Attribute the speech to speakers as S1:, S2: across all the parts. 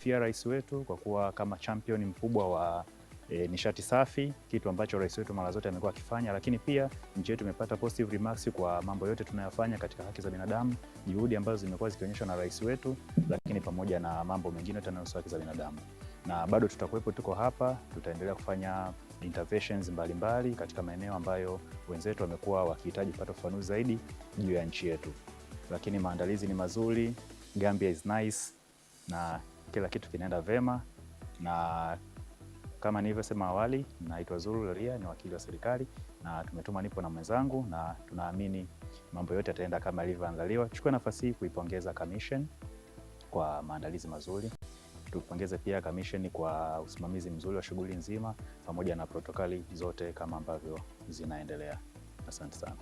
S1: kumsifia rais wetu kwa kuwa kama champion mkubwa wa nishati safi, kitu ambacho rais wetu mara zote amekuwa akifanya, lakini pia nchi yetu imepata positive remarks kwa mambo yote tunayofanya katika haki za binadamu, juhudi ambazo zimekuwa zikionyeshwa na rais wetu, lakini pamoja na mambo mengine yote yanayohusu haki za binadamu. Na bado tutakuwepo, tuko hapa, tutaendelea kufanya interventions mbalimbali katika maeneo ambayo wenzetu wamekuwa wakihitaji kupata ufafanuzi zaidi juu ya nchi yetu. Lakini maandalizi ni mazuri, Gambia is nice na kila kitu kinaenda vema, na kama nilivyosema awali, naitwa Zuru Laria, ni wakili wa serikali na tumetuma, nipo na mwenzangu, na tunaamini mambo yote yataenda kama yalivyoandaliwa. Chukua nafasi hii kuipongeza commission kwa maandalizi mazuri. Tupongeze pia commission kwa usimamizi mzuri wa shughuli nzima pamoja na protokali zote kama ambavyo zinaendelea. Asante sana.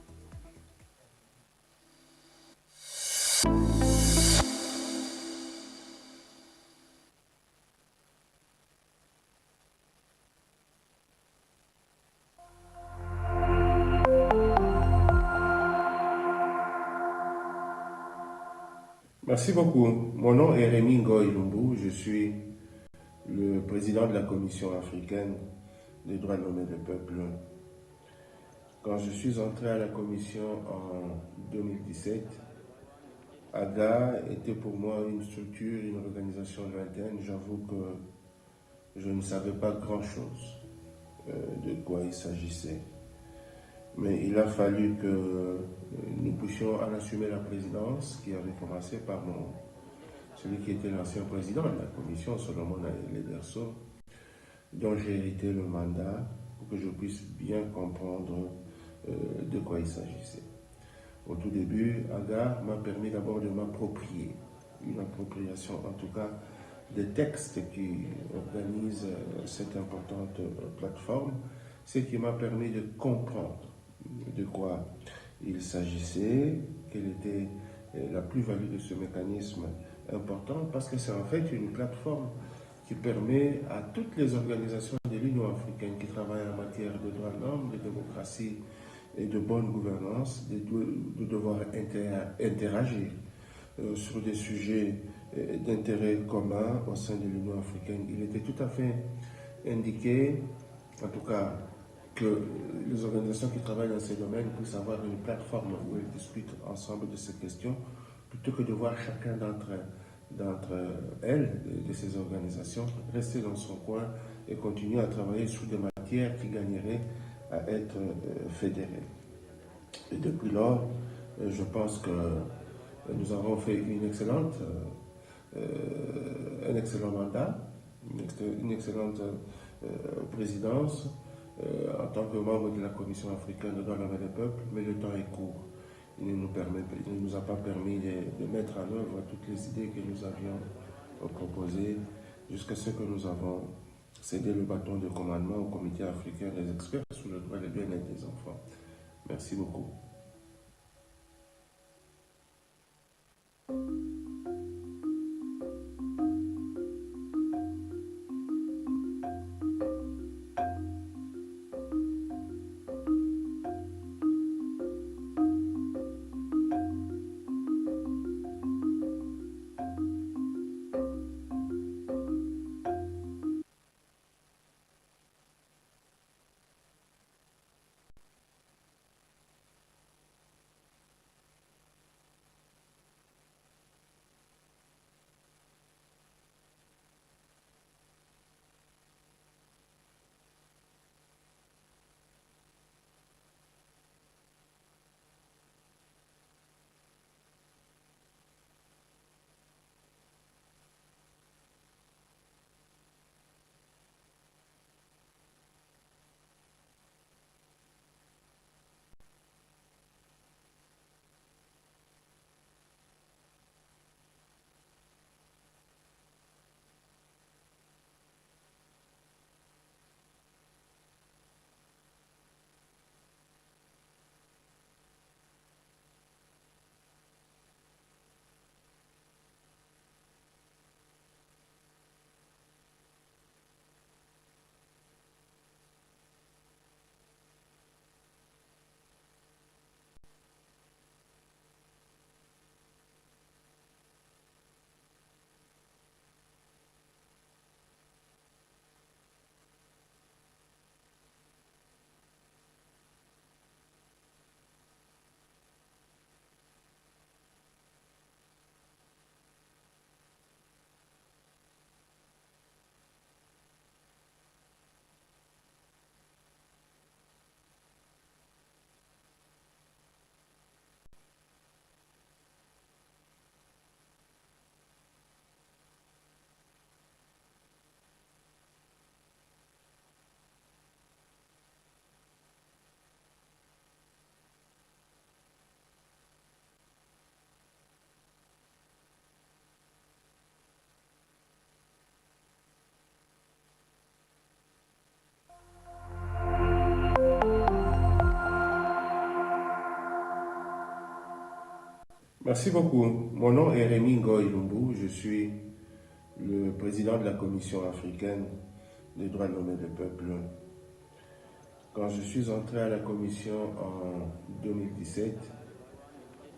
S2: Merci beaucoup. Mon nom est Rémi Ngoy Lumbu. Je suis le président de la Commission africaine des droits de l'homme et du peuple. Quand je suis entré à la Commission en 2017, AGA était pour moi une structure, une organisation lointaine. J'avoue que je ne savais pas grand-chose de quoi il s'agissait. Mais il a fallu que nous puissions en assumer la présidence, qui avait commencé par celui qui était l'ancien président de la commission, Solomon Lederso, dont j'ai hérité le mandat pour que je puisse bien comprendre de quoi il s'agissait. Au tout début, AGA m'a permis d'abord de m'approprier, une appropriation en tout cas des textes qui organisent cette importante plateforme, ce qui m'a permis de comprendre de quoi il s'agissait, quelle était la plus-value de ce mécanisme important, parce que c'est en fait une plateforme qui permet à toutes les organisations de l'Union africaine qui travaillent en matière de droits de l'homme, de démocratie et de bonne gouvernance de devoir interagir sur des sujets d'intérêt commun au sein de l'Union africaine. Il était tout à fait indiqué, en tout cas, que les organisations qui travaillent dans ces domaines puissent avoir une plateforme où elles discutent ensemble de ces questions, plutôt que de voir chacun d'entre elles, de ces organisations, rester dans son coin et continuer à travailler sur des matières qui gagneraient à être fédérées. Et depuis lors, je pense que nous avons fait un excellent mandat, une excellente présidence, en tant que membre de la Commission africaine des droits de l'homme et des peuples, mais le temps est court. Il ne nous a pas permis de mettre en œuvre toutes les idées que nous avions proposées, jusqu'à ce que nous avons cédé le bâton de commandement au Comité africain des experts sur le droit et le bien-être des enfants. Merci beaucoup. Merci beaucoup. Mon nom est Rémi Ngoy Lumbu. Je suis le président de la Commission africaine des droits de l'homme et du peuple. Quand je suis entré à la Commission en 2017,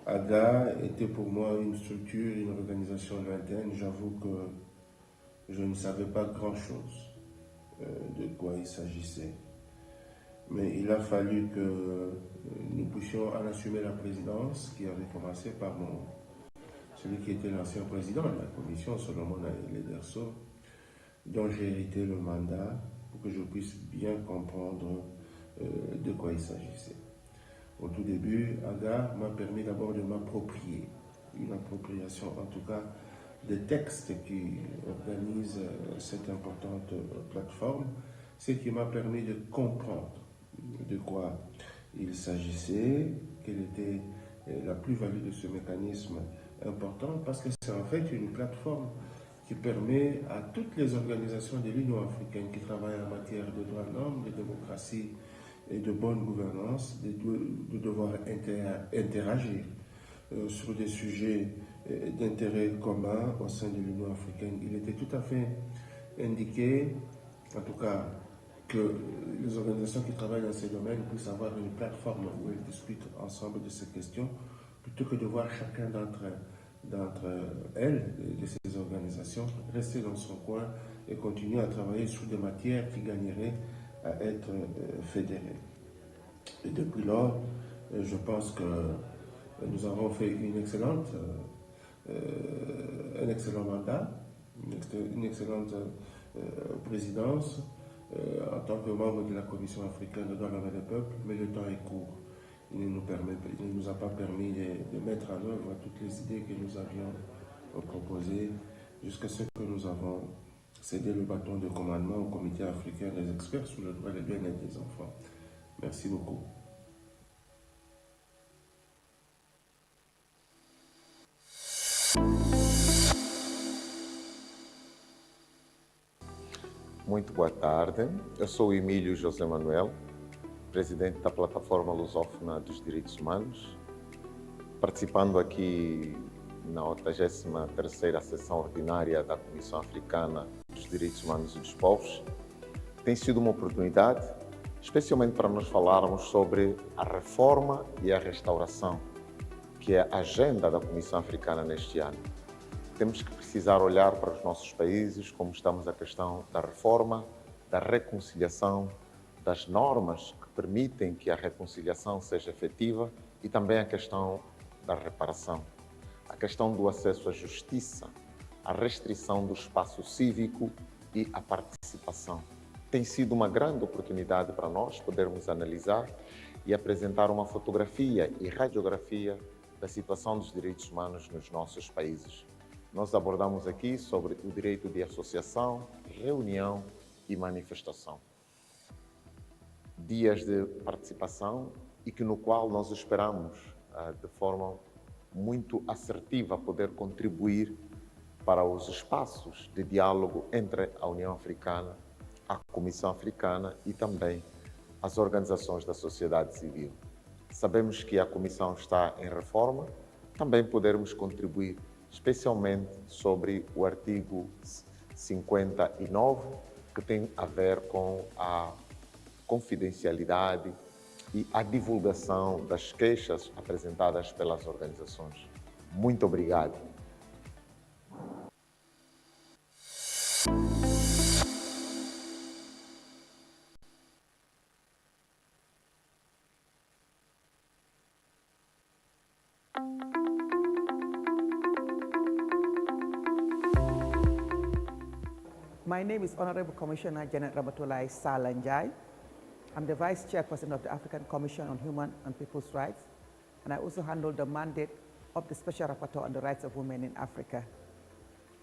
S2: AGA était pour moi une structure, une organisation lointaine. J'avoue que je ne savais pas grand-chose de quoi il s'agissait. Mais il a fallu que nous puissions en assumer la présidence, qui avait commencé par celui qui était l'ancien président de la commission, Solomon Lederso, dont j'ai hérité le mandat pour que je puisse bien comprendre de quoi il s'agissait. Au tout début, AGA m'a permis d'abord de m'approprier, une appropriation en tout cas des textes qui organisent cette importante plateforme, ce qui m'a permis de comprendre de quoi il s'agissait, quelle était la plus-value de ce mécanisme important, parce que c'est en fait une plateforme qui permet à toutes les organisations de l'Union africaine qui travaillent en matière de droits de l'homme, de démocratie et de bonne gouvernance de devoir interagir sur des sujets d'intérêt commun au sein de l'Union africaine. Il était tout à fait indiqué, en tout cas, que les organisations qui travaillent dans ces domaines puissent avoir une plateforme où elles discutent ensemble de ces questions, plutôt que de voir chacun d'entre elles, de ces organisations, rester dans son coin et continuer à travailler sur des matières qui gagneraient à être fédérées. Et depuis lors, je pense que nous avons fait un excellent mandat, une excellente présidence en tant que membre de la Commission africaine des droits de l'homme et des peuples, mais le temps est court. Il ne nous a pas permis de mettre en œuvre toutes les idées que nous avions proposées jusqu'à ce que nous avons cédé le bâton de commandement au Comité africain des experts sur le droit et le bien-être des enfants. Merci beaucoup.
S3: Muito boa tarde, eu sou Emílio José Manuel, presidente da Plataforma Lusófona dos Direitos Humanos, participando aqui na 83ª Sessão Ordinária da Comissão Africana dos Direitos Humanos e dos Povos. Tem sido uma oportunidade, especialmente para nós falarmos sobre a reforma e a restauração, que é a agenda da Comissão Africana neste ano. Temos que precisar olhar para os nossos países como estamos a questão da reforma, da reconciliação, das normas que permitem que a reconciliação seja efetiva e também a questão da reparação, a questão do acesso à justiça, a restrição do espaço cívico e a participação. Tem sido uma grande oportunidade para nós podermos analisar e apresentar uma fotografia e radiografia da situação dos direitos humanos nos nossos países. Nós abordamos aqui sobre o direito de associação, reunião e manifestação. Dias de participação e que no qual nós esperamos, de forma muito assertiva, poder contribuir para os espaços de diálogo entre a União Africana, a Comissão Africana e também as organizações da sociedade civil. Sabemos que a Comissão está em reforma, também podermos contribuir especialmente sobre o artigo 59, que tem a ver com a confidencialidade e a divulgação das queixas apresentadas pelas organizações. Muito obrigado.
S4: My name is Honorable Commissioner Janet Rabatulai Salanjai. I'm the Vice Chairperson of the African Commission on Human and People's Rights, and I also handle the mandate of the Special Rapporteur on the Rights of Women in Africa.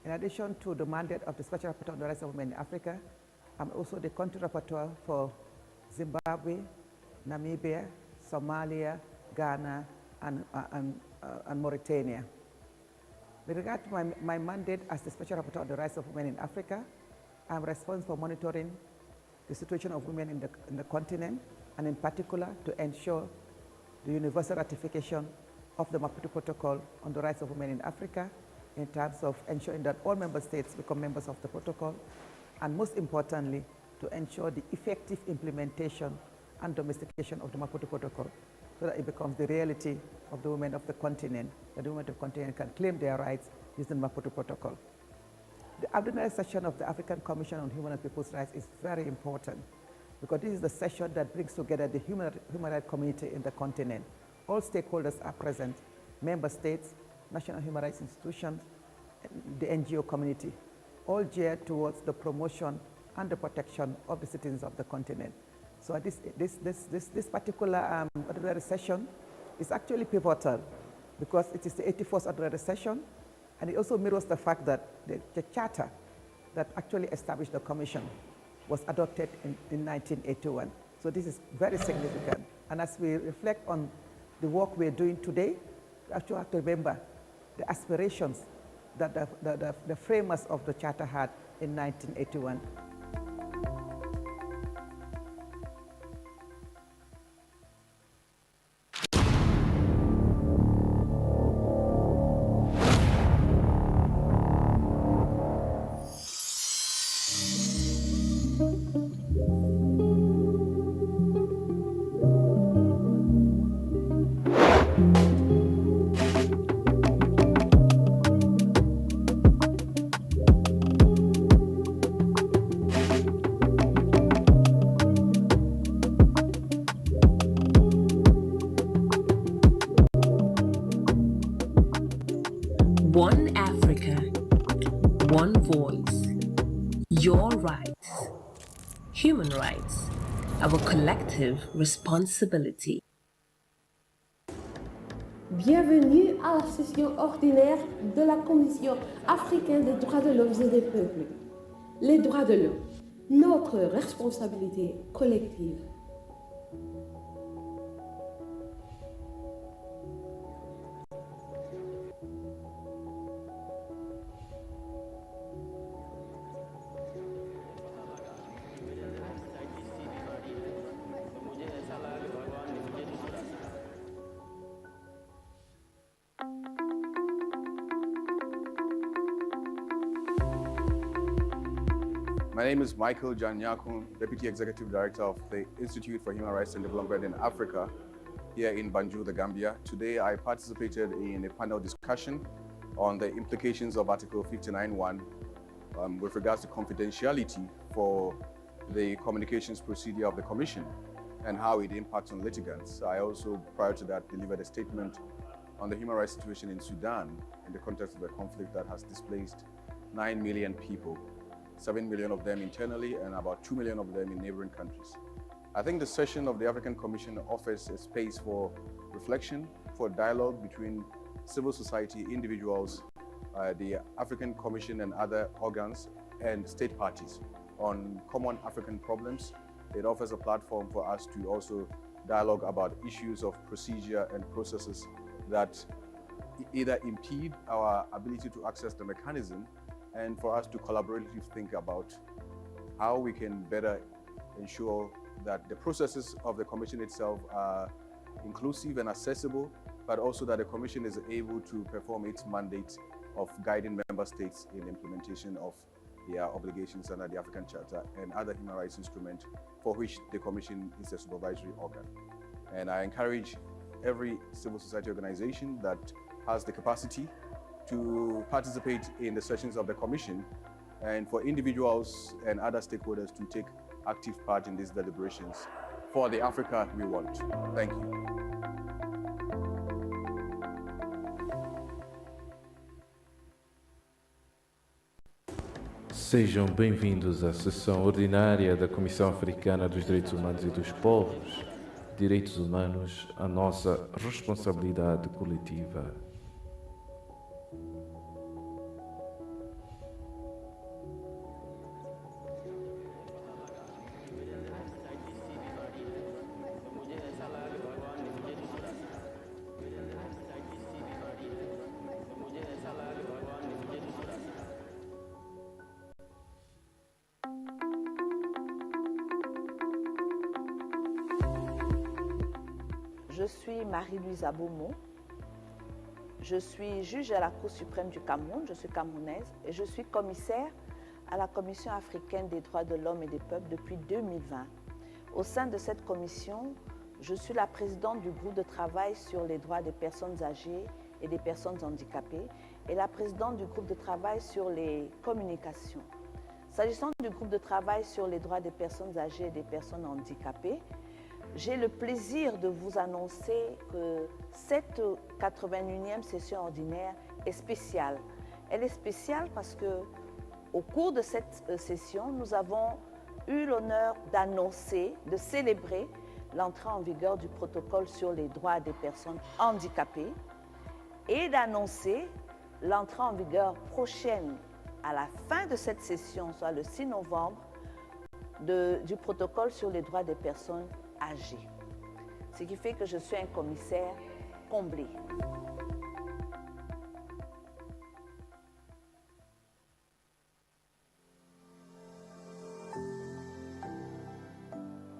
S4: In addition to the mandate of the Special Rapporteur on the Rights of Women in Africa, I'm also the Country Rapporteur for Zimbabwe, Namibia, Somalia, Ghana, and Mauritania. With regard to my mandate as the Special Rapporteur on the Rights of Women in Africa, I'm responsible for monitoring the situation of women in the continent, and in particular to ensure the universal ratification of the Maputo Protocol on the rights of women in Africa in terms of ensuring that all member states become members of the protocol, and most importantly, to ensure the effective implementation and domestication of the Maputo Protocol so that it becomes the reality of the women of the continent, that the women of the continent can claim their rights using the Maputo Protocol. The ordinary session of the African Commission on Human and People's Rights is very important because this is the session that brings together the human rights community in the continent. All stakeholders are present, member states, national human rights institutions, the NGO community, all geared towards the promotion and the protection of the citizens of the continent. So this particular ordinary session is actually pivotal because it is the 81st ordinary session, and it also mirrors the fact that the charter that actually established the commission was adopted in 1981. So this is very significant. And as we reflect on the work we're doing today, we actually have to remember the aspirations that the framers of the charter had in 1981.
S5: One Africa, one voice, your rights, human rights, our collective responsibility.
S6: Bienvenue à la session ordinaire de la Commission africaine des droits de l'homme et des peuples. Les droits de l'homme, notre responsabilité collective.
S7: My name is Michael Janyakun, Deputy Executive Director of the Institute for Human Rights and Development in Africa here in Banjul, the Gambia. Today I participated in a panel discussion on the implications of Article 59.1 with regards to confidentiality for the communications procedure of the Commission and how it impacts on litigants. I also, prior to that, delivered a statement on the human rights situation in Sudan in the context of a conflict that has displaced 9 million people. 7 million of them internally and about 2 million of them in neighboring countries. I think the session of the African Commission offers a space for reflection, for dialogue between civil society, individuals, the African Commission and other organs, and state parties on common African problems. It offers a platform for us to also dialogue about issues of procedure and processes that either impede our ability to access the mechanism, and for us to collaboratively think about how we can better ensure that the processes of the Commission itself are inclusive and accessible, but also that the Commission is able to perform its mandate of guiding member states in implementation of their obligations under the African Charter and other human rights instruments for which the Commission is a supervisory organ. And I encourage every civil society organization that has the capacity to participate in the sessions of the Commission, and for individuals and other stakeholders to take active part in these deliberations for the Africa we want. Thank you.
S8: Sejam bem-vindos à sessão ordinária da Comissão Africana dos Direitos Humanos e dos Povos. Direitos humanos, a nossa responsabilidade coletiva.
S9: Je suis Marie-Louise Beaumont, Je suis juge à la Cour suprême du Cameroun, je suis camerounaise et je suis commissaire à la Commission africaine des droits de l'homme et des peuples depuis 2020. Au sein de cette commission, je suis la présidente du groupe de travail sur les droits des personnes âgées et des personnes handicapées et la présidente du groupe de travail sur les communications. S'agissant du groupe de travail sur les droits des personnes âgées et des personnes handicapées, j'ai le plaisir de vous annoncer que cette 81e session ordinaire est spéciale. Elle est spéciale parce que au cours de cette session, nous avons eu l'honneur d'annoncer, de célébrer l'entrée en vigueur du protocole sur les droits des personnes handicapées et d'annoncer l'entrée en vigueur prochaine à la fin de cette session, soit le 6 novembre, du protocole sur les droits des personnes âgées. Ce qui fait que je suis un commissaire comblé.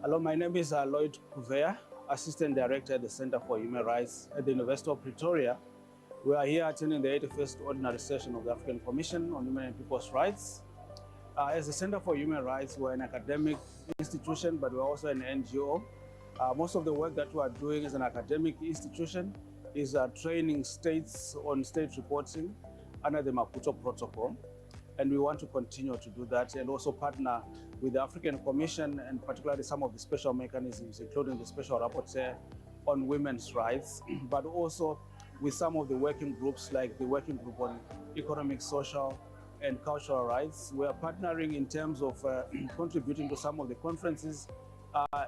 S10: Hello, my name is Lloyd Kuvea, Assistant Director at the Center for Human Rights at the University of Pretoria. We are here attending the 81st Ordinary Session of the African Commission on Human and People's Rights. As the Center for Human Rights, we're an academic institution, but we're also an NGO. Most of the work that we are doing as an academic institution is training states on state reporting under the Maputo Protocol. And we want to continue to do that and also partner with the African Commission and particularly some of the special mechanisms, including the Special Rapporteur on Women's Rights, but also with some of the working groups like the Working Group on Economic, Social, and Cultural Rights. We are partnering in terms of contributing to some of the conferences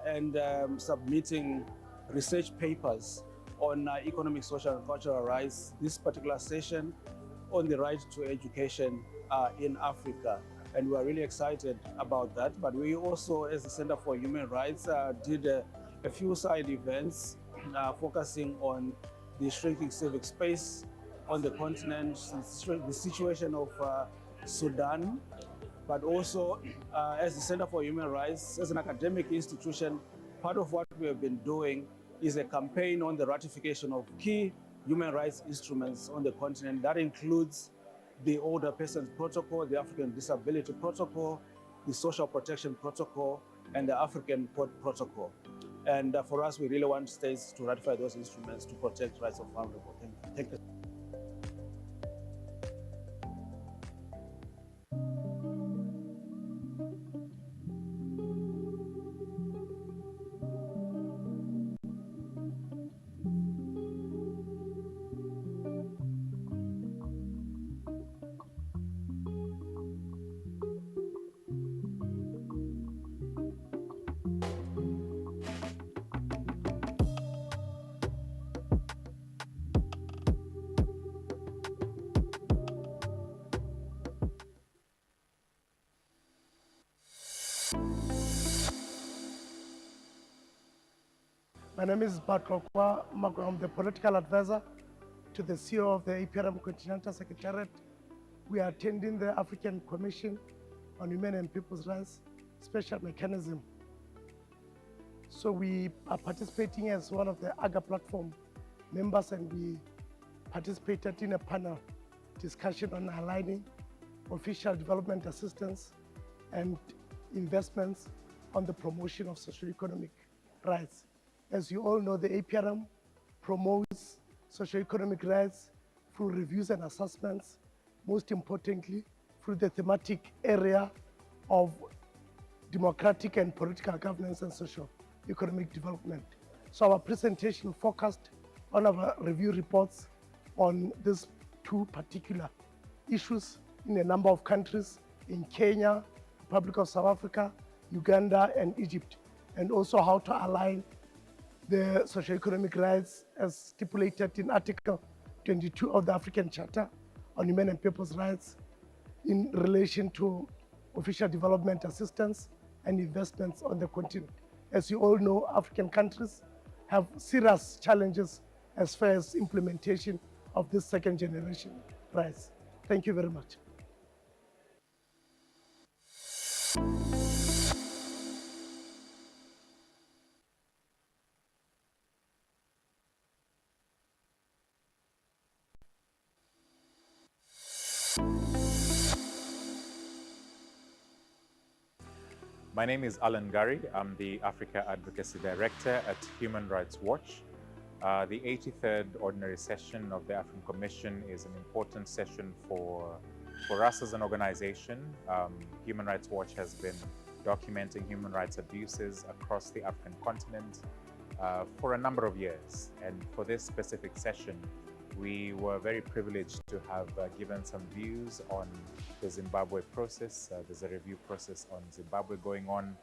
S10: and submitting research papers on economic, social, and cultural rights. This particular session on the right to education in Africa. And we are really excited about that. But we also, as the Center for Human Rights, did a few side events focusing on the shrinking civic space on the continent, the situation of Sudan, but also as the Center for Human Rights, as an academic institution, part of what we have been doing is a campaign on the ratification of key human rights instruments on the continent. That includes the Older Persons Protocol, the African Disability Protocol, the Social Protection Protocol, and the African Court Protocol. And for us, we really want states to ratify those instruments to protect rights of vulnerable. Thank you.
S11: My name is Batrokwa Mago. I'm the political advisor to the CEO of the ACHPR Continental Secretariat. We are attending the African Commission on Human and People's Rights Special Mechanism. So we are participating as one of the AGA platform members, and we participated in a panel discussion on aligning official development assistance and investments on the promotion of socioeconomic rights. As you all know, the ACHPR promotes socioeconomic rights through reviews and assessments, most importantly, through the thematic area of democratic and political governance and socio-economic development. So our presentation focused on our review reports on these two particular issues in a number of countries, in Kenya, Republic of South Africa, Uganda, and Egypt, and also how to align the socio-economic rights as stipulated in Article 22 of the African Charter on Human and People's Rights in relation to official development assistance and investments on the continent. As you all know, African countries have serious challenges as far as implementation of this second generation rights. Thank you very much.
S12: My name is Alan Gary. I'm the Africa Advocacy Director at Human Rights Watch. The 83rd Ordinary Session of the African Commission is an important session for us as an organization. Human Rights Watch has been documenting human rights abuses across the African continent for a number of years. And for this specific session, we were very privileged to have given some views on the Zimbabwe process. There's a review process on Zimbabwe going on,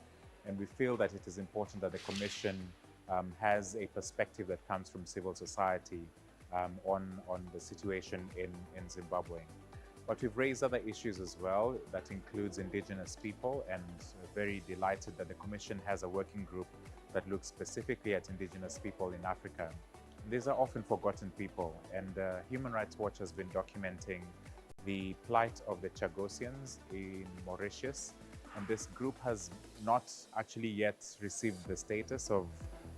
S12: and we feel that it is important that the Commission has a perspective that comes from civil society on the situation in Zimbabwe. But we've raised other issues as well. That includes indigenous people, and we're very delighted that the Commission has a working group that looks specifically at indigenous people in Africa. These are often forgotten people, and Human Rights Watch has been documenting the plight of the Chagosians in Mauritius, and this group has not actually yet received the status of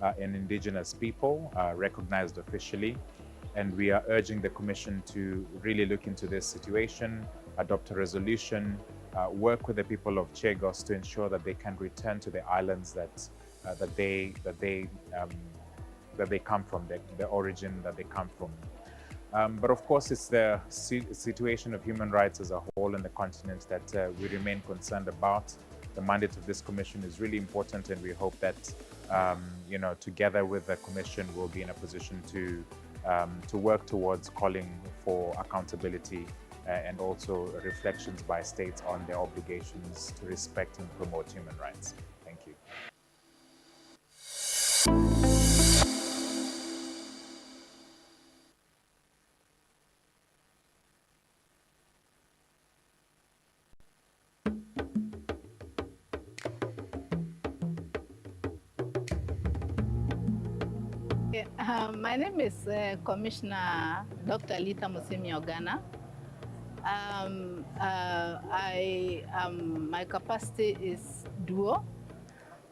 S12: an indigenous people recognized officially, and we are urging the Commission to really look into this situation, adopt a resolution, work with the people of Chagos to ensure that they can return to the islands that they come from, the origin that they come from. But of course, it's the situation of human rights as a whole in the continent that we remain concerned about. The mandate of this Commission is really important, and we hope that, together with the Commission, we'll be in a position to work towards calling for accountability and also reflections by states on their obligations to respect and promote human rights. Thank you.
S13: My name is Commissioner Dr. Lita Musimi-Ogana. My capacity is dual.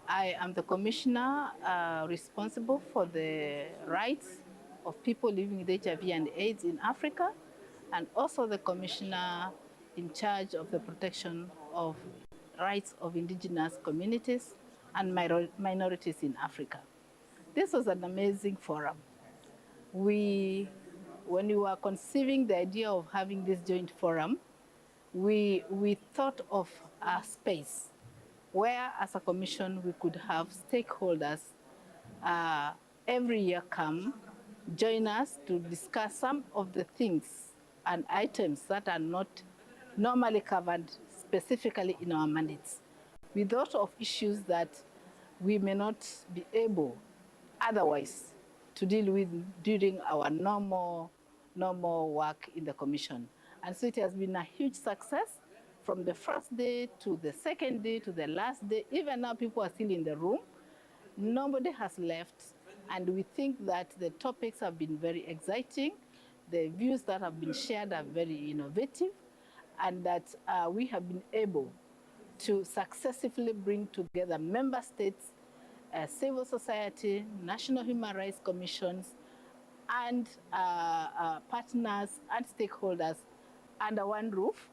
S13: I am the commissioner responsible for the rights of people living with HIV and AIDS in Africa, and also the commissioner in charge of the protection of rights of indigenous communities and minorities in Africa. This was an amazing forum. When we were conceiving the idea of having this joint forum, we thought of a space where, as a commission, we could have stakeholders every year come, join us to discuss some of the things and items that are not normally covered specifically in our mandates. We thought of issues that we may not be able otherwise to deal with during our normal work in the commission. And so it has been a huge success from the first day to the second day to the last day. Even now people are still in the room. Nobody has left. And we think that the topics have been very exciting. The views that have been shared are very innovative, and that we have been able to successfully bring together member states, civil society, national human rights commissions, and partners and stakeholders under one roof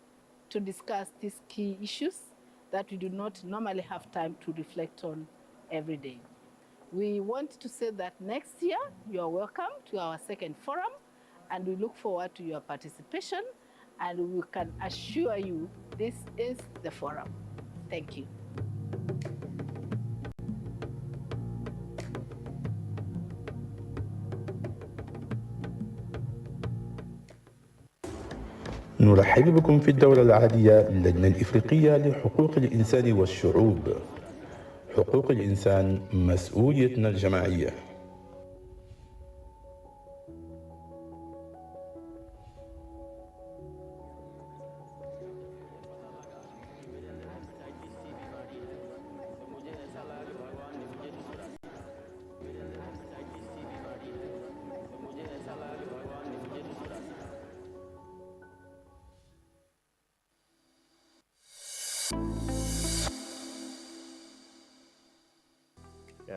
S13: to discuss these key issues that we do not normally have time to reflect on every day. We want to say that next year you are welcome to our second forum, and we look forward to your participation, and we can assure you this is the forum. Thank you.
S14: نرحب بكم في الدورة العادية للجنة الإفريقية لحقوق الإنسان والشعوب. حقوق الإنسان مسؤوليتنا الجماعية.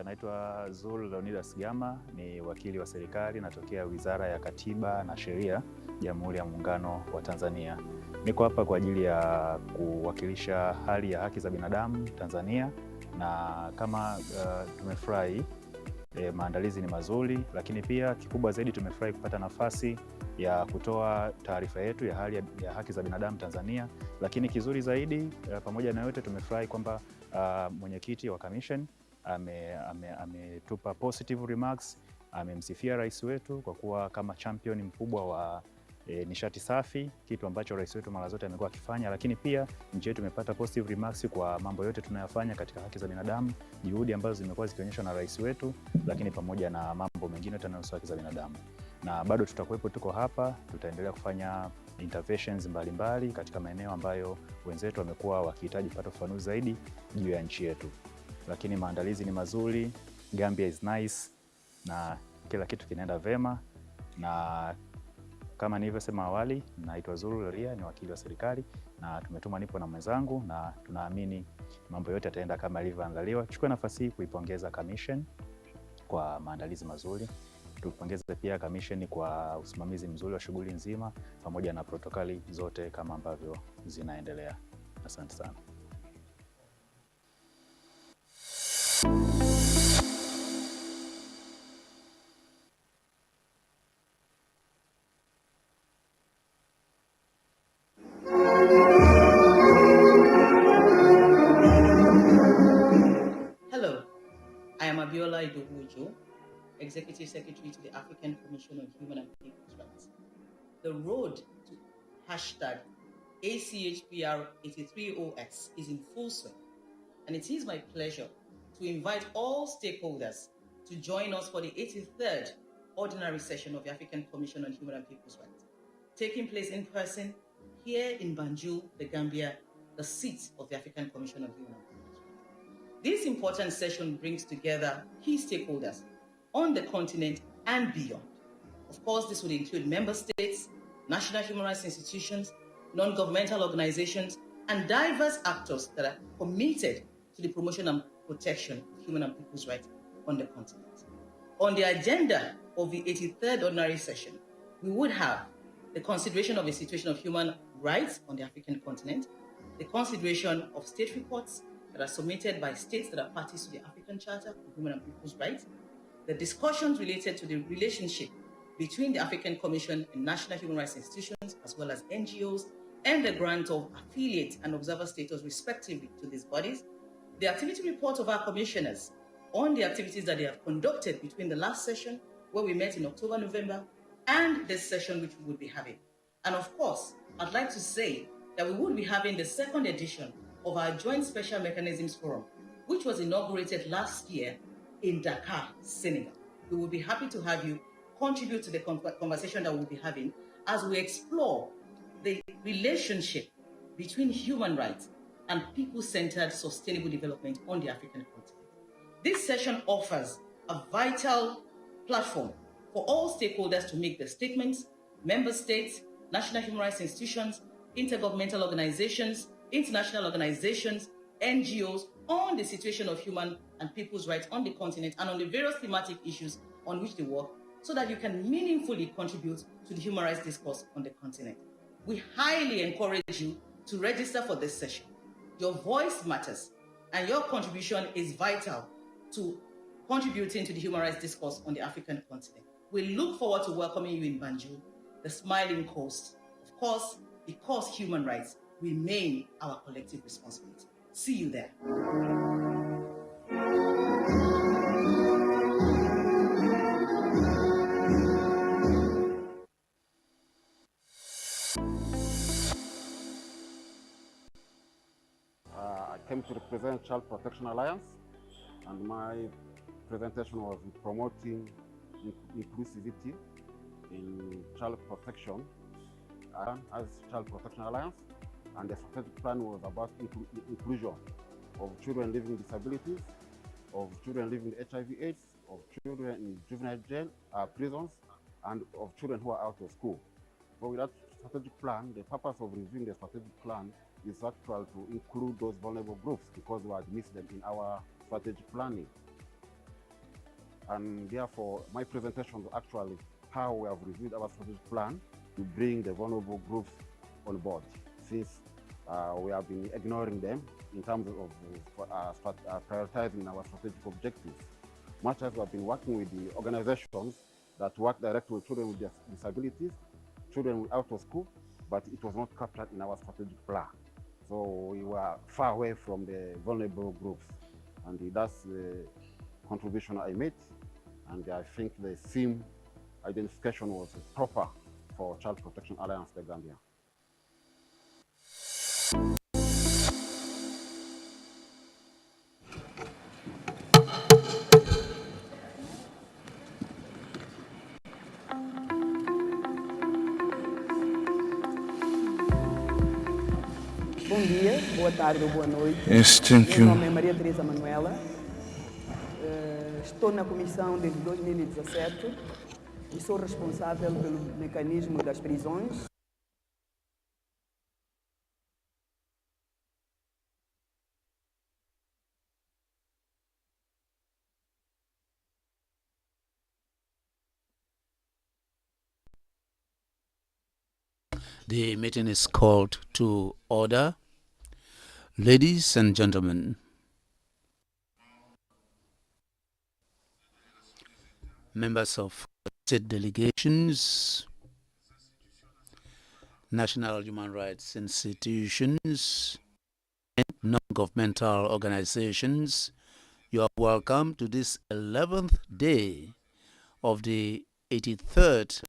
S1: Naitwa Zul Leonidas Gama, ni wakili wa serikali, natokea Wizara ya Katiba na Sheria, Jamhuri ya Muungano wa Tanzania. Niko hapa kwa ajili ya kuwakilisha hali ya haki za binadamu Tanzania, na kama tumefurahi maandalizi ni mazuri, lakini pia kikubwa zaidi tumefurahi kupata nafasi ya kutoa taarifa yetu ya hali ya haki za binadamu Tanzania, lakini kizuri zaidi pamoja na yote tumefurahi kwamba mwenyekiti wa commission ametupa positive remarks, amemsifia rais wetu kwa kuwa kama champion mkubwa wa nishati safi, kitu ambacho rais wetu mara zote amekuwa akifanya, lakini pia nchi yetu imepata positive remarks kwa mambo yote tunayofanya katika haki za binadamu, juhudi ambazo zimekuwa zikionyeshwa na rais wetu, lakini pamoja na mambo mengine yanayohusu haki za binadamu. Na bado tutakuwepo, tuko hapa, tutaendelea kufanya interventions mbalimbali katika maeneo ambayo wenzetu wamekuwa wakihitaji kupata ufafanuzi zaidi juu ya nchi yetu. Lakini maandalizi ni mazuri, Gambia is nice, na kila kitu kinaenda vema. Na kama nilivyosema awali, naitwa Zulu Loria, ni wakili wa serikali, na tumetuma, nipo na mwenzangu, na tunaamini mambo yote yataenda kama ilivyoandaliwa. Chukua nafasi hii kuipongeza commission kwa maandalizi mazuri. Tupongeze pia commission kwa usimamizi mzuri wa shughuli nzima pamoja na protokali zote kama ambavyo zinaendelea. Asante sana.
S15: Hello, I am Abiola Idobujo, Executive Secretary to the African Commission on Human and People's Rights. The road to hashtag ACHPR 83OX is in full swing, and it is my pleasure to invite all stakeholders to join us for the 83rd Ordinary Session of the African Commission on Human and People's Rights, taking place in person here in Banjul, the Gambia, the seat of the African Commission on Human and People's Rights. This important session brings together key stakeholders on the continent and beyond. Of course, this would include member states, national human rights institutions, non-governmental organizations, and diverse actors that are committed to the promotion and protection of human and people's rights on the continent. On the agenda of the 83rd Ordinary Session, we would have the consideration of the situation of human rights on the African continent, the consideration of state reports that are submitted by states that are parties to the African Charter of Human and People's Rights, the discussions related to the relationship between the African Commission and national human rights institutions, as well as NGOs, and the grant of affiliate and observer status respectively to these bodies, the activity report of our commissioners on the activities that they have conducted between the last session, where we met in October, November, and this session which we will be having. And of course, I'd like to say that we will be having the second edition of our Joint Special Mechanisms Forum, which was inaugurated last year in Dakar, Senegal. We will be happy to have you contribute to the conversation that we'll be having as we explore the relationship between human rights and people-centered sustainable development on the African continent. This session offers a vital platform for all stakeholders to make their statements: member states, national human rights institutions, intergovernmental organizations, international organizations, NGOs, on the situation of human and people's rights on the continent and on the various thematic issues on which they work, so that you can meaningfully contribute to the human rights discourse on the continent. We highly encourage you to register for this session. Your voice matters, and your contribution is vital to contributing to the human rights discourse on the African continent. We look forward to welcoming you in Banjul, the Smiling Coast, of course, because human rights remain our collective responsibility. See you there.
S16: I came to represent Child Protection Alliance, and my presentation was promoting inclusivity in child protection as Child Protection Alliance, and the strategic plan was about inclusion of children living with disabilities, of children living with HIV/AIDS, of children in juvenile jail, prisons, and of children who are out of school. But with that strategic plan, the purpose of reviewing the strategic plan is actually to include those vulnerable groups, because we had missed them in our strategic planning. And therefore, my presentation was actually how we have reviewed our strategic plan to bring the vulnerable groups on board, since we have been ignoring them in terms of prioritizing our strategic objectives. Much as we have been working with the organizations that work directly with children with disabilities, children out of school, but it was not captured in our strategic plan. So we were far away from the vulnerable groups. And that's the contribution I made. And I think the theme identification was proper for Child Protection Alliance, the Gambia.
S17: Bom dia, boa tarde ou boa noite.
S18: Yes, thank you.
S17: Meu nome é Maria Teresa Manuela. Estou na comissão desde 2017 e sou responsável pelo mecanismo das prisões.
S19: The meeting is called to order. Ladies and gentlemen, members of state delegations, national human rights institutions, and non-governmental organizations, you are welcome to this 11th day of the 83rd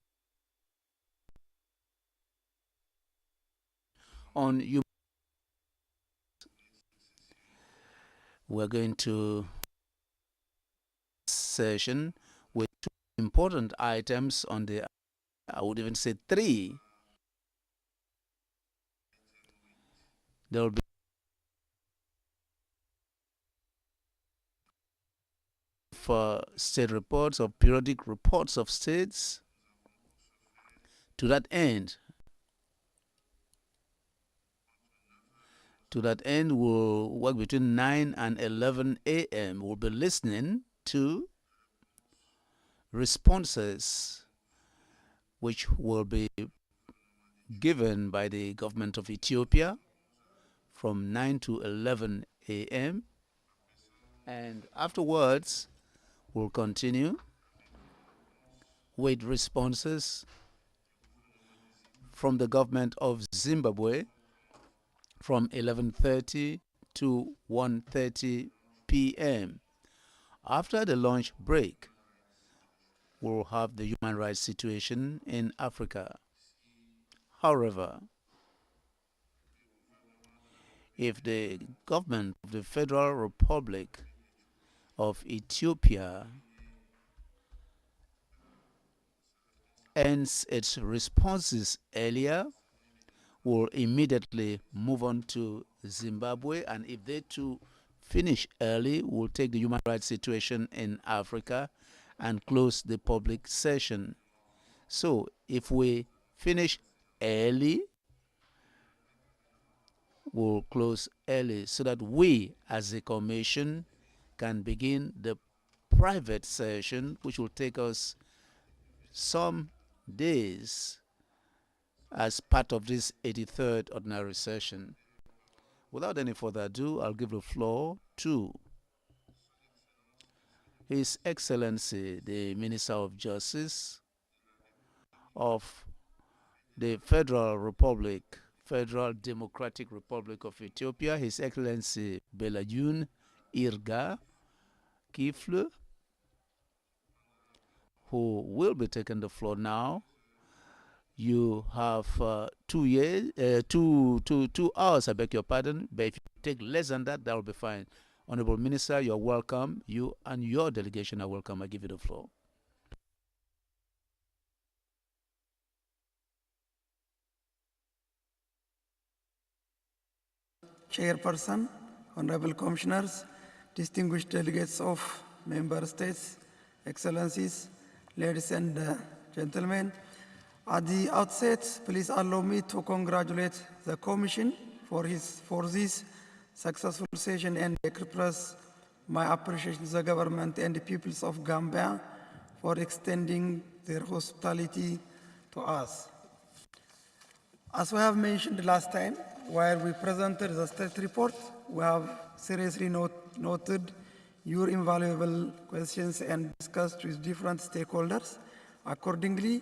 S19: on human. We're going to session with two important items on the, I would even say three. There will be for state reports or periodic reports of states. To that end, we'll work between 9 and 11 a.m. We'll be listening to responses which will be given by the government of Ethiopia from 9 to 11 a.m. And afterwards, we'll continue with responses from the government of Zimbabwe from 11:30 to 1:30 p.m. After the lunch break, we'll have the human rights situation in Africa. However, if the government of the Federal Republic of Ethiopia ends its responses earlier, will immediately move on to Zimbabwe, and if they too finish early, we'll take the human rights situation in Africa and close the public session. So if we finish early, we'll close early so that we as a commission can begin the private session, which will take us some days as part of this 83rd ordinary session. Without any further ado, I'll give the floor to His Excellency, the Minister of Justice of the Federal Democratic Republic of Ethiopia, His Excellency Belayun Irga Kifle, who will be taking the floor now. You have 2 hours, I beg your pardon, but if you take less than that, that will be fine. Honorable Minister, you're welcome. You and your delegation are welcome. I give you the floor.
S20: Chairperson, Honorable Commissioners, distinguished delegates of member states, Excellencies, ladies and gentlemen, at the outset, please allow me to congratulate the Commission for this successful session and express my appreciation to the government and the peoples of Gambia for extending their hospitality to us. As we have mentioned last time, while we presented the state report, we have seriously noted your invaluable questions and discussed with different stakeholders. Accordingly,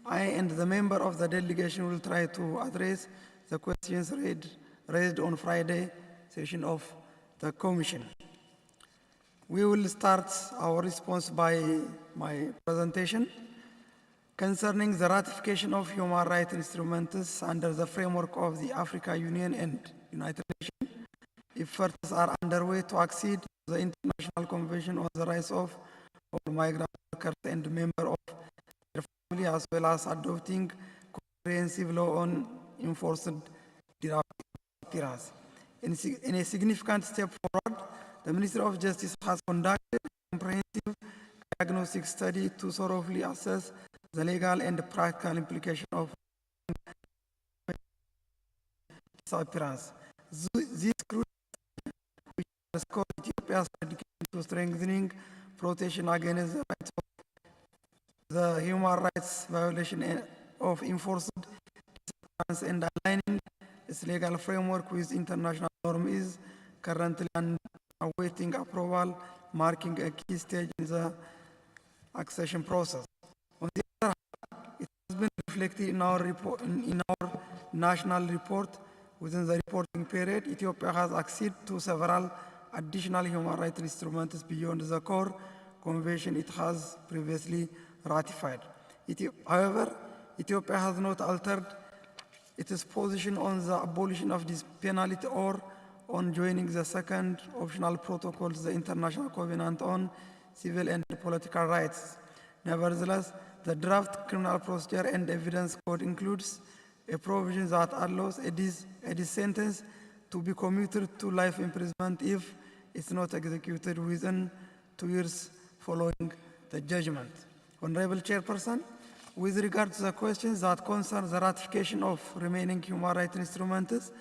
S20: I and the member of the delegation will try to address the questions raised on Friday session of the Commission. We will start our response by my presentation. Concerning the ratification of human rights instruments under the framework of the African Union and United Nations, efforts are underway to accede to the International Convention on the Rights of all Migrant Workers and members of their family, as well as adopting comprehensive law on enforced disappearance. In a significant step forward, the Ministry of Justice has conducted a comprehensive diagnostic study to thoroughly assess the legal and practical implication of disappearance. This crucial which underscores Ethiopia's dedication to strengthening protection against the rights of the human rights violation of enforced disappearance and aligning its legal framework with international norms is currently awaiting approval, marking a key stage in the accession process. On the other hand, it has been reflected in our national report. Within the reporting period, Ethiopia has acceded to several additional human rights instruments beyond the core convention it has previously ratified. However, Ethiopia has not altered its position on the abolition of this penalty or on joining the second optional protocol to the International Covenant on Civil and Political Rights. Nevertheless, the draft criminal procedure and evidence code includes a provision that allows a death sentence to be commuted to life imprisonment if it's not executed within 2 years following the judgment. Honorable Chairperson, with regard to the questions that concern the ratification of remaining human rights instruments,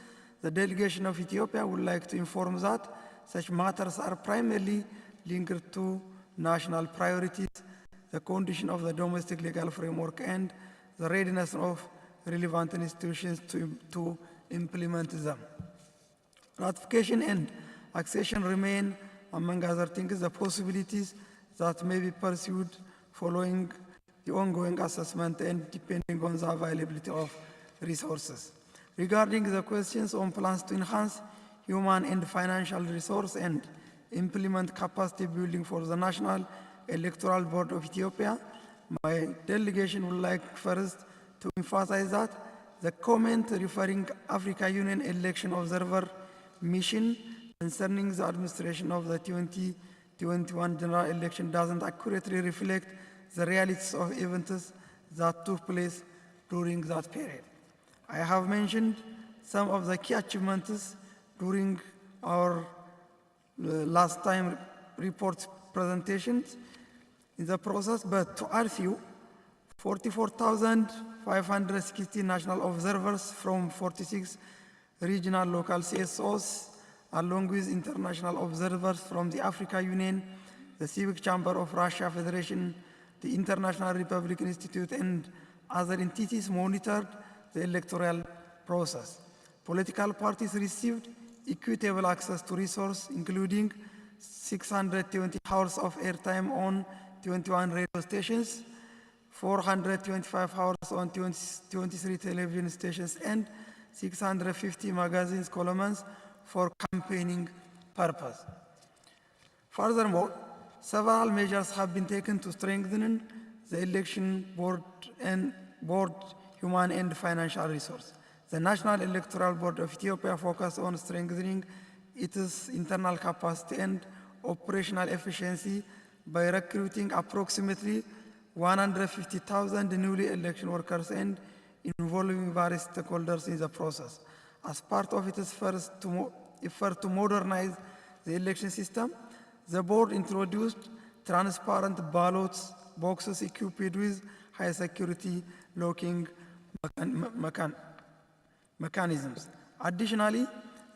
S20: the delegation of Ethiopia would like to inform that such matters are primarily linked to national priorities, the condition of the domestic legal framework, and the readiness of relevant institutions to implement them. Ratification and accession remain, among other things, the possibilities that may be pursued following the ongoing assessment and depending on the availability of resources. Regarding the questions on plans to enhance human and financial resource and implement capacity building for the National Electoral Board of Ethiopia, my delegation would like first to emphasize that the comment referring African Union election observer mission concerning the administration of the 2021 general election doesn't accurately reflect the realities of events that took place during that period. I have mentioned some of the key achievements during our last time report presentations in the process, but to add few, 44,560 national observers from 46 regional local CSOs, along with international observers from the African Union, the Civic Chamber of Russia Federation, the International Republican Institute, and other entities monitored the electoral process. Political parties received equitable access to resources, including 620 hours of airtime on 21 radio stations, 425 hours on 23 television stations, and 650 magazines columns for campaigning purpose. Furthermore, several measures have been taken to strengthen the election board human and financial resource. The National Electoral Board of Ethiopia focused on strengthening its internal capacity and operational efficiency by recruiting approximately 150,000 newly election workers and involving various stakeholders in the process. As part of its effort to modernize the election system, the board introduced transparent ballot boxes equipped with high security locking mechanisms. Additionally,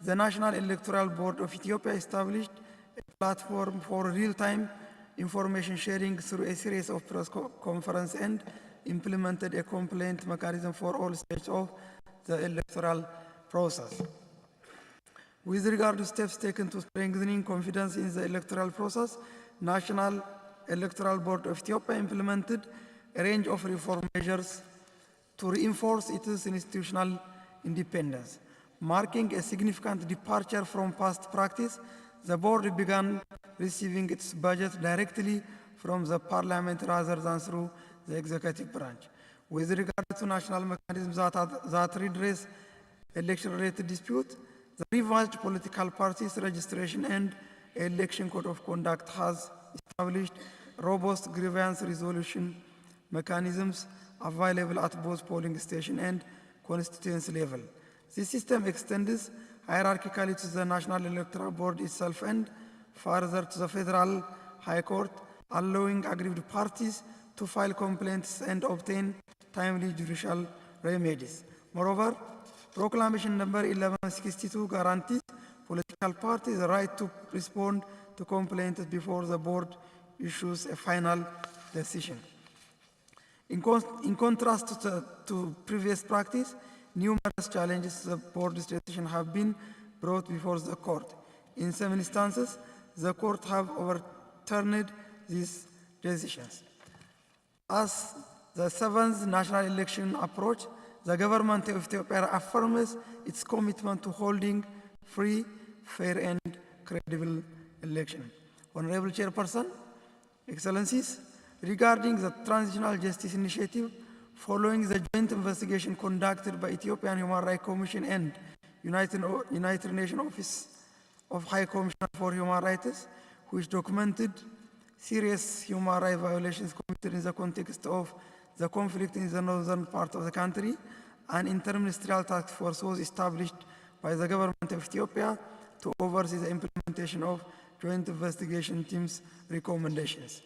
S20: the National Electoral Board of Ethiopia established a platform for real-time information sharing through a series of press conferences and implemented a complaint mechanism for all stages of the electoral process. With regard to steps taken to strengthening confidence in the electoral process, National Electoral Board of Ethiopia implemented a range of reform measures to reinforce its institutional independence. Marking a significant departure from past practice, the board began receiving its budget directly from the parliament rather than through the executive branch. With regard to national mechanisms that redress election-related disputes, the revised political parties registration and election code of conduct has established robust grievance resolution mechanisms available at both polling station and constituency level. This system extends hierarchically to the National Electoral Board itself and further to the Federal High Court, allowing aggrieved parties to file complaints and obtain timely judicial remedies. Moreover, Proclamation number 1162 guarantees political parties the right to respond to complaints before the board issues a final decision. In contrast to previous practice, numerous challenges to the board's decision have been brought before the court. In some instances, the court have overturned these decisions. As the seventh national election approach, the government of Ethiopia affirms its commitment to holding free, fair, and credible election. Honorable Chairperson, Excellencies, regarding the Transitional Justice Initiative, following the joint investigation conducted by Ethiopian Human Rights Commission and United Nations Office of High Commissioner for Human Rights, which documented serious human rights violations committed in the context of the conflict in the northern part of the country, an interministerial task force was established by the government of Ethiopia to oversee the implementation of joint investigation team's recommendations.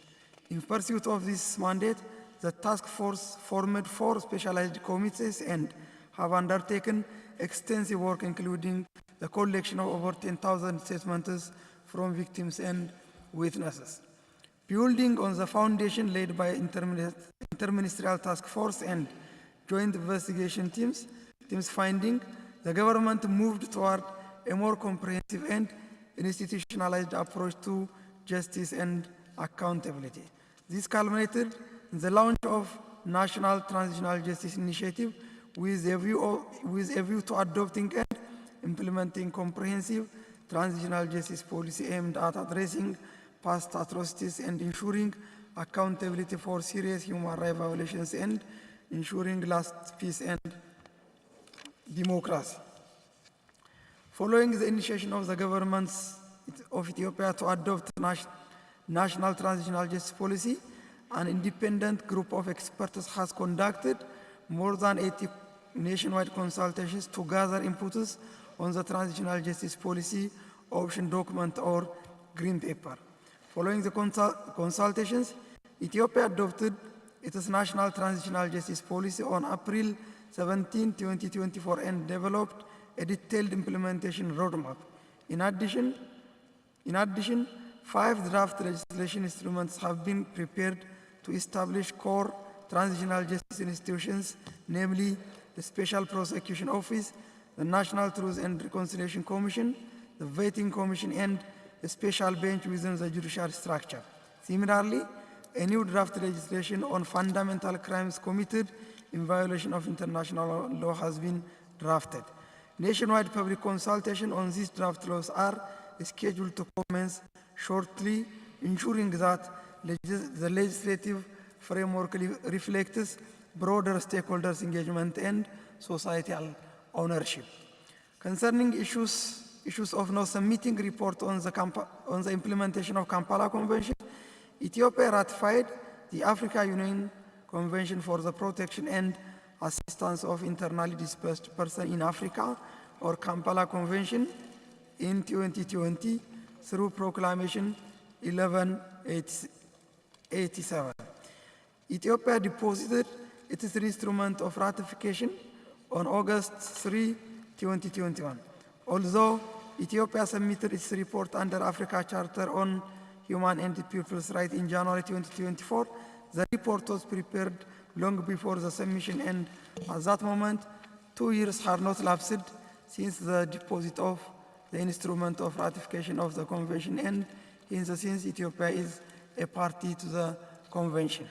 S20: In pursuit of this mandate, the task force formed 4 specialized committees and have undertaken extensive work, including the collection of over 10,000 statements from victims and witnesses. Building on the foundation laid by interministerial task force and joint investigation teams finding, the government moved toward a more comprehensive and institutionalized approach to justice and accountability. This culminated in the launch of National Transitional Justice Initiative with a view to adopting and implementing comprehensive transitional justice policy aimed at addressing past atrocities and ensuring accountability for serious human rights violations and ensuring lasting peace and democracy. Following the initiation of the government of Ethiopia to adopt national transitional justice policy, an independent group of experts has conducted more than 80 nationwide consultations to gather inputs on the transitional justice policy option document or green paper. Following the consultations, Ethiopia adopted its national transitional justice policy on April 17, 2024 and developed a detailed implementation roadmap. In addition, 5 draft legislation instruments have been prepared to establish core transitional justice institutions, namely the Special Prosecution Office, the National Truth and Reconciliation Commission, the Vetting Commission, and a special bench within the judicial structure. Similarly, a new draft legislation on fundamental crimes committed in violation of international law has been drafted. Nationwide public consultation on these draft laws are scheduled to commence shortly, ensuring that the legislative framework reflects broader stakeholders' engagement and societal ownership. Concerning issues of no submitting report on the implementation of Kampala Convention, Ethiopia ratified the Africa Union Convention for the Protection and Assistance of Internally Displaced Persons in Africa, or Kampala Convention, in 2020 through Proclamation 1187. Ethiopia deposited its instrument of ratification on August 3, 2021. Although Ethiopia submitted its report under Africa Charter on Human and People's Rights in January 2024. The report was prepared long before the submission, and at that moment, 2 years had not lapsed since the deposit of the instrument of ratification of the convention, and since Ethiopia is a party to the convention.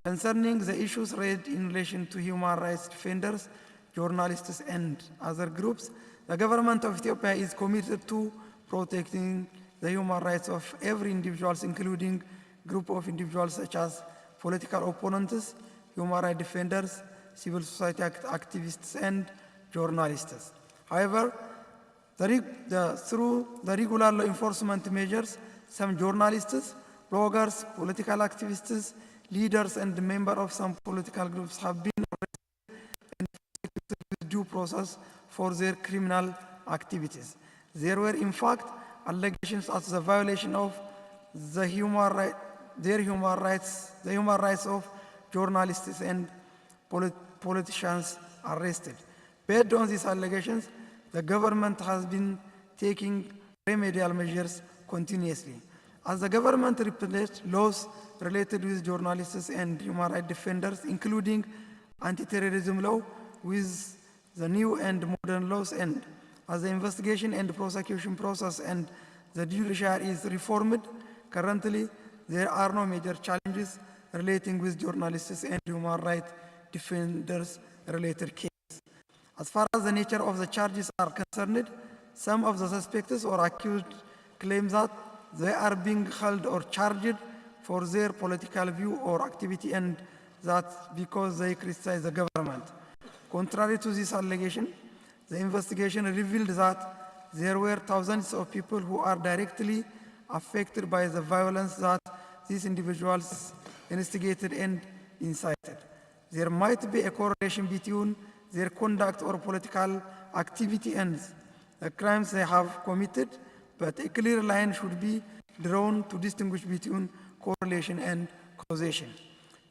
S20: Concerning the issues raised in relation to human rights defenders, journalists, and other groups, the government of Ethiopia is committed to protecting the human rights of every individual, including group of individuals such as political opponents, human rights defenders, civil society activists, and journalists. However, through the regular law enforcement measures, some journalists, bloggers, political activists, leaders, and members of some political groups have been arrested and prosecuted with due process for their criminal activities. There were, in fact, allegations of the violation of the human rights of journalists and politicians arrested. Based on these allegations, the government has been taking remedial measures continuously. As the government replaced laws related with journalists and human rights defenders, including anti-terrorism law, with the new and modern laws, and as the investigation and prosecution process and the judiciary is reformed, currently there are no major challenges relating with journalists and human rights defenders related cases. As far as the nature of the charges are concerned, some of the suspects or accused claim that they are being held or charged for their political view or activity, and that because they criticize the government. Contrary to this allegation, the investigation revealed that there were thousands of people who are directly affected by the violence that these individuals instigated and incited. There might be a correlation between their conduct or political activity and the crimes they have committed, but a clear line should be drawn to distinguish between correlation and causation.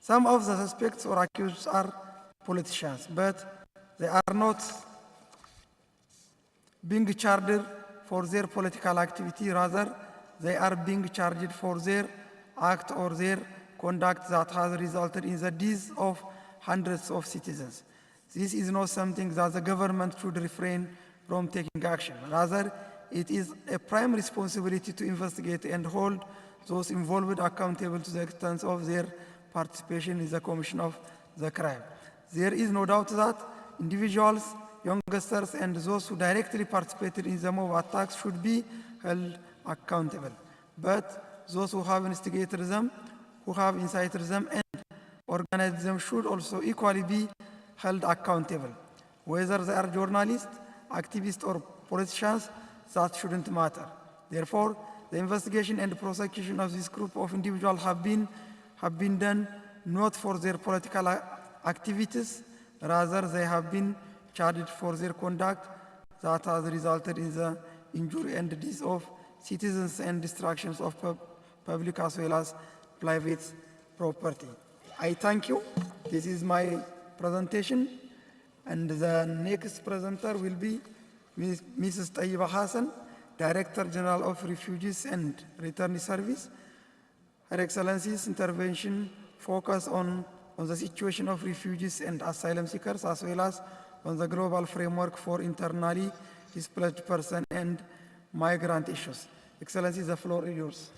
S20: Some of the suspects or accused are politicians, but they are not being charged for their political activity. Rather, they are being charged for their act or their conduct that has resulted in the deaths of hundreds of citizens. This is not something that the government should refrain from taking action. Rather, it is a prime responsibility to investigate and hold those involved accountable to the extent of their participation in the commission of the crime. There is no doubt that individuals, youngsters, and those who directly participated in the mob attacks should be held accountable. But those who have instigated them, who have incited them, and organized them should also equally be held accountable. Whether they are journalists, activists, or politicians, that shouldn't matter. Therefore, the investigation and prosecution of this group of individuals have been done not for their political activities, rather they have been charged for their conduct that has resulted in the injury and death of citizens and destructions of public as well as private property. I thank you. This is my presentation, and the next presenter will be Mrs. Tayyiba Hassan, Director General of Refugees and Return Service. Her Excellency's intervention focused on the situation of refugees and asylum seekers, as well as on the global framework for internally displaced persons and migrant issues. Excellency, the floor is yours.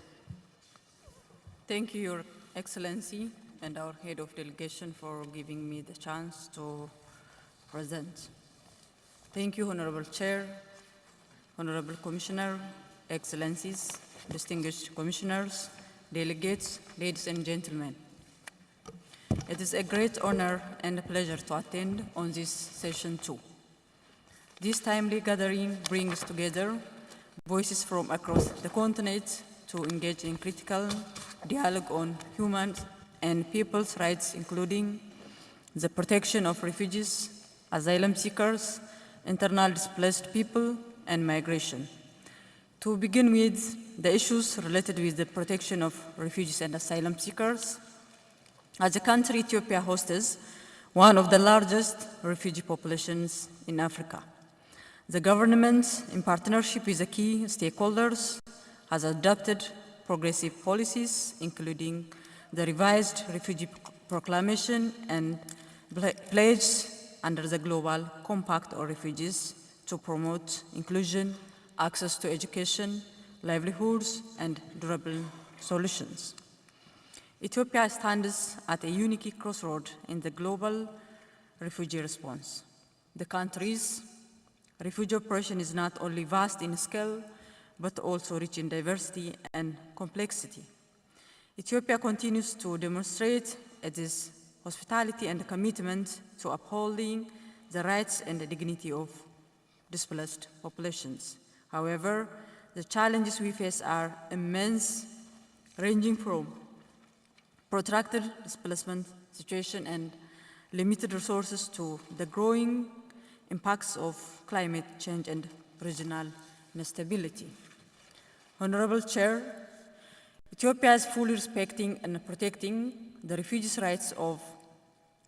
S18: Thank you, Your Excellency, and our head of delegation for giving me the chance to present. Thank you, Honorable Chair, Honorable Commissioner, Excellencies, distinguished commissioners, delegates, ladies and gentlemen. It is a great honor and a pleasure to attend on this session too. This timely gathering brings together voices from across the continent to engage in critical dialogue on human and people's rights, including the protection of refugees, asylum seekers, internally displaced people, and migration. To begin with, the issues related with the protection of refugees and asylum seekers. As a country, Ethiopia hosts one of the largest refugee populations in Africa. The government, in partnership with the key stakeholders, has adopted progressive policies, including the revised refugee proclamation and pledge under the Global Compact on Refugees to promote inclusion, access to education, livelihoods, and durable solutions. Ethiopia stands at a unique crossroad in the global refugee response. The country's refugee operation is not only vast in scale, but also rich in diversity and complexity. Ethiopia continues to demonstrate its hospitality and commitment to upholding the rights and the dignity of displaced populations. However, the challenges we face are immense, ranging from protracted displacement situation and limited resources to the growing impacts of climate change and regional instability. Honorable Chair, Ethiopia is fully respecting and protecting the refugees' rights of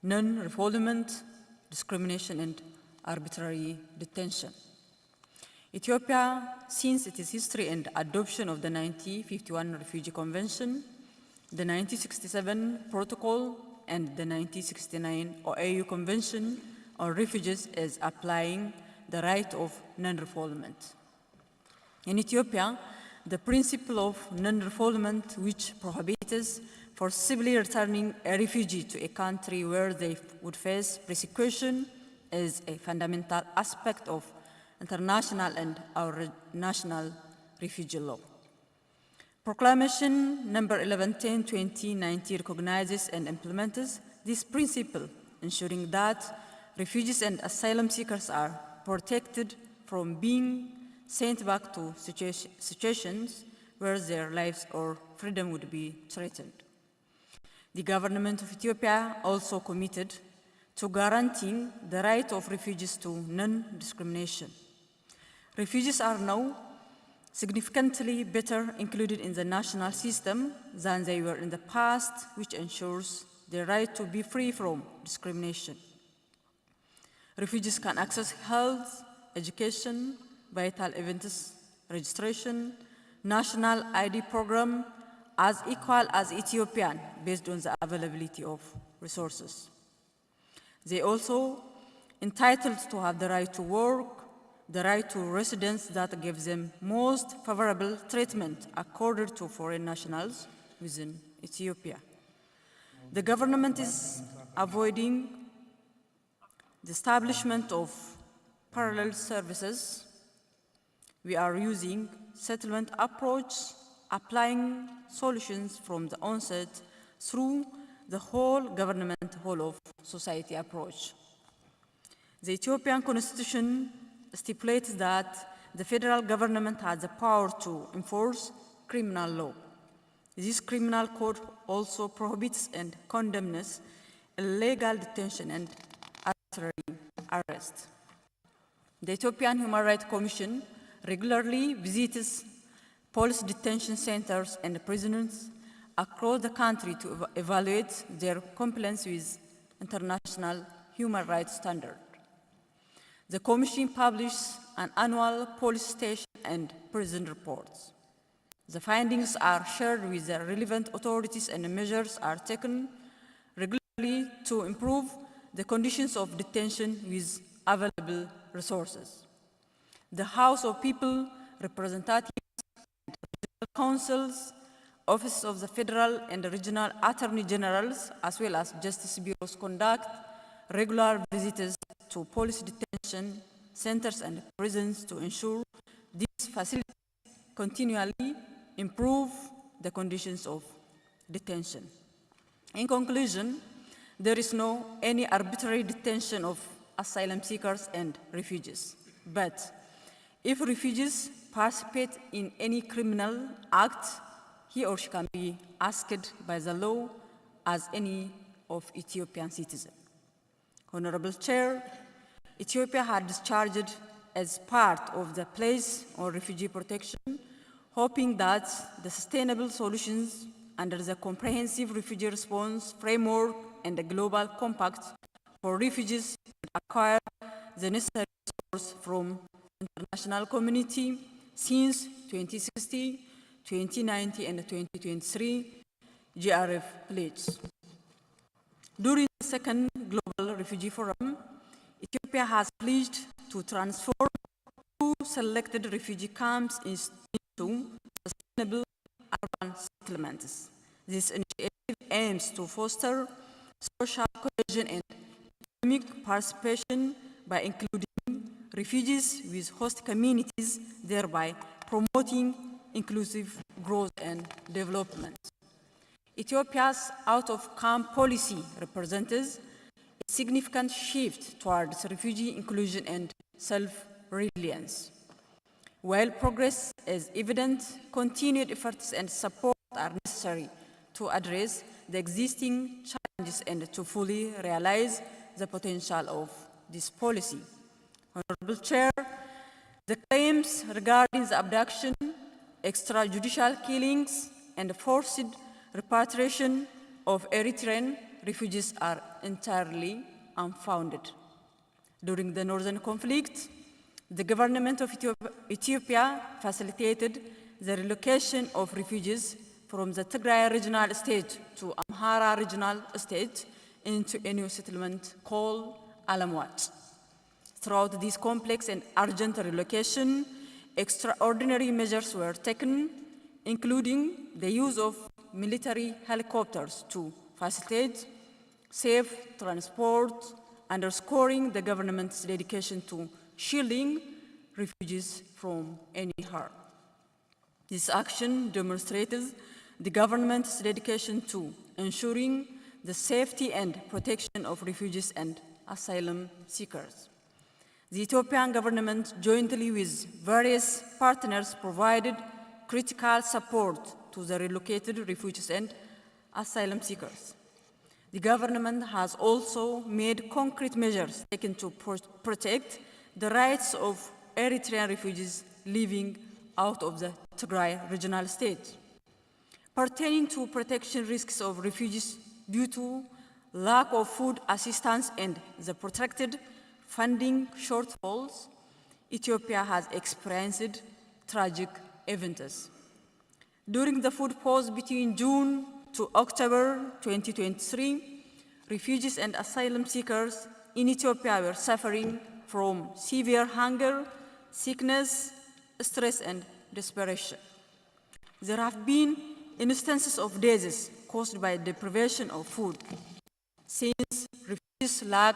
S18: non-refoulement, discrimination, and arbitrary detention. Ethiopia, since its history and adoption of the 1951 Refugee Convention, the 1967 Protocol, and the 1969 OAU Convention on Refugees, is applying the right of non-refoulement. In Ethiopia, the principle of non-refoulement, which prohibits forcibly returning a refugee to a country where they would face persecution, is a fundamental aspect of international and our national refugee law. Proclamation number 1110/2019 recognizes and implements this principle, ensuring that refugees and asylum seekers are protected from being sent back to situations where their lives or freedom would be threatened. The government of Ethiopia also committed to guaranteeing the right of refugees to non-discrimination. Refugees are now significantly better included in the national system than they were in the past, which ensures their right to be free from discrimination. Refugees can access health, education, vital events registration, national ID program as equal as Ethiopian based on the availability of resources. They also entitled to have the right to work, the right to residence that gives them most favorable treatment accorded to foreign nationals within Ethiopia. The government is avoiding the establishment of parallel services. We are using settlement approach, applying solutions from the onset through the whole government, whole of society approach. The Ethiopian constitution stipulates that the federal government has the power to enforce criminal law. This criminal code also prohibits and condemns illegal detention and arbitrary arrest. The Ethiopian Human Rights Commission regularly visits police detention centers and prisons across the country to evaluate their compliance with international human rights standards. The Commission publishes an annual police station and prison reports. The findings are shared with the relevant authorities and measures are taken regularly to improve the conditions of detention with available resources. The House of People, Representatives, and Regional Councils, Office of the Federal and Regional Attorney Generals, as well as Justice Bureaus conduct regular visits to police detention centers and prisons to ensure these facilities continually improve the conditions of detention. In conclusion, there is no any arbitrary detention of asylum seekers and refugees. But if refugees participate in any criminal act, he or she can be asked by the law as any of Ethiopian citizens. Honorable Chair, Ethiopia had discharged as part of the pledge on refugee protection, hoping that the sustainable solutions under the Comprehensive Refugee Response Framework and the Global Compact for refugees would acquire the necessary resources from international community since 2060, 2090, and 2023 GRF pledge. During the second Global Refugee Forum, Ethiopia has pledged to transform 2 selected refugee camps into sustainable urban settlements. This initiative aims to foster social cohesion and economic participation by including refugees with host communities, thereby promoting inclusive growth and development. Ethiopia's out-of-camp policy represents a significant shift towards refugee inclusion and self-reliance. While progress is evident, continued efforts and support are necessary to address the existing challenges and to fully realize the potential of this policy. Honorable Chair, the claims regarding the abduction, extrajudicial killings, and forced repatriation of Eritrean refugees are entirely unfounded. During the northern conflict, the government of Ethiopia facilitated the relocation of refugees from the Tigray regional state to Amhara regional state into a new settlement called Alamwat. Throughout this complex and urgent relocation, extraordinary measures were taken, including the use of military helicopters to facilitate safe transport, underscoring the government's dedication to shielding refugees from any harm. This action demonstrated the government's dedication to ensuring the safety and protection of refugees and asylum seekers. The Ethiopian government, jointly with various partners, provided critical support to the relocated refugees and asylum seekers. The government has also made concrete measures taken to protect the rights of Eritrean refugees living out of the Tigray regional state. Pertaining to protection risks of refugees due to lack of food assistance and the protracted funding shortfalls, Ethiopia has experienced tragic events. During the food pause between June to October 2023, refugees and asylum seekers in Ethiopia were suffering from severe hunger, sickness, stress, and desperation. There have been instances of deaths caused by deprivation of food. Since refugees lack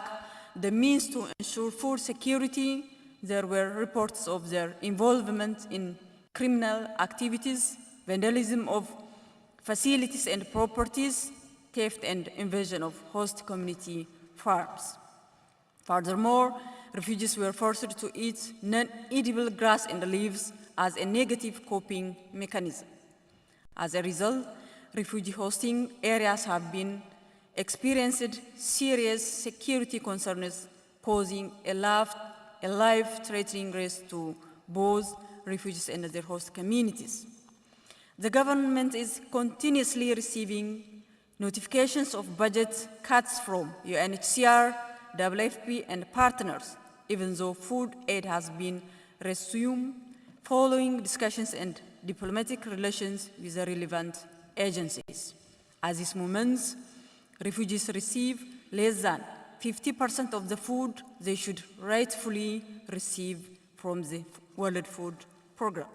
S18: the means to ensure food security, there were reports of their involvement in criminal activities, vandalism of facilities and properties, theft and invasion of host community farms. Furthermore, refugees were forced to eat non-edible grass and leaves as a negative coping mechanism. As a result, refugee hosting areas have been experienced serious security concerns, posing a life-threatening risk to both refugees and their host communities. The government is continuously receiving notifications of budget cuts from UNHCR, WFP, and partners, even though food aid has been resumed following discussions and diplomatic relations with the relevant agencies. At this moment, refugees receive less than 50% of the food they should rightfully receive from the World Food Programme.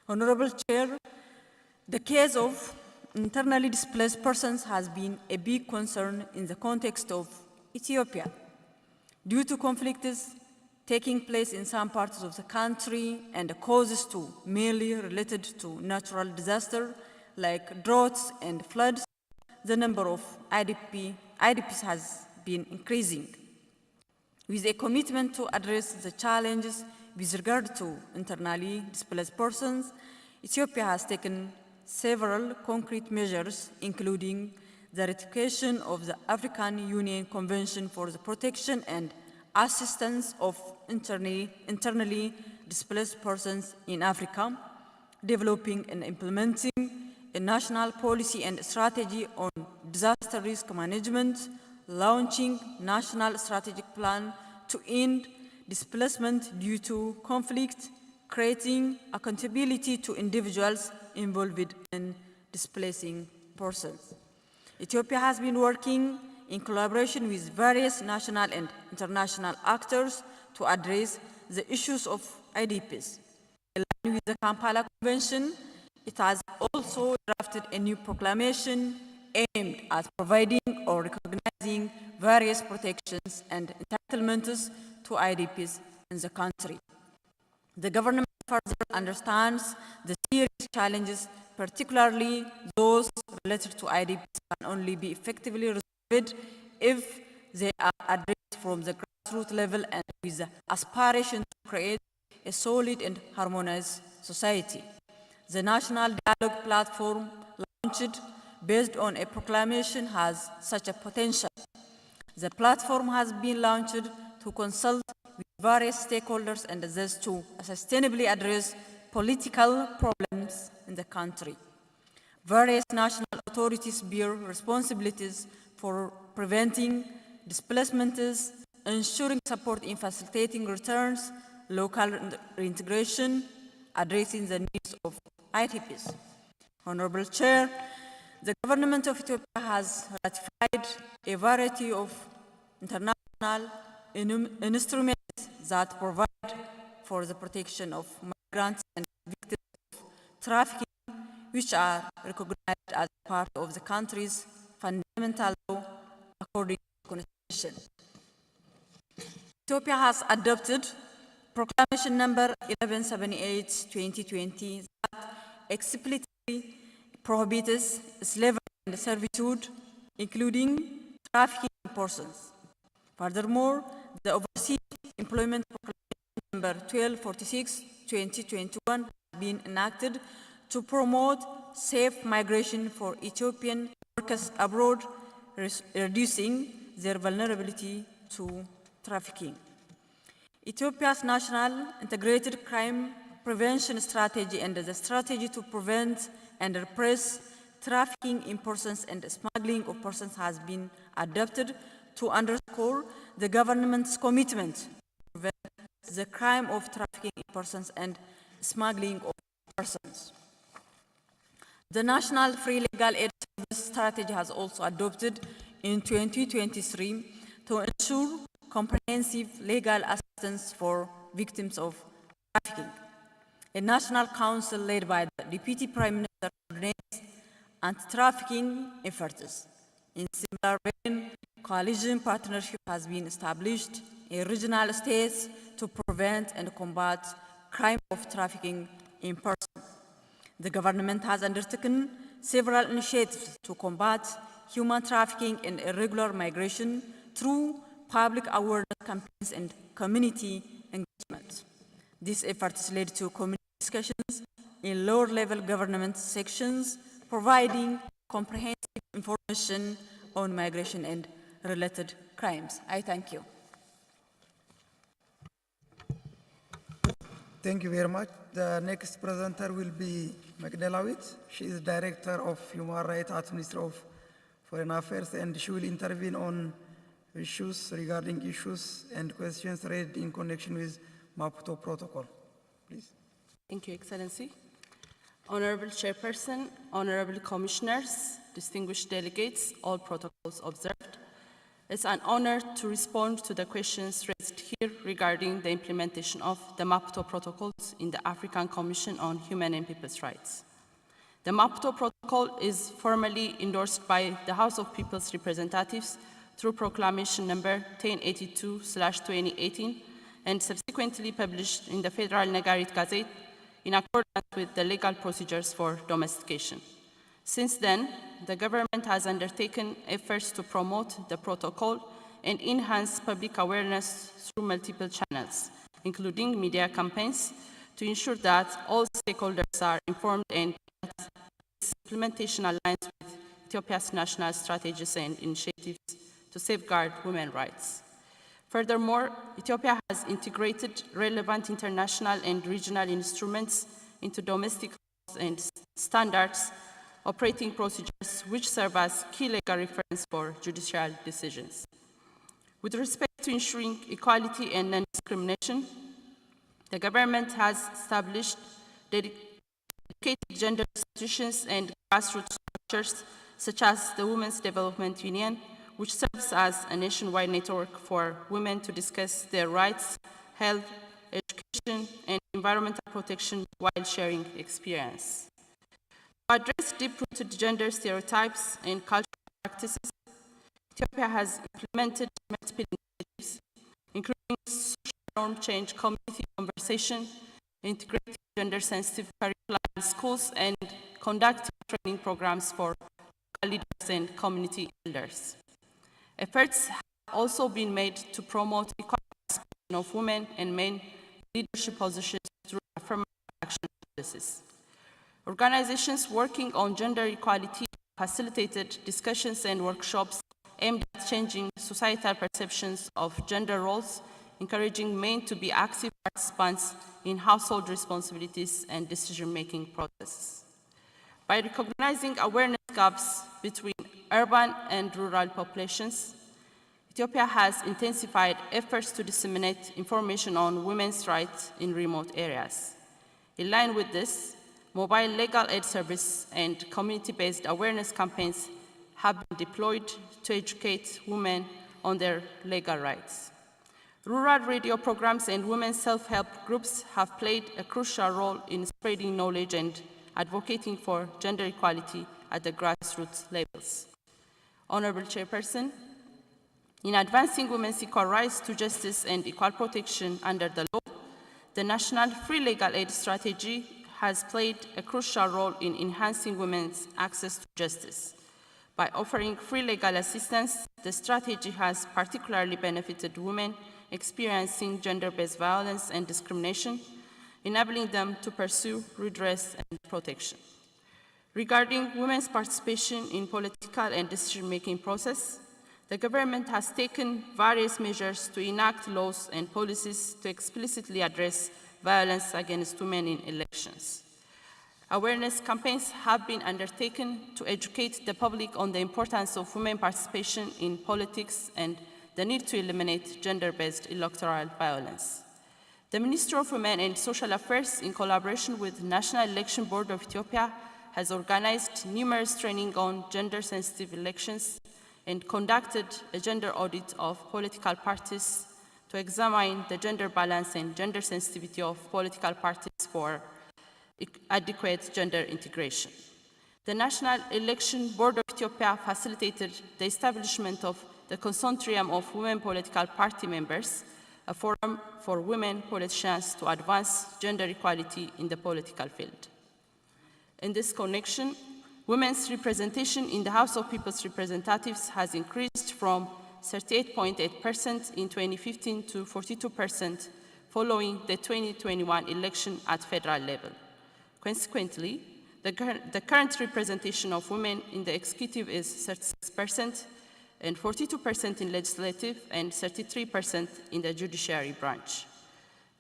S18: Honorable Chair, the case of internally displaced persons has been a big concern in the context of Ethiopia. Due to conflicts taking place in some parts of the country and the causes to mainly related to natural disasters like droughts and floods, the number of IDPs has been increasing. With a commitment to address the challenges with regard to internally displaced persons, Ethiopia has taken several concrete measures, including the ratification of the African Union Convention for the Protection and Assistance of Internally Displaced Persons in Africa, developing and implementing a national policy and strategy on disaster risk management, launching national strategic plan to end displacement due to conflict, creating accountability to individuals involved in displacing persons. Ethiopia has been working in collaboration with various national and international actors to address the issues of IDPs. In line with the Kampala Convention, it has also drafted a new proclamation aimed at providing or recognizing various protections and entitlements to IDPs in the country. The government further understands the serious challenges, particularly those related to IDPs, can only be effectively resolved if they are addressed from the grassroots level and with the aspiration to create a solid and harmonized society. The National Dialogue Platform, launched based on a proclamation, has such a potential. The platform has been launched to consult with various stakeholders and thus to sustainably address political problems in the country. Various national authorities bear responsibilities for preventing displacements, ensuring support in facilitating returns, local reintegration, addressing the needs of IDPs. Honorable Chair, the government of Ethiopia has ratified a variety of international instruments that provide for the protection of migrants and victims of trafficking, which are recognized as part of the country's fundamental law according to the Constitution. Ethiopia has adopted Proclamation number 1178/2020 that explicitly prohibits slavery and servitude, including trafficking in persons. Furthermore, the Overseas Employment Proclamation number 1246/2021 has been enacted to promote safe migration for Ethiopian workers abroad, reducing their vulnerability to trafficking. Ethiopia's National Integrated Crime Prevention Strategy and the Strategy to Prevent and Repress Trafficking in Persons and Smuggling of Persons has been adopted to underscore the government's commitment to prevent the crime of trafficking in persons and smuggling of persons. The National Free Legal Aid Service Strategy has also adopted in 2023 to ensure comprehensive legal assistance for victims of trafficking. A national council led by the Deputy Prime Minister coordinates anti-trafficking efforts. In similar vein, coalition partnership has been established in regional states to prevent and combat crime of trafficking in persons. The government has undertaken several initiatives to combat human trafficking and irregular migration through public awareness campaigns and community engagement. These efforts led to community discussions in lower-level government sections, providing comprehensive information on migration and related crimes. I thank you.
S20: Thank you very much. The next presenter will be Magdala Witt. She is Director of Human Rights at Ministry of Foreign Affairs, and she will intervene on issues regarding issues and questions raised in connection with Maputo Protocol. Please.
S21: Thank you, Excellency. Honorable Chairperson, Honorable Commissioners, distinguished delegates, all protocols observed. It's an honor to respond to the questions raised here regarding the implementation of the Maputo Protocols in the African Commission on Human and People's Rights. The Maputo Protocol is formally endorsed by the House of People's Representatives through Proclamation number 1082/2018 and subsequently published in the Federal Nagarit Gazette in accordance with the legal procedures for domestication. Since then, the government has undertaken efforts to promote the protocol and enhance public awareness through multiple channels, including media campaigns, to ensure that all stakeholders are informed and that its implementation aligns with Ethiopia's national strategies and initiatives to safeguard women's rights. Furthermore, Ethiopia has integrated relevant international and regional instruments into domestic laws and standards, operating procedures which serve as key legal reference for judicial decisions. With respect to ensuring equality and non-discrimination, the government has established dedicated gender institutions and grassroots structures such as the Women's Development Union, which serves as a nationwide network for women to discuss their rights, health, education, and environmental protection while sharing experience. To address deep-rooted gender stereotypes and cultural practices, Ethiopia has implemented multiple initiatives, including social norm change community conversation, integrating gender-sensitive curricula in schools, and conducting training programs for local leaders and community elders. Efforts have also been made to promote equal participation of women and men in leadership positions through affirmative action policies. Organizations working on gender equality facilitated discussions and workshops aimed at changing societal perceptions of gender roles, encouraging men to be active participants in household responsibilities and decision-making processes. By recognizing awareness gaps between urban and rural populations, Ethiopia has intensified efforts to disseminate information on women's rights in remote areas. In line with this, mobile legal aid service and community-based awareness campaigns have been deployed to educate women on their legal rights. Rural radio programs and women's self-help groups have played a crucial role in spreading knowledge and advocating for gender equality at the grassroots levels. Honorable Chairperson, in advancing women's equal rights to justice and equal protection under the law, the National Free Legal Aid Strategy has played a crucial role in enhancing women's access to justice. By offering free legal assistance, the strategy has particularly benefited women experiencing gender-based violence and discrimination, enabling them to pursue redress and protection. Regarding women's participation in political and decision-making process, the government has taken various measures to enact laws and policies to explicitly address violence against women in elections. Awareness campaigns have been undertaken to educate the public on the importance of women participation in politics and the need to eliminate gender-based electoral violence. The Ministry of Women and Social Affairs, in collaboration with the National Election Board of Ethiopia, has organized numerous training on gender-sensitive elections and conducted a gender audit of political parties to examine the gender balance and gender sensitivity of political parties for adequate gender integration. The National Election Board of Ethiopia facilitated the establishment of the Consortium of Women Political Party Members, a forum for women politicians to advance gender equality in the political field. In this connection, women's representation in the House of People's Representatives has increased from 38.8% in 2015 to 42% following the 2021 election at federal level. Consequently, the current representation of women in the executive is 36%, and 42% in legislative and 33% in the judiciary branch.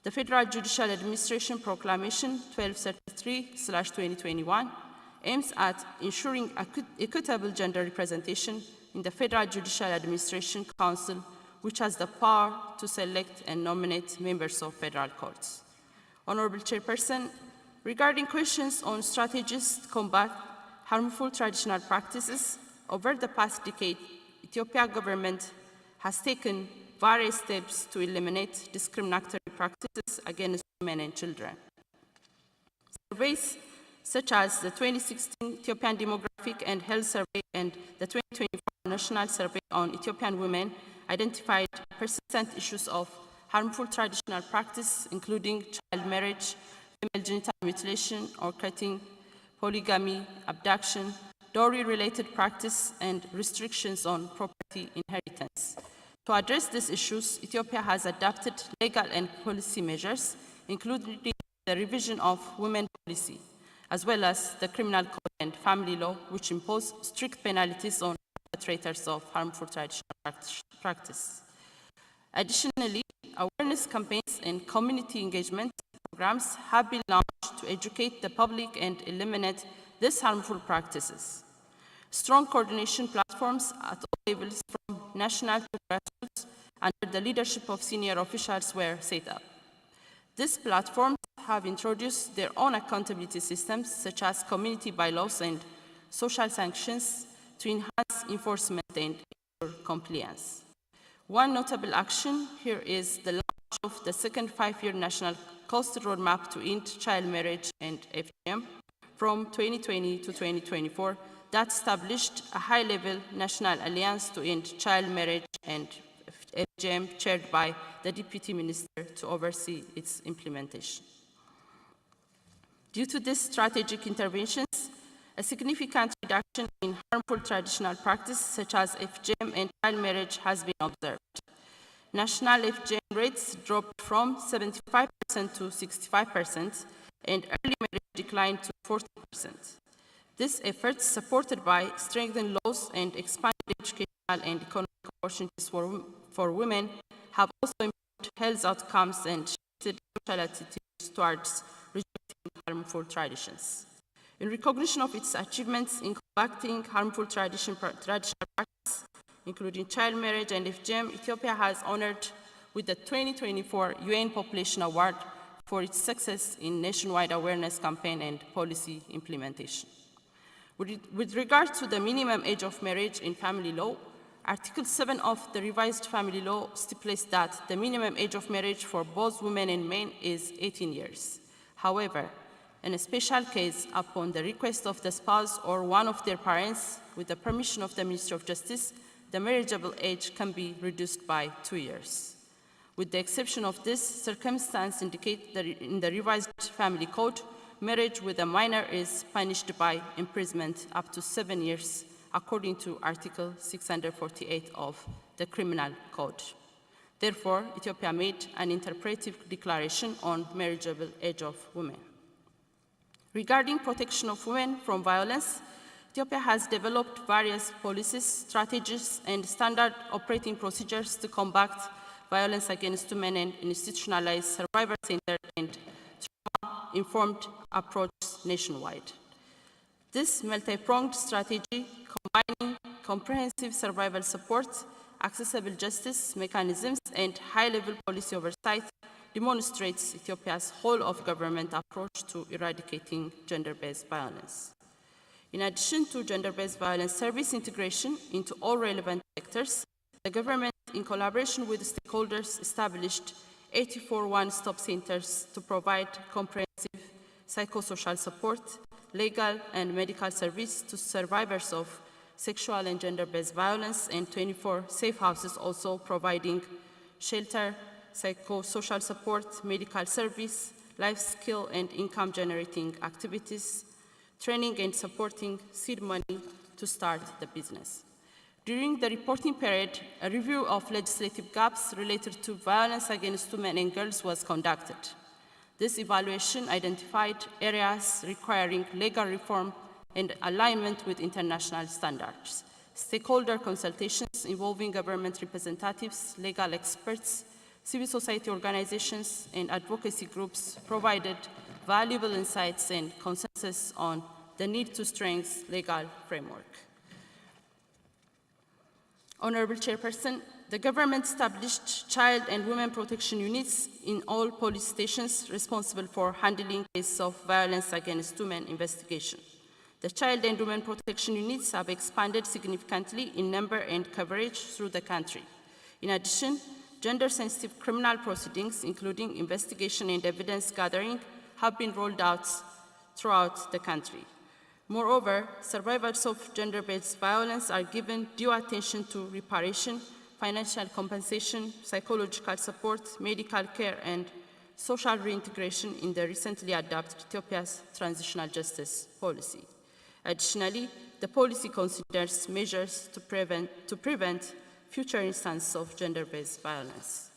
S21: The Federal Judicial Administration Proclamation 1233/2021 aims at ensuring equitable gender representation in the Federal Judicial Administration Council, which has the power to select and nominate members of federal courts. Honorable Chairperson, regarding questions on strategies to combat harmful traditional practices, over the past decade, Ethiopia government has taken various steps to eliminate discriminatory practices against women and children. Surveys such as the 2016 Ethiopian Demographic and Health Survey and the 2024 National Survey on Ethiopian Women identified persistent issues of harmful traditional practice, including child marriage, female genital mutilation or cutting, polygamy, abduction, dowry-related practice, and restrictions on property inheritance. To address these issues, Ethiopia has adopted legal and policy measures, including the revision of women policy, as well as the criminal code and family law, which impose strict penalties on perpetrators of harmful traditional practice. Additionally, awareness campaigns and community engagement programs have been launched to educate the public and eliminate these harmful practices. Strong coordination platforms at all levels, from national to grassroots, under the leadership of senior officials were set up. These platforms have introduced their own accountability systems, such as community bylaws and social sanctions, to enhance enforcement and ensure compliance. One notable action here is the launch of the second 5-year national cost roadmap to end child marriage and FGM from 2020 to 2024 that established a high-level national alliance to end child marriage and FGM chaired by the Deputy Minister to oversee its implementation. Due to these strategic interventions, a significant reduction in harmful traditional practice such as FGM and child marriage has been observed. National FGM rates dropped from 75% to 65%, and early marriage declined to 40%. These efforts, supported by strengthened laws and expanded educational and economic opportunities for women, have also improved health outcomes and shifted social attitudes towards rejecting harmful traditions. In recognition of its achievements in combating harmful traditional practices, including child marriage and FGM, Ethiopia has honored with the 2024 UN Population Award for its success in nationwide awareness campaign and policy implementation. With regard to the minimum age of marriage in family law, Article 7 of the revised family law stipulates that the minimum age of marriage for both women and men is 18 years. However, in a special case, upon the request of the spouse or one of their parents, with the permission of the Ministry of Justice, the marriageable age can be reduced by 2 years. With the exception of this circumstance indicate that in the revised family code, marriage with a minor is punished by imprisonment up to 7 years, according to Article 648 of the Criminal Code. Therefore, Ethiopia made an interpretive declaration on marriageable age of women. Regarding protection of women from violence, Ethiopia has developed various policies, strategies, and standard operating procedures to combat violence against women and institutionalize survivor-centered and trauma-informed approach nationwide. This multi-pronged strategy, combining comprehensive survival support, accessible justice mechanisms, and high-level policy oversight, demonstrates Ethiopia's whole-of-government approach to eradicating gender-based violence. In addition to gender-based violence service integration into all relevant sectors, the government, in collaboration with stakeholders, established 84 one-stop centers to provide comprehensive psychosocial support, legal and medical service to survivors of sexual and gender-based violence, and 24 safe houses also providing shelter, psychosocial support, medical service, life skill and income generating activities, training and supporting seed money to start the business. During the reporting period, a review of legislative gaps related to violence against women and girls was conducted. This evaluation identified areas requiring legal reform and alignment with international standards. Stakeholder consultations involving government representatives, legal experts, civil society organizations, and advocacy groups provided valuable insights and consensus on the need to strengthen legal framework. Honorable Chairperson, the government established child and women protection units in all police stations responsible for handling cases of violence against women investigation. The child and women protection units have expanded significantly in number and coverage through the country. In addition, gender-sensitive criminal proceedings, including investigation and evidence gathering, have been rolled out throughout the country. Moreover, survivors of gender-based violence are given due attention to reparation, financial compensation, psychological support, medical care, and social reintegration in the recently adopted Ethiopia's transitional justice policy. Additionally, the policy considers measures to prevent future instances of gender-based violence.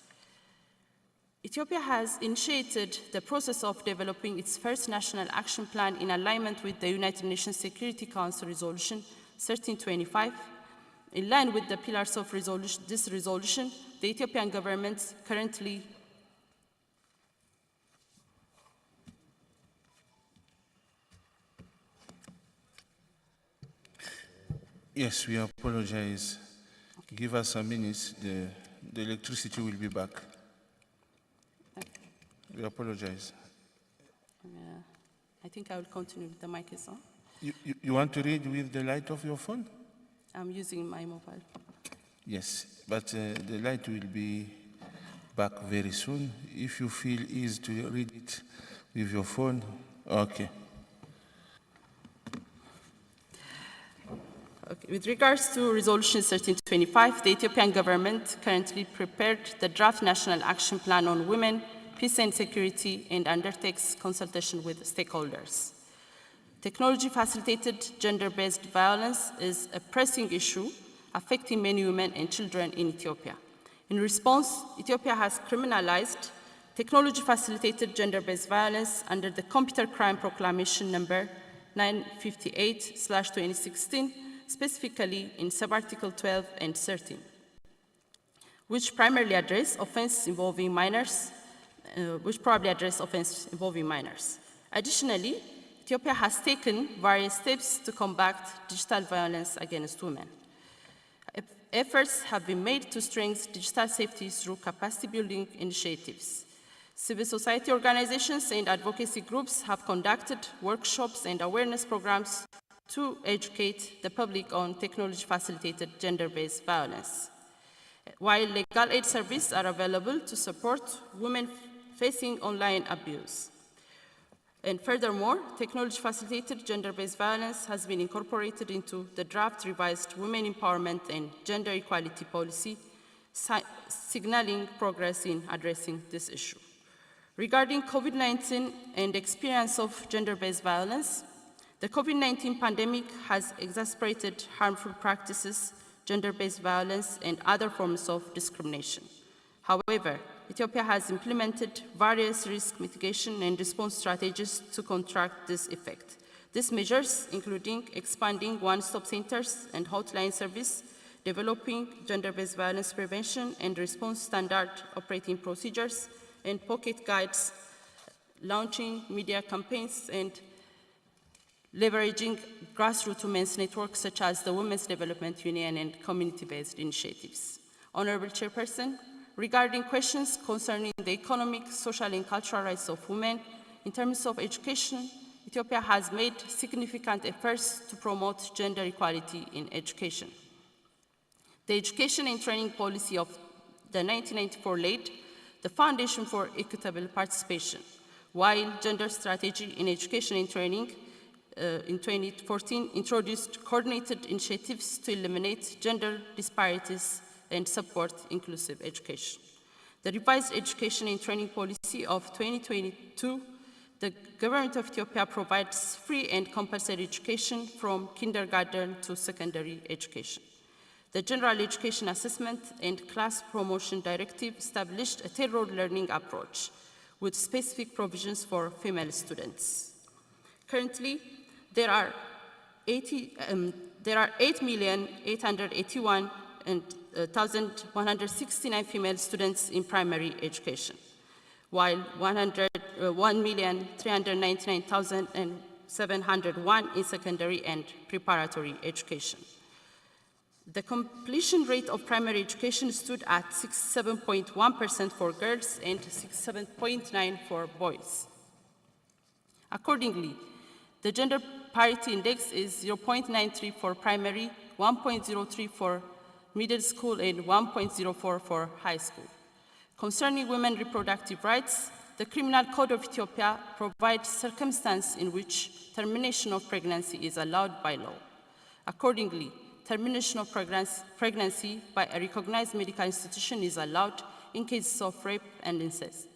S21: Ethiopia has initiated the process of developing its first national action plan in alignment with the United Nations Security Council Resolution 1325. In line with the pillars of this resolution, the Ethiopian government currently
S2: Yes, we apologize. Give us a minute. The the electricity will be back. We apologize.
S21: I think I will continue with the mic is on.
S2: You want to read with the light of your phone?
S21: I'm using my mobile.
S2: Yes, but the light will be back very soon. If you feel easy to read it with your phone, okay.
S21: Okay. With regards to Resolution 1325, the Ethiopian government currently prepared the draft National Action Plan on Women, Peace and Security, and undertakes consultation with stakeholders. Technology-facilitated gender-based violence is a pressing issue affecting many women and children in Ethiopia. In response, Ethiopia has criminalized technology-facilitated gender-based violence under the Computer Crime Proclamation number 958/2016, specifically in sub-article 12 and 13, which primarily address offenses involving minors, Additionally, Ethiopia has taken various steps to combat digital violence against women. Efforts have been made to strengthen digital safety through capacity building initiatives. Civil society organizations and advocacy groups have conducted workshops and awareness programs to educate the public on technology-facilitated gender-based violence, while legal aid services are available to support women facing online abuse. And furthermore, technology-facilitated gender-based violence has been incorporated into the draft revised Women Empowerment and Gender Equality Policy, signaling progress in addressing this issue. Regarding COVID-19 and experience of gender-based violence, the COVID-19 pandemic has exacerbated harmful practices, gender-based violence, and other forms of discrimination. However, Ethiopia has implemented various risk mitigation and response strategies to counteract this effect. These measures, including expanding one-stop centers and hotline service, developing gender-based violence prevention and response standard operating procedures, and pocket guides, launching media campaigns, and leveraging grassroots women's networks such as the Women's Development Union and community-based initiatives. Honorable Chairperson, regarding questions concerning the economic, social, and cultural rights of women, in terms of education, Ethiopia has made significant efforts to promote gender equality in education. The education and training policy of the 1994 laid the foundation for equitable participation, while gender strategy in education and training in 2014 introduced coordinated initiatives to eliminate gender disparities and support inclusive education. The revised education and training policy of 2022, the government of Ethiopia provides free and compulsory education from kindergarten to secondary education. The General Education Assessment and Class Promotion Directive established a tailored learning approach with specific provisions for female students. Currently, there are 8,881,169 female students in primary education, while 1,399,701 in secondary and preparatory education. The completion rate of primary education stood at 67.1% for girls and 67.9% for boys. Accordingly, the gender parity index is 0.93 for primary, 1.03 for middle school, and 1.04 for high school. Concerning women's reproductive rights, the Criminal Code of Ethiopia provides circumstances in which termination of pregnancy is allowed by law. Accordingly, termination of pregnancy by a recognized medical institution is allowed in cases of rape and incest,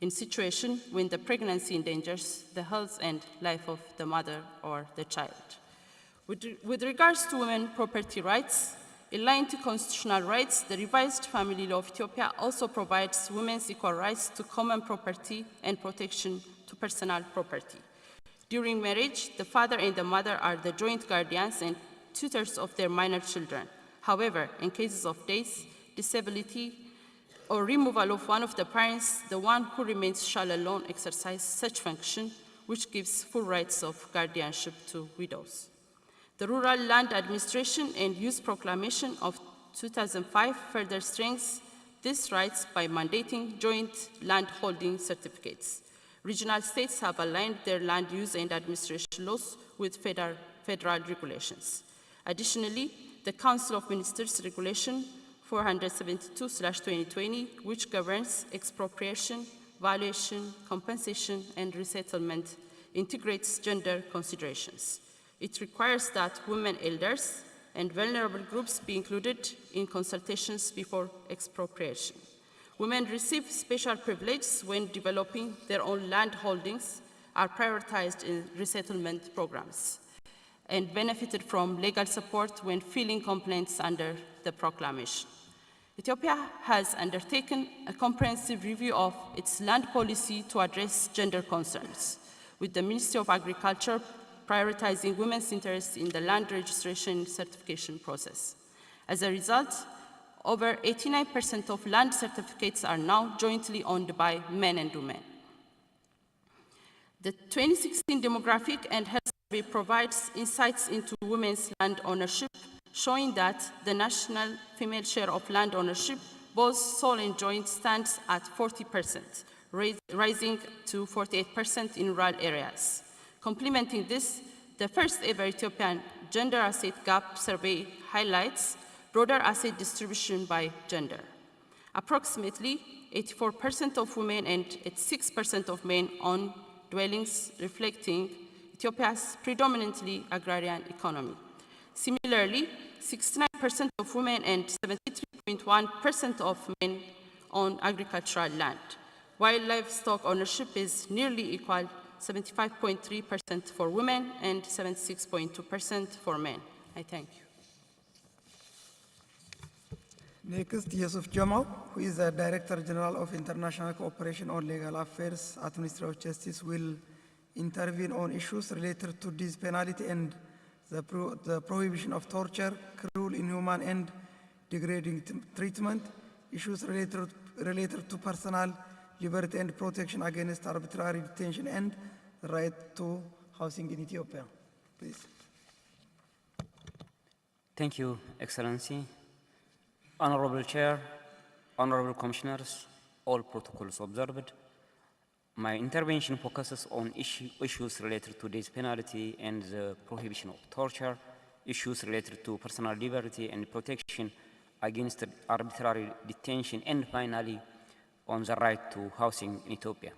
S21: in situations when the pregnancy endangers the health and life of the mother or the child. With regards to women's property rights, in line to constitutional rights, the revised family law of Ethiopia also provides women's equal rights to common property and protection to personal property. During marriage, the father and the mother are the joint guardians and tutors of their minor children. However, in cases of death, disability, or removal of one of the parents, the one who remains shall alone exercise such function, which gives full rights of guardianship to widows. The Rural Land Administration and Use Proclamation of 2005 further strengthens these rights by mandating joint land holding certificates. Regional states have aligned their land use and administration laws with federal regulations. Additionally, the Council of Ministers Regulation 472/2020, which governs expropriation, valuation, compensation, and resettlement, integrates gender considerations. It requires that women elders and vulnerable groups be included in consultations before expropriation. Women receive special privileges when developing their own land holdings, are prioritized in resettlement programs, and benefited from legal support when filing complaints under the proclamation. Ethiopia has undertaken a comprehensive review of its land policy to address gender concerns, with the Ministry of Agriculture prioritizing women's interests in the land registration certification process. As a result, over 89% of land certificates are now jointly owned by men and women. The 2016 Demographic and Health Survey provides insights into women's land ownership, showing that the national female share of land ownership, both sole and joint, stands at 40%, rising to 48% in rural areas. Complementing this, the first ever Ethiopian Gender Asset Gap Survey highlights broader asset distribution by gender. Approximately 84% of women and 86% of men own dwellings, reflecting Ethiopia's predominantly agrarian economy. Similarly, 69% of women and 73.1% of men own agricultural land, while livestock ownership is nearly equal, 75.3% for women and 76.2% for men. I thank you.
S20: Next, Yusuf Jamal, who is the Director General of International Cooperation on Legal Affairs at Ministry of Justice, will intervene on issues related to death penalty and the prohibition of torture, cruel, inhuman, and degrading treatment, issues related to personal liberty and protection against arbitrary detention, and the right to housing in Ethiopia. Please.
S3: Thank you, Excellency. Honorable Chair, Honorable Commissioners, all protocols observed. My intervention focuses on issues related to death penalty and the prohibition of torture, issues related to personal liberty and protection against arbitrary detention, and finally, on the right to housing in Ethiopia.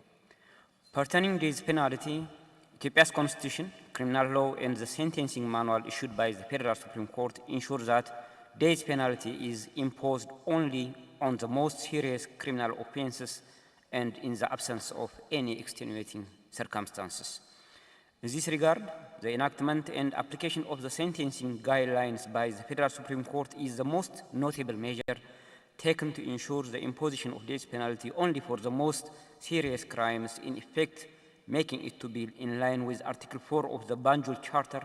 S3: Pertaining to death penalty, Ethiopia's constitution, criminal law, and the sentencing manual issued by the Federal Supreme Court ensure that death penalty is imposed only on the most serious criminal offenses and in the absence of any extenuating circumstances. In this regard, the enactment and application of the sentencing guidelines by the Federal Supreme Court is the most notable measure taken to ensure the imposition of death penalty only for the most serious crimes, in effect making it to be in line with Article 4 of the Banjul Charter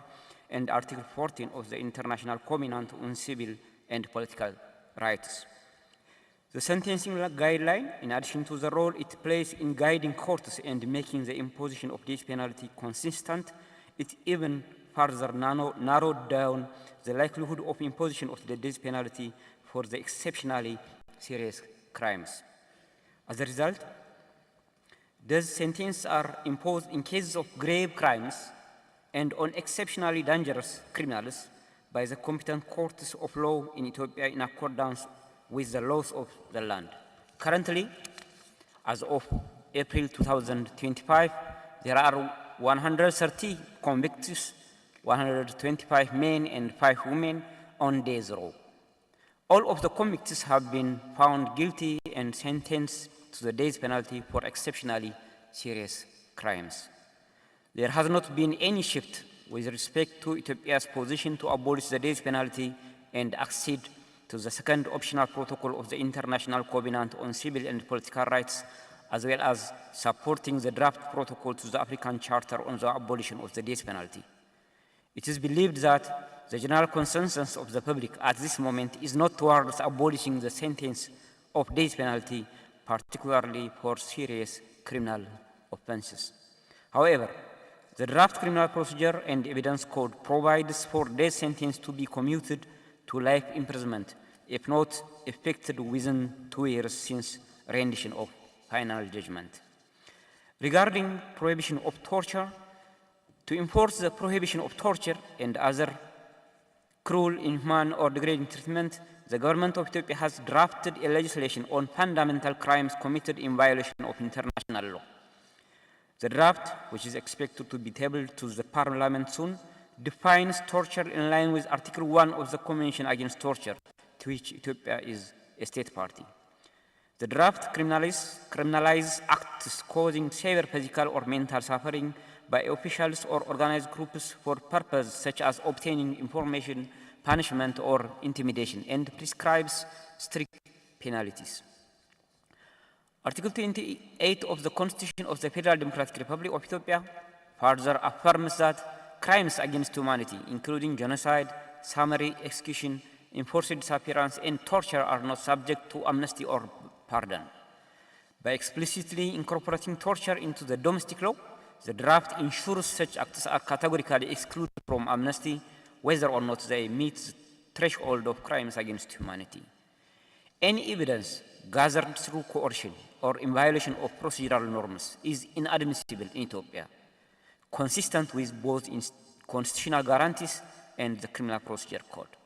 S3: and Article 14 of the International Covenant on Civil and Political Rights. The sentencing guideline, in addition to the role it plays in guiding courts and making the imposition of death penalty consistent, it even further narrowed down the likelihood of imposition of the death penalty for the exceptionally serious crimes. As a result, death sentences are imposed in cases of grave crimes and on exceptionally dangerous criminals by the competent courts of law in Ethiopia in accordance with the laws of the land. Currently, as of April 2025, there are 130 convicts, 125 men and 5 women on death row. All of the convicts have been found guilty and sentenced to the death penalty for exceptionally serious crimes. There has not been any shift with respect to Ethiopia's position to abolish the death penalty and accede to the second optional protocol of the International Covenant on Civil and Political Rights, as well as supporting the draft protocol to the African Charter on the abolition of the death penalty. It is believed that the general consensus of the public at this moment is not towards abolishing the sentence of death penalty, particularly for serious criminal offenses. However, the draft criminal procedure and evidence code provides for death sentence to be commuted to life imprisonment if not effected within 2 years since rendition of final judgment. Regarding prohibition of torture, to enforce the prohibition of torture and other cruel, inhuman, or degrading treatment, the government of Ethiopia has drafted a legislation on fundamental crimes committed in violation of international law. The draft, which is expected to be tabled to the Parliament soon, defines torture in line with Article 1 of the Convention Against Torture, to which Ethiopia is a state party. The draft criminalizes acts causing severe physical or mental suffering by officials or organized groups for purposes such as obtaining information, punishment, or intimidation, and prescribes strict penalties. Article 28 of the Constitution of the Federal Democratic Republic of Ethiopia further affirms that crimes against humanity, including genocide, summary execution, enforced disappearance, and torture are not subject to amnesty or pardon. By explicitly incorporating torture into the domestic law, the draft ensures such acts are categorically excluded from amnesty, whether or not they meet the threshold of crimes against humanity. Any evidence gathered through coercion or in violation of procedural norms is inadmissible in Ethiopia, consistent with both constitutional guarantees and the Criminal Procedure Code.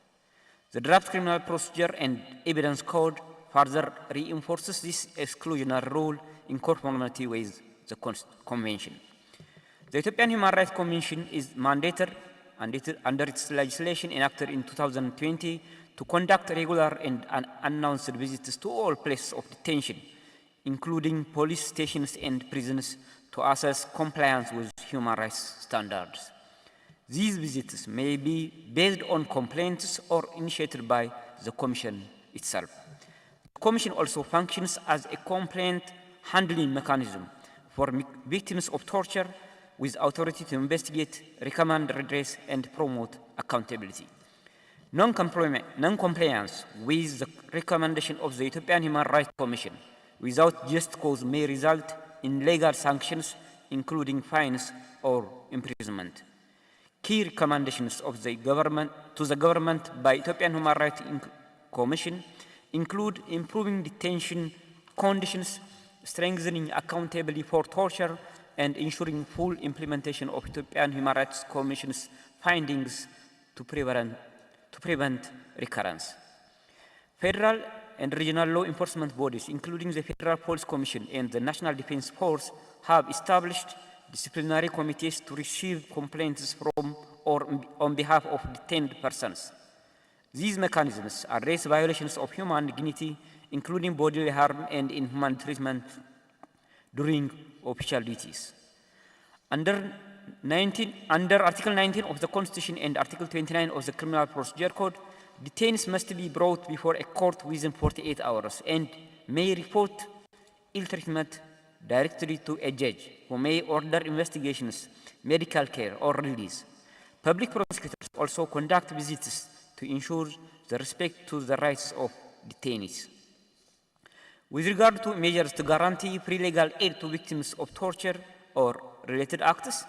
S3: The draft Criminal Procedure and Evidence Code further reinforces this exclusionary rule in conformity with the Convention. The Ethiopian Human Rights Commission is mandated under its legislation enacted in 2020 to conduct regular and unannounced visits to all places of detention, including police stations and prisons, to assess compliance with human rights standards. These visits may be based on complaints or initiated by the Commission itself. The Commission also functions as a complaint handling mechanism for victims of torture, with authority to investigate, recommend redress, and promote accountability. Non-compliance with the recommendation of the Ethiopian Human Rights Commission without just cause may result in legal sanctions, including fines or imprisonment. Key recommendations of the government to the government by Ethiopian Human Rights Commission include improving detention conditions, strengthening accountability for torture, and ensuring full implementation of Ethiopian Human Rights Commission's findings to prevent recurrence. Federal and regional law enforcement bodies, including the Federal Police Commission and the National Defense Force, have established disciplinary committees to receive complaints from or on behalf of detained persons. These mechanisms address violations of human dignity, including bodily harm and inhuman treatment during official duties. Under Article 19 of the Constitution and Article 29 of the Criminal Procedure Code, detainees must be brought before a court within 48 hours and may report ill treatment directly to a judge, who may order investigations, medical care, or release. Public prosecutors also conduct visits to ensure the respect to the rights of detainees. With regard to measures to guarantee free legal aid to victims of torture or related acts,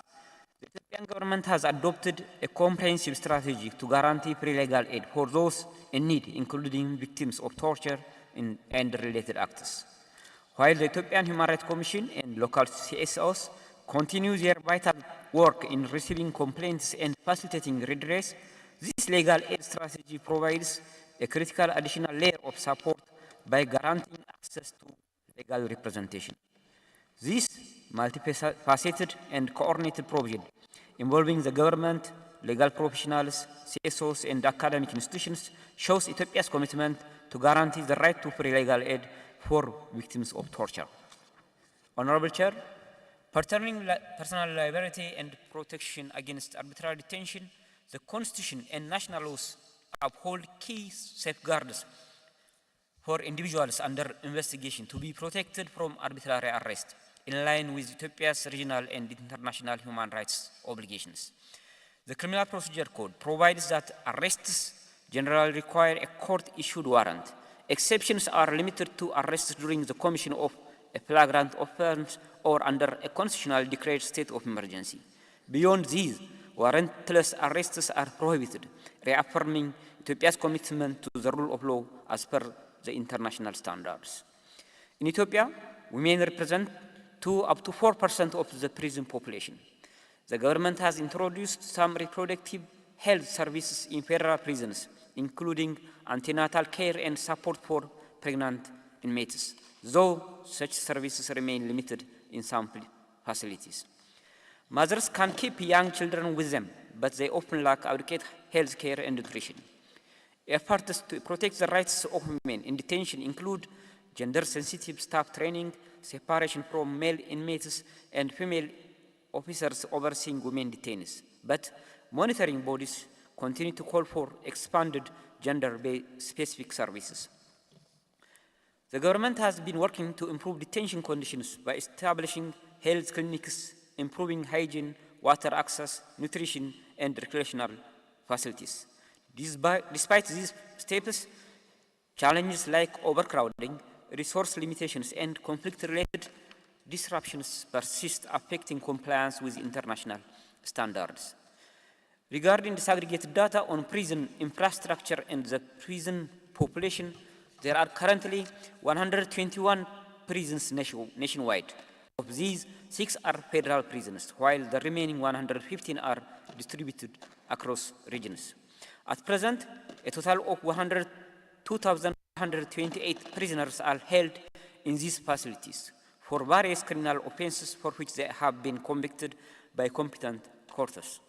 S3: the Ethiopian government has adopted a comprehensive strategy to guarantee free legal aid for those in need, including victims of torture and related acts. While the Ethiopian Human Rights Commission and local CSOs continue their vital work in receiving complaints and facilitating redress, this legal aid strategy provides a critical additional layer of support by guaranteeing access to legal representation. This multifaceted and coordinated provision, involving the government, legal professionals, CSOs, and academic institutions, shows Ethiopia's commitment to guarantee the right to free legal aid for victims of torture. Honorable Chair, pertaining personal liability and protection against arbitrary detention, the Constitution and national laws uphold key safeguards for individuals under investigation to be protected from arbitrary arrest, in line with Ethiopia's regional and international human rights obligations. The Criminal Procedure Code provides that arrests generally require a court-issued warrant. Exceptions are limited to arrests during the commission of a flagrant offense or under a constitutional declared state of emergency. Beyond these, warrantless arrests are prohibited, reaffirming Ethiopia's commitment to the rule of law as per the international standards. In Ethiopia, women represent 2 up to 4% of the prison population. The government has introduced some reproductive health services in federal prisons, including antenatal care and support for pregnant inmates, though such services remain limited in some facilities. Mothers can keep young children with them, but they often lack adequate health care and nutrition. Efforts to protect the rights of women in detention include gender-sensitive staff training, separation from male inmates, and female officers overseeing women detainees. But monitoring bodies continue to call for expanded gender-specific services. The government has been working to improve detention conditions by establishing health clinics, improving hygiene, water access, nutrition, and recreational facilities. Despite these steps, challenges like overcrowding, resource limitations, and conflict-related disruptions persist, affecting compliance with international standards. Regarding disaggregated data on prison infrastructure and the prison population, there are currently 121 prisons nationwide. Of these, 6 are federal prisons, while the remaining 115 are distributed across regions. At present, a total of 2,128 prisoners are held in these facilities for various criminal offenses for which they have been convicted by competent courts.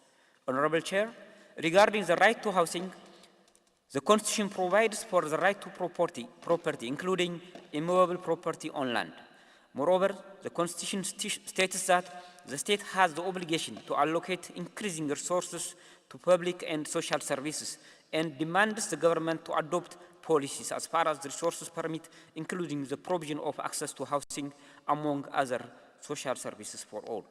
S3: Honorable Chair, regarding the right to housing, the Constitution provides for the right to property, including immovable property on land. Moreover, the Constitution states that the state has the obligation to allocate increasing resources to public and social services and demands the government to adopt policies as far as the resources permit, including the provision of access to housing, among other social services for all.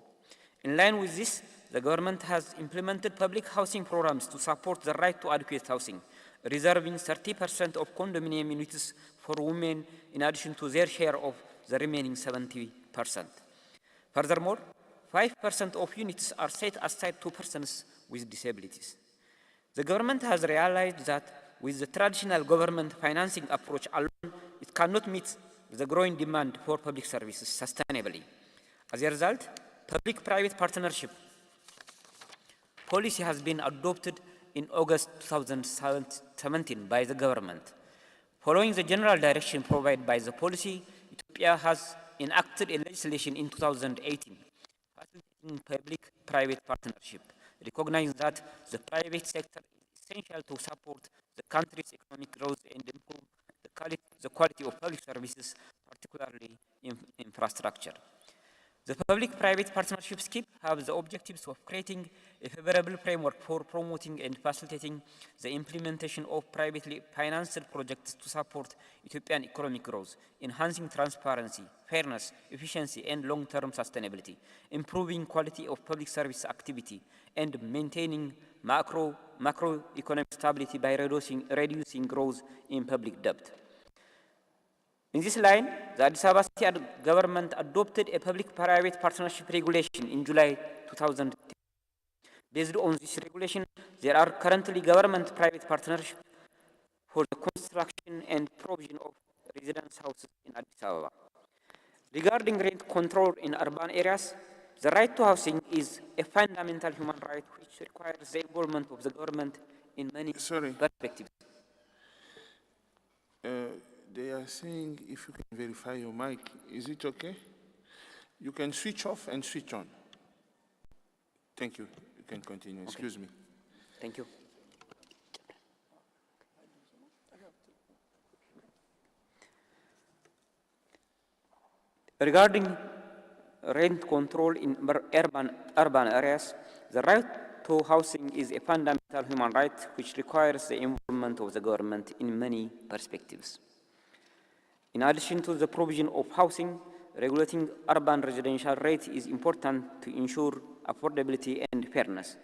S3: In line with this, the government has implemented public housing programs to support the right to adequate housing, reserving 30% of condominium units for women in addition to their share of the remaining 70%. Furthermore, 5% of units are set aside to persons with disabilities. The government has realized that with the traditional government financing approach alone, it cannot meet the growing demand for public services sustainably. As a result, public-private partnership policy has been adopted in August 2017 by the government. Following the general direction provided by the policy, Ethiopia has enacted a legislation in 2018 facilitating public-private partnership, recognizing that the private sector is essential to support the country's economic growth and improve the quality of public services, particularly in infrastructure. The public-private partnership scheme has the objectives of creating a favorable framework for promoting and facilitating the implementation of privately financed projects to support Ethiopian economic growth, enhancing transparency, fairness, efficiency, and long-term sustainability, improving quality of public service activity, and maintaining macroeconomic stability by reducing growth in public debt. In this line, the Addis Ababa State government adopted a public-private partnership regulation in July 2010. Based on this regulation, there are currently government-private partnerships for the construction and provision of residence houses in Addis Ababa. Regarding rent control in urban areas, the right to housing is a fundamental human right which requires the involvement of the government in many perspectives.
S2: They are saying if you can verify your mic, is it okay? You can switch off and switch on. Thank you. You can continue. Okay. Excuse me.
S3: Thank you. Regarding rent control in urban areas, the right to housing is a fundamental human right which requires the involvement of the government in many perspectives. In addition to the provision of housing, regulating urban residential rates is important to ensure affordability and fairness.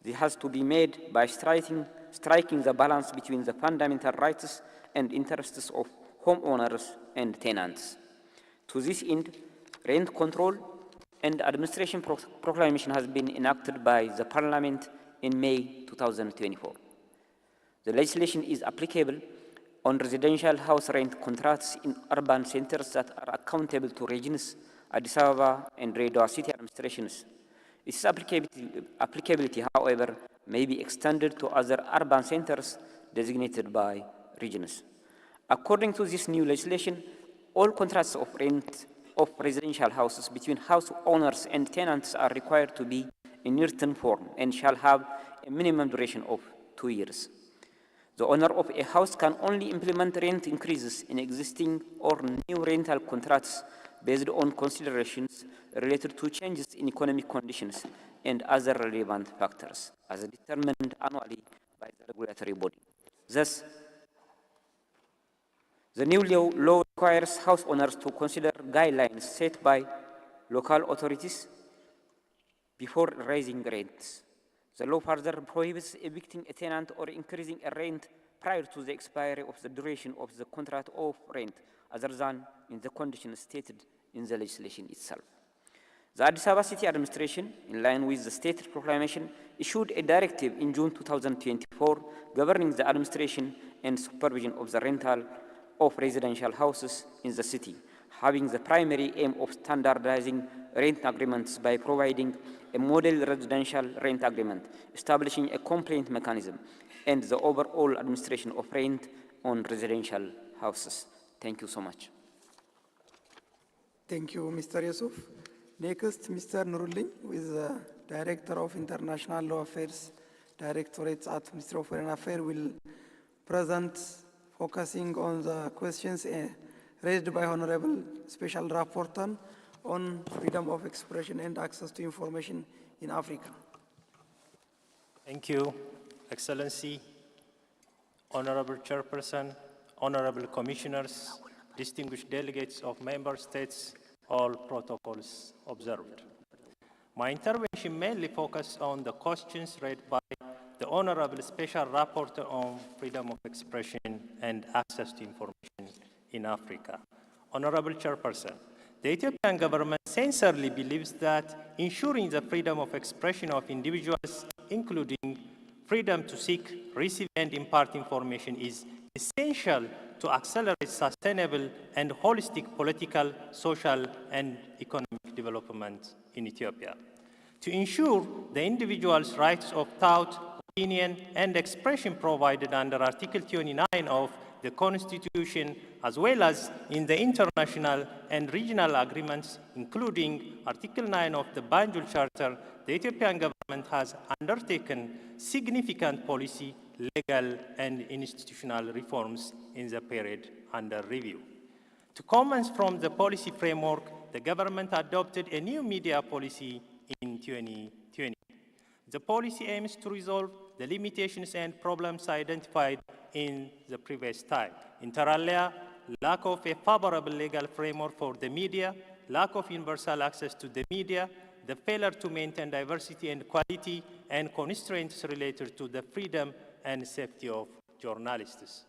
S3: This has to be made by striking the balance between the fundamental rights and interests of homeowners and tenants. To this end, rent control and administration proclamation has been enacted by the Parliament in May 2024. The legislation is applicable on residential house rent contracts in urban centers that are accountable to regions, Addis Ababa and Redwa city administrations. Its applicability, however, may be extended to other urban centers designated by regions. According to this new legislation, all contracts of rent of residential houses between house owners and tenants are required to be in written form and shall have a minimum duration of 2 years. The owner of a house can only implement rent increases in existing or new rental contracts based on considerations related to changes in economic conditions and other relevant factors as determined annually by the regulatory body. Thus, the new law requires house owners to consider guidelines set by local authorities before raising rents. The law further prohibits evicting a tenant or increasing a rent prior to the expiry of the duration of the contract of rent, other than in the conditions stated in the legislation itself. The Addis Ababa City Administration, in line with the state proclamation, issued a directive in June 2024 governing the administration and supervision of the rental of residential houses in the city, having the primary aim of standardizing rent agreements by providing a model residential rent agreement, establishing a complaint mechanism, and the overall administration of rent on residential houses. Thank you so much.
S20: Thank you, Mr. Yusuf. Next, Mr. Nuruddin, who is the Director of International Law Affairs Directorate at Ministry of Foreign Affairs, will present focusing on the questions raised by Honorable Special Rapporteur on freedom of expression and access to information in Africa.
S4: Thank you, Excellency, Honorable Chairperson, Honorable Commissioners, distinguished delegates of Member States, all protocols observed. My intervention mainly focused on the questions raised by the Honorable Special Rapporteur on freedom of expression and access to information in Africa. Honorable Chairperson, the Ethiopian government sincerely believes that ensuring the freedom of expression of individuals, including freedom to seek, receive, and impart information, is essential to accelerate sustainable and holistic political, social, and economic development in Ethiopia. To ensure the individual's rights of thought, opinion, and expression provided under Article 29 of the Constitution, as well as in the international and regional agreements, including Article 9 of the Banjul Charter, the Ethiopian government has undertaken significant policy, legal, and institutional reforms in the period under review. To comments from the policy framework, the government adopted a new media policy in 2020. The policy aims to resolve the limitations and problems identified in the previous time. Inter alia, lack of a favorable legal framework for the media, lack of universal access to the media, the failure to maintain diversity and quality, and constraints related to the freedom and safety of journalists.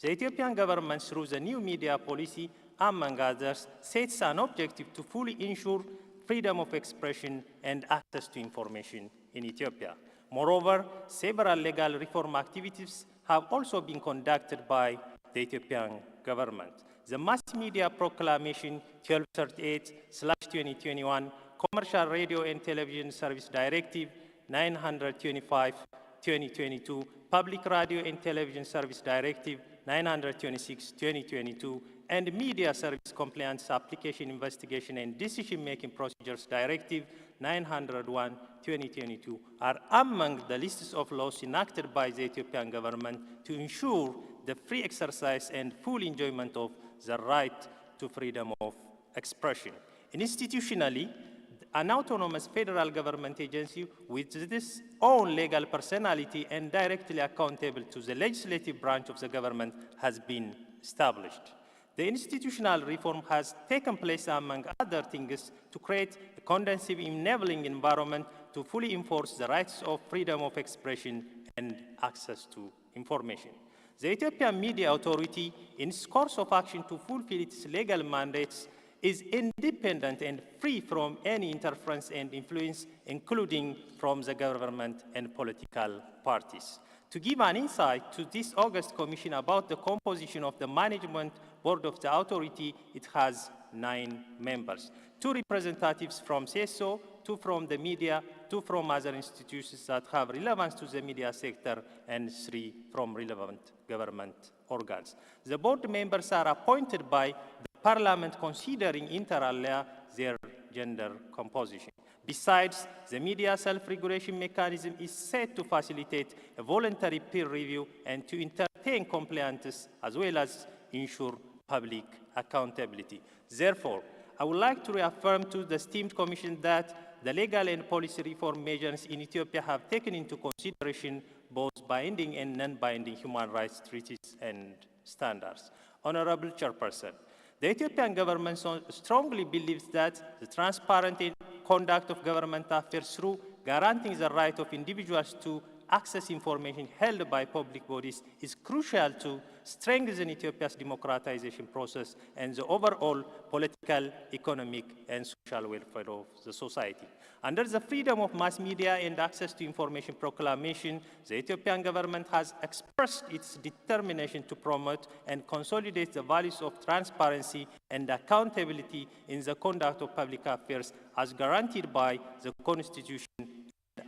S4: The Ethiopian government, through the new media policy, among others, sets an objective to fully ensure freedom of expression and access to information in Ethiopia. Moreover, several legal reform activities have also been conducted by the Ethiopian government. The Mass Media Proclamation 1238/2021, Commercial Radio and Television Service Directive 925/2022, Public Radio and Television Service Directive 926/2022, and Media Service Compliance Application Investigation and Decision-Making Procedures Directive 901/2022 are among the lists of laws enacted by the Ethiopian government to ensure the free exercise and full enjoyment of the right to freedom of expression. Institutionally, an autonomous federal government agency with its own legal personality and directly accountable to the legislative branch of the government has been established. The institutional reform has taken place, among other things, to create a conducive enabling environment to fully enforce the rights of freedom of expression and access to information. The Ethiopian Media Authority, in its course of action to fulfill its legal mandates, is independent and free from any interference and influence, including from the government and political parties. To give an insight to this August Commission about the composition of the management board of the authority, it has 9 members. 2 representatives from CSO, 2 from the media, 2 from other institutions that have relevance to the media sector, and 3 from relevant government organs. The board members are appointed by the Parliament considering inter alia their gender composition. Besides, the media self-regulation mechanism is set to facilitate a voluntary peer review and to entertain compliance as well as ensure public accountability. Therefore, I would like to reaffirm to the esteemed Commission that the legal and policy reform measures in Ethiopia have taken into consideration both binding and non-binding human rights treaties and standards. Honorable Chairperson, the Ethiopian government strongly believes that the transparent conduct of government affairs through guaranteeing the right of individuals to access information held by public bodies is crucial to strengthen Ethiopia's democratization process and the overall political, economic, and social welfare of the society. Under the Freedom of Mass Media and Access to Information Proclamation, the Ethiopian government has expressed its determination to promote and consolidate the values of transparency and accountability in the conduct of public affairs as guaranteed by the Constitution and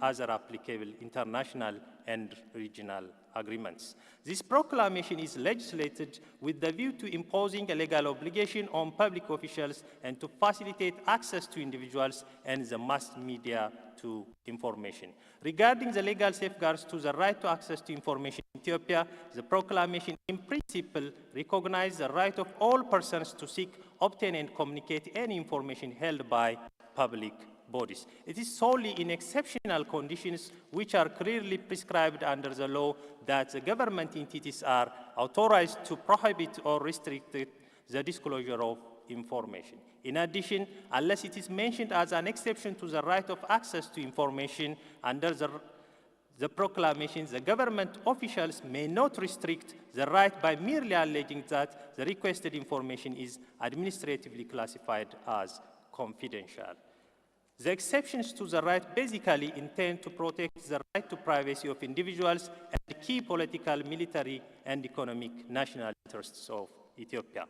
S4: other applicable international and regional agreements. This proclamation is legislated with the view to imposing a legal obligation on public officials and to facilitate access to individuals and the mass media to information. Regarding the legal safeguards to the right to access to information in Ethiopia, the proclamation in principle recognizes the right of all persons to seek, obtain, and communicate any information held by public bodies. It is solely in exceptional conditions which are clearly prescribed under the law that the government entities are authorized to prohibit or restrict the disclosure of information. In addition, unless it is mentioned as an exception to the right of access to information under the proclamation, the government officials may not restrict the right by merely alleging that the requested information is administratively classified as confidential. The exceptions to the right basically intend to protect the right to privacy of individuals and key political, military, and economic national interests of Ethiopia.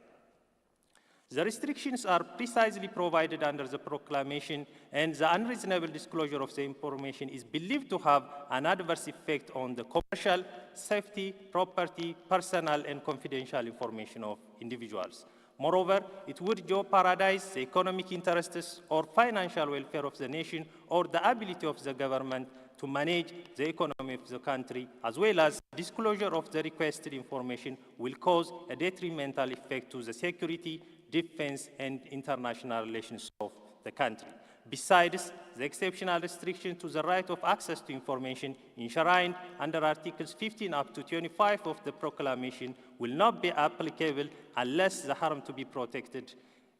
S4: The restrictions are precisely provided under the proclamation, and the unreasonable disclosure of the information is believed to have an adverse effect on the commercial, safety, property, personal, and confidential information of individuals. Moreover, it would jeopardize the economic interests or financial welfare of the nation or the ability of the government to manage the economy of the country, as well as disclosure of the requested information will cause a detrimental effect to the security, defense, and international relations of the country. Besides, the exceptional restriction to the right of access to information enshrined under Articles 15 up to 25 of the proclamation will not be applicable unless the harm to be protected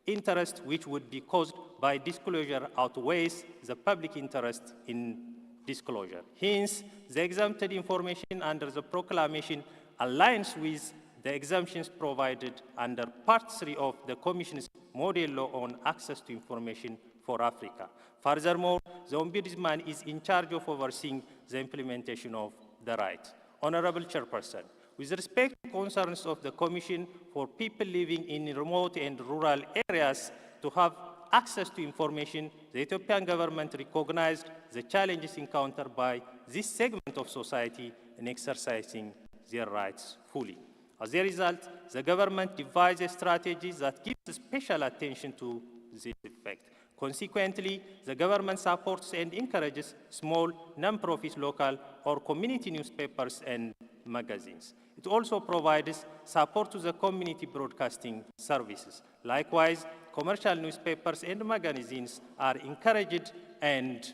S4: interest which would be caused by disclosure outweighs the public interest in disclosure. Hence, the exempted information under the proclamation aligns with the exemptions provided under Part 3 of the Commission's Model Law on Access to Information for Africa. Furthermore, the Ombudsman is in charge of overseeing the implementation of the right. Honorable Chairperson, with respect to concerns of the Commission for people living in remote and rural areas to have access to information, the Ethiopian government recognized the challenges encountered by this segment of society in exercising their rights fully. As a result, the government devised a strategy that gives special attention to this effect. Consequently, the government supports and encourages small, non-profit local or community newspapers and magazines. It also provides support to the community broadcasting services. Likewise, commercial newspapers and magazines are encouraged and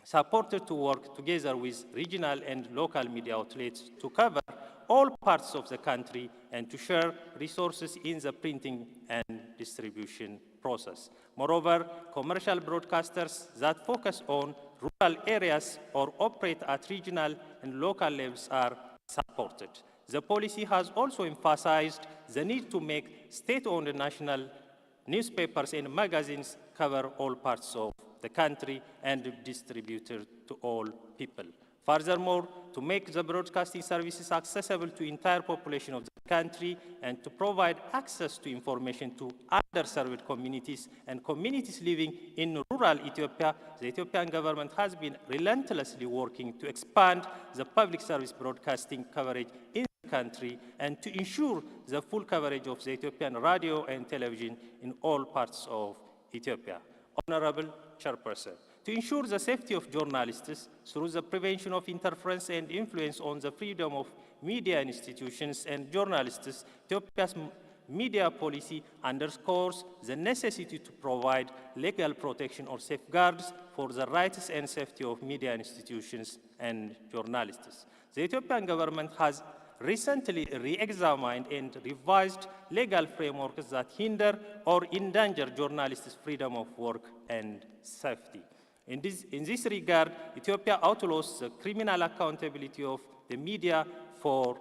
S4: supported to work together with regional and local media outlets to cover all parts of the country and to share resources in the printing and distribution process. Moreover, commercial broadcasters that focus on rural areas or operate at regional and local levels are supported. The policy has also emphasized the need to make state-owned newspapers and magazines cover all parts of the country and distributed to all people. Furthermore, to make the broadcasting services accessible to the entire population of the country and to provide access to information to underserved communities and communities living in rural Ethiopia, the Ethiopian government has been relentlessly working to expand the public service broadcasting coverage in the country and to ensure the full coverage of the Ethiopian radio and television in all parts of Ethiopia. Honorable Chairperson, to ensure the safety of journalists through the prevention of interference and influence on the freedom of media institutions and journalists, Ethiopia's media policy underscores the necessity to provide legal protection or safeguards for the rights and safety of media institutions and journalists. The Ethiopian government has recently re-examined and revised legal frameworks that hinder or endanger journalists' freedom of work and safety. In this regard, Ethiopia outlaws the criminal accountability of the media for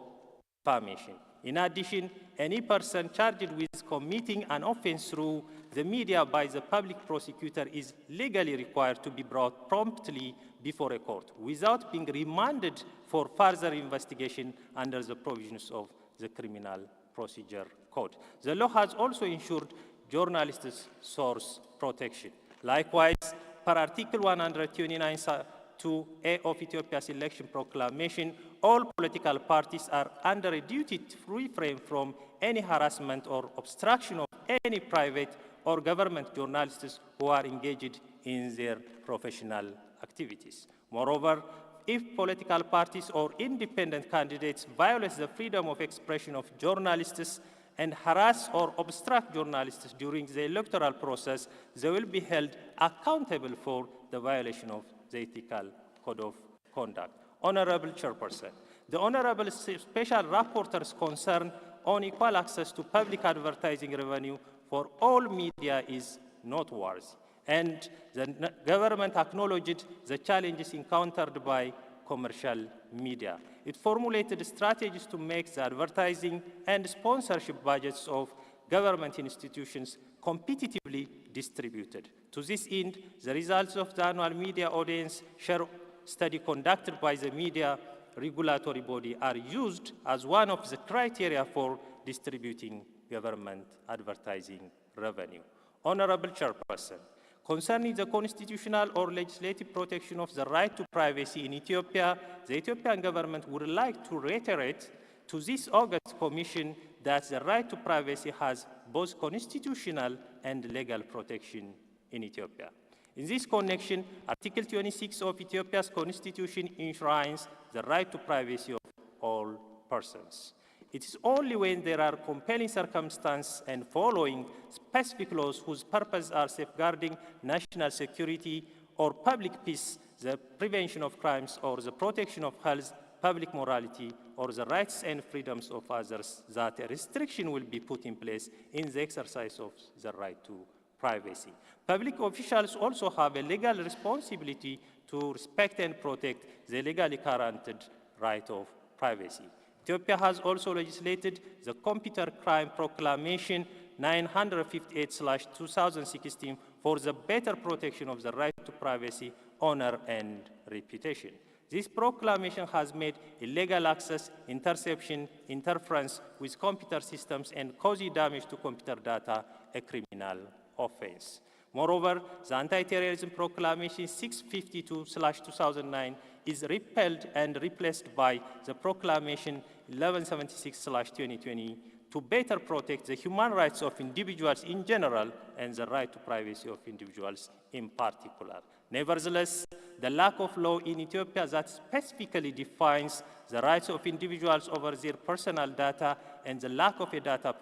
S4: defamation. In addition, any person charged with committing an offense through the media by the public prosecutor is legally required to be brought promptly before a court without being remanded for further investigation under the provisions of the Criminal Procedure Code. The law has also ensured journalists' source protection. Likewise, per Article 129(2)(a) of Ethiopia's election proclamation, all political parties are under a duty to refrain from any harassment or obstruction of any private or government journalists who are engaged in their professional activities. Moreover, if political parties or independent candidates violate the freedom of expression of journalists and harass or obstruct journalists during the electoral process, they will be held accountable for the violation of the ethical code of conduct. Honorable Chairperson, the Honorable Special Rapporteur's concern on equal access to public advertising revenue for all media is noteworthy, and the government acknowledged the challenges encountered by commercial media. It formulated strategies to make the advertising and sponsorship budgets of government institutions competitively distributed. To this end, the results of the annual media audience share study conducted by the media regulatory body are used as one of the criteria for distributing government advertising revenue. Honorable Chairperson, concerning the constitutional or legislative protection of the right to privacy in Ethiopia, the Ethiopian government would like to reiterate to this August Commission that the right to privacy has both constitutional and legal protection in Ethiopia. In this connection, Article 26 of Ethiopia's constitution enshrines the right to privacy of all persons. It is only when there are compelling circumstances and following specific laws whose purpose are safeguarding national security or public peace, the prevention of crimes, or the protection of health, public morality, or the rights and freedoms of others that a restriction will be put in place in the exercise of the right to privacy. Public officials also have a legal responsibility to respect and protect the legally guaranteed right of privacy. Ethiopia has also legislated the Computer Crime Proclamation 958/2016 for the better protection of the right to privacy, honor, and reputation. This proclamation has made illegal access, interception, interference with computer systems, and causing damage to computer data a criminal offense. Moreover, the Anti-Terrorism Proclamation 652/2009 is repealed and replaced by the Proclamation 1176/2020 to better protect the human rights of individuals in general and the right to privacy of individuals in particular. Nevertheless, the lack of law in Ethiopia that specifically defines the rights of individuals over their personal data and the lack of a data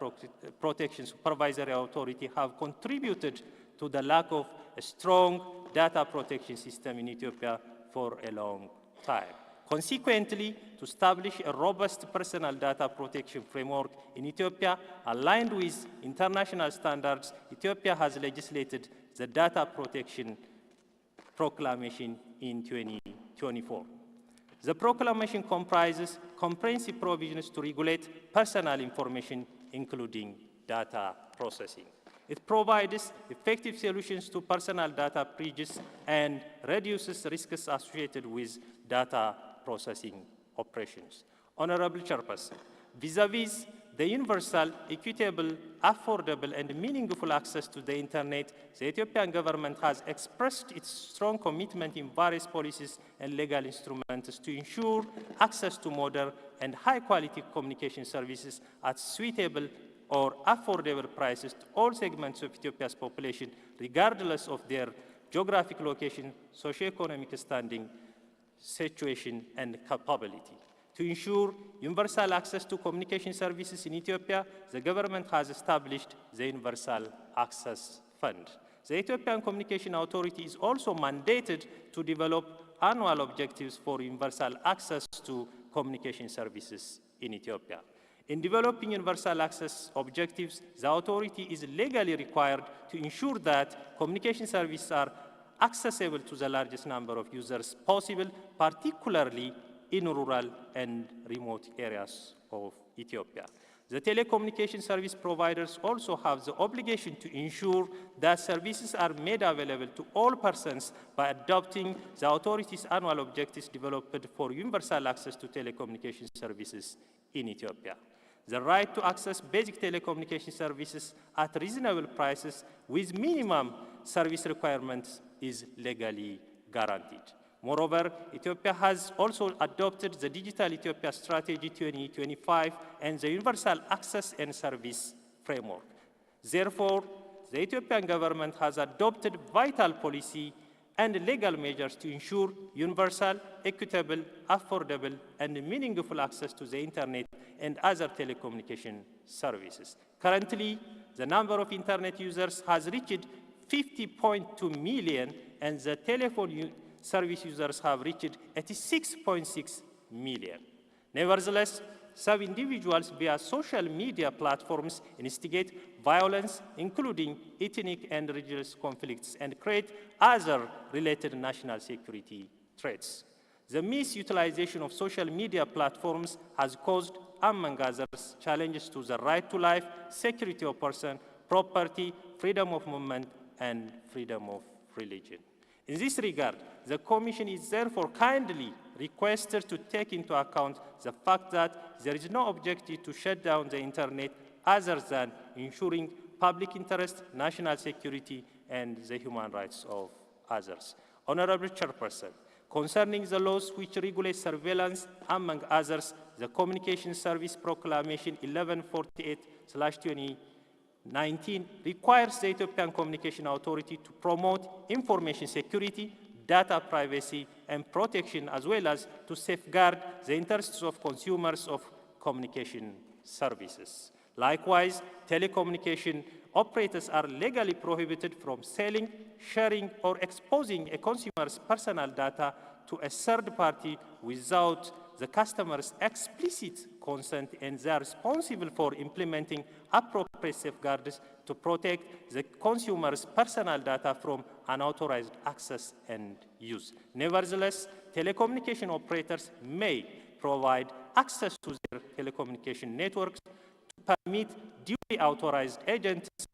S4: protection supervisory authority have contributed to the lack of a strong data protection system in Ethiopia for a long time. Consequently, to establish a robust personal data protection framework in Ethiopia aligned with international standards, Ethiopia has legislated the Data Protection Proclamation in 2024. The proclamation comprises comprehensive provisions to regulate personal information, including data processing. It provides effective solutions to personal data breaches and reduces risks associated with data processing operations. Honorable Chairperson, vis-à-vis the universal, equitable, affordable, and meaningful access to the Internet, the Ethiopian government has expressed its strong commitment in various policies and legal instruments to ensure access to modern and high-quality communication services at suitable or affordable prices to all segments of Ethiopia's population, regardless of their geographic location, socioeconomic standing, situation, and capability. To ensure universal access to communication services in Ethiopia, the government has established the Universal Access Fund. The Ethiopian Communication Authority is also mandated to develop annual objectives for universal access to communication services in Ethiopia. In developing universal access objectives, the authority is legally required to ensure that communication services are accessible to the largest number of users possible, particularly in rural and remote areas of Ethiopia. The telecommunication service providers also have the obligation to ensure that services are made available to all persons by adopting the authority's annual objectives developed for universal access to telecommunication services in Ethiopia. The right to access basic telecommunication services at reasonable prices with minimum service requirements is legally guaranteed. Moreover, Ethiopia has also adopted the Digital Ethiopia Strategy 2025 and the Universal Access and Service Framework. Therefore, the Ethiopian government has adopted vital policy and legal measures to ensure universal, equitable, affordable, and meaningful access to the Internet and other telecommunication services. Currently, the number of Internet users has reached 50.2 million, and the telephone service users have reached 86.6 million. Nevertheless, some individuals via social media platforms instigate violence, including ethnic and religious conflicts, and create other related national security threats. The misutilization of social media platforms has caused, among others, challenges to the right to life, security of person, property, freedom of movement, and freedom of religion. In this regard, the Commission is therefore kindly requested to take into account the fact that there is no objective to shut down the Internet other than ensuring public interest, national security, and the human rights of others. Honorable Chairperson, concerning the laws which regulate surveillance, among others, the Communication Service Proclamation 1148/2019 requires the Ethiopian Communication Authority to promote information security, data privacy, and protection, as well as to safeguard the interests of consumers of communication services. Likewise, telecommunication operators are legally prohibited from selling, sharing, or exposing a consumer's personal data to a third party without the customer's explicit consent, and they are responsible for implementing appropriate safeguards to protect the consumer's personal data from unauthorized access and use. Nevertheless, telecommunication operators may provide access to their telecommunication networks to permit duly authorized agents of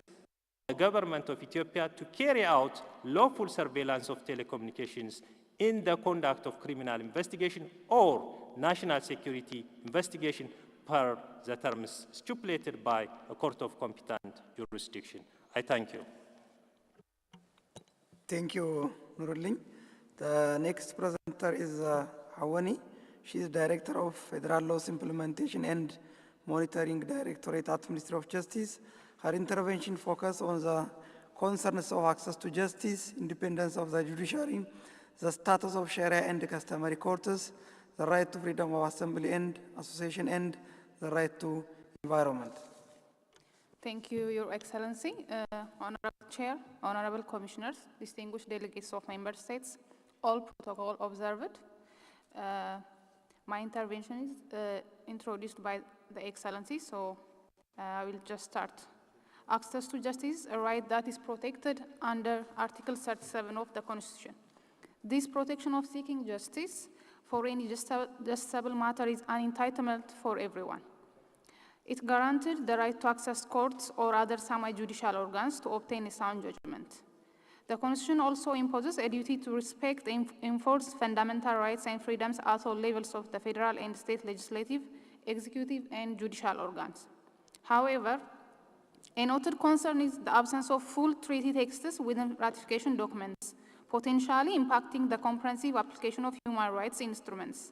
S4: the government of Ethiopia to carry out lawful surveillance of telecommunications in the conduct of criminal investigation or national security investigation per the terms stipulated by a court of competent jurisdiction. I thank you.
S20: Thank you, Nuruddin. The next presenter is Hawani. She is Director of Federal Laws Implementation and Monitoring Directorate at Ministry of Justice. Her intervention focuses on the concerns of access to justice, independence of the judiciary, the status of Sharia and customary courts, the right to freedom of assembly and association, and the right to environment.
S5: Thank you, Your Excellency, Honorable Chair, Honorable Commissioners, distinguished delegates of Member States, all protocol observed. My intervention is introduced by the Excellency, so I will just start. Access to justice is a right that is protected under Article 37 of the Constitution. This protection of seeking justice for any justiciable matter is an entitlement for everyone. It guaranteed the right to access courts or other semi-judicial organs to obtain a sound judgment. The Constitution also imposes a duty to respect and enforce fundamental rights and freedoms at all levels of the federal and state legislative, executive, and judicial organs. However, a noted concern is the absence of full treaty texts within ratification documents, potentially impacting the comprehensive application of human rights instruments.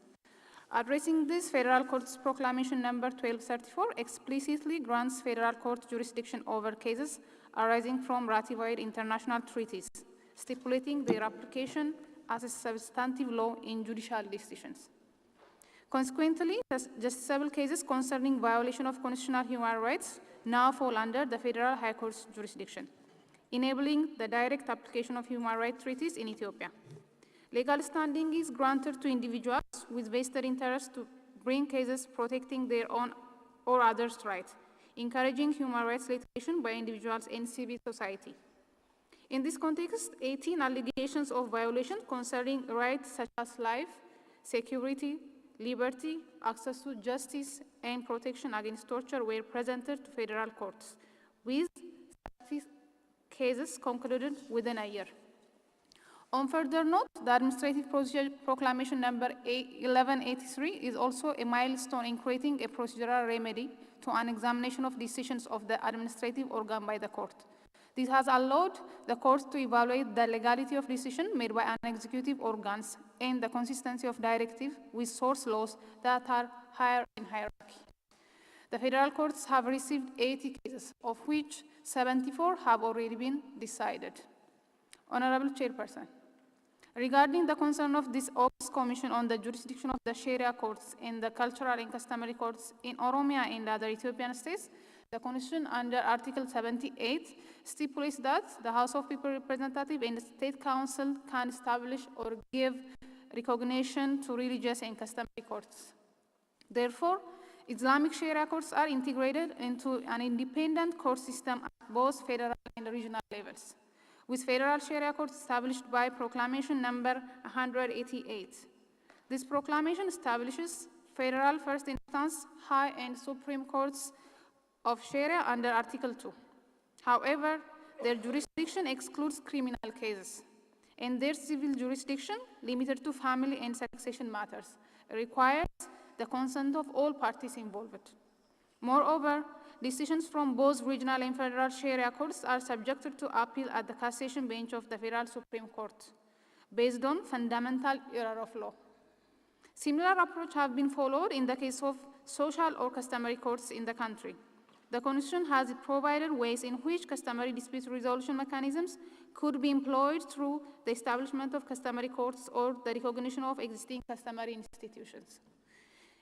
S5: Addressing this, Federal Court's Proclamation number 1234 explicitly grants federal court jurisdiction over cases arising from ratified international treaties, stipulating their application as a substantive law in judicial decisions. Consequently, justiciable cases concerning violation of constitutional human rights now fall under the Federal High Court's jurisdiction, enabling the direct application of human rights treaties in Ethiopia. Legal standing is granted to individuals with vested interest to bring cases protecting their own or others' rights, encouraging human rights litigation by individuals in civil society. In this context, 18 allegations of violation concerning rights such as life, security, liberty, access to justice, and protection against torture were presented to federal courts, with 30 cases concluded within a year. On further note, the Administrative Procedure Proclamation number 1183 is also a milestone in creating a procedural remedy to an examination of decisions of the administrative organ by the court. This has allowed the courts to evaluate the legality of decisions made by an executive organs and the consistency of directive with source laws that are higher in hierarchy. The federal courts have received 80 cases, of which 74 have already been decided. Honorable Chairperson, regarding the concern of this August Commission on the jurisdiction of the Sharia courts and the cultural and customary courts in Oromia and other Ethiopian states, the Constitution under Article 78 stipulates that the House of People Representative and the State Council can establish or give recognition to religious and customary courts. Therefore, Islamic Sharia courts are integrated into an independent court system at both federal and regional levels, with federal Sharia courts established by Proclamation number 188. This proclamation establishes federal first instance, high and supreme courts of Sharia under Article 2. However, their jurisdiction excludes criminal cases, and their civil jurisdiction, limited to family and succession matters, requires the consent of all parties involved. Moreover, decisions from both regional and federal Sharia courts are subjected to appeal at the cassation bench of the Federal Supreme Court, based on fundamental error of law. Similar approach have been followed in the case of social or customary courts in the country. The Constitution has provided ways in which customary dispute resolution mechanisms could be employed through the establishment of customary courts or the recognition of existing customary institutions.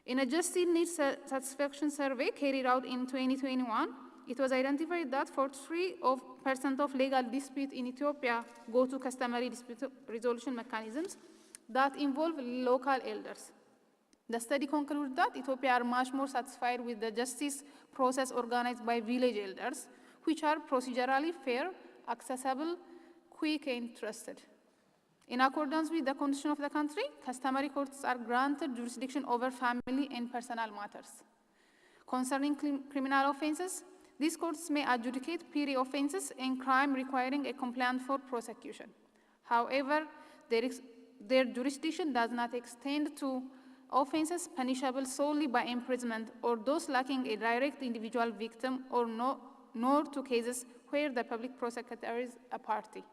S5: In a justice needs satisfaction survey carried out in 2021, it was identified that 43% of legal disputes in Ethiopia go to customary dispute resolution mechanisms that involve local elders. The study concluded that Ethiopia are much more satisfied with the justice process organized by village elders, which are procedurally fair, accessible, quick, and trusted. In accordance with the constitution of the country, customary courts are granted jurisdiction over family and personal matters. Concerning criminal offenses, these courts may adjudicate petty offenses and crime requiring a complaint for prosecution. However, their jurisdiction does not extend to offenses punishable solely by imprisonment or those lacking a direct individual victim or nor to cases where the public prosecutor is a party.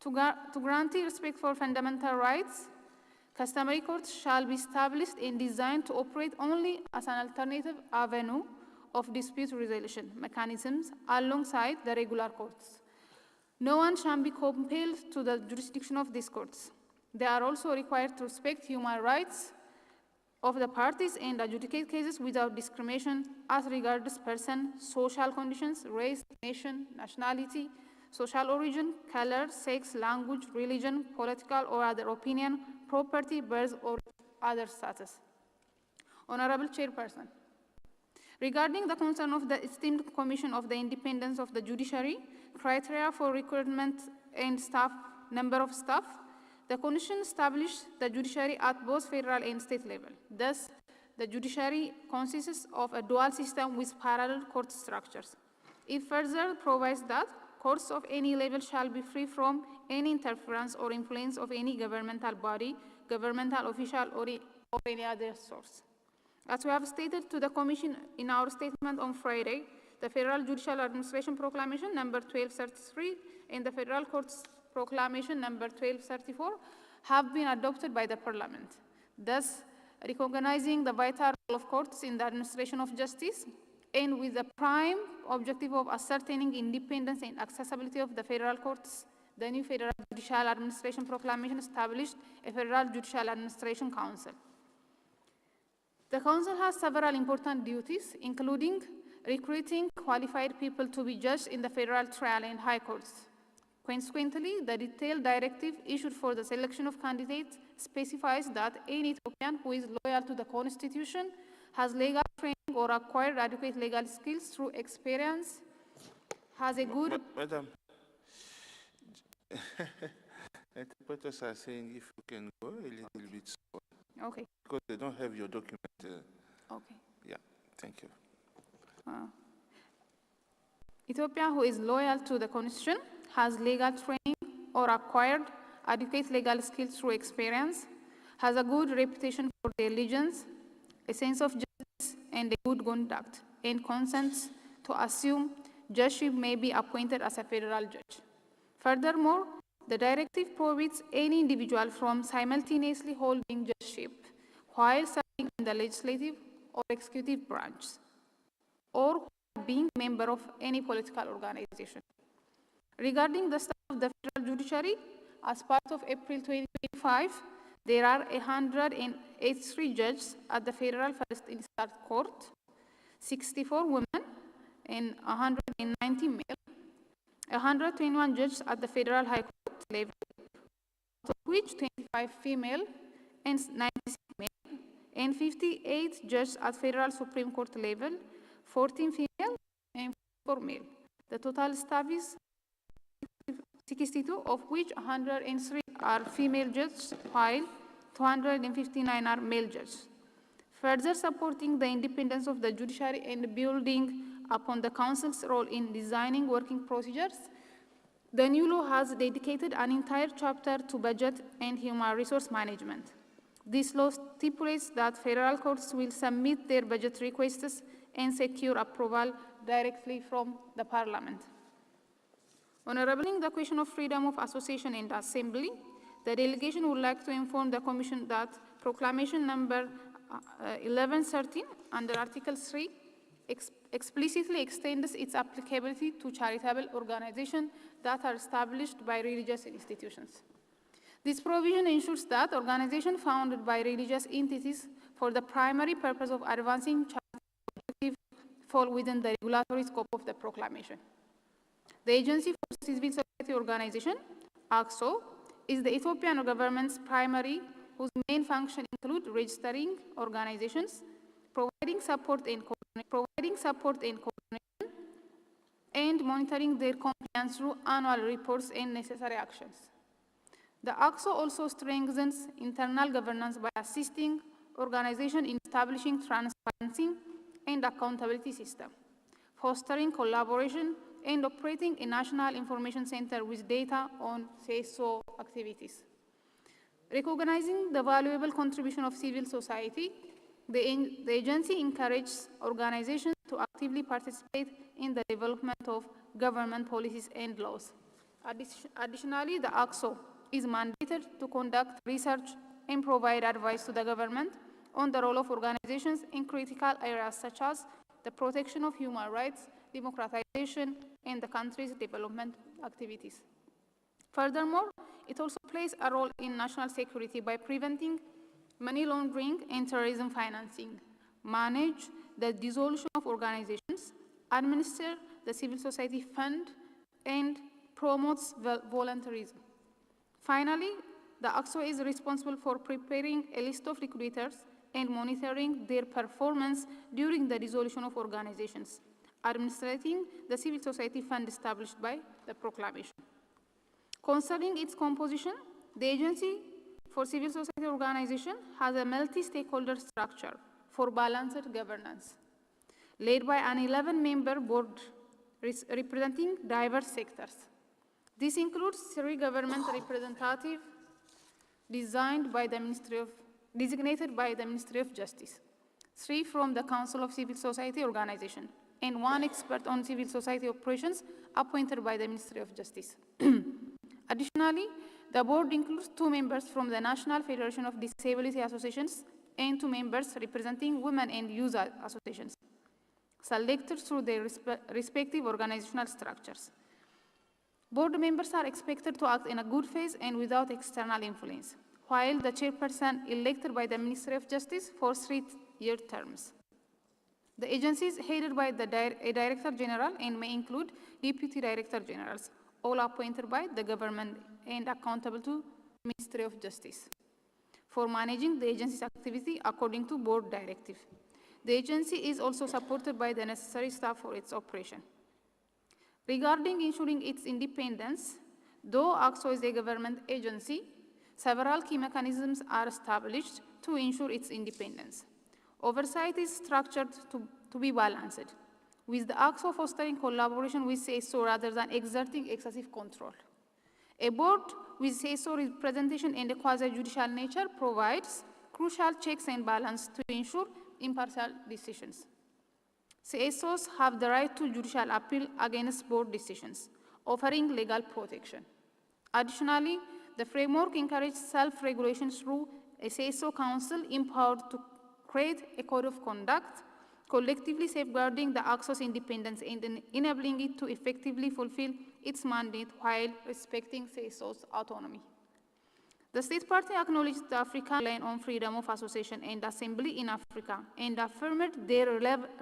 S5: To guarantee respect for fundamental rights, customary courts shall be established and designed to operate only as an alternative avenue of dispute resolution mechanisms alongside the regular courts. No one shall be compelled to the jurisdiction of these courts. They are also required to respect human rights of the parties and adjudicate cases without discrimination as regards person, social conditions, race, nation, nationality, social origin, color, sex, language, religion, political or other opinion, property, birth, or other status. Honorable Chairperson, regarding the concern of the esteemed Commission of the Independence of the Judiciary, criteria for recruitment and number of staff, the Constitution established the judiciary at both federal and state level. Thus, the judiciary consists of a dual system with parallel court structures. It further provides that courts of any level shall be free from any interference or influence of any governmental body, governmental official, or any other source. As we have stated to the Commission in our statement on Friday, the Federal Judicial Administration Proclamation number 1233 and the Federal Courts Proclamation number 1234 have been adopted by the Parliament, thus recognizing the vital role of courts in the administration of justice, and with the prime objective of ascertaining independence and accessibility of the federal courts. The new Federal Judicial Administration Proclamation established a Federal Judicial Administration Council. The Council has several important duties, including recruiting qualified people to be judged in the federal trial and high courts. Consequently, the detailed directive issued for the selection of candidates specifies that any Ethiopian who is loyal to the Constitution, has legal training or acquired adequate legal skills through experience, has a good...
S2: Madam, interpreters are saying if you can go a little bit slower.
S5: Okay.
S2: Because they don't have your document.
S5: Okay.
S2: Yeah, thank you.
S5: Ethiopia who is loyal to the Constitution, has legal training or acquired adequate legal skills through experience, has a good reputation for their allegiance, a sense of justice, and a good conduct, and consents to assume judgeship may be appointed as a federal judge. Furthermore, the directive prohibits any individual from simultaneously holding judgeship while serving in the legislative or executive branch, or being a member of any political organization. Regarding the staff of the federal judiciary, as part of April 2025, there are 183 judges at the Federal First Instance Court, 64 women and 190 male, 121 judges at the Federal High Court level, of which 25 female and 96 male, and 58 judges at Federal Supreme Court level, 14 female and 4 male. The total staff is 62, of which 103 are female judges, while 259 are male judges. Further supporting the independence of the judiciary and building upon the Council's role in designing working procedures, the new law has dedicated an entire chapter to budget and human resource management. This law stipulates that federal courts will submit their budget requests and secure approval directly from the Parliament. Honorable, the question of freedom of association and assembly, the delegation would like to inform the Commission that Proclamation number 1113 under Article 3 explicitly extends its applicability to charitable organizations that are established by religious institutions. This provision ensures that organizations founded by religious entities for the primary purpose of advancing charitable objectives fall within the regulatory scope of the proclamation. The Agency for Civil Society Organization, ACHPR, is the Ethiopian government's primary, whose main function include registering organizations, providing support and coordination, and monitoring their compliance through annual reports and necessary actions. The ACHPR also strengthens internal governance by assisting organizations in establishing transparency and accountability system, fostering collaboration, and operating a national information center with data on CSO activities. Recognizing the valuable contribution of civil society, the agency encourages organizations to actively participate in the development of government policies and laws. Additionally, the ACHPR is mandated to conduct research and provide advice to the government on the role of organizations in critical areas such as the protection of human rights, democratization, and the country's development activities. Furthermore, it also plays a role in national security by preventing money laundering and terrorism financing, manage the dissolution of organizations, administer the civil society fund, and promotes voluntarism. Finally, the ACHPR is responsible for preparing a list of recruiters and monitoring their performance during the dissolution of organizations, administrating the civil society fund established by the proclamation. Concerning its composition, the Agency for Civil Society Organization has a multi-stakeholder structure for balanced governance, led by an 11-member board representing diverse sectors. This includes 3 government representatives designated by the Ministry of Justice, 3 from the Council of Civil Society Organization, and 1 expert on civil society operations appointed by the Ministry of Justice. Additionally, the board includes 2 members from the National Federation of Disability Associations and 2 members representing women and youth associations, selected through their respective organizational structures. Board members are expected to act in a good faith and without external influence, while the chairperson elected by the Ministry of Justice for 3-year terms. The agency is headed by a Director General and may include Deputy Director Generals, all appointed by the government and accountable to the Ministry of Justice for managing the agency's activity according to board directive. The agency is also supported by the necessary staff for its operation. Regarding ensuring its independence, though ACHPR is a government agency, several key mechanisms are established to ensure its independence. Oversight is structured to be balanced, with the ACHPR fostering collaboration with CSO rather than exerting excessive control. A board with CSO representation and a quasi-judicial nature provides crucial checks and balance to ensure impartial decisions. CSOs have the right to judicial appeal against board decisions, offering legal protection. Additionally, the framework encourages self-regulation through a CSO council empowered to create a code of conduct, collectively safeguarding the ACHPR's independence and enabling it to effectively fulfill its mandate while respecting CSO's autonomy. The State Party acknowledged the African line on freedom of association and assembly in Africa and affirmed their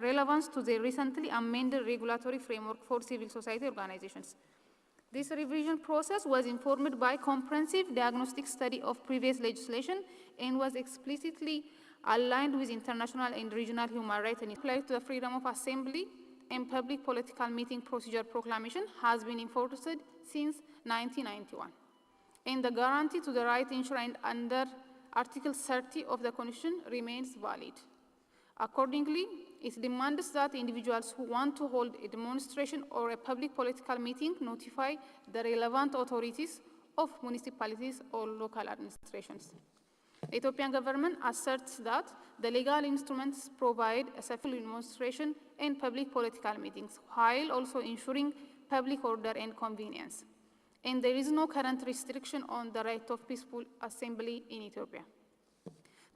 S5: relevance to the recently amended regulatory framework for civil society organizations. This revision process was informed by comprehensive diagnostic study of previous legislation and was explicitly aligned with international and regional human rights and applied to the freedom of assembly and public political meeting procedure proclamation has been enforced since 1991. And the guarantee to the right enshrined under Article 30 of the Constitution remains valid. Accordingly, it demands that individuals who want to hold a demonstration or a public political meeting notify the relevant authorities of municipalities or local administrations. The Ethiopian government asserts that the legal instruments provide a safe demonstration and public political meetings, while also ensuring public order and convenience. And there is no current restriction on the right of peaceful assembly in Ethiopia.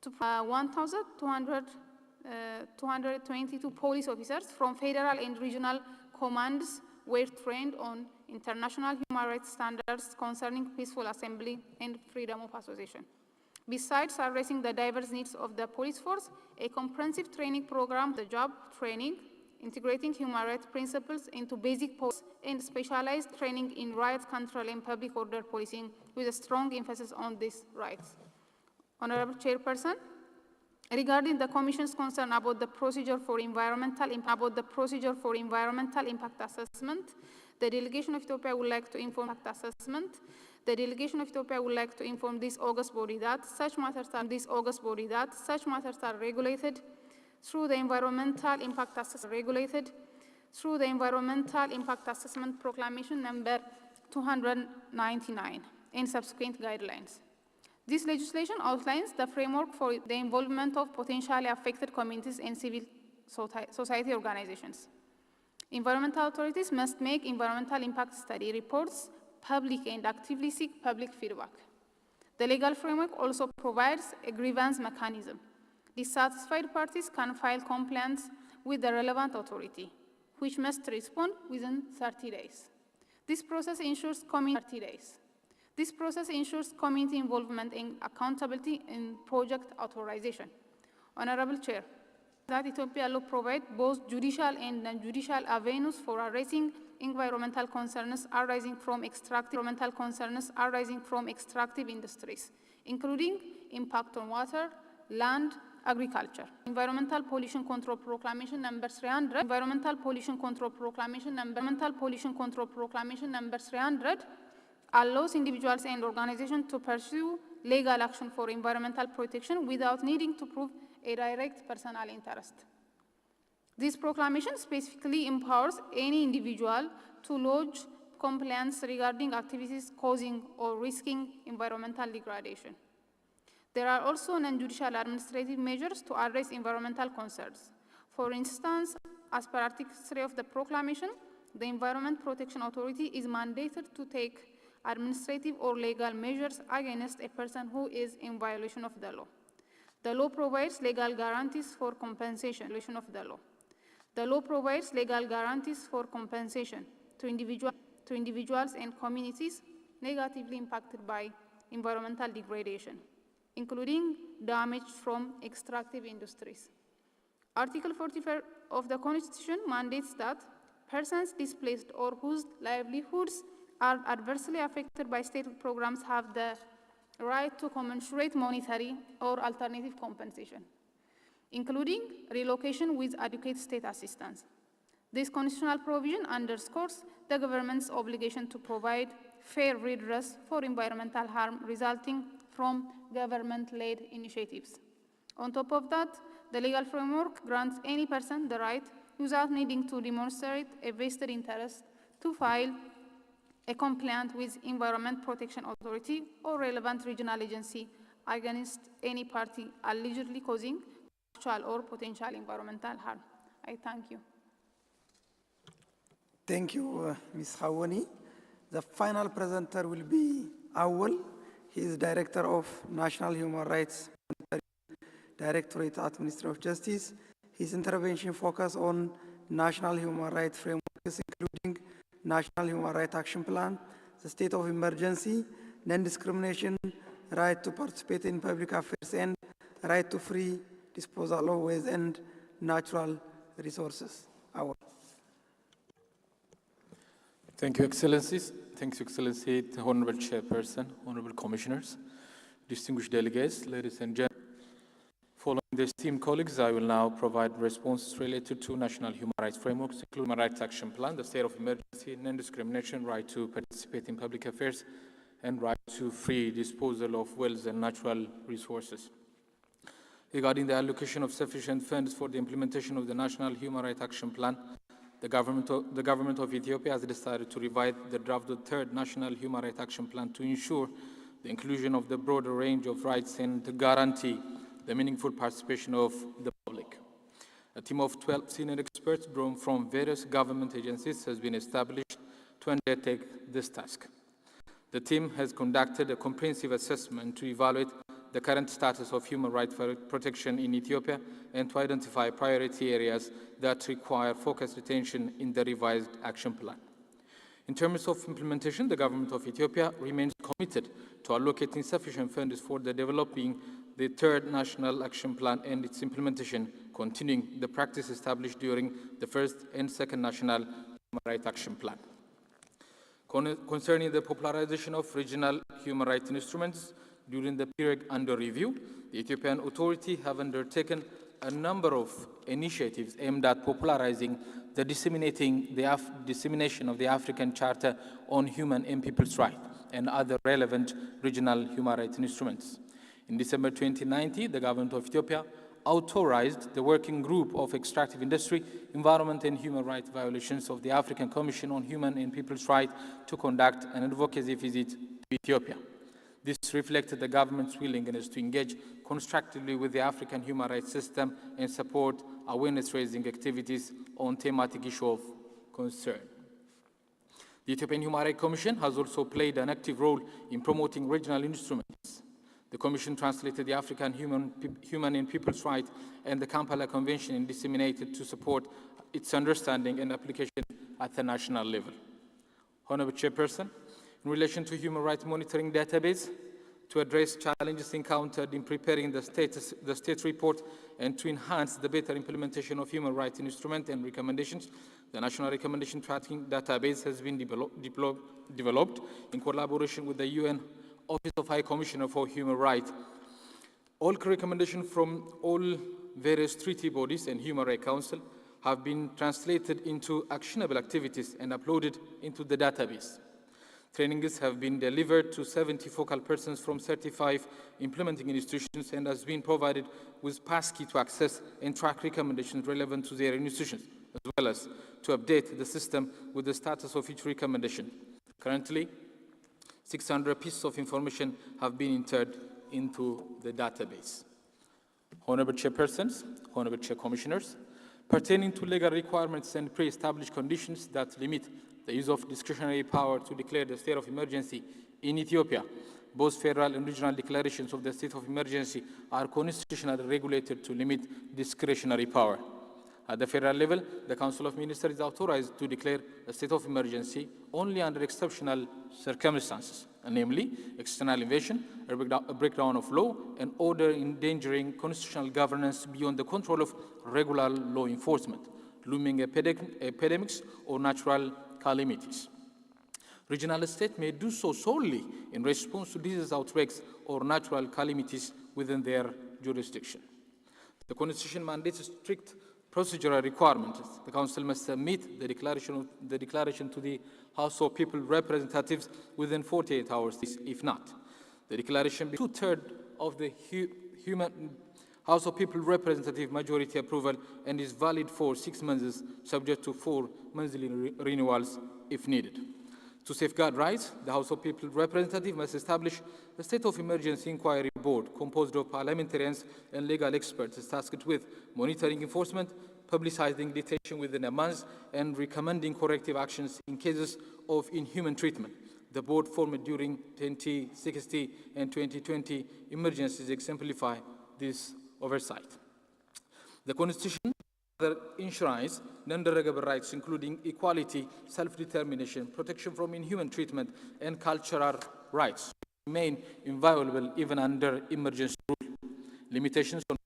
S5: 1,222 police officers from federal and regional commands were trained on international human rights standards concerning peaceful assembly and freedom of association. Besides addressing the diverse needs of the police force, a comprehensive training program, the job training, integrating human rights principles into basic policy and specialized training in riot control and public order policing with a strong emphasis on these rights. Honorable Chairperson, regarding the Commission's concern about the procedure for environmental impact assessment, the delegation of Ethiopia would like to inform this August body that such matters are regulated through the Environmental Impact Assessment Proclamation number 299 and subsequent guidelines. This legislation outlines the framework for the involvement of potentially affected communities and civil society organizations. Environmental authorities must make environmental impact study reports public and actively seek public feedback. The legal framework also provides a grievance mechanism. Dissatisfied parties can file complaints with the relevant authority, which must respond within 30 days. This process ensures community involvement and accountability in project authorization. Honorable Chair, that Ethiopia law provides both judicial and non-judicial avenues for addressing environmental concerns arising from extractive industries, including impact on water, land, agriculture. Environmental Pollution Control Proclamation number 300. Environmental Pollution Control Proclamation number 300 allows individuals and organizations to pursue legal action for environmental protection without needing to prove a direct personal interest. This proclamation specifically empowers any individual to lodge complaints regarding activities causing or risking environmental degradation. There are also non-judicial administrative measures to address environmental concerns. For instance, as per Article 3 of the proclamation, the Environment Protection Authority is mandated to take administrative or legal measures against a person who is in violation of the law. The law provides legal guarantees for compensation of the law. The law provides legal guarantees for compensation to individuals and communities negatively impacted by environmental degradation, including damage from extractive industries. Article 44 of the Constitution mandates that persons displaced or whose livelihoods are adversely affected by state programs have the right to commensurate monetary or alternative compensation, including relocation with adequate state assistance. This constitutional provision underscores the government's obligation to provide fair redress for environmental harm resulting from government-led initiatives. On top of that, the legal framework grants any person the right, without needing to demonstrate a vested interest, to file a complaint with Environment Protection Authority or relevant regional agency against any party allegedly causing actual or potential environmental harm. I thank you.
S20: Thank you, Ms. Hawani. The final presenter will be Awal. He is Director of National Human Rights Directorate at Ministry of Justice. His intervention focuses on national human rights frameworks, including National Human Rights Action Plan, the state of emergency, non-discrimination, right to participate in public affairs, and right to free disposal of waste and natural resources. Awal.
S6: Thank you, Excellencies. Thank you, Excellency, Honorable Chairperson, Honorable Commissioners, distinguished delegates, ladies and gentlemen. Following the esteemed colleagues, I will now provide responses related to national human rights frameworks, including Human Rights Action Plan, the state of emergency, non-discrimination, right to participate in public affairs, and right to free disposal of wells and natural resources. Regarding the allocation of sufficient funds for the implementation of the National Human Rights Action Plan, the government of Ethiopia has decided to revise the drafted third National Human Rights Action Plan to ensure the inclusion of the broader range of rights and to guarantee the meaningful participation of the public. A team of 12 senior experts drawn from various government agencies has been established to undertake this task. The team has conducted a comprehensive assessment to evaluate the current status of human rights protection in Ethiopia and to identify priority areas that require focused attention in the revised action plan. In terms of implementation, the government of Ethiopia remains committed to allocating sufficient funds for the developing the third National Action Plan and its implementation, continuing the practice established during the first and second National Human Rights Action Plan. Concerning the popularization of regional human rights instruments, during the period under review, the Ethiopian authority have undertaken a number of initiatives aimed at popularizing the dissemination of the African Charter on Human and People's Rights and other relevant regional human rights instruments. In December 2019, the government of Ethiopia authorized the Working Group of Extractive Industry, Environment and Human Rights Violations of the African Commission on Human and People's Rights to conduct an advocacy visit to Ethiopia. This reflected the government's willingness to engage constructively with the African human rights system and support awareness-raising activities on thematic issues of concern. The Ethiopian Human Rights Commission has also played an active role in promoting regional instruments. The Commission translated the African Human and People's Rights and the Kampala Convention and disseminated to support its understanding and application at the national level. Honorable Chairperson, in relation to human rights monitoring database, to address challenges encountered in preparing the state report and to enhance the better implementation of human rights instruments and recommendations, the National Recommendation Tracking Database has been developed in collaboration with the UN Office of High Commissioner for Human Rights. All recommendations from all various treaty bodies and Human Rights Council have been translated into actionable activities and uploaded into the database. Trainings have been delivered to 70 focal persons from 35 implementing institutions and has been provided with passkey to access and track recommendations relevant to their institutions, as well as to update the system with the status of each recommendation. Currently, 600 pieces of information have been entered into the database. Honorable Chairpersons, Honorable Chair Commissioners, pertaining to legal requirements and pre-established conditions that limit the use of discretionary power to declare the state of emergency in Ethiopia, both federal and regional declarations of the state of emergency are constitutionally regulated to limit discretionary power. At the federal level, the Council of Ministers is authorized to declare a state of emergency only under exceptional circumstances, namely external invasion, a breakdown of law, and order endangering constitutional governance beyond the control of regular law enforcement, looming epidemics or natural calamities. Regional states may do so solely in response to disease outbreaks or natural calamities within their jurisdiction. The Constitution mandates strict procedural requirements. The Council must submit the declaration to the House of People Representatives within 48 hours, if not. The declaration be 2/3 of the House of People Representative majority approval and is valid for 6 months, subject to 4 monthly renewals if needed. To safeguard rights, the House of People Representative must establish a state of emergency inquiry board composed of parliamentarians and legal experts tasked with monitoring enforcement, publicizing detention within a month, and recommending corrective actions in cases of inhuman treatment. The board formed during 2016 and 2020 emergencies exemplify this oversight. The Constitution enshrines non-derogable rights including equality, self-determination, protection from inhuman treatment, and cultural rights remain inviolable even under emergency rule. Limitations on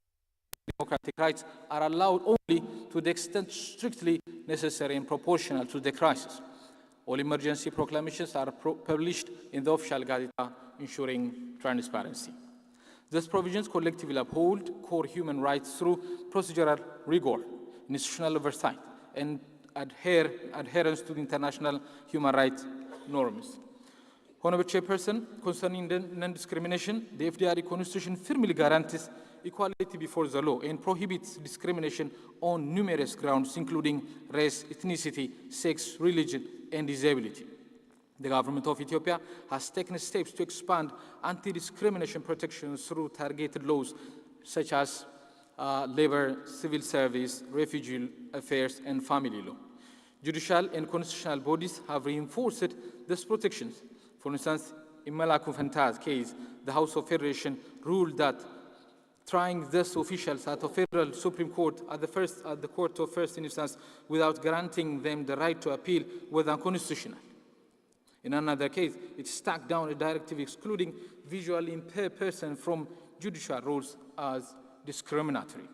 S6: democratic rights are allowed only to the extent strictly necessary and proportional to the crisis. All emergency proclamations are published in the official Gazeta, ensuring transparency. These provisions collectively uphold core human rights through procedural rigor, institutional oversight, and adherence to the international human rights norms. Honorable Chairperson, concerning non-discrimination, the FDRE Constitution firmly guarantees equality before the law and prohibits discrimination on numerous grounds, including race, ethnicity, sex, religion, and disability. The government of Ethiopia has taken steps to expand anti-discrimination protections through targeted laws such as labor, civil service, refugee affairs, and family law. Judicial and constitutional bodies have reinforced these protections. For instance, in Malaku Fanta's case, the House of Federation ruled that trying these officials at the Federal Supreme Court at the Court of First Instance without granting them the right to appeal was unconstitutional. In another case, it struck down a directive excluding visually impaired persons from judicial roles as discriminatory.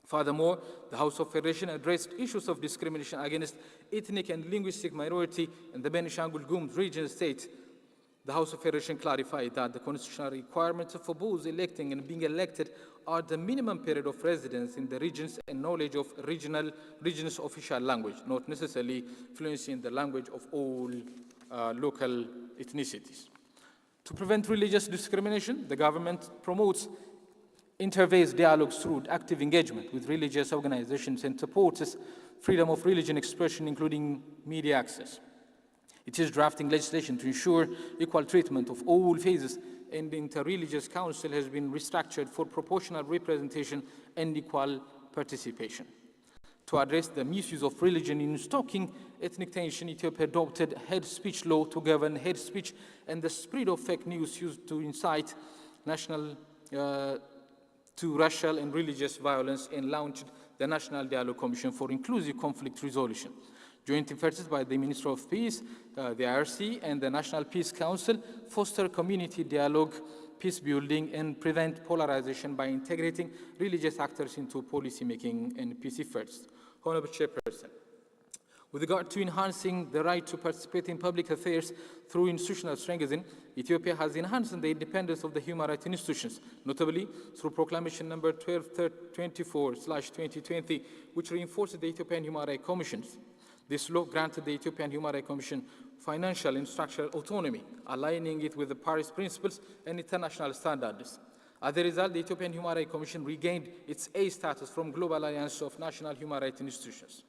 S6: Furthermore, the House of Federation addressed issues of discrimination against ethnic and linguistic minority in the Benishangul-Gumuz region state. The House of Federation clarified that the constitutional requirements for both electing and being elected are the minimum period of residence in the regions and knowledge of region's official language, not necessarily fluency in the language of all local ethnicities. To prevent religious discrimination, the government promotes interfaith dialogues through active engagement with religious organizations and supports freedom of religion expression, including media access. It is drafting legislation to ensure equal treatment of all faiths, and the Interreligious Council has been restructured for proportional representation and equal participation. To address the misuse of religion in stoking ethnic tension, Ethiopia adopted hate speech law to govern hate speech and the spread of fake news used to incite to racial and religious violence, and launched the National Dialogue Commission for Inclusive Conflict Resolution. Joint efforts by the Ministry of Peace, the IRC, and the National Peace Council foster community dialogue, peace building, and prevent polarization by integrating religious actors into policy making and peace efforts. Honorable Chairperson, with regard to enhancing the right to participate in public affairs through institutional strengthening, Ethiopia has enhanced the independence of the human rights institutions, notably through Proclamation number 1224/2020, which reinforces the Ethiopian Human Rights Commissions. This law granted the Ethiopian Human Rights Commission financial and structural autonomy, aligning it with the Paris principles and international standards. As a result, the Ethiopian Human Rights Commission regained its A status from Global Alliance of National Human Rights Institutions.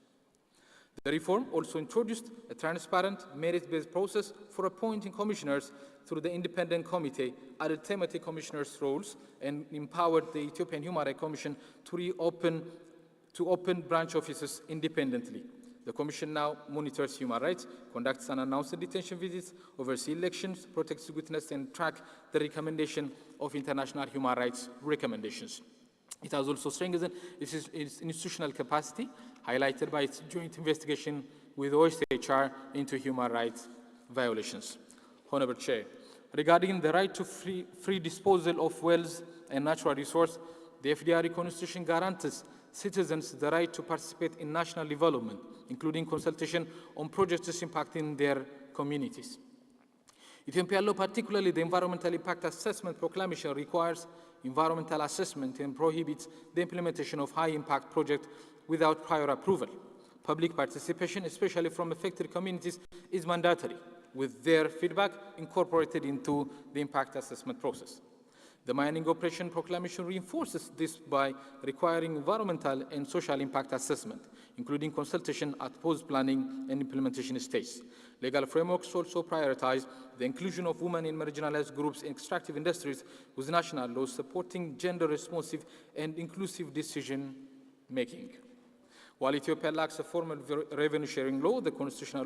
S6: The reform also introduced a transparent, merit-based process for appointing commissioners through the Independent Committee, added thematic commissioners' roles, and empowered the Ethiopian Human Rights Commission to open branch offices independently. The Commission now monitors human rights, conducts unannounced detention visits, oversees elections, protects witnesses, and tracks the recommendation of international human rights recommendations. It has also strengthened its institutional capacity, highlighted by its joint investigation with ACHPR into human rights violations. Honorable Chair, regarding the right to free disposal of wells and natural resources, the FDRE Constitution guarantees citizens the right to participate in national development, including consultation on projects impacting their communities. Ethiopian law, particularly the Environmental Impact Assessment Proclamation, requires environmental assessment and prohibits the implementation of high-impact projects without prior approval. Public participation, especially from affected communities, is mandatory, with their feedback incorporated into the impact assessment process. The Mining Operation Proclamation reinforces this by requiring environmental and social impact assessment, including consultation at post-planning and implementation stages. Legal frameworks also prioritize the inclusion of women in marginalized groups in extractive industries with national laws supporting gender-responsive and inclusive decision-making. While Ethiopia lacks a formal revenue-sharing law, the Constitution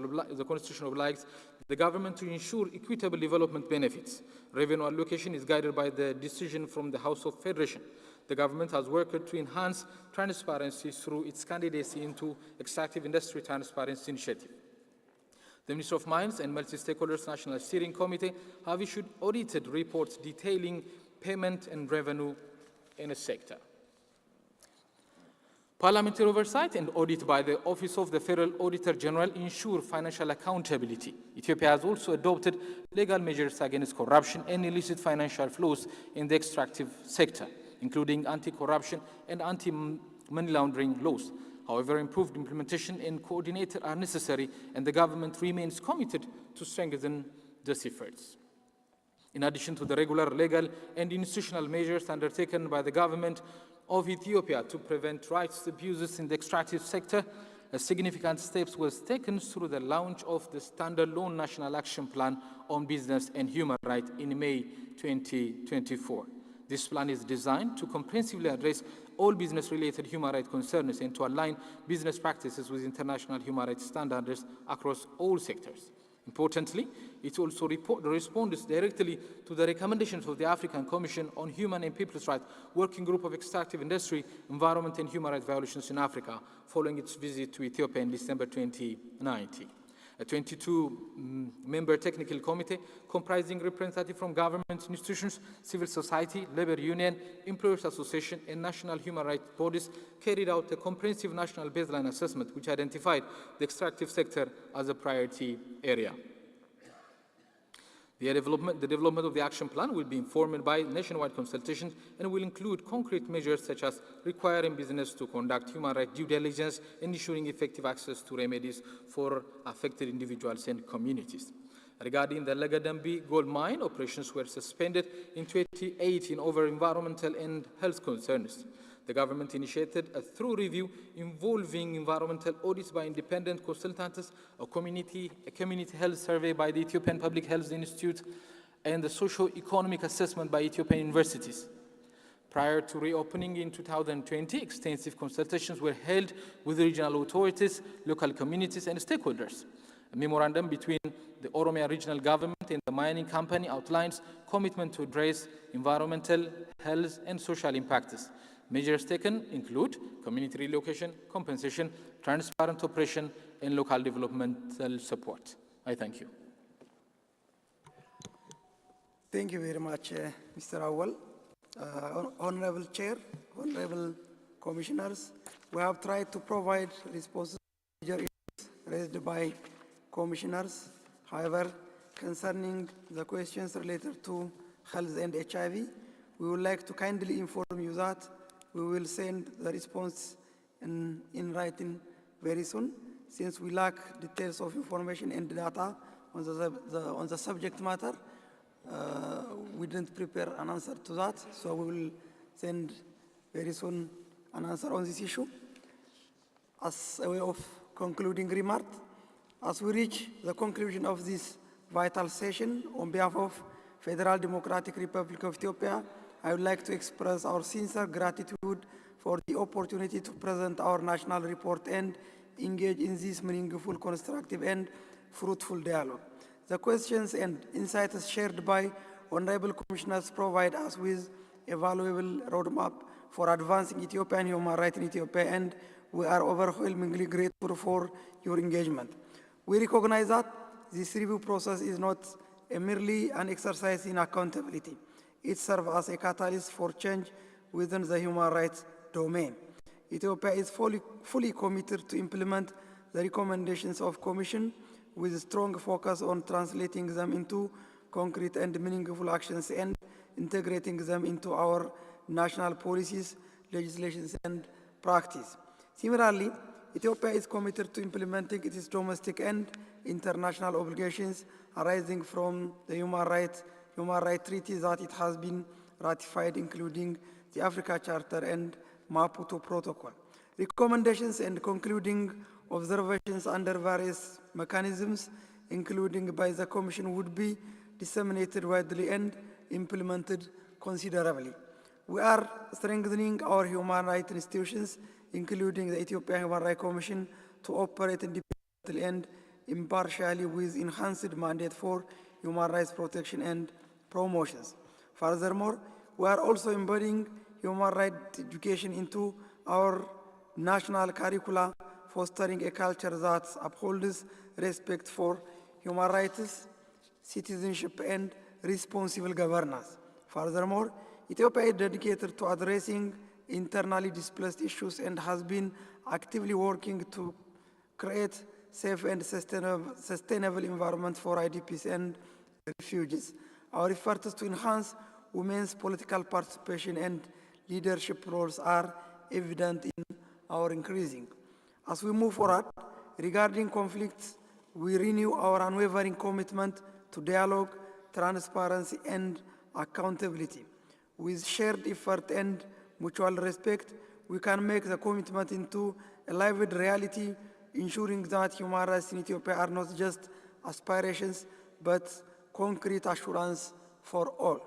S6: obliges the government to ensure equitable development benefits. Revenue allocation is guided by the decision from the House of Federation. The government has worked to enhance transparency through its candidacy into Extractive Industry Transparency Initiative. The Ministry of Mines and Multi-Stakeholders National Steering Committee have issued audited reports detailing payment and revenue in the sector. Parliamentary oversight and audit by the Office of the Federal Auditor General ensure financial accountability. Ethiopia has also adopted legal measures against corruption and illicit financial flows in the extractive sector, including anti-corruption and anti-money laundering laws. However, improved implementation and coordinator are necessary, and the government remains committed to strengthen these efforts. In addition to the regular legal and institutional measures undertaken by the government of Ethiopia to prevent rights abuses in the extractive sector, a significant steps was taken through the launch of the standalone National Action Plan on Business and Human Rights in May 2024. This plan is designed to comprehensively address all business-related human rights concerns and to align business practices with international human rights standards across all sectors. Importantly, it also responds directly to the recommendations of the African Commission on Human and People's Rights Working Group of Extractive Industry, Environment and Human Rights Violations in Africa, following its visit to Ethiopia in December 2019. A 22-member technical committee comprising representatives from government institutions, civil society, labor union, employers association, and national human rights bodies carried out a comprehensive national baseline assessment which identified the extractive sector as a priority area. The development of the action plan will be informed by nationwide consultations and will include concrete measures such as requiring business to conduct human rights due diligence and ensuring effective access to remedies for affected individuals and communities. Regarding the Lagadambi gold mine, operations were suspended in 2018 over environmental and health concerns. The government initiated a thorough review involving environmental audits by independent consultants, a community health survey by the Ethiopian Public Health Institute, and the socio-economic assessment by Ethiopian universities. Prior to reopening in 2020, extensive consultations were held with regional authorities, local communities, and stakeholders. A memorandum between the Oromia regional government and the mining company outlines commitment to address environmental, health, and social impacts. Measures taken include community relocation, compensation, transparent operation, and local developmental support. I thank you.
S20: Thank you very much, Mr. Awal. Honorable Chair, Honorable Commissioners, we have tried to provide responses to major issues raised by Commissioners. However, concerning the questions related to health and HIV, we would like to kindly inform you that we will send the response in writing very soon. since we lack details of information and data on the subject matter. We didn't prepare an answer to that, so we will send very soon an answer on this issue. As a way of concluding remark, as we reach the conclusion of this vital session, on behalf of Federal Democratic Republic of Ethiopia, I would like to express our sincere gratitude for the opportunity to present our national report and engage in this meaningful, constructive, and fruitful dialogue. The questions and insights shared by honorable commissioners provide us with a valuable roadmap for advancing Ethiopian human rights in Ethiopia, and we are overwhelmingly grateful for your engagement. We recognize that this review process is not merely an exercise in accountability. It serves as a catalyst for change within the human rights domain. Ethiopia is fully committed to implement the recommendations of Commission with a strong focus on translating them into concrete and meaningful actions and integrating them into our national policies, legislations, and practice. Similarly, Ethiopia is committed to implementing its domestic and international obligations arising from the human rights treaties that it has been ratified, including the Africa Charter and Maputo Protocol. Recommendations and concluding observations under various mechanisms, including by the Commission, would be disseminated widely and implemented considerably. We are strengthening our human rights institutions, including the Ethiopian Human Rights Commission, to operate independently and impartially with enhanced mandate for human rights protection and promotions. Furthermore, we are also embedding human rights education into our national curricula, fostering a culture that upholds respect for human rights, citizenship, and responsible governance. Furthermore, Ethiopia is dedicated to addressing internally displaced issues and has been actively working to create safe and sustainable environment for IDPs and refugees. Our efforts to enhance women's political participation and leadership roles are evident in our increasing. As we move forward regarding conflicts, we renew our unwavering commitment to dialogue, transparency, and accountability. With shared effort and mutual respect, we can make the commitment into a lived reality, ensuring that human rights in Ethiopia are not just aspirations, but concrete assurance for all.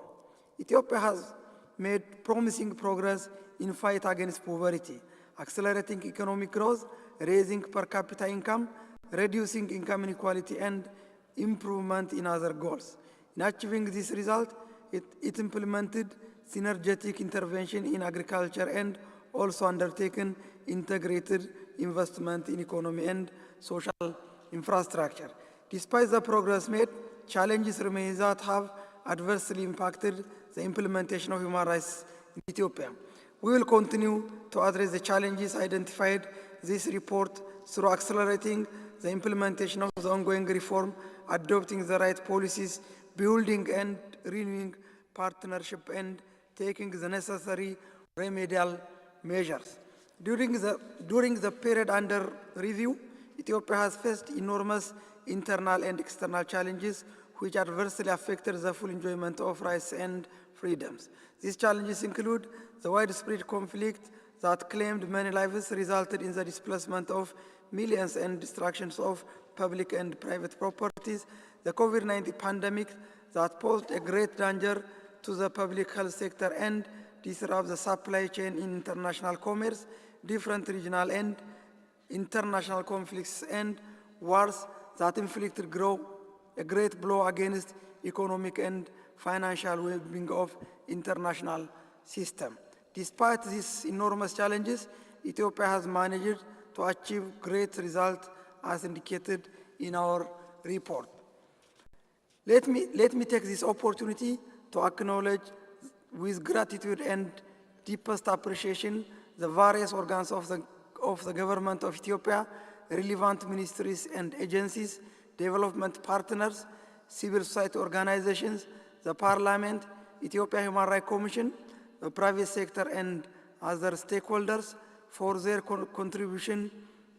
S20: Ethiopia has made promising progress in fight against poverty, accelerating economic growth, raising per capita income, reducing income inequality, and improvement in other goals. In achieving this result, it implemented synergetic intervention in agriculture and also undertaken integrated investment in economy and social infrastructure. Despite the progress made, challenges remain that have adversely impacted the implementation of human rights in Ethiopia. We will continue to address the challenges identified in this report through accelerating the implementation of the ongoing reform, adopting the right policies, building and renewing partnership, and taking the necessary remedial measures. During the period under review, Ethiopia has faced enormous internal and external challenges which adversely affected the full enjoyment of rights and freedoms. These challenges include the widespread conflict that claimed many lives, resulted in the displacement of millions and destructions of public and private properties, the COVID-19 pandemic that posed a great danger to the public health sector and disrupt the supply chain in international commerce, different regional and international conflicts and wars that inflicted a great blow against economic and financial well-being of international system. Despite these enormous challenges, Ethiopia has managed to achieve great results as indicated in our report. Let me take this opportunity to acknowledge with gratitude and deepest appreciation the various organs of the government of Ethiopia, relevant ministries and agencies, development partners, civil society organizations, the Parliament, Ethiopia Human Rights Commission, the private sector, and other stakeholders for their contribution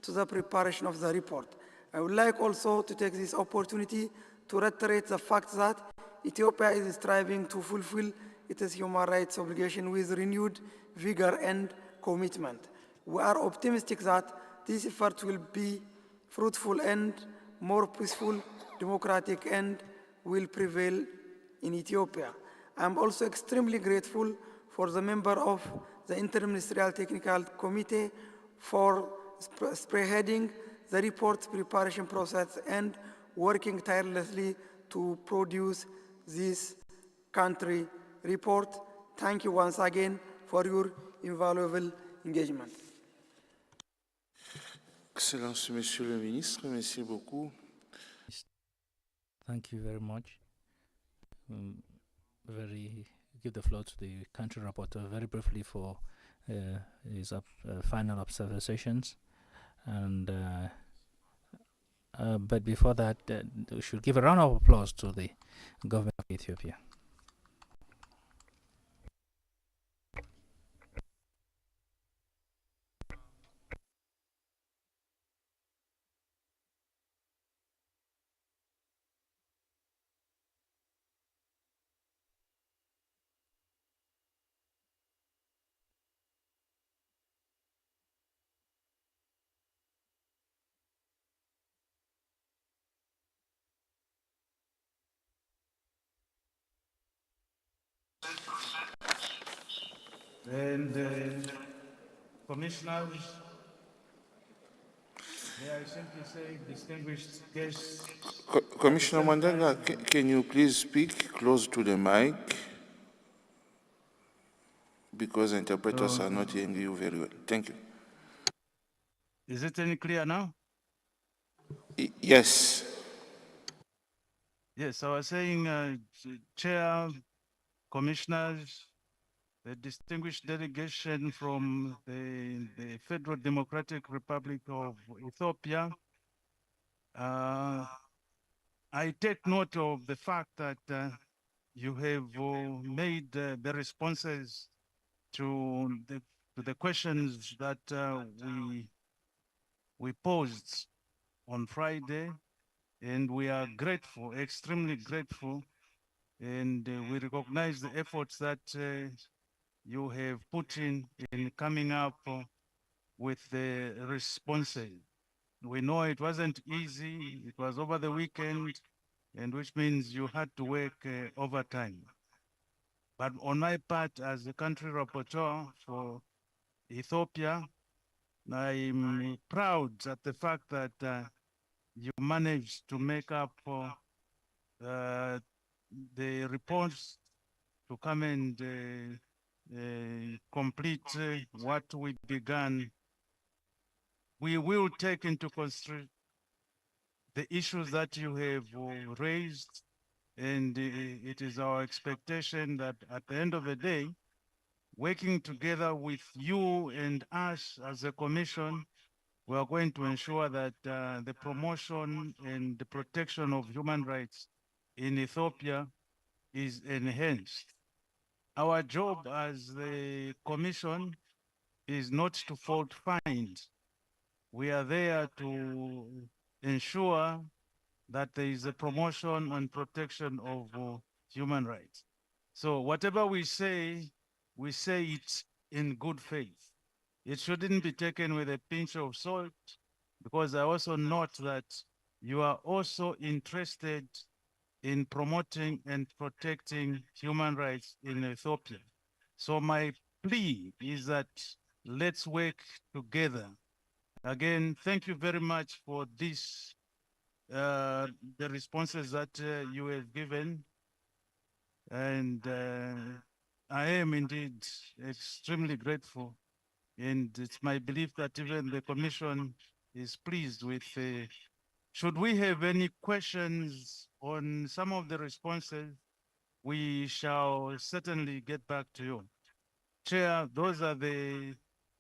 S20: to the preparation of the report. I would like also to take this opportunity to reiterate the fact that Ethiopia is striving to fulfill its human rights obligation with renewed vigor and commitment. We are optimistic that this effort will be fruitful and more peaceful, democratic, and will prevail in Ethiopia. I am also extremely grateful for the member of the Interministerial Technical Committee for spearheading the report preparation process and working tirelessly to produce this country report. Thank you once again for your invaluable engagement.
S2: Excellence, Monsieur le Ministre, merci beaucoup.
S7: Thank you very much. Give the floor to the country rapporteur very briefly for his final observations. And but before that, we should give a round of applause to the government of Ethiopia.
S10: And commissioners, may I simply say distinguished guests.
S2: Commissioner Mandanga, can you please speak close to the mic? Because interpreters are not hearing you very well. Thank you.
S10: Is it any clear now?
S2: Yes.
S10: Yes, I was saying, Chair, commissioners, the distinguished delegation from the Federal Democratic Republic of Ethiopia, I take note of the fact that you have made the responses to the questions that we posed on Friday, and we are grateful, extremely grateful, and we recognize the efforts that you have put in coming up with the responses. We know it wasn't easy. It was over the weekend, and which means you had to work overtime. But on my part, as the country rapporteur for Ethiopia, I'm proud at the fact that you managed to make up the reports to come and complete what we began. We will take into consideration the issues that you have raised, and it is our expectation that at the end of the day, working together with you and us as a commission, we are going to ensure that the promotion and the protection of human rights in Ethiopia is enhanced. Our job as the commission is not to fault find. We are there to ensure that there is a promotion and protection of human rights. So whatever we say it in good faith. It shouldn't be taken with a pinch of salt, because I also note that you are also interested in promoting and protecting human rights in Ethiopia. So my plea is that let's work together. Again, thank you very much for this, the responses that you have given. And I am indeed extremely grateful. And it's my belief that even the Commission is pleased with. Should we have any questions on some of the responses, we shall certainly get back to you. Chair, those are the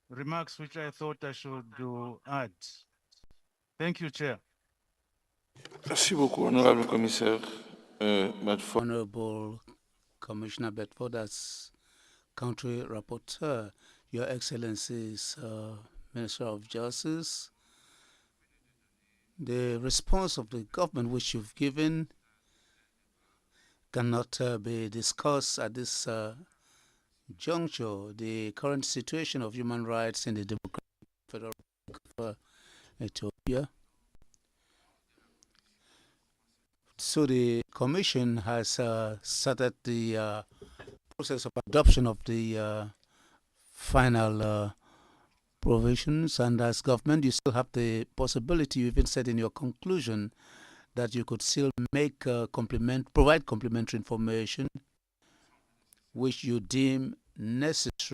S10: remarks which I thought I should add. Thank you, Chair.
S2: Merci beaucoup, Honorable Commissaire Bedford.
S19: Honorable Commissioner Bedford, as Country Rapporteur, Your Excellencies, Minister of Justice, The response of the government which you've given cannot be discussed at this juncture. The current situation of human rights in the Democratic Federal Republic of Ethiopia. So the Commission has started the process of adoption of the final provisions, and as government you still have the possibility, you even said in your conclusion, that you could still make provide complementary information which you deem necessary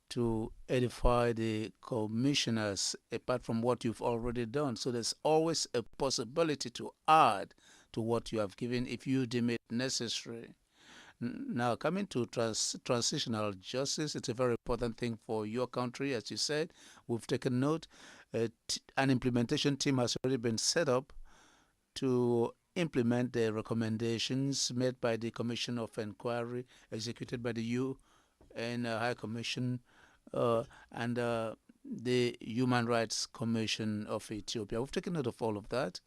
S19: to edify the commissioners apart from what you've already done. So there's always a possibility to add to what you have given if you deem it necessary. Now, coming to transitional justice, it's a very important thing for your country. As you said, we've taken note. An implementation team has already been set up to implement the recommendations made by the Commission of Inquiry executed by the UN High Commission and the Human Rights Commission of Ethiopia. We've taken note of all of that.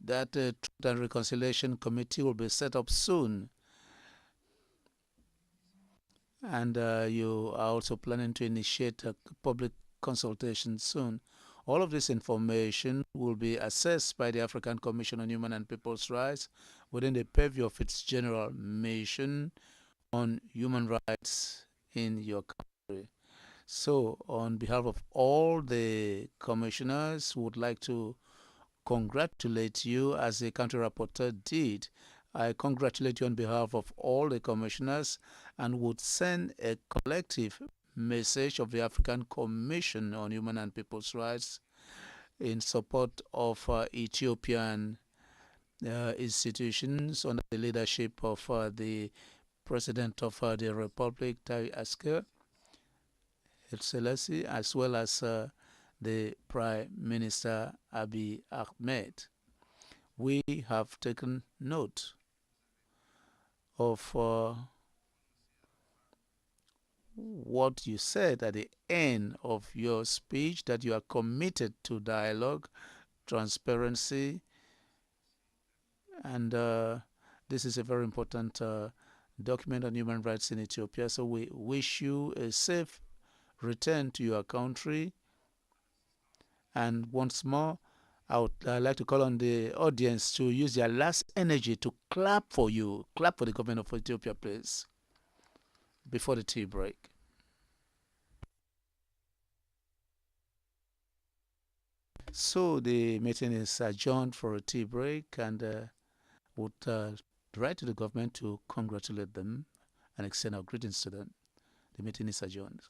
S19: That Truth and Reconciliation Committee will be set up soon. And you are also planning to initiate a public consultation soon. All of this information will be assessed by the African Commission on Human and People's Rights within the purview of its general mission on human rights in your country. So, on behalf of all the commissioners, would like to congratulate you as the country rapporteur did. I congratulate you on behalf of all the commissioners and would send a collective message of the African Commission on Human and People's Rights in support of Ethiopian institutions under the leadership of the President of the Republic, Taye Asker, Selassie, as well as the Prime Minister Abiy Ahmed. We have taken note of what you said at the end of your speech, that you are committed to dialogue, transparency, and this is a very important document on human rights in Ethiopia. So we wish you a safe return to your country. And once more, I would like to call on the audience to use their last energy to clap for you. Clap for the government of Ethiopia, please, before the tea break. So the meeting is adjourned for a tea break, and would write to the government to congratulate them and extend our greetings to them. The meeting is adjourned.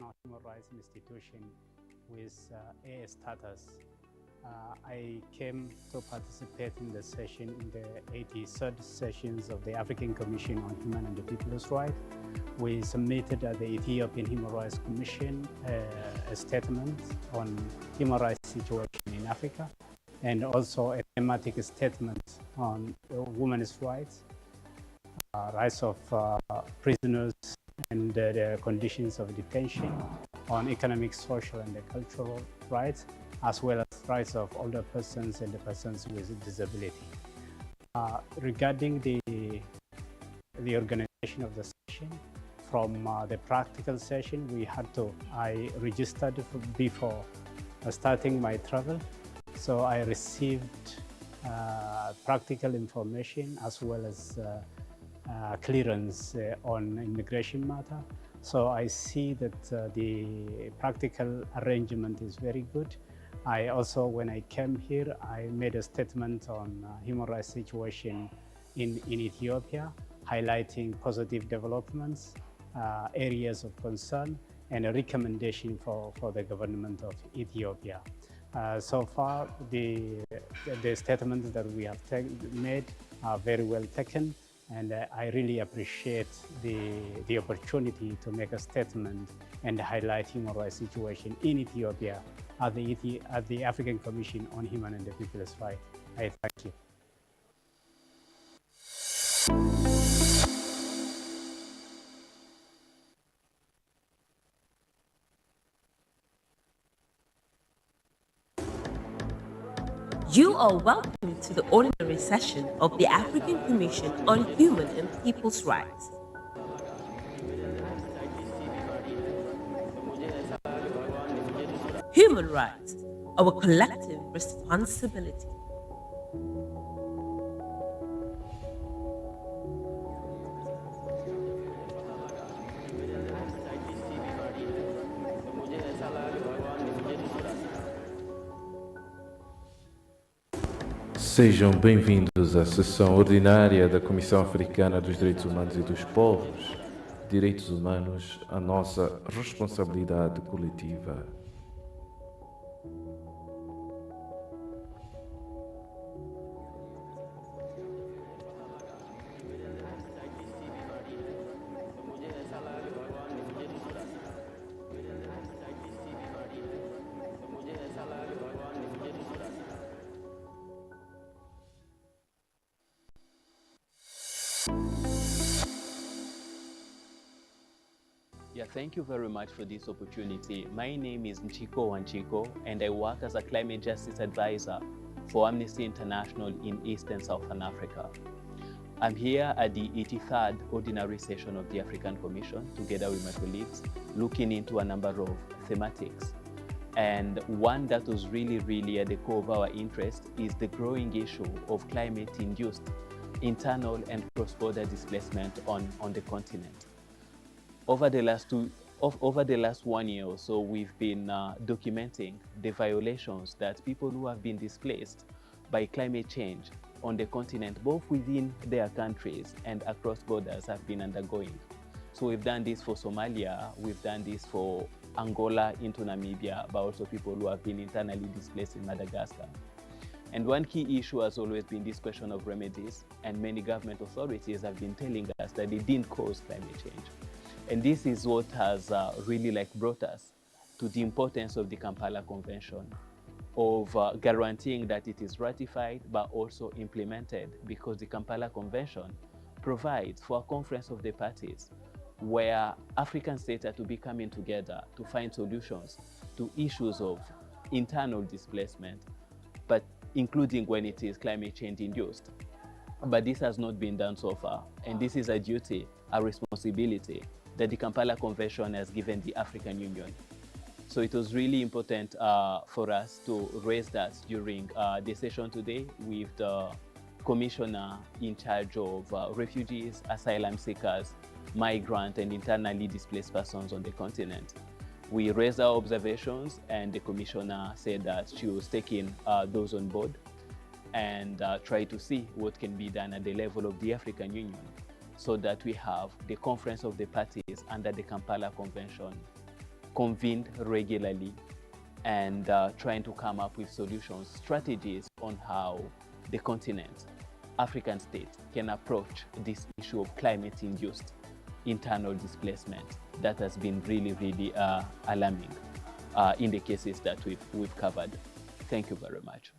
S8: international human rights institution with A status. I came to participate in the session, in the 83rd sessions of the African Commission on Human and People's Rights. We submitted at the Ethiopian Human Rights Commission a statement on human rights situation in Africa, and also a thematic statement on women's rights, rights of prisoners and the conditions of detention, on economic, social, and cultural rights, as well as rights of older persons and the persons with disability. Regarding the organization of the session, from the practical session, I registered before starting my travel. So I received practical information as well as clearance on immigration matter. So I see that the practical arrangement is very good. I also, when I came here, I made a statement on human rights situation in Ethiopia, highlighting positive developments, areas of concern, and a recommendation for the government of Ethiopia. So far, the statements that we have made are very well taken, and I really appreciate the opportunity to make a statement and highlight human rights situation in Ethiopia at the African Commission on Human and People's Rights. I thank you.
S22: You are welcome to the ordinary session of the African Commission on Human and People's Rights. Human rights, our collective responsibility.
S23: Sejam bem-vindos à sessão ordinária da Comissão Africana dos Direitos Humanos e dos Povos. Direitos humanos, a nossa responsabilidade coletiva.
S24: Yeah, thank you very much for this opportunity. My name is Nchiko Wanchiko, and I work as a climate justice advisor for Amnesty International in East and Southern Africa. I'm here at the 83rd ordinary session of the African Commission, together with my colleagues, looking into a number of thematics. And one that was really at the core of our interest is the growing issue of climate-induced internal and cross-border displacement on the continent. Over the last 1 year or so, we've been documenting the violations that people who have been displaced by climate change on the continent, both within their countries and across borders, have been undergoing. So we've done this for Somalia, we've done this for Angola into Namibia, but also people who have been internally displaced in Madagascar. And one key issue has always been this question of remedies, and many government authorities have been telling us that they didn't cause climate change. And this is what has really brought us to the importance of the Kampala Convention, of guaranteeing that it is ratified but also implemented, because the Kampala Convention provides for a conference of the parties where African states are to be coming together to find solutions to issues of internal displacement, but including when it is climate change induced. But this has not been done so far, and this is a duty, a responsibility that the Kampala Convention has given the African Union. So it was really important for us to raise that during the session today with the Commissioner in charge of refugees, asylum seekers, migrant and internally displaced persons on the continent. We raised our observations, and the Commissioner said that she was taking those on board and try to see what can be done at the level of the African Union, so that we have the conference of the parties under the Kampala Convention convened regularly and trying to come up with solutions, strategies on how the continent, African states, can approach this issue of climate-induced internal displacement that has been really, really alarming in the cases that we've covered. Thank you very much.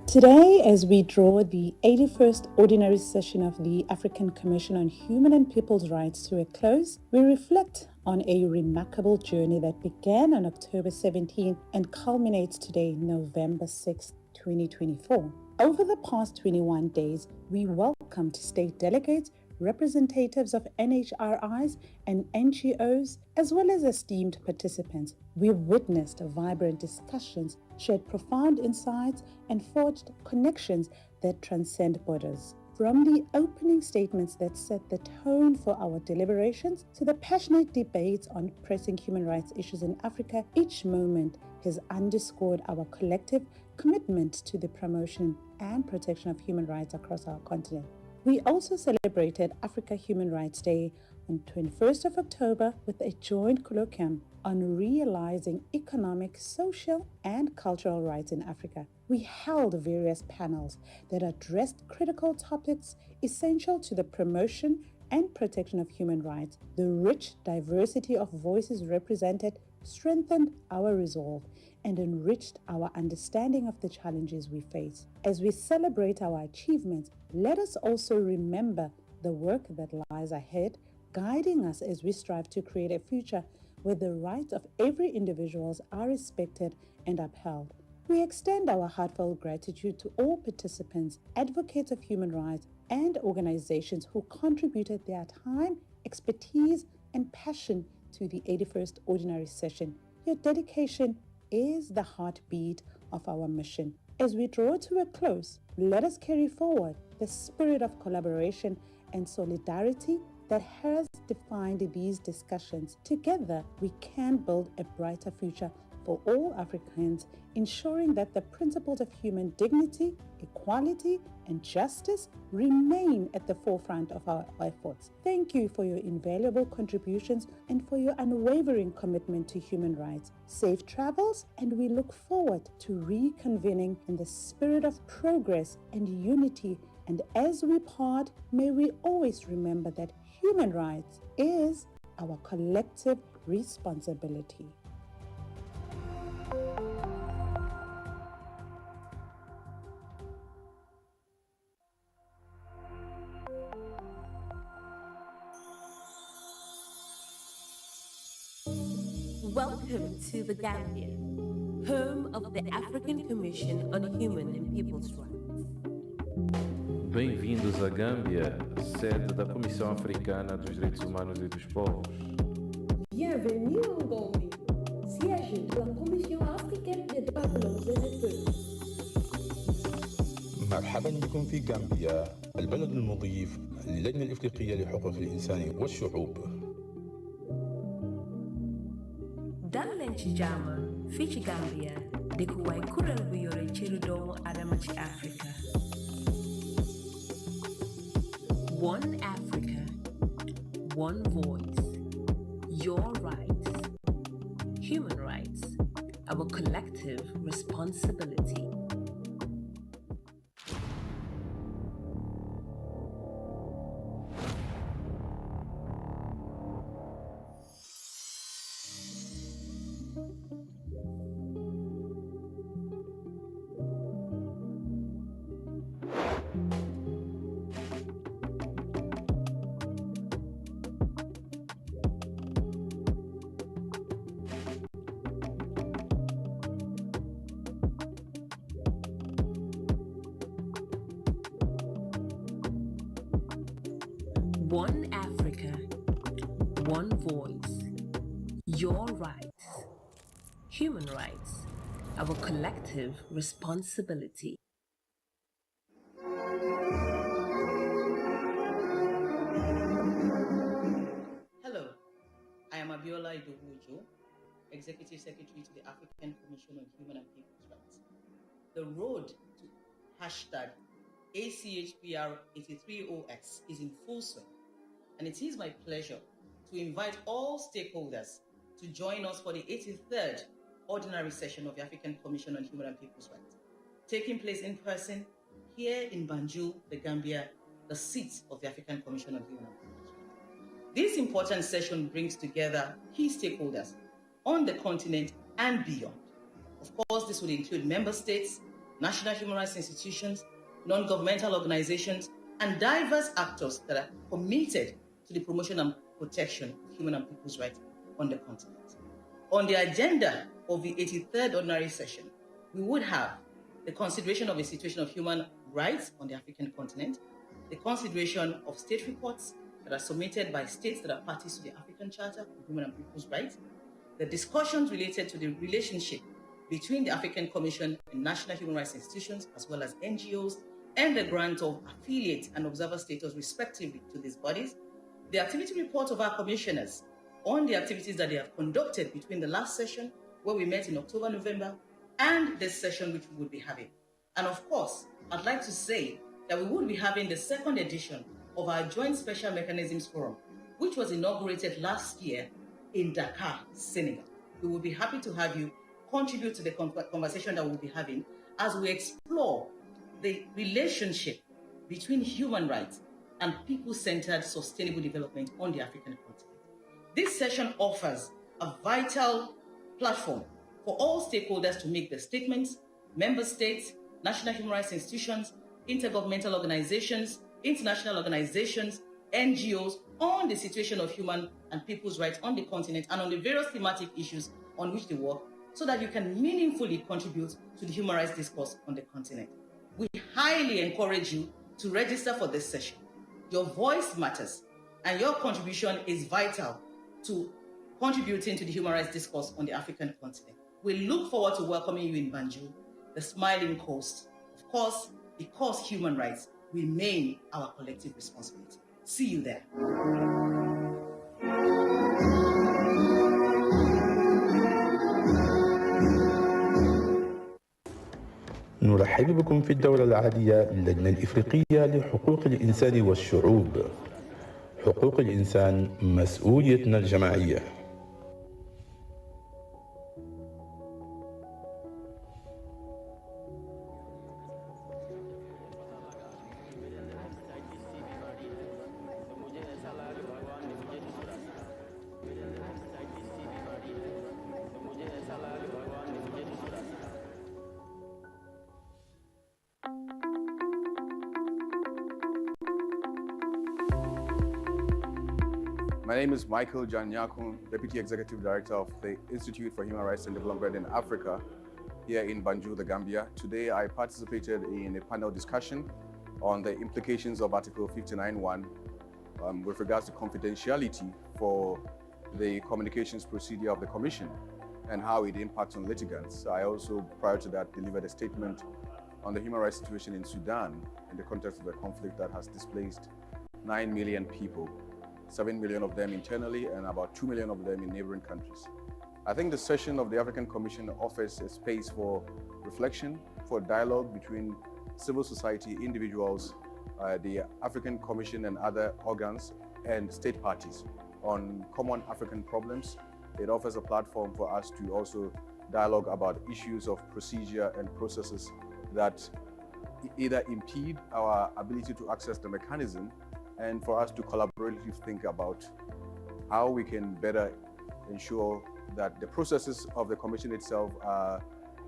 S9: Today, as we draw the 81st Ordinary Session of the African Commission on Human and People's Rights to a close, we reflect on a remarkable journey that began on October 17 and culminates today, November 6, 2024. Over the past 21 days, we welcomed state delegates, representatives of NHRIs and NGOs, as well as esteemed participants. We witnessed vibrant discussions, shared profound insights, and forged connections that transcend borders. From the opening statements that set the tone for our deliberations to the passionate debates on pressing human rights issues in Africa, each moment has underscored our collective commitment to the promotion and protection of human rights across our continent. We also celebrated Africa Human Rights Day on 21st of October with a joint colloquium on realizing economic, social, and cultural rights in Africa. We held various panels that addressed critical topics essential to the promotion and protection of human rights. The rich diversity of voices represented strengthened our resolve and enriched our understanding of the challenges we face. As we celebrate our achievements, let us also remember the work that lies ahead, guiding us as we strive to create a future where the rights of every individual are respected and upheld. We extend our heartfelt gratitude to all participants, advocates of human rights, and organizations who contributed their time, expertise, and passion to the 81st Ordinary Session. Your dedication is the heartbeat of our mission. As we draw to a close, let us carry forward the spirit of collaboration and solidarity that has defined these discussions. Together, we can build a brighter future for all Africans, ensuring that the principles of human dignity, equality, and justice remain at the forefront of our efforts. Thank you for your invaluable contributions and for your unwavering commitment to human rights. Safe travels, and we look forward to reconvening in the spirit of progress and unity. And as we part, may we always remember that human rights is our collective responsibility.
S22: Welcome to the Gambia, home of the African Commission on Human and People's Rights.
S23: Bem-vindos à Gâmbia, sede da Comissão Africana dos Direitos Humanos e dos Povos.
S22: Bienvenue en Gambie, siège de la Commission africaine des droits de l'homme et des peuples.
S14: مرحبا بكم في غامبيا، البلد المضيف للجنة الإفريقية لحقوق الإنسان والشعوب.
S22: dal leen ci jàmm fii ci Gambia dëkkuwaay kuréel bu yore cëru doomu Adama ci Afrika. One Africa, one voice, your rights, human rights, our collective responsibility. One Africa, one voice, your rights, human rights, our collective responsibility.
S15: Abiola Idowu, Executive Secretary to the African Commission on Human and People's Rights. The road to hashtag ACHPR 83OX is in full swing, and it is my pleasure to invite all stakeholders to join us for the 83rd Ordinary Session of the African Commission on Human and People's Rights, taking place in person here in Banjul, the Gambia, the seat of the African Commission on Human and People's Rights. This important session brings together key stakeholders on the continent and beyond. Of course, this would include member states, national human rights institutions, non-governmental organizations, and diverse actors that are committed to the promotion and protection of human and people's rights on the continent. On the agenda of the 83rd Ordinary Session, we would have the consideration of the situation of human rights on the African continent, the consideration of state reports that are submitted by states that are parties to the African Charter on Human and People's Rights, the discussions related to the relationship between the African Commission and national human rights institutions, as well as NGOs, and the grant of affiliate and observer status respectively to these bodies, the activity report of our commissioners on the activities that they have conducted between the last session, where we met in October, November, and this session which we would be having. And of course, I'd like to say that we would be having the second edition of our Joint Special Mechanisms Forum, which was inaugurated last year in Dakar, Senegal. We will be happy to have you contribute to the conversation that we'll be having as we explore the relationship between human rights and people-centered sustainable development on the African continent. This session offers a vital platform for all stakeholders to make their statements: member states, national human rights institutions, intergovernmental organizations, international organizations, NGOs, on the situation of human and people's rights on the continent and on the various thematic issues on which they work, so that you can meaningfully contribute to the human rights discourse on the continent. We highly encourage you to register for this session. Your voice matters, and your contribution is vital to contributing to the human rights discourse on the African continent. We look forward to welcoming you in Banjul, the Smiling Coast, of course, because human rights remain our collective responsibility. See you there.
S14: نرحب بكم في الدورة العادية للجنة الإفريقية لحقوق الإنسان والشعوب. حقوق الإنسان مسؤوليتنا الجماعية.
S1: My name is Michael John Nyakun, Deputy Executive Director of the Institute for Human Rights and Development in Africa here in Banjul, the Gambia. Today I participated in a panel discussion on the implications of Article 59.1 with regards to confidentiality for the communications procedure of the Commission and how it impacts on litigants. I also, prior to that, delivered a statement on the human rights situation in Sudan in the context of the conflict that has displaced 9 million people. 7 million of them internally and about 2 million of them in neighboring countries. I think the session of the African Commission offers a space for reflection, for dialogue between civil society, individuals, the African Commission and other organs, and state parties on common African problems. It offers a platform for us to also dialogue about issues of procedure and processes that either impede our ability to access the mechanism, and for us to collaboratively think about how we can better ensure that the processes of the Commission itself are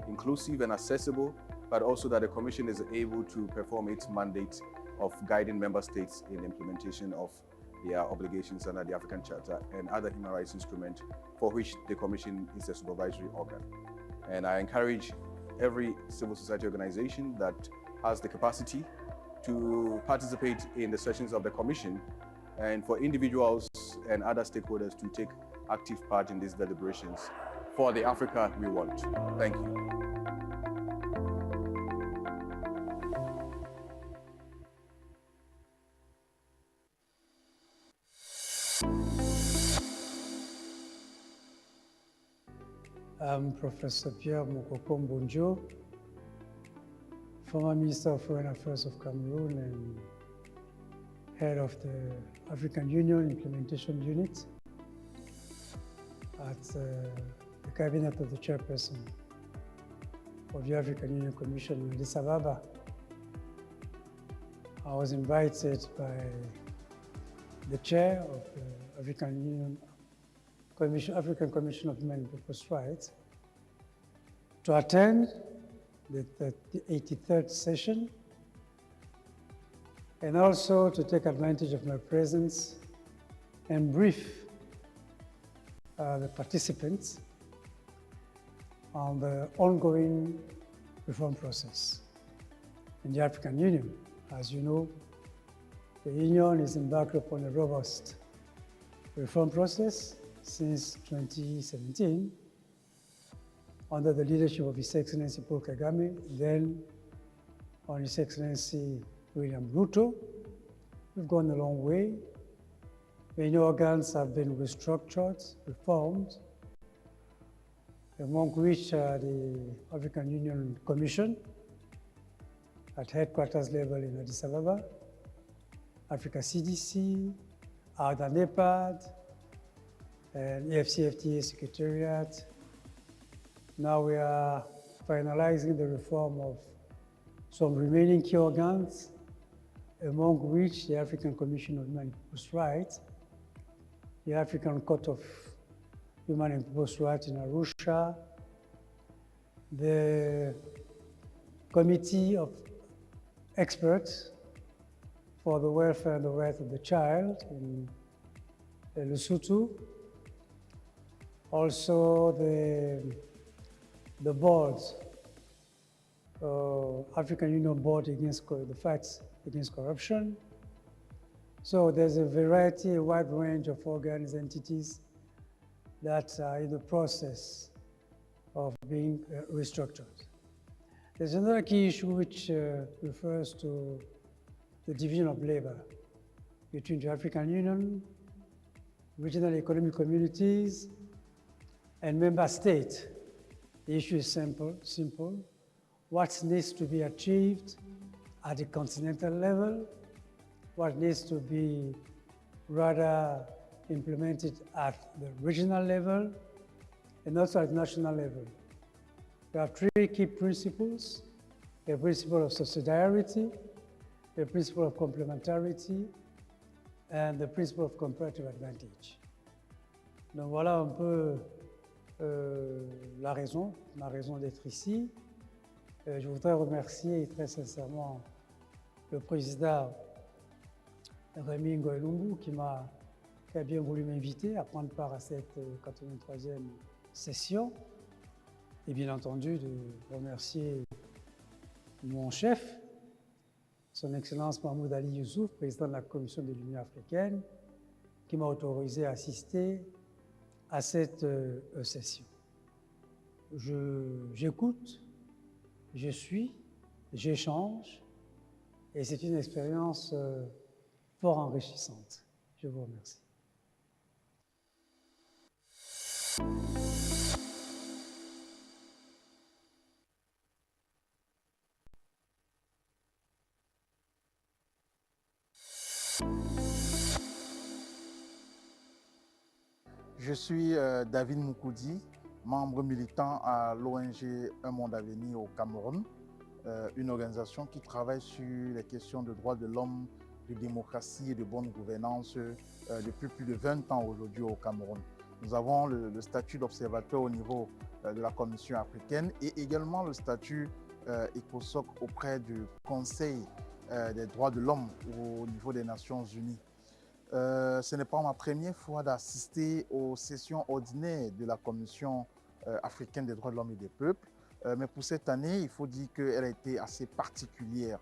S1: inclusive and accessible, but also that the Commission is able to perform its mandate of guiding member states in implementation of their obligations under the African Charter and other human rights instruments for which the Commission is a supervisory organ. And I encourage every civil society organization that has the capacity to participate in the sessions of the Commission, and for individuals and other stakeholders to take active part in these deliberations for the Africa we want. Thank you.
S11: I'm Professor Pierre Mokoko Mbonjo, former Minister of Foreign Affairs of Cameroon and head of the African Union Implementation Unit at the Cabinet of the Chairperson of the African Union Commission in Addis Ababa. I was invited by the chair of the African Union Commission, African Commission of Human and People's Rights, to attend the 83rd session and also to take advantage of my presence and brief the participants on the ongoing reform process in the African Union. As you know, the Union is embarked upon a robust reform process since 2017 under the leadership of His Excellency Paul Kagame, then on His Excellency William Ruto. We've gone a long way. Many organs have been restructured, reformed, among which the African Union Commission at headquarters level in Addis Ababa, Africa CDC, ARDA NEPAD, and EFCFTA Secretariat. Now we are finalizing the reform of some remaining key organs, among which the African Commission on Human and People's Rights, the African Court of Human and People's Rights in Arusha, the Committee of Experts for the Welfare and the Rights of the Child in Lesotho, also the boards, African Union Board against the fights against corruption. So there's a variety, a wide range of organs, entities that are in the process of being restructured. There's another key issue which refers to the division of labor between the African Union, regional economic communities, and member states. The issue is simple. What needs to be achieved at the continental level, what needs to be rather implemented at the regional level, and also at the national level. We have three key principles: the principle of subsidiarity, the principle of complementarity, and the principle of comparative advantage. Donc voilà un peu ma raison d'être ici. Je voudrais remercier très sincèrement le président Rémi Ngoy-Lungu qui a bien voulu m'inviter à prendre part à cette 83e session. Et bien entendu, de remercier mon chef, son Excellence Mahmoud Ali Youssouf, président de la Commission de l'Union africaine, qui m'a autorisé à assister à cette session. J'écoute, je suis, j'échange, et c'est une expérience fort enrichissante. Je vous remercie.
S12: Je suis David Moukoudi, membre militant à l'ONG Un Monde à Venir au Cameroun, une organisation qui travaille sur les questions de droits de l'homme, de démocratie et de bonne gouvernance depuis plus de 20 ans aujourd'hui au Cameroun. Nous avons le statut d'observateur au niveau de la Commission africaine et également le statut ECOSOC auprès du Conseil des droits de l'homme au niveau des Nations Unies. Ce n'est pas ma première fois d'assister aux sessions ordinaires de la Commission africaine des droits de l'homme et des peuples, mais pour cette année, il faut dire qu'elle a été assez particulière.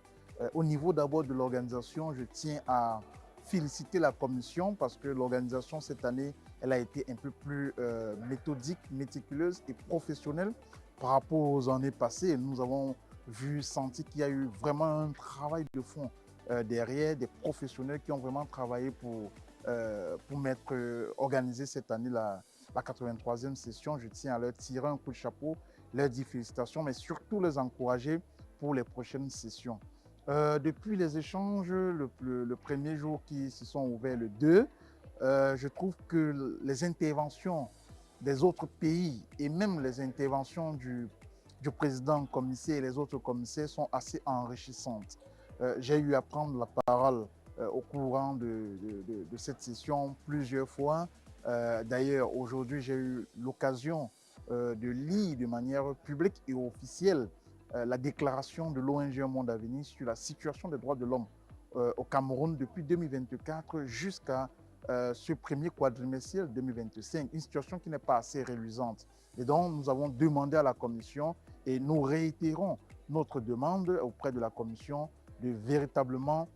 S12: Au niveau d'abord de l'organisation, je tiens à féliciter la Commission parce que l'organisation cette année, elle a été un peu plus méthodique, méticuleuse et professionnelle par rapport aux années passées. Nous avons senti qu'il y a eu vraiment un travail de fond derrière, des professionnels qui ont vraiment travaillé pour organiser cette année la 83e session. Je tiens à leur tirer un coup de chapeau, leur dire félicitations, mais surtout les encourager pour les prochaines sessions. Depuis les échanges, le premier jour qui se sont ouverts, le 2, je trouve que les interventions des autres pays et même les interventions du président commissaire et les autres commissaires sont assez enrichissantes. J'ai eu à prendre la parole au courant de cette session plusieurs fois. D'ailleurs, aujourd'hui, j'ai eu l'occasion de lire de manière publique et officielle la déclaration de l'ONG Un Monde à Venir sur la situation des droits de l'homme au Cameroun depuis 2024 jusqu'à ce premier quadrimestre 2025, une situation qui n'est pas assez réluisante. Et donc, nous avons demandé à la Commission et nous réitérons notre demande auprès de la Commission de véritablement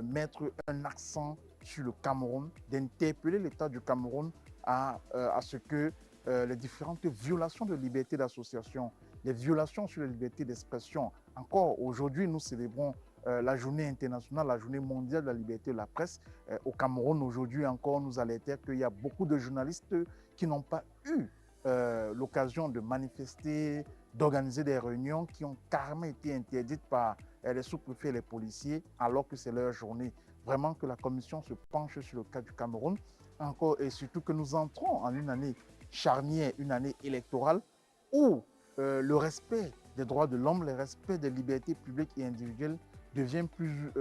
S12: mettre un accent sur le Cameroun, d'interpeller l'État du Cameroun à ce que les différentes violations de liberté d'association, les violations sur la liberté d'expression. Encore aujourd'hui, nous célébrons la journée internationale, la journée mondiale de la liberté de la presse. Au Cameroun, aujourd'hui encore, nous alertons qu'il y a beaucoup de journalistes qui n'ont pas eu l'occasion de manifester, d'organiser des réunions qui ont carrément été interdites par les sous-préfets et les policiers alors que c'est leur journée. Vraiment que la Commission se penche sur le cas du Cameroun, encore et surtout que nous entrons en une année charnière, une année électorale où le respect des droits de l'homme, le respect des libertés publiques et individuelles devient plus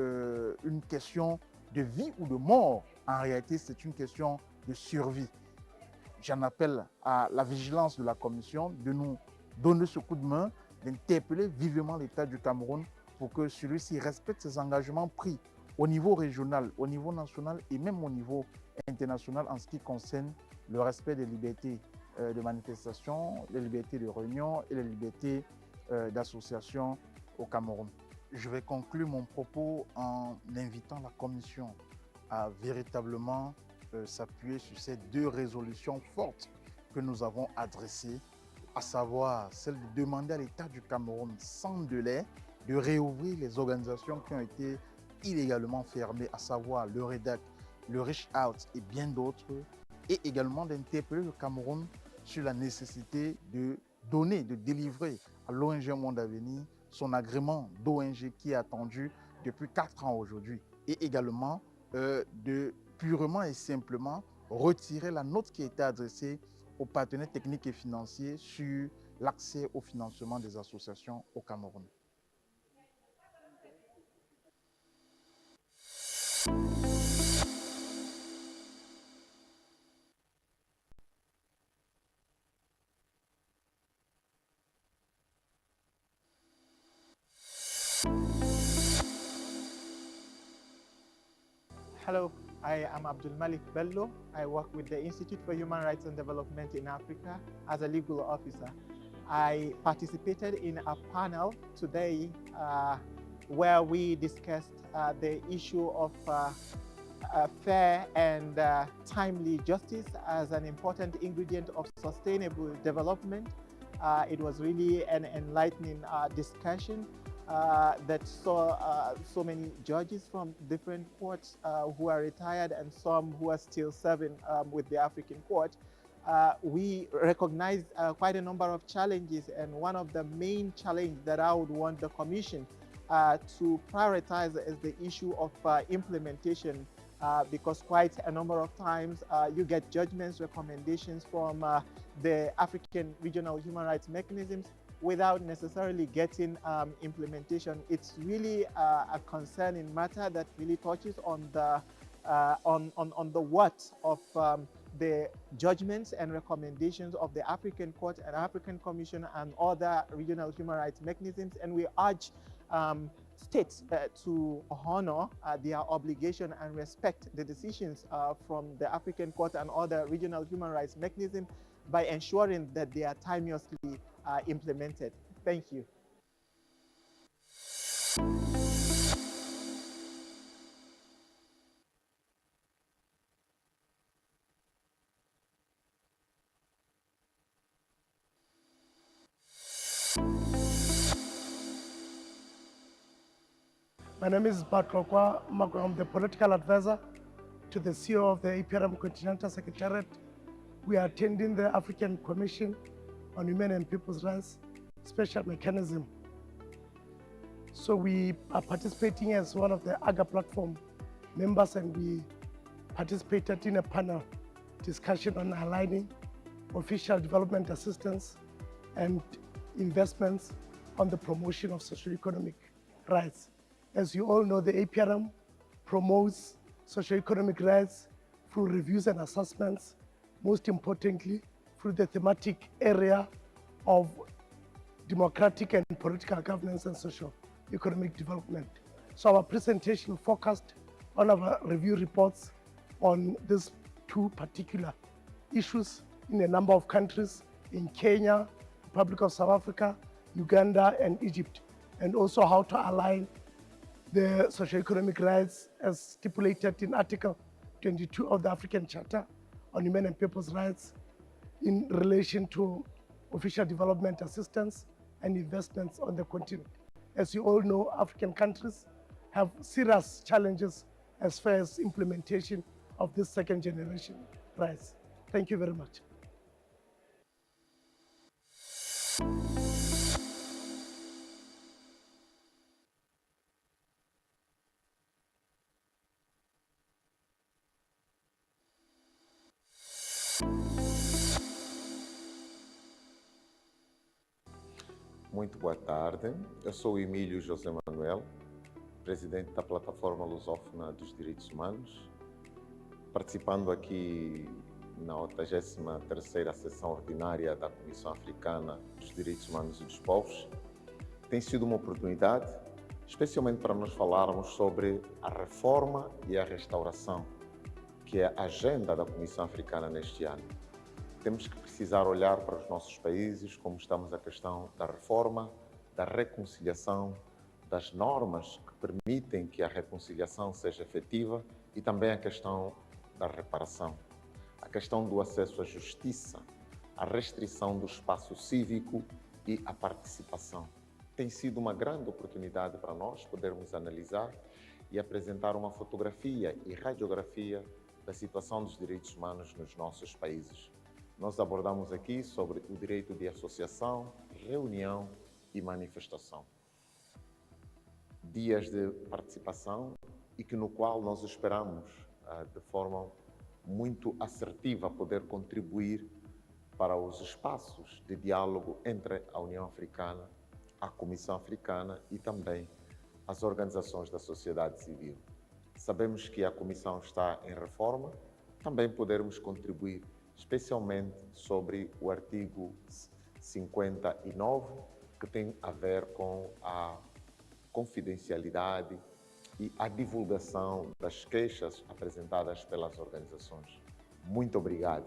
S12: une question de vie ou de mort. En réalité, c'est une question de survie. J'en appelle à la vigilance de la Commission de nous donner ce coup de main, d'interpeller vivement l'État du Cameroun pour que celui-ci respecte ses engagements pris au niveau régional, au niveau national et même au niveau international en ce qui concerne le respect des libertés de manifestation, les libertés de réunion et les libertés d'association au Cameroun. Je vais conclure mon propos en invitant la Commission à véritablement s'appuyer sur ces deux résolutions fortes que nous avons adressées, à savoir celle de demander à l'État du Cameroun sans délai de réouvrir les organisations qui ont été illégalement fermées, à savoir le REDAC, le Reach Out et bien d'autres, et également d'interpeller le Cameroun sur la nécessité de donner, de délivrer à l'ONG Monde à Venir son agrément d'ONG qui est attendu depuis 4 ans aujourd'hui, et également de purement et simplement retirer la note qui a été adressée aux partenaires techniques et financiers sur l'accès au financement des associations au Cameroun.
S13: Hello, I am Abdul Malik Bello. I work with the Institute for Human Rights and Development in Africa as a legal officer. I participated in a panel today where we discussed the issue of fair and timely justice as an important ingredient of sustainable development. It was really an enlightening discussion that saw so many judges from different courts who are retired and some who are still serving with the African court. We recognized quite a number of challenges, and one of the main challenges that I would want the Commission to prioritize is the issue of implementation, because quite a number of times you get judgments, recommendations from the African regional human rights mechanisms without necessarily getting implementation. It's really a concerning matter that really touches on the what of the judgments and recommendations of the African Court and African Commission and other regional human rights mechanisms, and we urge states to honor their obligation and respect the decisions from the African Court and other regional human rights mechanisms by ensuring that they are timeously implemented. Thank you.
S16: My name is Batrokwa Mako. I'm the political advisor to the CEO of the APRM Continental Secretariat. we are attending the African Commission on Human and People's Rights Special Mechanism. So we are participating as one of the AGA platform members, and we participated in a panel discussion on aligning official development assistance and investments on the promotion of socioeconomic rights. As you all know, the APRM promotes socioeconomic rights through reviews and assessments, most importantly through the thematic area of democratic and political governance and socio-economic development. So our presentation focused on our review reports on these two particular issues in a number of countries, in Kenya, Republic of South Africa, Uganda, and Egypt, and also how to align the socio-economic rights as stipulated in Article 22 of the African Charter on Human and People's Rights in relation to official development assistance and investments on the continent. As you all know, African countries have serious challenges as far as implementation of this second generation rights. Thank you very much.
S3: Muito boa tarde, eu sou Emílio José Manuel, presidente da Plataforma Lusófona dos Direitos Humanos, participando aqui na 83ª Sessão Ordinária da Comissão Africana dos Direitos Humanos e dos Povos. Tem sido uma oportunidade, especialmente para nós falarmos sobre a reforma e a restauração, que é a agenda da Comissão Africana neste ano. Temos que precisar olhar para os nossos países como estamos a questão da reforma, da reconciliação, das normas que permitem que a reconciliação seja efetiva e também a questão da reparação, a questão do acesso à justiça, a restrição do espaço cívico e a participação. Tem sido uma grande oportunidade para nós podermos analisar e apresentar uma fotografia e radiografia da situação dos direitos humanos nos nossos países. Nós abordamos aqui sobre o direito de associação, reunião e manifestação. Dias de participação e que no qual nós esperamos, de forma muito assertiva, poder contribuir para os espaços de diálogo entre a União Africana, a Comissão Africana e também as organizações da sociedade civil. Sabemos que a Comissão está em reforma, também podermos contribuir especialmente sobre o artigo 59, que tem a ver com a confidencialidade e a divulgação das queixas apresentadas pelas organizações. Muito obrigado.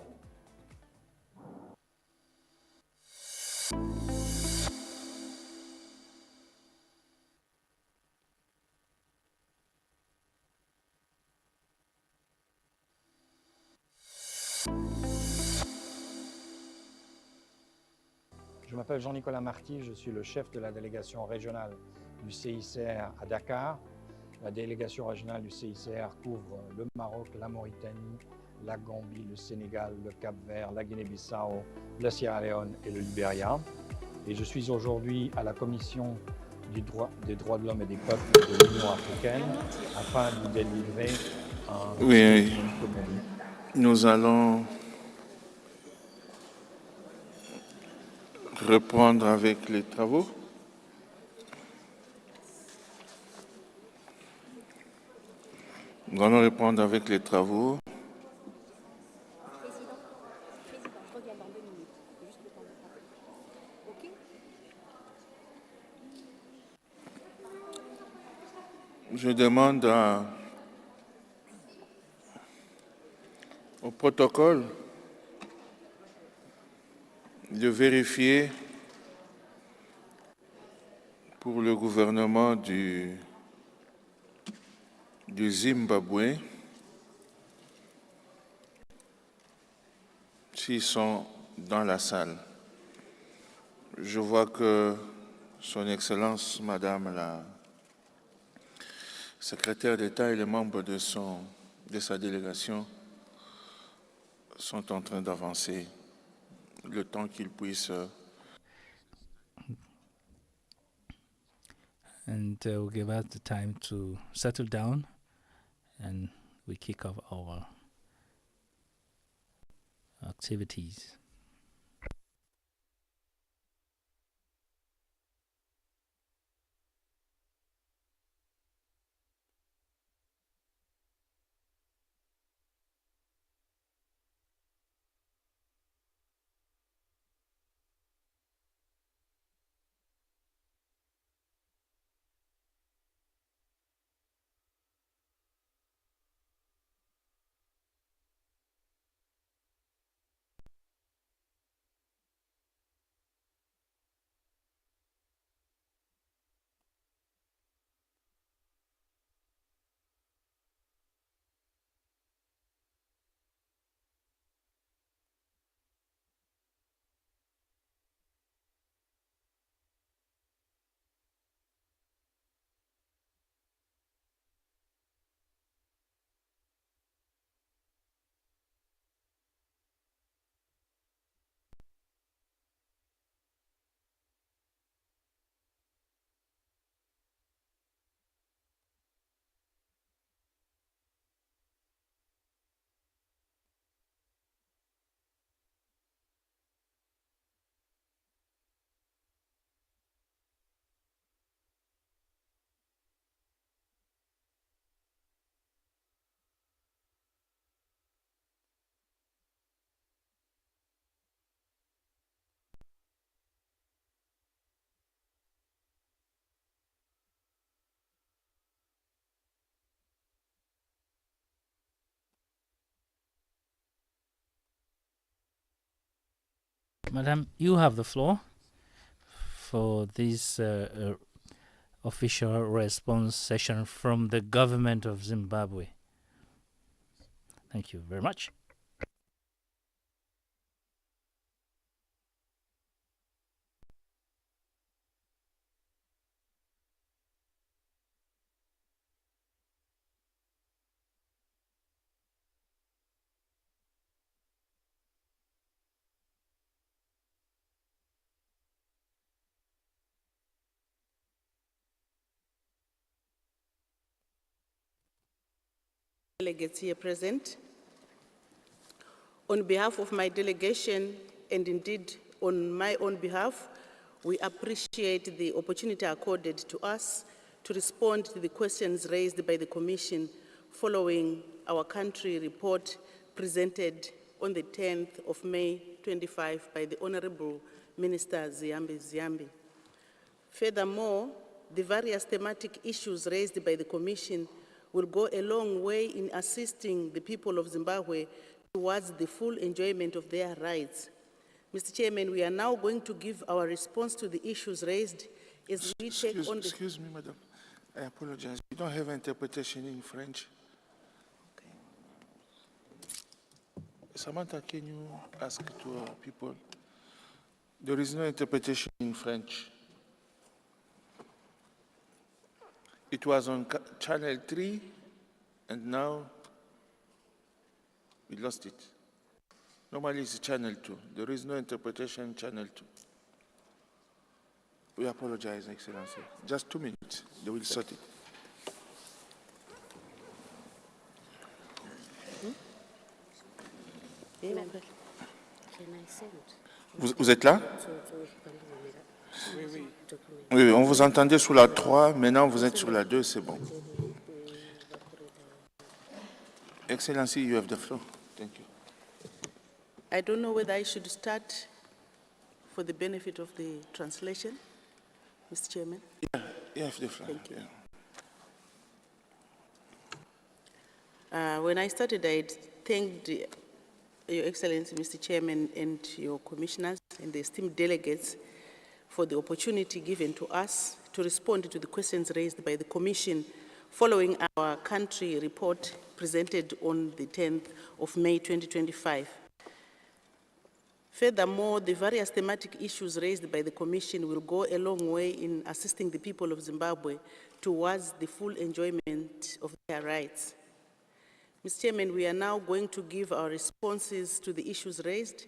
S17: Je m'appelle Jean-Nicolas Marty, je suis le chef de la délégation régionale du CICR à Dakar. La délégation régionale du CICR couvre le Maroc, la Mauritanie, la Gambie, le Sénégal, le Cap-Vert, la Guinée-Bissau, la Sierra Leone et le Libéria. Et je suis aujourd'hui à la Commission des droits de l'homme et des peuples de l'Union africaine afin de délivrer un...
S2: Oui, nous allons reprendre avec les travaux. Nous allons reprendre avec les travaux. Je demande au protocole de vérifier pour le gouvernement du Zimbabwe s'ils sont dans la salle. Je vois que Son Excellence, Madame la secrétaire d'État et les membres de sa délégation sont en train d'avancer, le temps qu'ils puissent...
S7: And we'll give us the time to settle down, and we kick off our activities. Madam, you have the floor for this official response session from the government of Zimbabwe. Thank you very much.
S4: Delegates here present. On behalf of my delegation, and indeed on my own behalf, we appreciate the opportunity accorded to us to respond to the questions raised by the Commission following our country report presented on the 10th of May 25 by the Honorable Minister Ziyambi. Furthermore, the various thematic issues raised by the Commission will go a long way in assisting the people of Zimbabwe towards the full enjoyment of their rights. Mr. Chairman, we are now going to give our response to the issues raised as we take on the...
S2: Excuse me, madam. I apologize. We don't have interpretation in French.
S4: Okay.
S2: Samantha, can you ask to people? There is no interpretation in French. It was on channel 3, and now we lost it. Normally it's channel 2. There is no interpretation in channel 2. We apologize, Excellency. Just 2 minutes, they will sort it. Vous êtes là?
S4: Oui.
S2: Oui, on vous entendait sur la 3, maintenant vous êtes sur la 2, c'est bon. Excellency, you have the floor. Thank you.
S4: I don't know whether I should start for the benefit of the translation, Mr. Chairman.
S2: Yeah, you have the floor.
S4: Thank you. When I started, I thanked Your Excellency, Mr. Chairman, and your commissioners and the esteemed delegates for the opportunity given to us to respond to the questions raised by the Commission following our country report presented on the 10th of May 2025. Furthermore, the various thematic issues raised by the Commission will go a long way in assisting the people of Zimbabwe towards the full enjoyment of their rights. Mr. Chairman, we are now going to give our responses to the issues raised.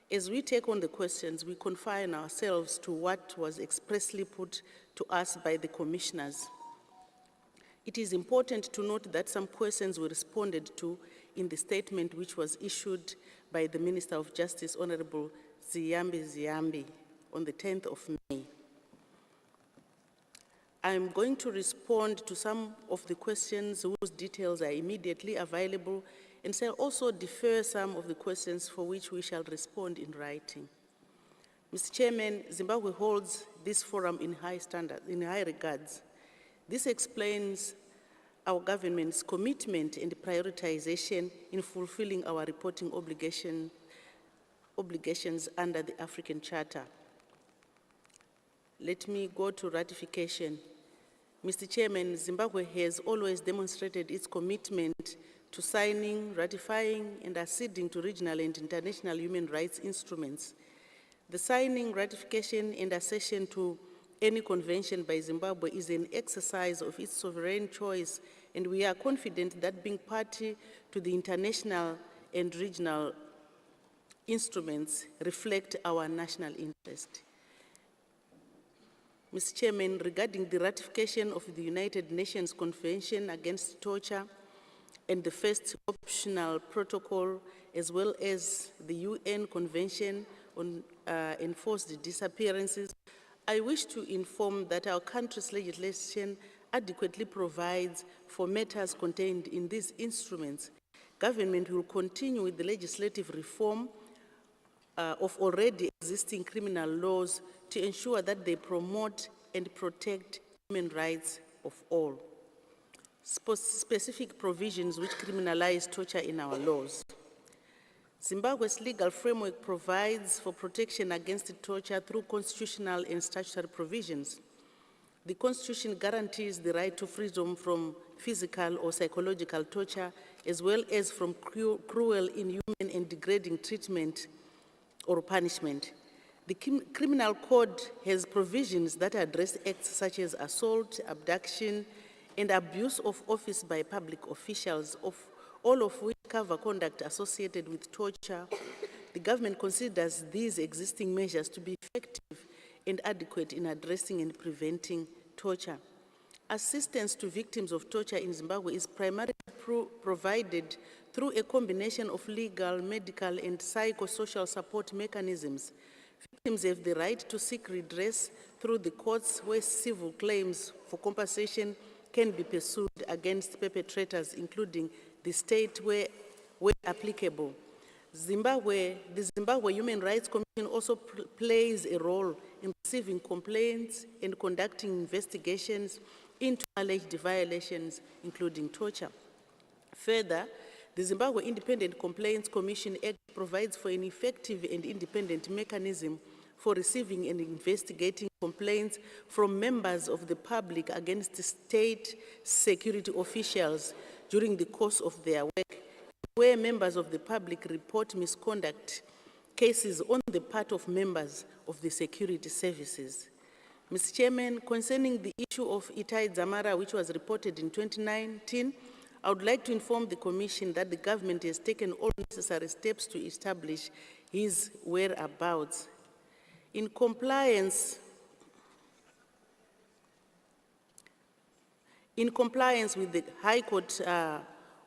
S4: As we take on the questions, we confine ourselves to what was expressly put to us by the commissioners. It is important to note that some questions were responded to in the statement which was issued by the Minister of Justice, Honorable Ziyambi, on the 10th of May. I'm going to respond to some of the questions whose details are immediately available, and shall also defer some of the questions for which we shall respond in writing. Mr. Chairman, Zimbabwe holds this forum in high standards, in high regards. This explains our government's commitment and prioritization in fulfilling our reporting obligations under the African Charter. Let me go to ratification. Mr. Chairman, Zimbabwe has always demonstrated its commitment to signing, ratifying, and acceding to regional and international human rights instruments. The signing, ratification, and accession to any convention by Zimbabwe is an exercise of its sovereign choice, and we are confident that being party to the international and regional instruments reflect our national interest. Mr. Chairman, regarding the ratification of the United Nations Convention Against Torture and the first optional protocol, as well as the UN Convention on Enforced Disappearances, I wish to inform that our country's legislation adequately provides for matters contained in these instruments. Government will continue with the legislative reform of already existing criminal laws to ensure that they promote and protect human rights of all. Specific provisions which criminalize torture in our laws. Zimbabwe's legal framework provides for protection against torture through constitutional and statutory provisions. The Constitution guarantees the right to freedom from physical or psychological torture, as well as from cruel, inhuman, and degrading treatment or punishment. The Criminal Code has provisions that address acts such as assault, abduction, and abuse of office by public officials, all of which cover conduct associated with torture. The government considers these existing measures to be effective and adequate in addressing and preventing torture. Assistance to victims of torture in Zimbabwe is primarily provided through a combination of legal, medical, and psychosocial support mechanisms. Victims have the right to seek redress through the courts, where civil claims for compensation can be pursued against perpetrators, including the state where applicable. The Zimbabwe Human Rights Commission also plays a role in receiving complaints and conducting investigations into alleged violations, including torture. Further, the Zimbabwe Independent Complaints Commission Act provides for an effective and independent mechanism for receiving and investigating complaints from members of the public against state security officials during the course of their work, where members of the public report misconduct cases on the part of members of the security services. Mr. Chairman, concerning the issue of Itai Dzamara, which was reported in 2019, I would like to inform the Commission that the government has taken all necessary steps to establish his whereabouts. In compliance with the High Court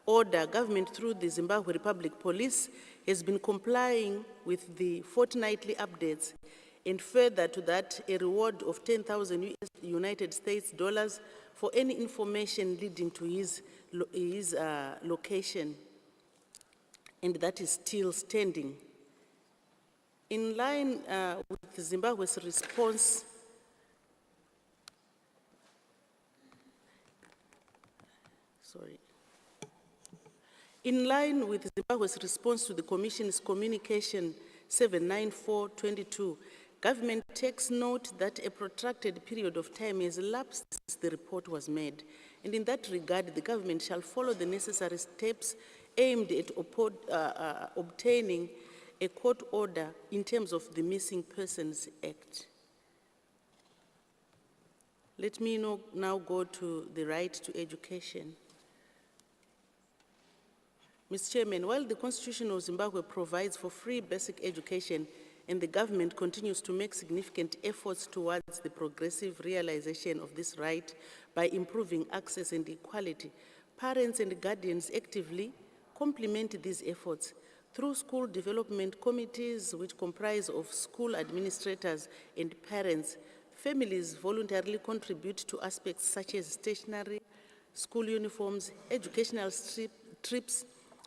S4: order, government through the Zimbabwe Republic Police has been complying with the fortnightly updates, and further to that, a reward of 10,000 United States dollars for any information leading to his location, and that is still standing. In line with Zimbabwe's response, in line with Zimbabwe's response to the Commission's Communication 794/22, government takes note that a protracted period of time has elapsed since the report was made, and in that regard, the government shall follow the necessary steps aimed at obtaining a court order in terms of the Missing Persons Act. Let me now go to the right to education. Mr. Chairman, while the Constitution of Zimbabwe provides for free basic education and the government continues to make significant efforts towards the progressive realization of this right by improving access and equality, parents and guardians actively complement these efforts through school development committees, which comprise of school administrators and parents. Families voluntarily contribute to aspects such as stationery, school uniforms, educational trips,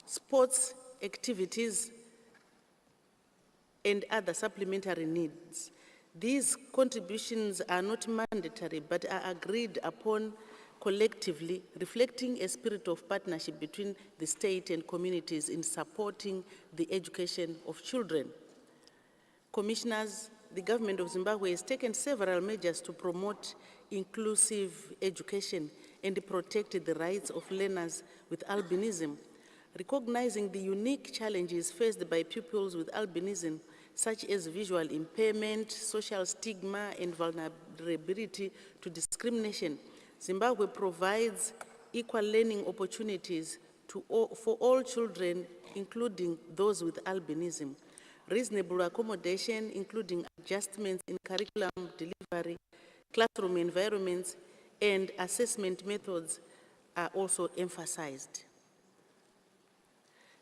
S4: sports activities, and other supplementary needs. These contributions are not mandatory but are agreed upon collectively, reflecting a spirit of partnership between the state and communities in supporting the education of children. Commissioners, the government of Zimbabwe has taken several measures to promote inclusive education and protect the rights of learners with albinism, recognizing the unique challenges faced by pupils with albinism, such as visual impairment, social stigma, and vulnerability to discrimination. Zimbabwe provides equal learning opportunities for all children, including those with albinism. Reasonable accommodation, including adjustments in curriculum delivery, classroom environments, and assessment methods are also emphasized.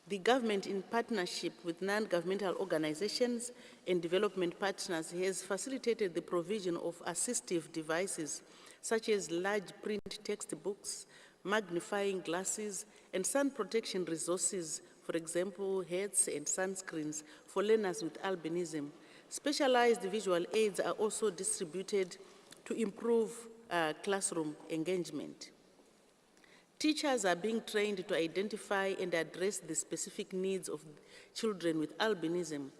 S4: The government, in partnership with non-governmental organizations and development partners, has facilitated the provision of assistive devices such as large print textbooks, magnifying glasses, and sun protection resources, for example, hats and sunscreens for learners with albinism. Specialized visual aids are also distributed to improve classroom engagement. Teachers are being trained to identify and address the specific needs of children with albinism.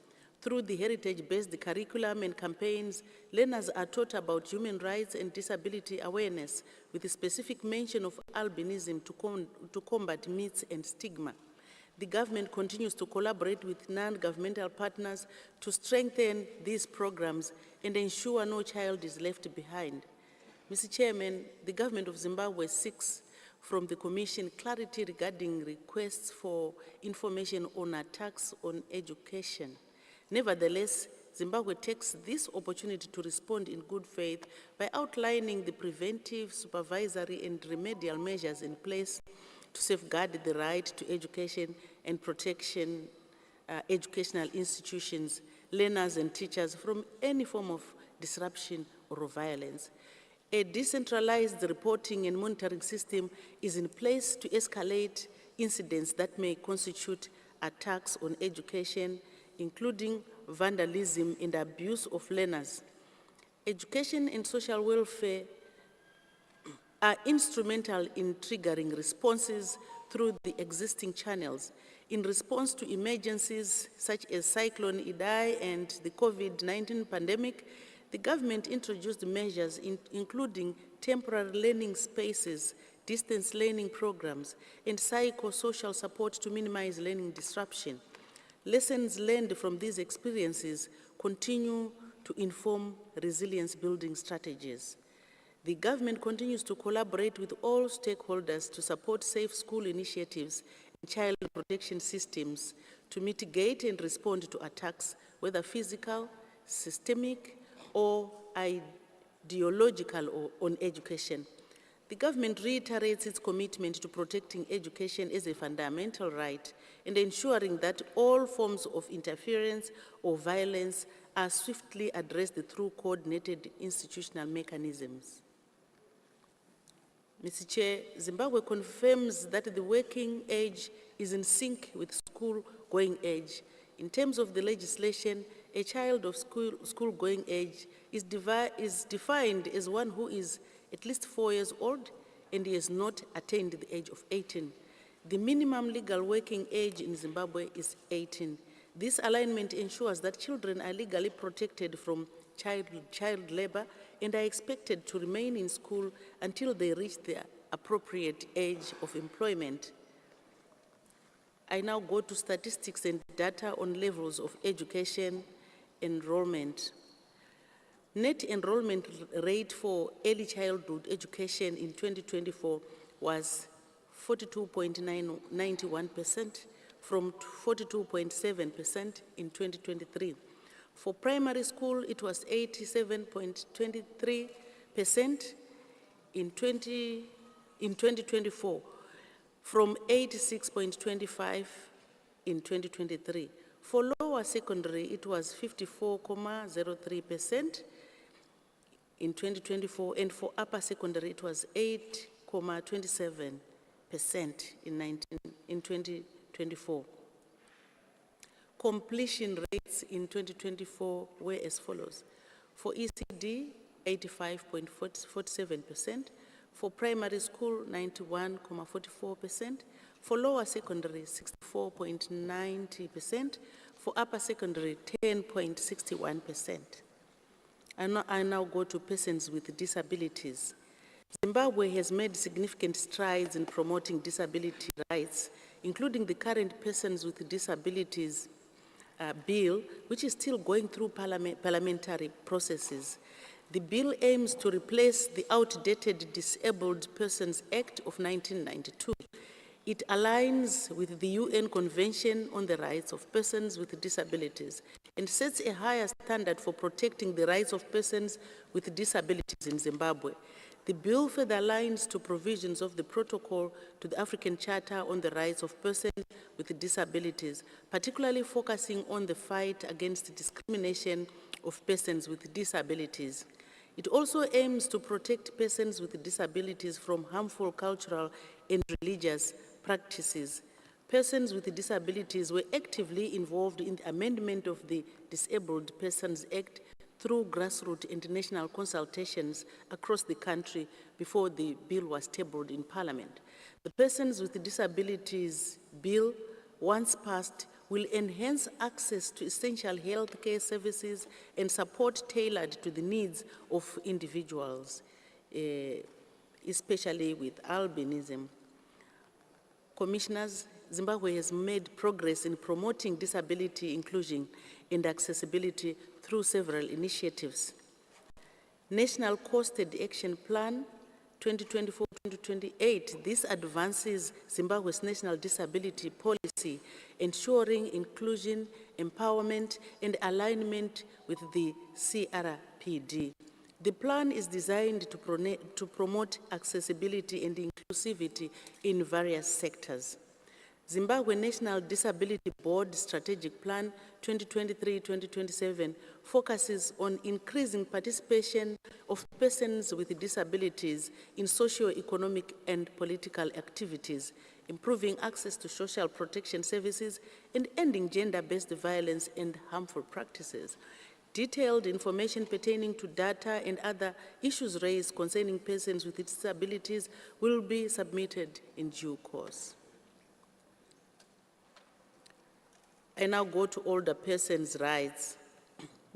S4: Through the heritage-based curriculum and campaigns, learners are taught about human rights and disability awareness with a specific mention of albinism to combat myths and stigma. The government continues to collaborate with non-governmental partners to strengthen these programs and ensure no child is left behind. Mr. Chairman, the government of Zimbabwe seeks from the Commission clarity regarding requests for information on attacks on education. Nevertheless, Zimbabwe takes this opportunity to respond in good faith by outlining the preventive, supervisory, and remedial measures in place to safeguard the right to education and protection educational institutions, learners, and teachers from any form of disruption or violence. A decentralized reporting and monitoring system is in place to escalate incidents that may constitute attacks on education, including vandalism and abuse of learners. Education and social welfare are instrumental in triggering responses through the existing channels. In response to emergencies such as Cyclone Idai and the COVID-19 pandemic, the government introduced measures including temporary learning spaces, distance learning programs, and psychosocial support to minimize learning disruption. Lessons learned from these experiences continue to inform resilience building strategies. The government continues to collaborate with all stakeholders to support safe school initiatives and child protection systems to mitigate and respond to attacks, whether physical, systemic, or ideological on education. The government reiterates its commitment to protecting education as a fundamental right and ensuring that all forms of interference or violence are swiftly addressed through coordinated institutional mechanisms. Mr. Chair, Zimbabwe confirms that the working age is in sync with school-going age. In terms of the legislation, a child of school-going age is defined as one who is at least 4 years old and he has not attained the age of 18. The minimum legal working age in Zimbabwe is 18. This alignment ensures that children are legally protected from child labor and are expected to remain in school until they reach the appropriate age of employment. I now go to statistics and data on levels of education enrollment. Net enrollment rate for early childhood education in 2024 was 42.91% from 42.7% in 2023. For primary school, it was 87.23% in 2024, from 86.25% in 2023. For lower secondary, it was 54.03% in 2024, and for upper secondary, it was 8.27% in 2024. Completion rates in 2024 were as follows. For ECD, 85.47%. For primary school, 91.44%. For lower secondary, 64.90%. For upper secondary, 10.61%. I now go to persons with disabilities. Zimbabwe has made significant strides in promoting disability rights, including the current Persons with Disabilities Bill, which is still going through parliamentary processes. The bill aims to replace the outdated Disabled Persons Act of 1992. It aligns with the UN Convention on the Rights of Persons with Disabilities and sets a higher standard for protecting the rights of persons with disabilities in Zimbabwe. The bill further aligns to provisions of the protocol to the African Charter on the Rights of Persons with Disabilities, particularly focusing on the fight against discrimination of persons with disabilities. It also aims to protect persons with disabilities from harmful cultural and religious practices. Persons with disabilities were actively involved in the amendment of the Disabled Persons Act through grassroots international consultations across the country before the bill was tabled in Parliament. The Persons with Disabilities Bill, once passed, will enhance access to essential health care services and support tailored to the needs of individuals, especially with albinism. Commissioners, Zimbabwe has made progress in promoting disability inclusion and accessibility through several initiatives. National Costed Action Plan 2024-2028, this advances Zimbabwe's national disability policy, ensuring inclusion, empowerment, and alignment with the CRPD. The plan is designed to promote accessibility and inclusivity in various sectors. Zimbabwe National Disability Board Strategic Plan 2023-2027 focuses on increasing participation of persons with disabilities in socio-economic and political activities, improving access to social protection services, and ending gender-based violence and harmful practices. Detailed information pertaining to data and other issues raised concerning persons with disabilities will be submitted in due course. I now go to older persons' rights.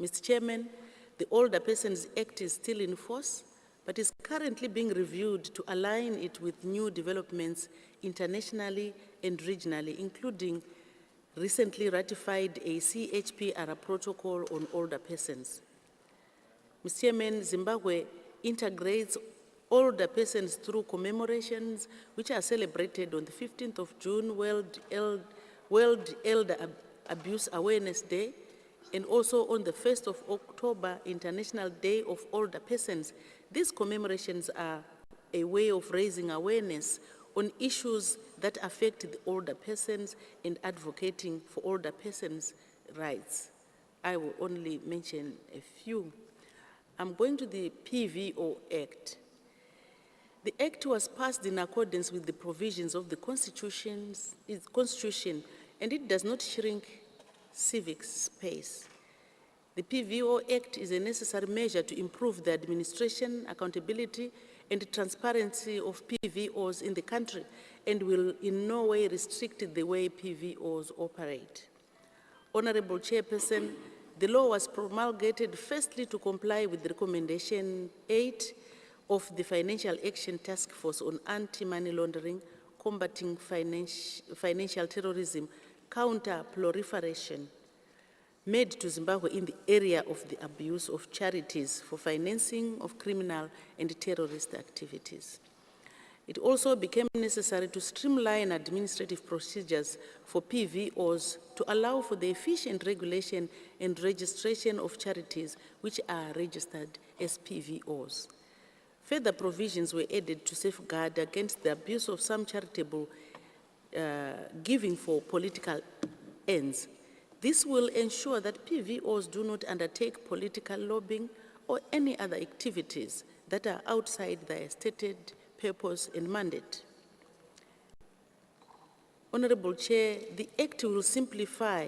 S4: Mr. Chairman, the Older Persons Act is still in force, but is currently being reviewed to align it with new developments internationally and regionally, including recently ratified ACHPR protocol on older persons. Mr. Chairman, Zimbabwe integrates older persons through commemorations which are celebrated on the 15th of June, World Elder Abuse Awareness Day, and also on the 1st of October, International Day of Older Persons. These commemorations are a way of raising awareness on issues that affect the older persons and advocating for older persons' rights. I will only mention a few. I'm going to the PVO Act. The Act was passed in accordance with the provisions of the Constitution, and it does not shrink civic space. The PVO Act is a necessary measure to improve the administration, accountability, and transparency of PVOs in the country, and will in no way restrict the way PVOs operate. Honorable Chairperson, the law was promulgated firstly to comply with the Recommendation 8 of the Financial Action Task Force on Anti-Money Laundering, Combating Financial Terrorism, Counter-Proliferation, made to Zimbabwe in the area of the abuse of charities for financing of criminal and terrorist activities. It also became necessary to streamline administrative procedures for PVOs to allow for the efficient regulation and registration of charities which are registered as PVOs. Further provisions were added to safeguard against the abuse of some charitable giving for political ends. This will ensure that PVOs do not undertake political lobbying or any other activities that are outside their stated purpose and mandate. Honorable Chair, the Act will simplify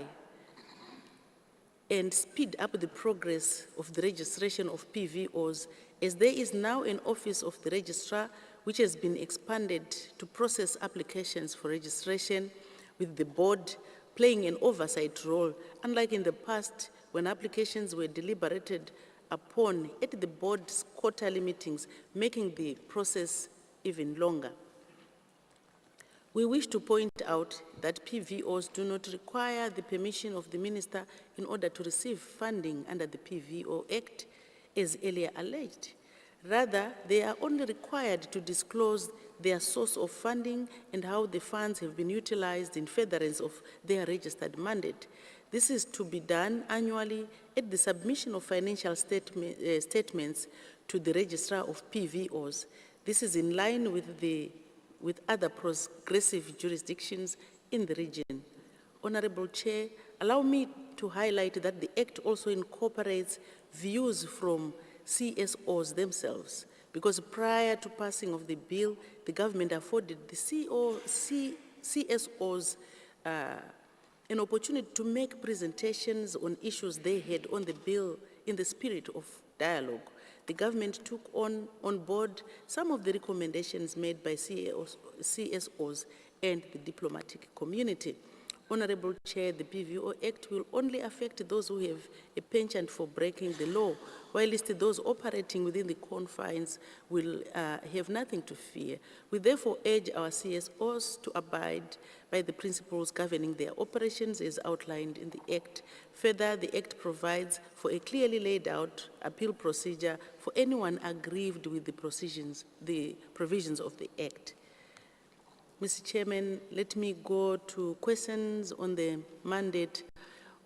S4: and speed up the progress of the registration of PVOs, as there is now an office of the registrar which has been expanded to process applications for registration, with the board playing an oversight role, unlike in the past when applications were deliberated upon at the board's quarterly meetings, making the process even longer. We wish to point out that PVOs do not require the permission of the minister in order to receive funding under the PVO Act, as earlier alleged. Rather, they are only required to disclose their source of funding and how the funds have been utilized in furtherance of their registered mandate. This is to be done annually at the submission of financial statements to the registrar of PVOs. This is in line with other progressive jurisdictions in the region. Honorable Chair, allow me to highlight that the Act also incorporates views from CSOs themselves, because prior to passing of the bill, the government afforded the CSOs an opportunity to make presentations on issues they had on the bill in the spirit of dialogue. The government took on board some of the recommendations made by CSOs and the diplomatic community. Honorable Chair, the PVO Act will only affect those who have a penchant for breaking the law, whilst those operating within the confines will have nothing to fear. We therefore urge our CSOs to abide by the principles governing their operations as outlined in the Act. Further, the Act provides for a clearly laid out appeal procedure for anyone aggrieved with the provisions of the Act. Mr. Chairman, let me go to questions on the mandate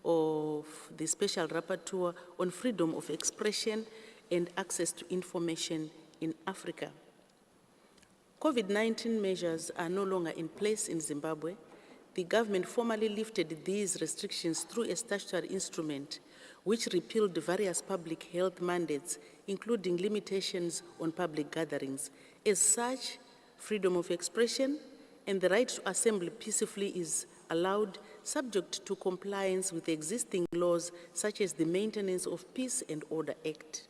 S4: of the Special Rapporteur on freedom of expression and access to information in Africa. COVID-19 measures are no longer in place in Zimbabwe. The government formally lifted these restrictions through a statutory instrument which repealed various public health mandates, including limitations on public gatherings. As such, freedom of expression and the right to assemble peacefully is allowed, subject to compliance with existing laws such as the Maintenance of Peace and Order Act.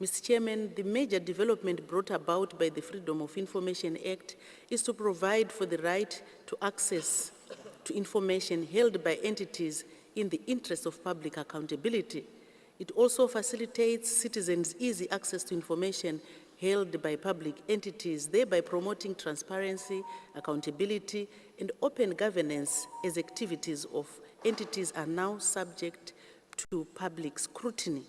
S4: Mr. Chairman, the major development brought about by the Freedom of Information Act is to provide for the right to access to information held by entities in the interest of public accountability. It also facilitates citizens' easy access to information held by public entities, thereby promoting transparency, accountability, and open governance, as activities of entities are now subject to public scrutiny.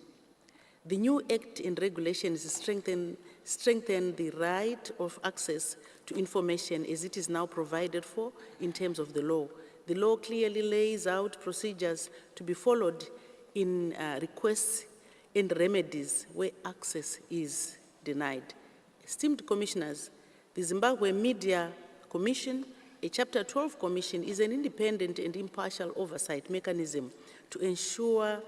S4: The new Act and regulations strengthen the right of access to information as it is now provided for in terms of the law. The law clearly lays out procedures to be followed in requests and remedies where access is denied. Esteemed Commissioners, the Zimbabwe Media Commission, a Chapter 12 Commission, is an independent and impartial oversight mechanism to ensure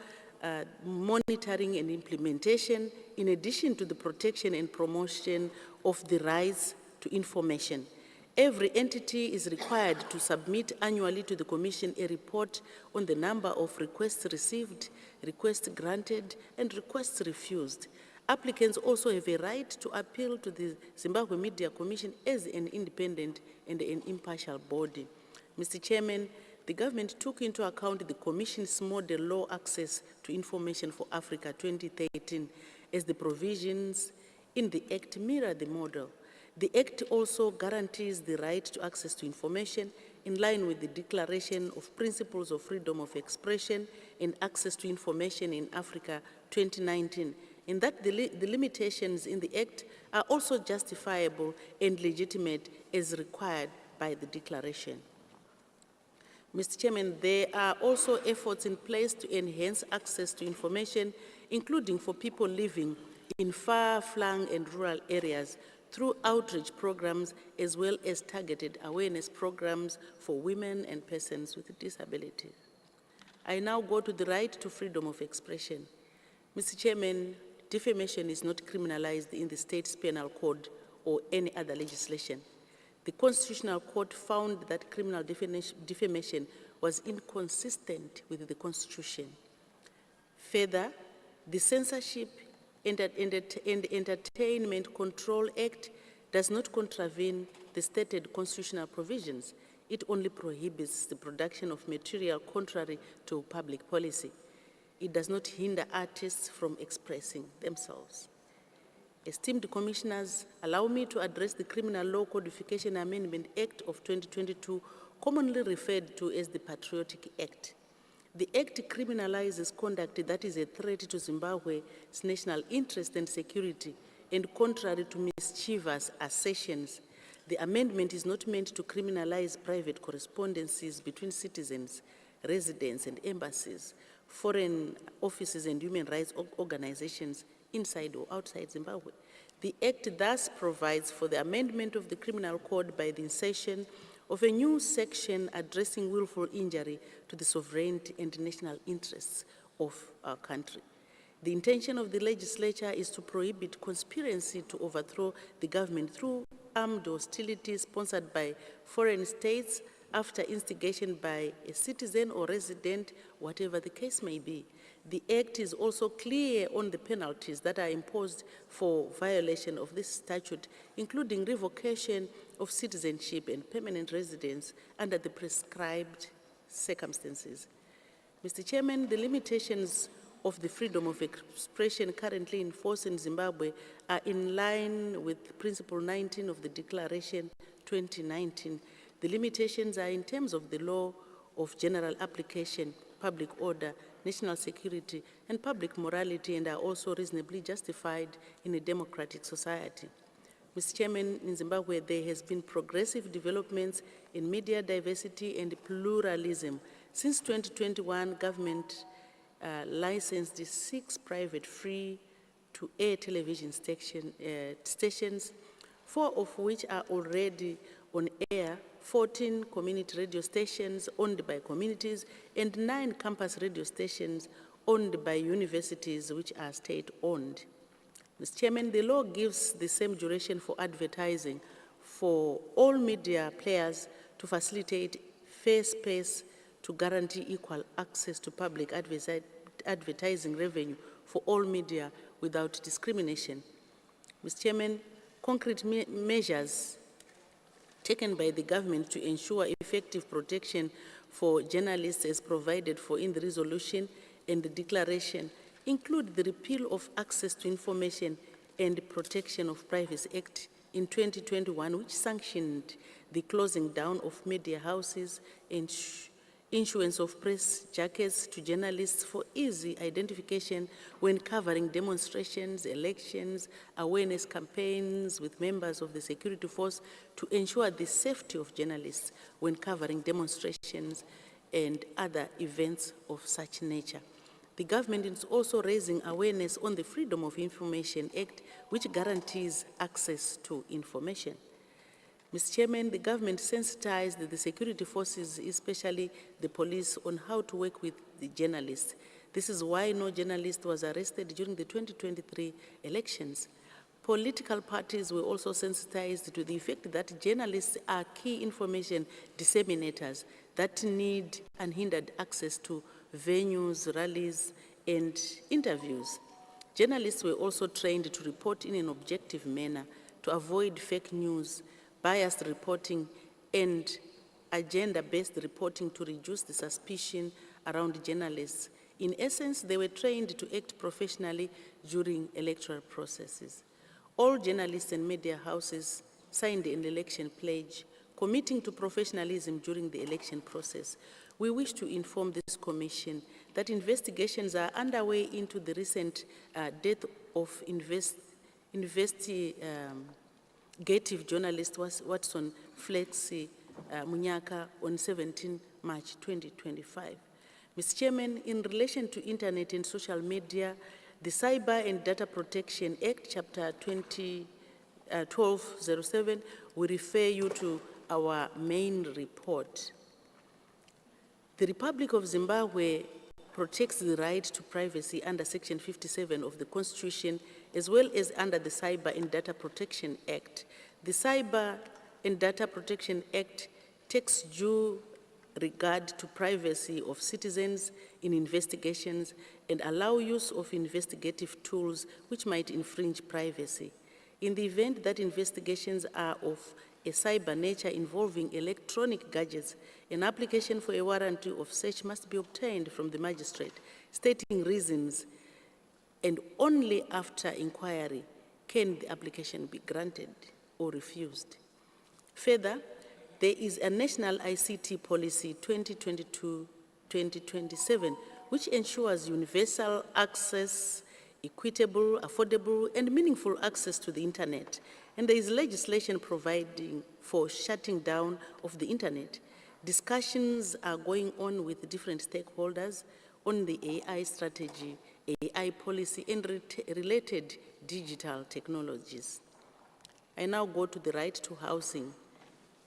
S4: monitoring and implementation, in addition to the protection and promotion of the rights to information. Every entity is required to submit annually to the Commission a report on the number of requests received, requests granted, and requests refused. Applicants also have a right to appeal to the Zimbabwe Media Commission as an independent and an impartial body. Mr. Chairman, the government took into account the Commission's Model Law Access to Information for Africa 2013 as the provisions in the Act mirror the model. The Act also guarantees the right to access to information in line with the Declaration of Principles of Freedom of Expression and Access to Information in Africa 2019, in that the limitations in the Act are also justifiable and legitimate as required by the declaration. Mr. Chairman, there are also efforts in place to enhance access to information, including for people living in far-flung and rural areas through outreach programs as well as targeted awareness programs for women and persons with disabilities. I now go to the right to freedom of expression. Mr. Chairman, defamation is not criminalized in the state's penal code or any other legislation. The Constitutional Court found that criminal defamation was inconsistent with the Constitution. Further, the Censorship and Entertainment Control Act does not contravene the stated constitutional provisions. It only prohibits the production of material contrary to public policy. It does not hinder artists from expressing themselves. Esteemed Commissioners, allow me to address the Criminal Law Codification Amendment Act of 2022, commonly referred to as the Patriotic Act. The Act criminalizes conduct that is a threat to Zimbabwe's national interest and security, and contrary to mischievous assertions, the amendment is not meant to criminalize private correspondences between citizens, residents, and embassies, foreign offices, and human rights organizations inside or outside Zimbabwe. The Act thus provides for the amendment of the Criminal Code by the insertion of a new section addressing willful injury to the sovereignty and national interests of our country. The intention of the legislature is to prohibit conspiracy to overthrow the government through armed hostilities sponsored by foreign states after instigation by a citizen or resident, whatever the case may be. The Act is also clear on the penalties that are imposed for violation of this statute, including revocation of citizenship and permanent residence under the prescribed circumstances. Mr. Chairman, the limitations of the freedom of expression currently in force in Zimbabwe are in line with Principle 19 of the Declaration 2019. The limitations are in terms of the law of general application, public order, national security, and public morality, and are also reasonably justified in a democratic society. Mr. Chairman, in Zimbabwe, there has been progressive developments in media diversity and pluralism. Since 2021, government licensed 6 private free-to-air television stations, 4 of which are already on air, 14 community radio stations owned by communities, and 9 campus radio stations owned by universities which are state-owned. Mr. Chairman, the law gives the same duration for advertising for all media players to facilitate fair space to guarantee equal access to public advertising revenue for all media without discrimination. Mr. Chairman, concrete measures taken by the government to ensure effective protection for journalists as provided for in the resolution and the declaration include the repeal of Access to Information and Protection of Privacy Act in 2021, which sanctioned the closing down of media houses and issuance of press jackets to journalists for easy identification when covering demonstrations, elections, awareness campaigns with members of the security force to ensure the safety of journalists when covering demonstrations and other events of such nature. The government is also raising awareness on the Freedom of Information Act, which guarantees access to information. Mr. Chairman, the government sensitized the security forces, especially the police, on how to work with the journalists. This is why no journalist was arrested during the 2023 elections. Political parties were also sensitized to the effect that journalists are key information disseminators that need unhindered access to venues, rallies, and interviews. Journalists were also trained to report in an objective manner to avoid fake news, biased reporting, and agenda-based reporting to reduce the suspicion around journalists. In essence, they were trained to act professionally during electoral processes. All journalists and media houses signed an election pledge committing to professionalism during the election process. We wish to inform this Commission that investigations are underway into the recent death of investigative journalist Watson Flexi Munyaka on 17 March 2025. Mr. Chairman, in relation to Internet and social media, the Cyber and Data Protection Act, Chapter 1207, we refer you to our main report. The Republic of Zimbabwe protects the right to privacy under Section 57 of the Constitution, as well as under the Cyber and Data Protection Act. The Cyber and Data Protection Act takes due regard to privacy of citizens in investigations and allow use of investigative tools which might infringe privacy. In the event that investigations are of a cyber nature involving electronic gadgets, an application for a warrant of search must be obtained from the magistrate, stating reasons, and only after inquiry can the application be granted or refused. Further, there is a National ICT Policy 2022-2027, which ensures universal access, equitable, affordable, and meaningful access to the Internet. And there is legislation providing for shutting down of the Internet. Discussions are going on with different stakeholders on the AI strategy, AI policy, and related digital technologies. I now go to the right to housing.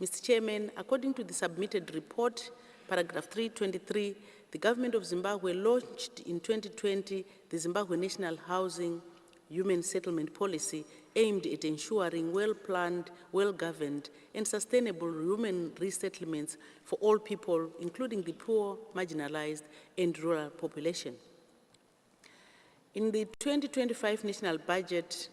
S4: Mr. Chairman, according to the submitted report, paragraph 323, the government of Zimbabwe launched in 2020 the Zimbabwe National Housing Human Settlement Policy aimed at ensuring well-planned, well-governed, and sustainable human resettlements for all people, including the poor, marginalized, and rural population. In the 2025 national budget,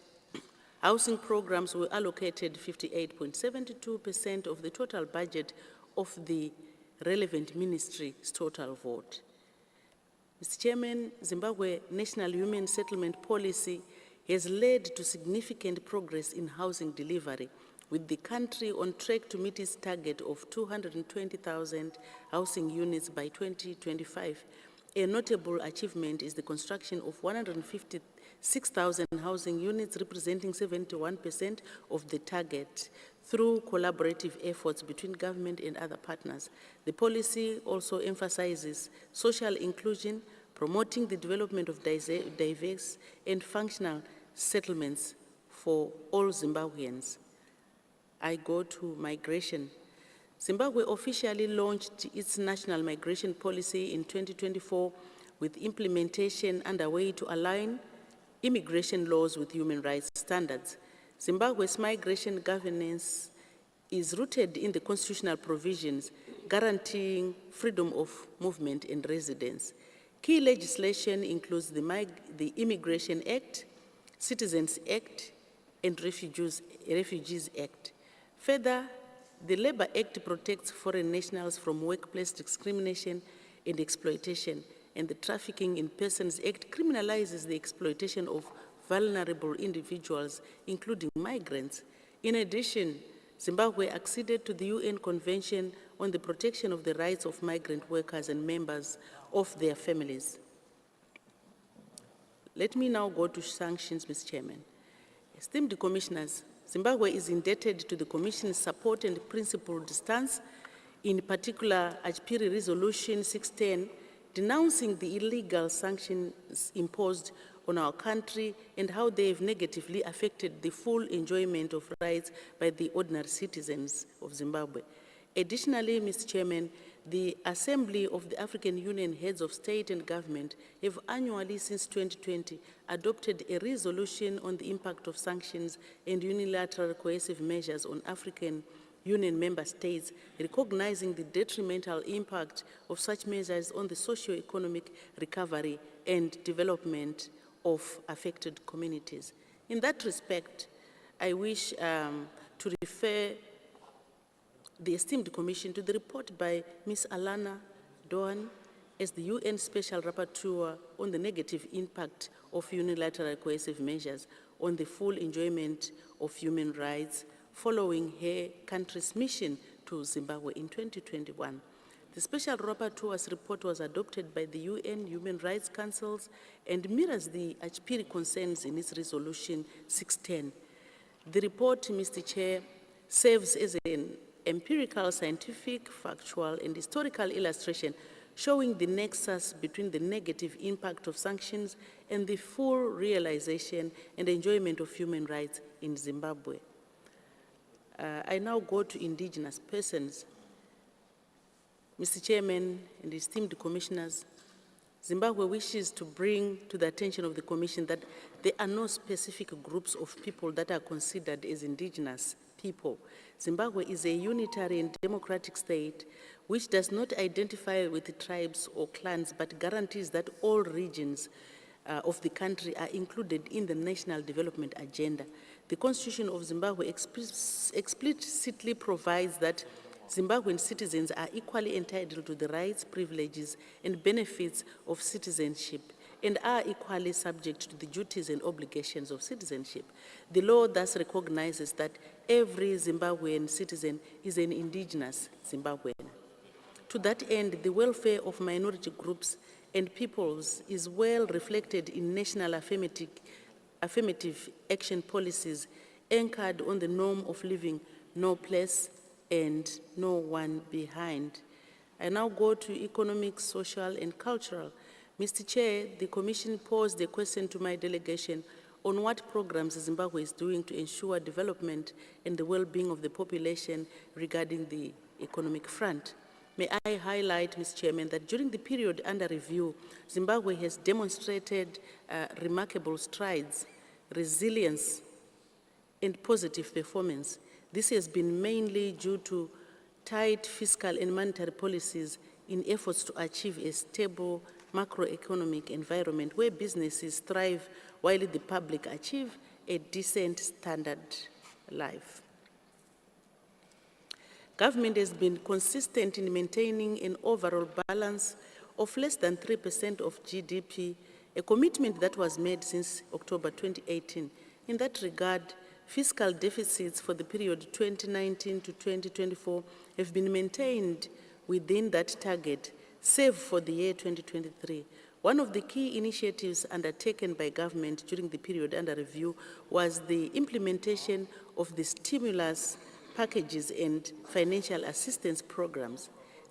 S4: housing programs were allocated 58.72% of the total budget of the relevant ministry's total vote. Mr. Chairman, Zimbabwe National Human Settlement Policy has led to significant progress in housing delivery, with the country on track to meet its target of 220,000 housing units by 2025. A notable achievement is the construction of 156,000 housing units, representing 71% of the target, through collaborative efforts between government and other partners. The policy also emphasizes social inclusion, promoting the development of diverse and functional settlements for all Zimbabweans. I go to migration. Zimbabwe officially launched its national migration policy in 2024, with implementation underway to align immigration laws with human rights standards. Zimbabwe's migration governance is rooted in the constitutional provisions guaranteeing freedom of movement and residence. Key legislation includes the Immigration Act, Citizens Act, and Refugees Act. Further, the Labour Act protects foreign nationals from workplace discrimination and exploitation, and the Trafficking in Persons Act criminalizes the exploitation of vulnerable individuals, including migrants. In addition, Zimbabwe acceded to the UN Convention on the Protection of the Rights of Migrant Workers and members of their families. Let me now go to sanctions, Mr. Chairman. Esteemed Commissioners, Zimbabwe is indebted to the Commission's support and principled stance, in particular ACHPR Resolution 610, denouncing the illegal sanctions imposed on our country and how they have negatively affected the full enjoyment of rights by the ordinary citizens of Zimbabwe. Additionally, Mr. Chairman, the Assembly of the African Union Heads of State and Government have annually since 2020 adopted a resolution on the impact of sanctions and unilateral coercive measures on African Union member states, recognizing the detrimental impact of such measures on the socio-economic recovery and development of affected communities. In that respect, I wish to refer the esteemed Commission to the report by Ms. Alana Doan as the UN Special Rapporteur on the negative impact of unilateral coercive measures on the full enjoyment of human rights following her country's mission to Zimbabwe in 2021. The Special Rapporteur's report was adopted by the UN Human Rights Councils and mirrors the ACHPR concerns in its resolution 610. The report, Mr. Chair, serves as an empirical, scientific, factual, and historical illustration showing the nexus between the negative impact of sanctions and the full realization and enjoyment of human rights in Zimbabwe. I now go to indigenous persons. Mr. Chairman and esteemed commissioners, Zimbabwe wishes to bring to the attention of the Commission that there are no specific groups of people that are considered as indigenous people. Zimbabwe is a unitary and democratic state which does not identify with tribes or clans but guarantees that all regions of the country are included in the National Development Agenda. The Constitution of Zimbabwe explicitly provides that Zimbabwean citizens are equally entitled to the rights, privileges, and benefits of citizenship and are equally subject to the duties and obligations of citizenship. The law thus recognizes that every Zimbabwean citizen is an indigenous Zimbabwean. To that end, the welfare of minority groups and peoples is well reflected in national affirmative action policies anchored on the norm of leaving no place and no one behind. I now go to economic, social, and cultural. Mr. Chair, the Commission posed a question to my delegation on what programs Zimbabwe is doing to ensure development and the well-being of the population regarding the economic front. May I highlight, Mr. Chairman, that during the period under review, Zimbabwe has demonstrated remarkable strides, resilience, and positive performance. This has been mainly due to tight fiscal and monetary policies in efforts to achieve a stable macroeconomic environment where businesses thrive while the public achieve a decent standard life. Government has been consistent in maintaining an overall balance of less than 3% of GDP, a commitment that was made since October 2018. In that regard, fiscal deficits for the period 2019 to 2024 have been maintained within that target, save for the year 2023. One of the key initiatives undertaken by government during the period under review was the implementation of the stimulus packages and financial assistance programs.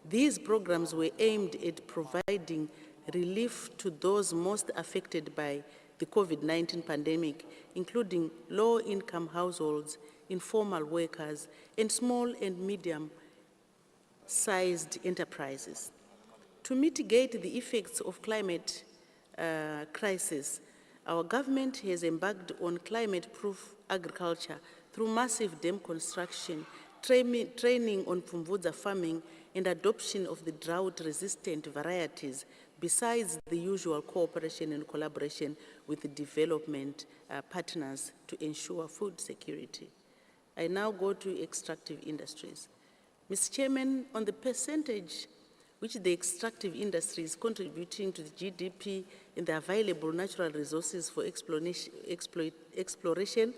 S4: These programs were aimed at providing relief to those most affected by the COVID-19 pandemic, including low-income households, informal workers, and small and medium-sized enterprises. To mitigate the effects of climate crisis, our government has embarked on climate-proof agriculture through massive dam construction, training on Pfumvudza farming, and adoption of the drought-resistant varieties, besides the usual cooperation and collaboration with the development partners to ensure food security. I now go to extractive industries. Mr. Chairman, on the percentage which the extractive industry is contributing to the GDP and the available natural resources for exploration,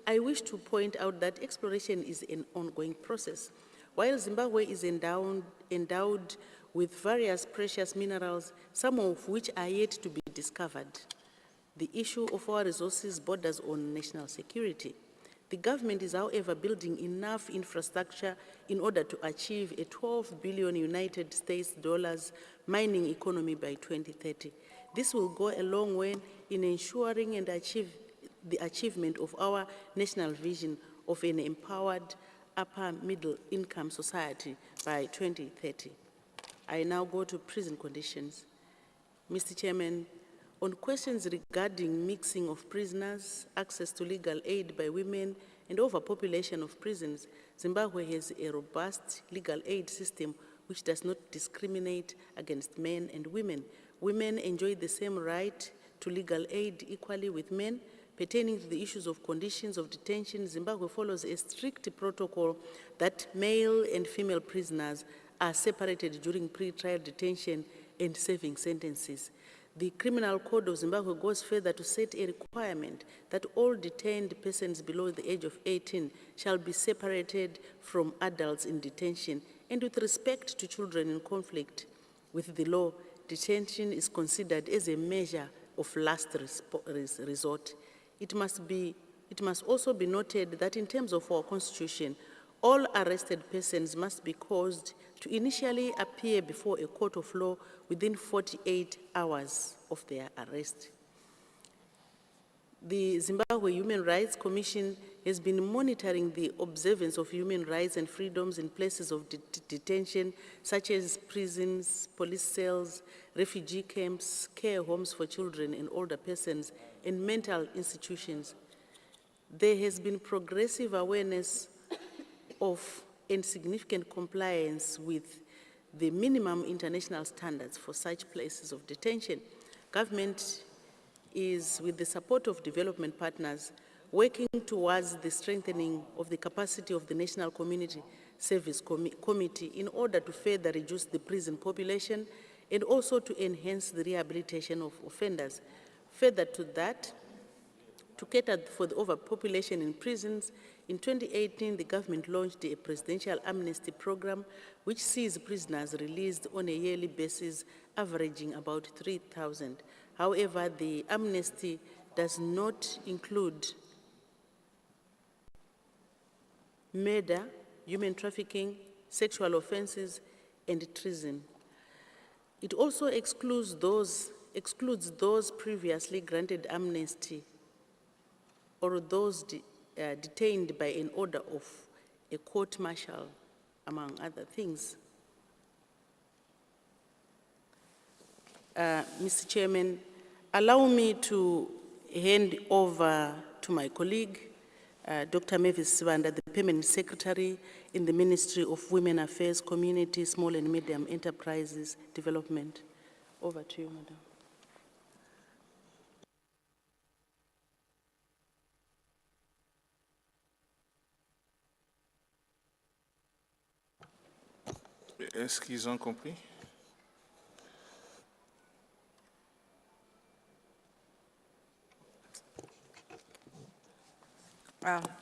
S4: I wish to point out that exploration is an ongoing process. While Zimbabwe is endowed with various precious minerals, some of which are yet to be discovered, the issue of our resources borders on national security. The government is, however, building enough infrastructure in order to achieve a $12 billion United States mining economy by 2030. This will go a long way in ensuring and the achievement of our national vision of an empowered upper middle income society by 2030. I now go to prison conditions. Mr. Chairman, on questions regarding mixing of prisoners, access to legal aid by women, and overpopulation of prisons, Zimbabwe has a robust legal aid system which does not discriminate against men and women. Women enjoy the same right to legal aid equally with men. Pertaining to the issues of conditions of detention, Zimbabwe follows a strict protocol that male and female prisoners are separated during pre-trial detention and serving sentences. The Criminal Code of Zimbabwe goes further to set a requirement that all detained persons below the age of 18 shall be separated from adults in detention And with respect to children in conflict with the law, detention is considered as a measure of last resort. It must also be noted that in terms of our Constitution, all arrested persons must be caused to initially appear before a court of law within 48 hours of their arrest. The Zimbabwe Human Rights Commission has been monitoring the observance of human rights and freedoms in places of detention, such as prisons, police cells, refugee camps, care homes for children and older persons, and mental institutions. There has been progressive awareness of and significant compliance with the minimum international standards for such places of detention. Government is, with the support of development partners, working towards the strengthening of the capacity of the National Community Service Committee in order to further reduce the prison population and also to enhance the rehabilitation of offenders. Further to that, to cater for the overpopulation in prisons, in 2018, the government launched a presidential amnesty program which sees prisoners released on a yearly basis, averaging about 3,000. However, the amnesty does not include murder, human trafficking, sexual offenses, and treason. It also excludes those previously granted amnesty or those detained by an order of a court-martial, among other things. Mr. Chairman, allow me to hand over to my colleague, Dr. Mavis Sibanda, the Permanent Secretary in the Ministry of Women Affairs, Community, Small and Medium Enterprises Development. Over to you, Madam.
S2: Est-ce qu'ils ont compris?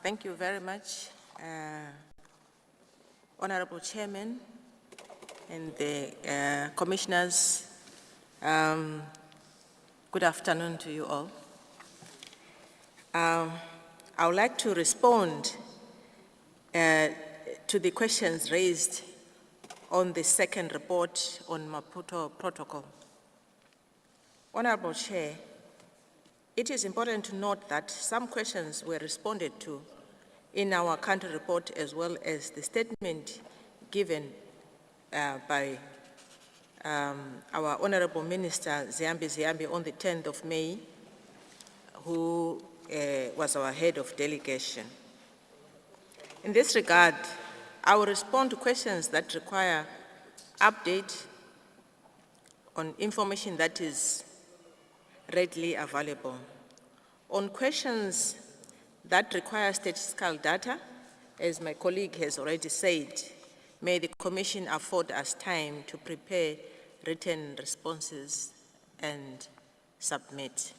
S5: Thank you very much, Honorable Chairman and the commissioners. Good afternoon to you all. I would like to respond to the questions raised on the second report on Maputo Protocol. Honorable Chair, it is important to note that some questions were responded to in our country report as well as the statement given by our Honorable Minister Ziambi on the 10th of May, who was our head of delegation. In this regard, I will respond to questions that require update on information that is readily available. On questions that require statistical data, as my colleague has already said, may the Commission afford us time to prepare written responses and submit.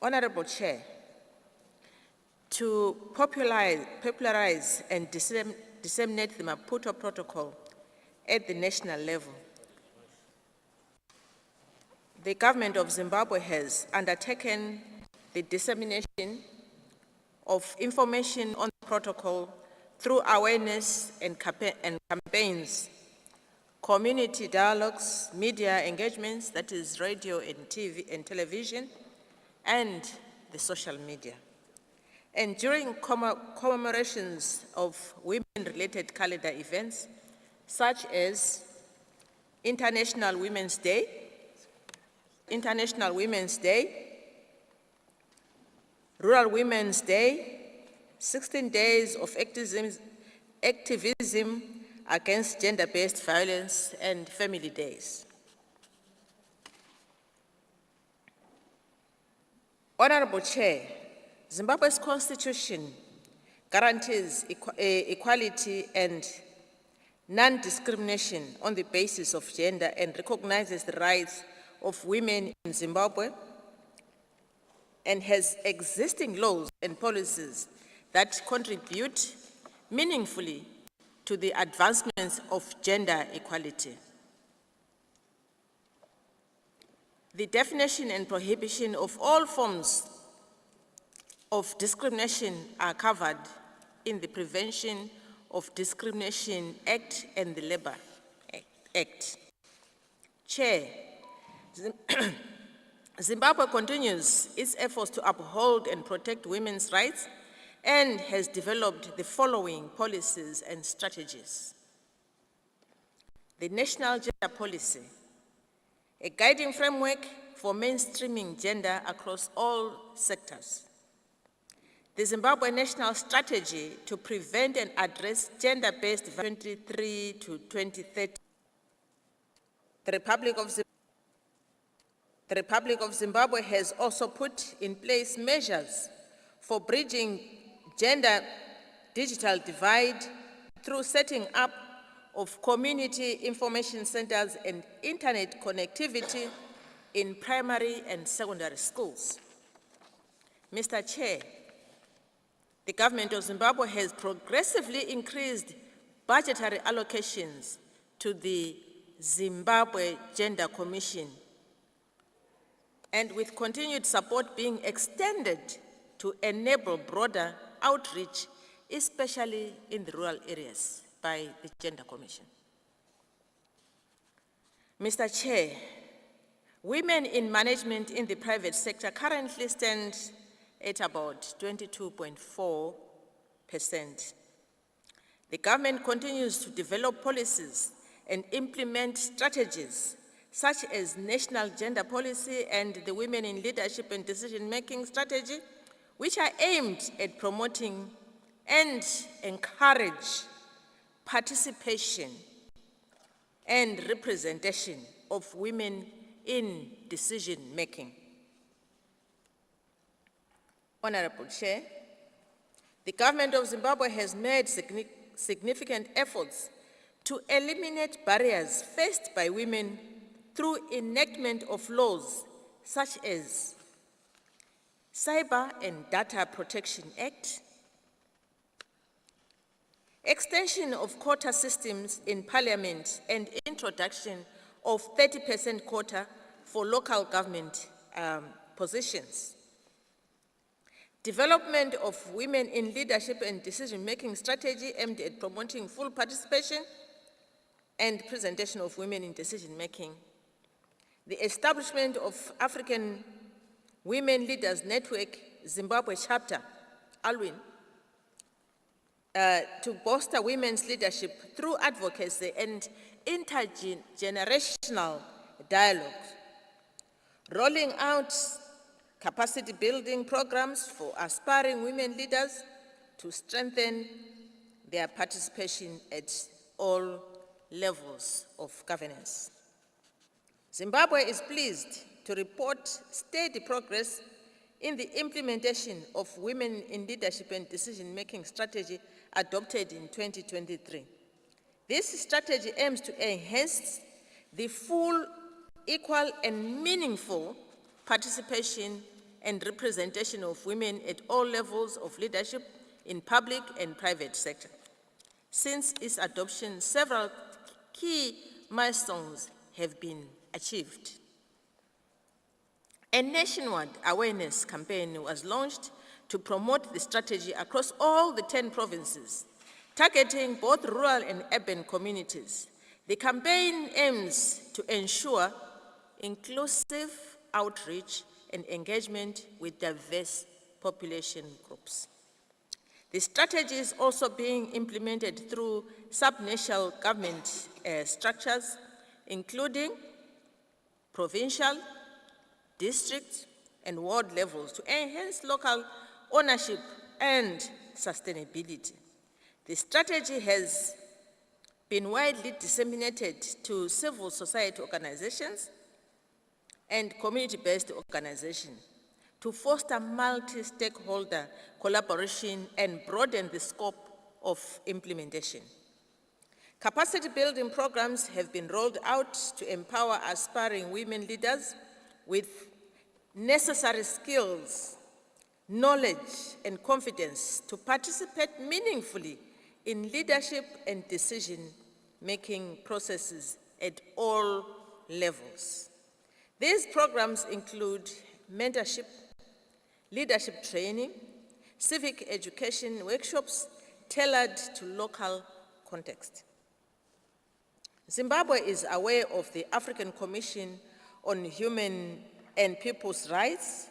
S5: Honorable Chair, to popularize and disseminate the Maputo Protocol at the national level, the government of Zimbabwe has undertaken the dissemination of information on the protocol through awareness and campaigns, community dialogues, media engagements, that is radio and TV and television, and the social media. And during commemorations of women-related calendar events, such as International Women's Day, Rural Women's Day, 16 days of activism against gender-based violence, and family days. Honorable Chair, Zimbabwe's constitution guarantees equality and non-discrimination on the basis of gender and recognizes the rights of women in Zimbabwe and has existing laws and policies that contribute meaningfully to the advancements of gender equality. The definition and prohibition of all forms of discrimination are covered in the Prevention of Discrimination Act and the Labour Act. Chair, Zimbabwe continues its efforts to uphold and protect women's rights and has developed the following policies and strategies. The National Gender Policy, a guiding framework for mainstreaming gender across all sectors. The Zimbabwe National Strategy to prevent and address gender-based violence 2023 to 2030. The Republic of Zimbabwe has also put in place measures for bridging gender digital divide through setting up of community information centers and internet connectivity in primary and secondary schools. Mr. Chair, the government of Zimbabwe has progressively increased budgetary allocations to the Zimbabwe Gender Commission, and with continued support being extended to enable broader outreach, especially in the rural areas, by the Gender Commission. Mr. Chair, women in management in the private sector currently stand at about 22.4%. The government continues to develop policies and implement strategies such as National Gender Policy and the Women in Leadership and Decision-Making Strategy, which are aimed at promoting and encourage participation and representation of women in decision-making. Honorable Chair, the government of Zimbabwe has made significant efforts to eliminate barriers faced by women through enactment of laws such as Cyber and Data Protection Act, extension of quota systems in Parliament and introduction of 30% quota for local government positions. Development of women in leadership and decision-making strategy aimed at promoting full participation and presentation of women in decision-making. The establishment of African Women Leaders Network, Zimbabwe chapter, ALWIN, to bolster women's leadership through advocacy and intergenerational dialogue. Rolling out capacity building programs for aspiring women leaders to strengthen their participation at all levels of governance. Zimbabwe is pleased to report steady progress in the implementation of Women in Leadership and Decision-Making strategy adopted in 2023. This strategy aims to enhance the full, equal, and meaningful participation and representation of women at all levels of leadership in public and private sector. Since its adoption, several key milestones have been achieved. A nationwide awareness campaign was launched to promote the strategy across all the 10 provinces, targeting both rural and urban communities. The campaign aims to ensure inclusive outreach and engagement with diverse population groups. The strategy is also being implemented through sub-national government structures, including provincial, district, and ward levels to enhance local ownership and sustainability. The strategy has been widely disseminated to civil society organizations and community-based organizations to foster multi-stakeholder collaboration and broaden the scope of implementation. Capacity building programs have been rolled out to empower aspiring women leaders with necessary skills, knowledge, and confidence to participate meaningfully in leadership and decision-making processes at all levels. These programs include mentorship, leadership training, civic education workshops tailored to local context. Zimbabwe is aware of the African Commission on Human and People's Rights,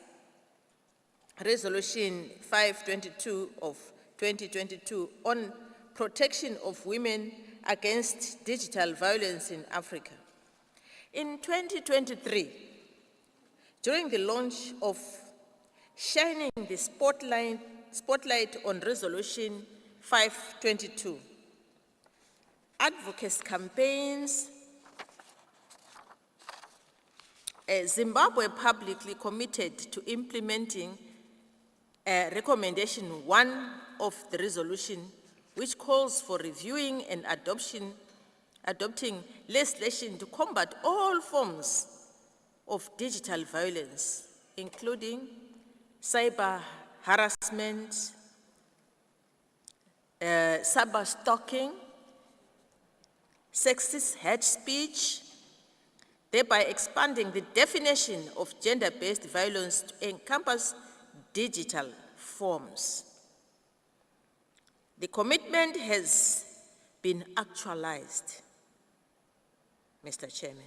S5: Resolution 522 of 2022 on protection of women against digital violence in Africa. In 2023, during the launch of Shining the Spotlight on Resolution 522, advocacy campaigns, Zimbabwe publicly committed to implementing recommendation 1 of the resolution, which calls for reviewing and adopting legislation to combat all forms of digital violence, including cyber harassment, cyber stalking, sexist hate speech, thereby expanding the definition of gender-based violence to encompass digital forms. The commitment has been actualized, Mr. Chairman.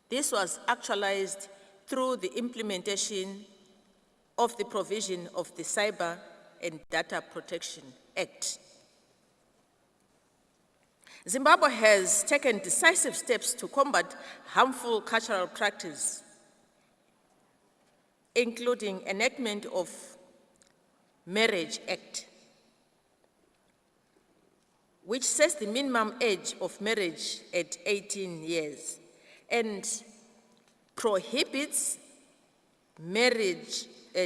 S5: This was actualized through the implementation of the provision of the Cyber and Data Protection Act. Zimbabwe has taken decisive steps to combat harmful cultural practice, including enactment of Marriage Act, which sets the minimum age of marriage at 18 years and prohibits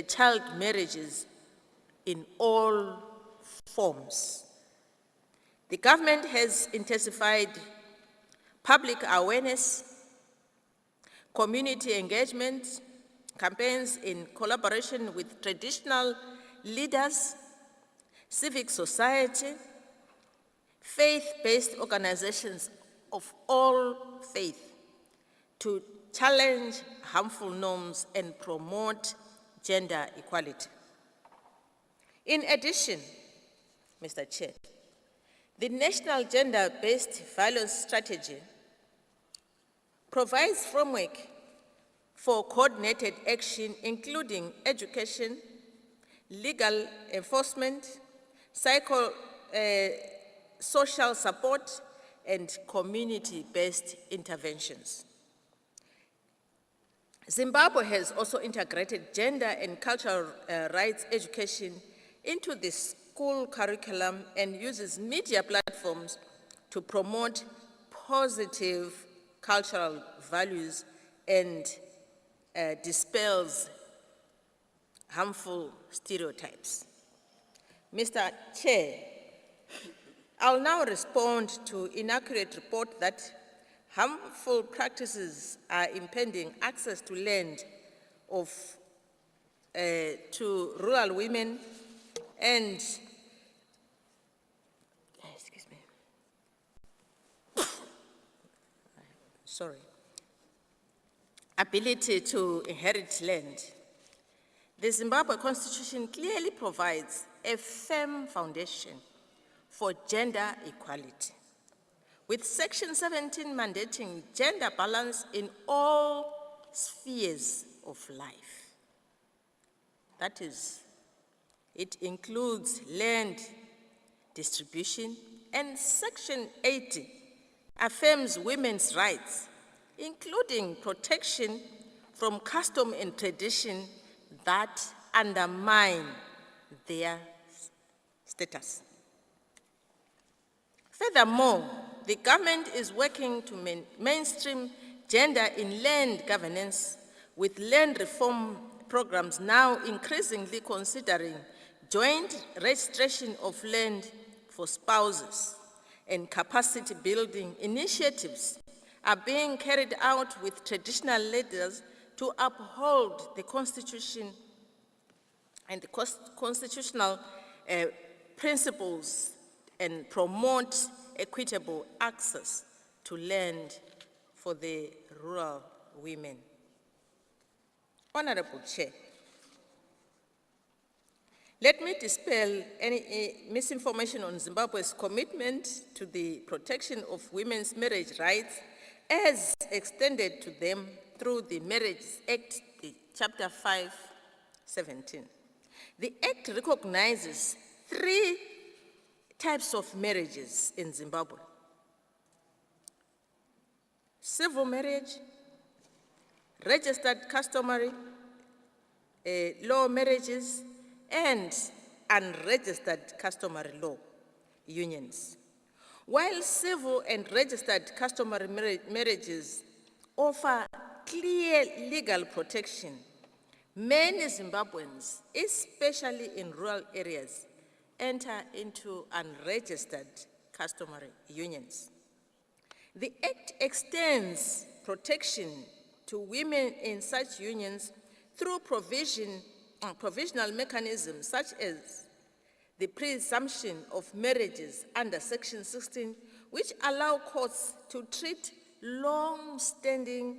S5: child marriages in all forms. The government has intensified public awareness, community engagement campaigns in collaboration with traditional leaders, civic society, faith-based organizations of all faith to challenge harmful norms and promote gender equality. In addition, Mr. Chair, the National Gender-Based Violence Strategy provides framework for coordinated action, including education, legal enforcement, social support, and community-based interventions. Zimbabwe has also integrated gender and cultural rights education into the school curriculum and uses media platforms to promote positive cultural values and dispels harmful stereotypes. Mr. Chair, I'll now respond to inaccurate report that harmful practices are impeding access to land to rural women and ability to inherit land. The Zimbabwe Constitution clearly provides a firm foundation for gender equality, with Section 17 mandating gender balance in all spheres of life. That is, it includes land distribution, and Section 80 affirms women's rights, including protection from custom and tradition that undermine their status. Furthermore, the government is working to mainstream gender in land governance, with land reform programs now increasingly considering joint registration of land for spouses, and capacity building initiatives are being carried out with traditional leaders to uphold the Constitution and the constitutional principles and promote equitable access to land for the rural women. Honorable Chair, let me dispel any misinformation on Zimbabwe's commitment to the protection of women's marriage rights as extended to them through the Marriage Act, Chapter 517. The Act recognizes 3 types of marriages in Zimbabwe: civil marriage, registered customary law marriages, and unregistered customary law unions. While civil and registered customary marriages offer clear legal protection, many Zimbabweans, especially in rural areas, enter into unregistered customary unions. The Act extends protection to women in such unions through provisional mechanisms such as the presumption of marriages under Section 16, which allow courts to treat long-standing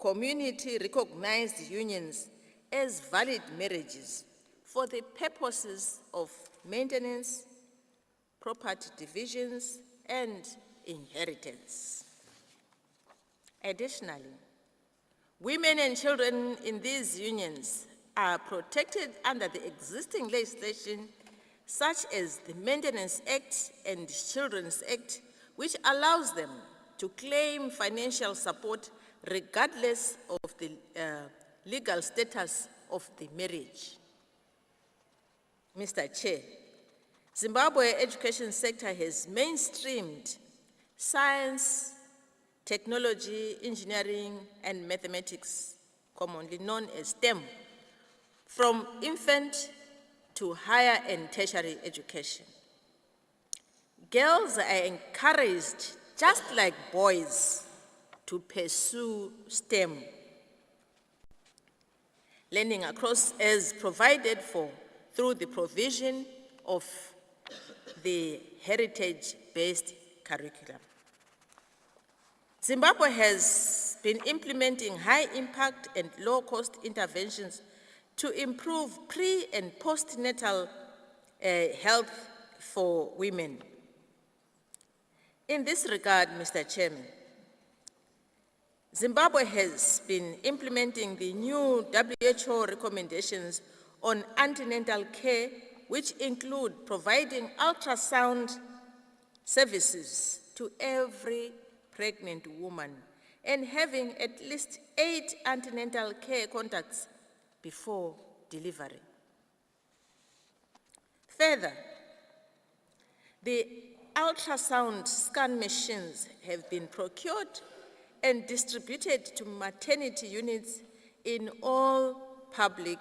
S5: community-recognized unions as valid marriages for the purposes of maintenance, property divisions, and inheritance. Additionally, women and children in these unions are protected under the existing legislation, such as the Maintenance Act and Children's Act, which allows them to claim financial support regardless of the legal status of the marriage. Mr. Chair, Zimbabwe education sector has mainstreamed science, technology, engineering, and mathematics, commonly known as STEM, from infant to higher and tertiary education. Girls are encouraged, just like boys, to pursue STEM. Learning across is provided for through the provision of the heritage-based curriculum. Zimbabwe has been implementing high-impact and low-cost interventions to improve pre- and postnatal health for women. In this regard, Mr. Chairman, Zimbabwe has been implementing the new WHO recommendations on antenatal care, which include providing ultrasound services to every pregnant woman and having at least 8 antenatal care contacts before delivery. Further, the ultrasound scan machines have been procured and distributed to maternity units in all public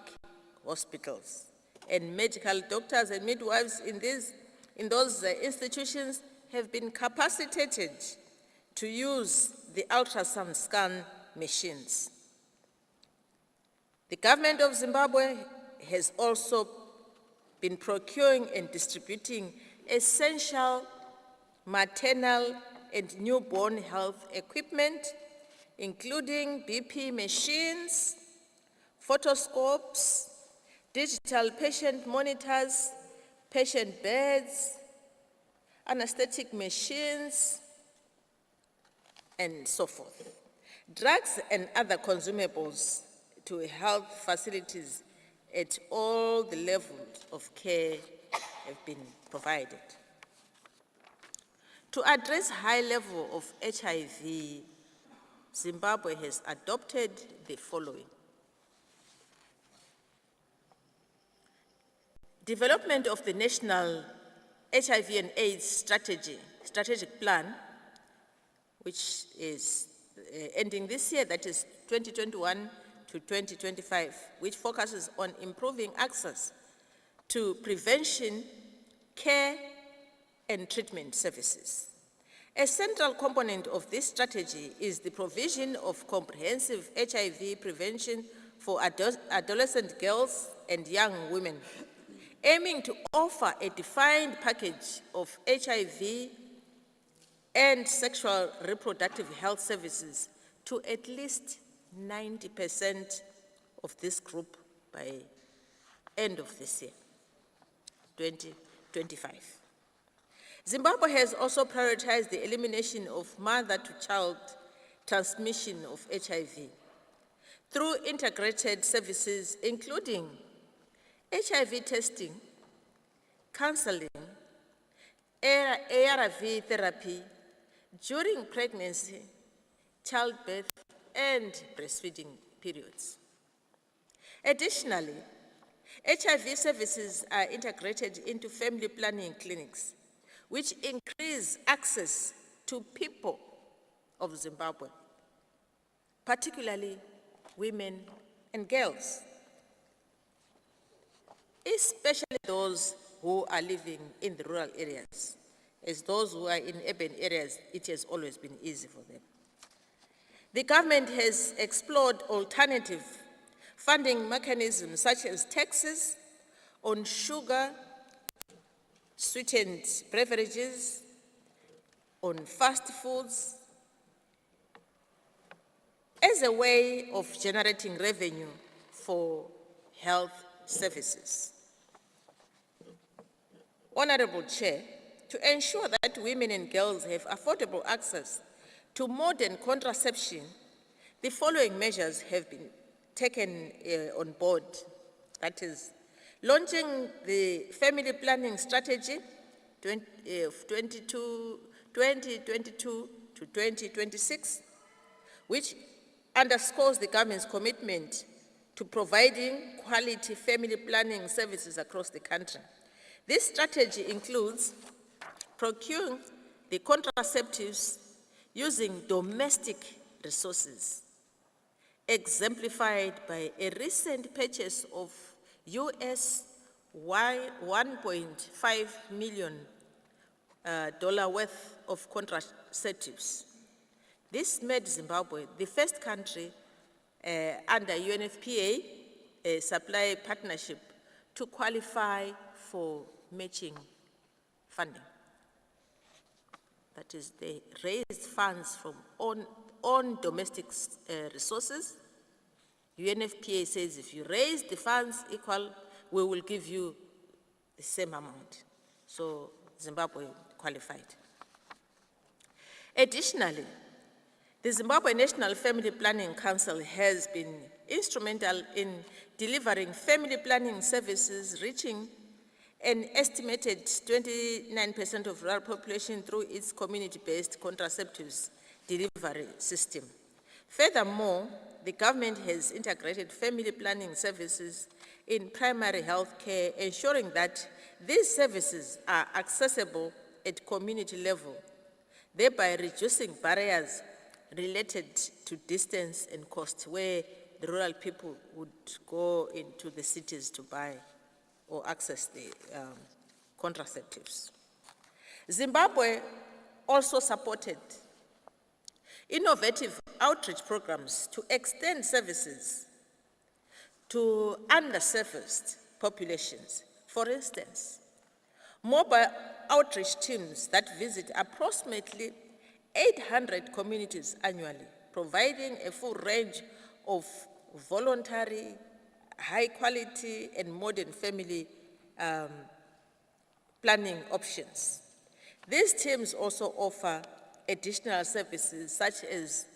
S5: hospitals, and medical doctors and midwives in those institutions have been capacitated to use the ultrasound scan machines. The government of Zimbabwe has also been procuring and distributing essential maternal and newborn health equipment, including BP machines, photoscopes, digital patient monitors, patient beds, anesthetic machines, and so forth. Drugs and other consumables to health facilities at all the levels of care have been provided. To address high level of HIV, Zimbabwe has adopted the following. Development of the National HIV and AIDS strategic plan, which is ending this year, that is 2021 to 2025, which focuses on improving access to prevention, care, and treatment services. A central component of this strategy is the provision of comprehensive HIV prevention for adolescent girls and young women, aiming to offer a defined package of HIV and sexual reproductive health services to at least 90% of this group by end of this year, 2025. Zimbabwe has also prioritized the elimination of mother-to-child transmission of HIV through integrated services including HIV testing, counseling, ARV therapy during pregnancy, childbirth, and breastfeeding periods. Additionally, HIV services are integrated into family planning clinics, which increase access to people of Zimbabwe, particularly women and girls, especially those who are living in the rural areas. As those who are in urban areas, it has always been easy for them. The government has explored alternative funding mechanisms such as taxes on sugar, sweetened beverages, on fast foods, as a way of generating revenue for health services. Honorable Chair, to ensure that women and girls have affordable access to modern contraception, the following measures have been taken on board. That is, launching the Family Planning Strategy 2022 to 2026, which underscores the government's commitment to providing quality family planning services across the country. This strategy includes procuring the contraceptives using domestic resources, exemplified by a recent purchase of US $1.5 million worth of contraceptives. This made Zimbabwe the first country under UNFPA supply partnership to qualify for matching funding. That is, they raised funds from own domestic resources. UNFPA says if you raise the funds equal, we will give you the same amount. So Zimbabwe qualified. Additionally, the Zimbabwe National Family Planning Council has been instrumental in delivering family planning services reaching an estimated 29% of rural population through its community-based contraceptives delivery system. Furthermore, the government has integrated family planning services in primary health care, ensuring that these services are accessible at community level, thereby reducing barriers related to distance and cost, where the rural people would go into the cities to buy or access the contraceptives. Zimbabwe also supported innovative outreach programs to extend services to underserviced populations. For instance, mobile outreach teams that visit approximately 800 communities annually, providing a full range of voluntary, high quality and modern family planning options. These teams also offer additional services such as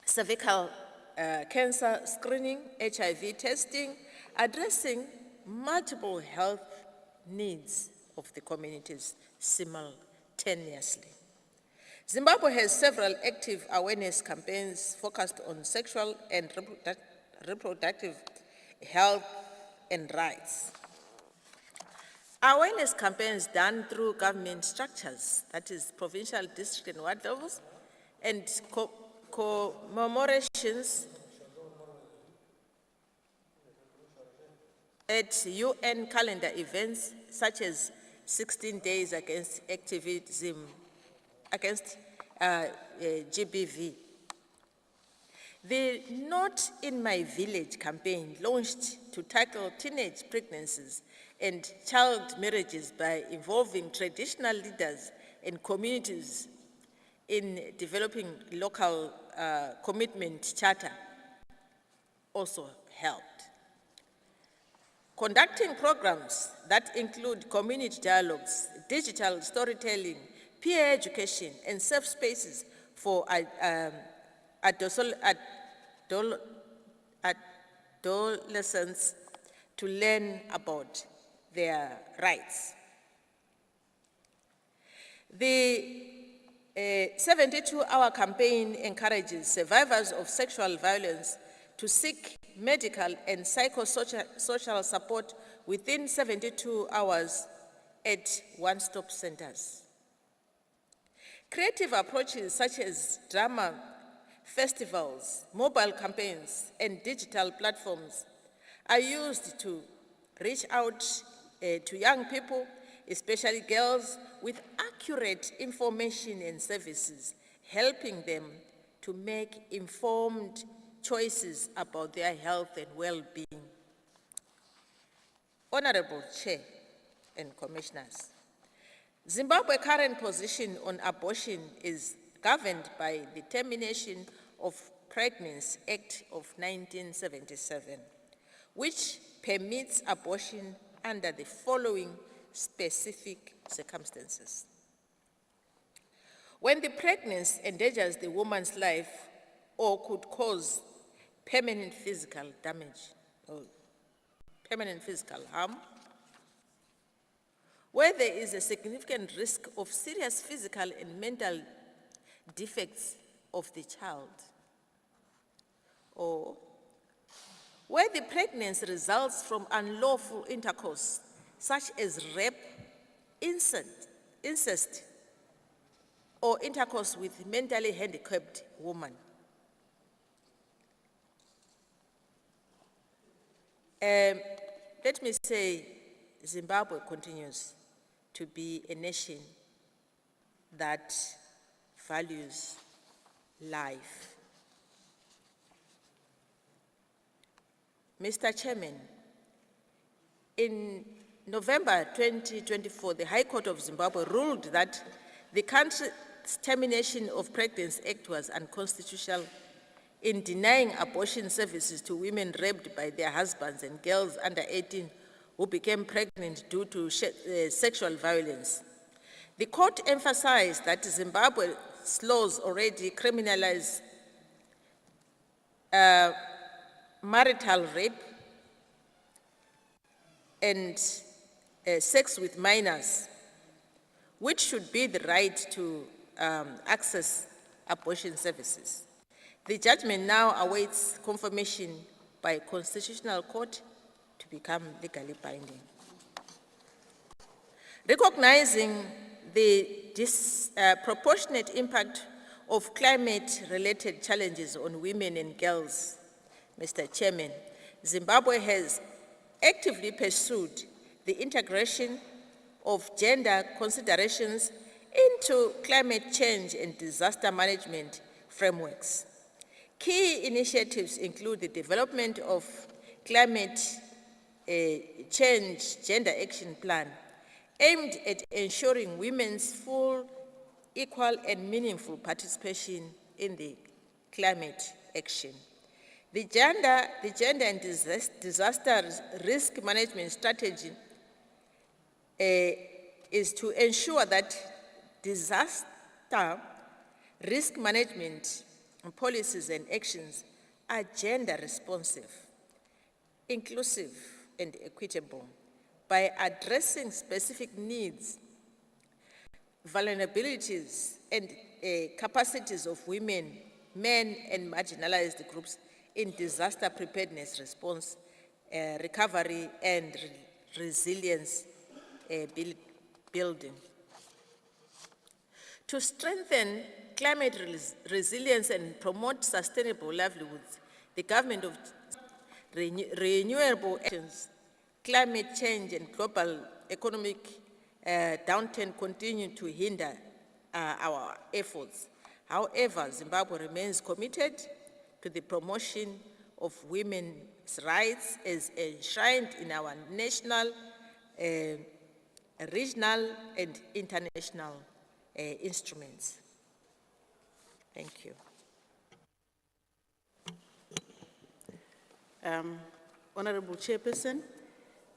S5: cervical cancer screening, HIV testing, addressing multiple health needs of the communities simultaneously. Zimbabwe has several active awareness campaigns focused on sexual and reproductive health and rights. Awareness campaigns done through government structures, that is provincial, district and ward levels, and commemorations at UN calendar events such as 16 days against activism, against GBV. The Not in My Village campaign, launched to tackle teenage pregnancies and child marriages by involving traditional leaders and communities in developing local commitment charter, also helped. Conducting programs that include community dialogues, digital storytelling, peer education, and safe spaces for adolescents to learn about their rights. The 72-hour campaign encourages survivors of sexual violence to seek medical and psychosocial support within 72 hours at one-stop centers. Creative approaches such as drama festivals, mobile campaigns, and digital platforms are used to reach out to young people, especially girls, with accurate information and services, helping them to make informed choices about their health and well-being. Honorable Chair and Commissioners, Zimbabwe's current position on abortion is governed by the Termination of Pregnancy Act of 1977, which permits abortion under the following specific circumstances. When the pregnancy endangers the woman's life or could cause permanent physical damage or permanent physical harm, where there is a significant risk of serious physical and mental defects of the child, or where the pregnancy results from unlawful intercourse, such as rape, incest, or intercourse with mentally handicapped woman. Let me say, Zimbabwe continues to be a nation that values life. Mr. Chairman, in November 2024, the High Court of Zimbabwe ruled that the country's Termination of Pregnancy Act was unconstitutional in denying abortion services to women raped by their husbands and girls under 18 who became pregnant due to sexual violence. The court emphasized that Zimbabwe's laws already criminalize marital rape and sex with minors, which should be the right to access abortion services. The judgment now awaits confirmation by Constitutional Court to become legally binding. Recognizing the disproportionate impact of climate-related challenges on women and girls, Mr. Chairman, Zimbabwe has actively pursued the integration of gender considerations into climate change and disaster management frameworks. Key initiatives include the development of climate change gender action plan aimed at ensuring women's full, equal, and meaningful participation in the climate action. The gender and disaster risk management strategy is to ensure that disaster risk management policies and actions are gender responsive, inclusive, and equitable by addressing specific needs, vulnerabilities, and capacities of women, men, and marginalized groups in disaster preparedness response, recovery, and resilience building. To strengthen climate resilience and promote sustainable livelihoods, the government of renewable actions, climate change, and global economic downturn continue to hinder our efforts. However, Zimbabwe remains committed to the promotion of women's rights as enshrined in our national, regional, and international instruments. Thank you.
S4: Honorable Chairperson,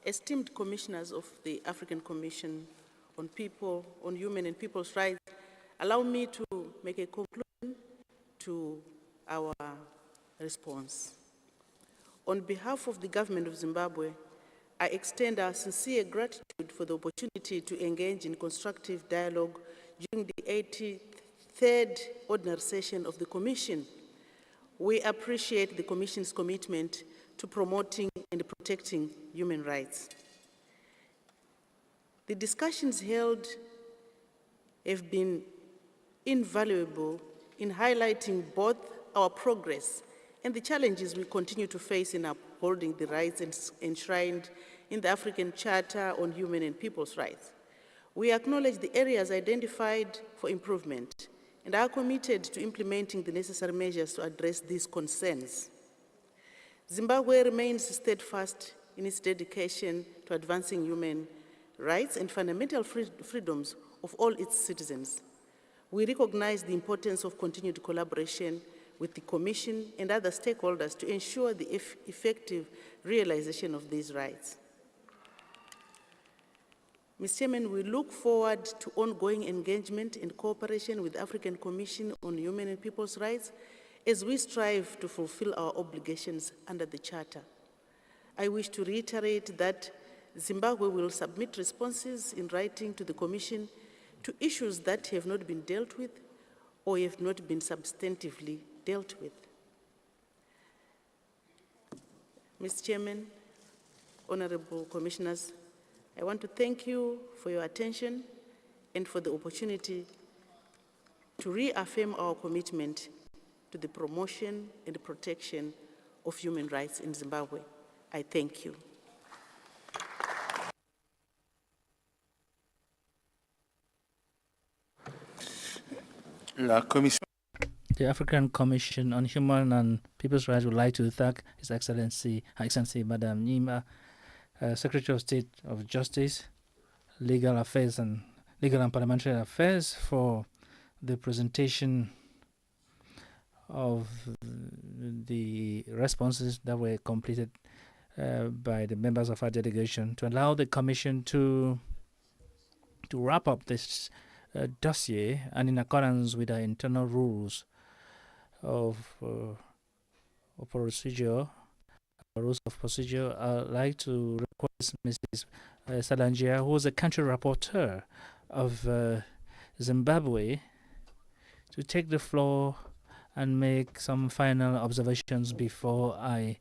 S4: esteemed commissioners of the African Commission on Human and People's Rights, allow me to make a conclusion to our response. On behalf of the government of Zimbabwe, I extend our sincere gratitude for the opportunity to engage in constructive dialogue during the 83rd Ordinary Session of the Commission. We appreciate the Commission's commitment to promoting and protecting human rights. The discussions held have been invaluable in highlighting both our progress and the challenges we continue to face in upholding the rights enshrined in the African Charter on Human and People's Rights. We acknowledge the areas identified for improvement and are committed to implementing the necessary measures to address these concerns. Zimbabwe remains steadfast in its dedication to advancing human rights and fundamental freedoms of all its citizens. We recognize the importance of continued collaboration with the Commission and other stakeholders to ensure the effective realization of these rights. Mr. Chairman, we look forward to ongoing engagement and cooperation with the African Commission on Human and People's Rights as we strive to fulfill our obligations under the Charter. I wish to reiterate that Zimbabwe will submit responses in writing to the Commission to issues that have not been dealt with or have not been substantively dealt with. Mr. Chairman, honorable commissioners, I want to thank you for your attention and for the opportunity to reaffirm our commitment to the promotion and protection of human rights in Zimbabwe. I thank you.
S7: The African Commission on Human and People's Rights would like to thank His Excellency, Her Excellency Madam Nima, Secretary of State of Justice, Legal and Parliamentary Affairs, for the presentation of the responses that were completed by the members of our delegation to allow the Commission to wrap up this dossier, and in accordance with our internal rules of procedure, rules of procedure, I'd like to request Mrs. Salangia, who is the country rapporteur of Zimbabwe, to take the floor and make some final observations before I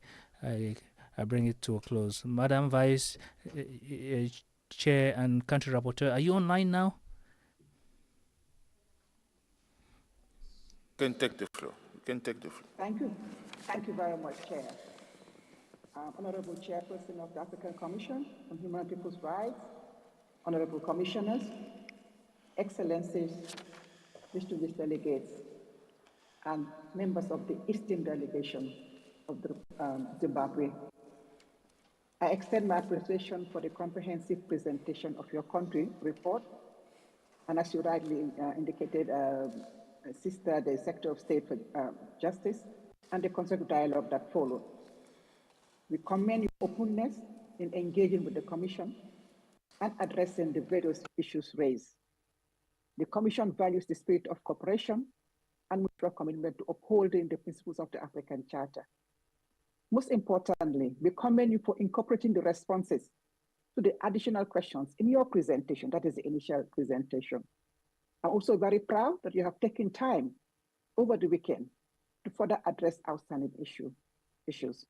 S7: bring it to a close. Madam Vice Chair and country rapporteur, are you online now?
S2: You can take the floor. You can take the floor.
S6: Thank you. Thank you very much, Chair. Honorable Chairperson of the African Commission on Human and People's Rights, Honorable Commissioners, Excellencies, distinguished delegates, and members of the Eastern Delegation of the, Zimbabwe. I extend my appreciation for the comprehensive presentation of your country report, and as you rightly indicated, Sister, the Secretary of State for Justice, and the constructive dialogue that followed. We commend your openness in engaging with the Commission and addressing the various issues raised. The Commission values the spirit of cooperation and mutual commitment to upholding the principles of the African Charter. Most importantly, we commend you for incorporating the responses to the additional questions in your presentation, that is the initial presentation. I'm also very proud that you have taken time over the weekend to further address outstanding issues.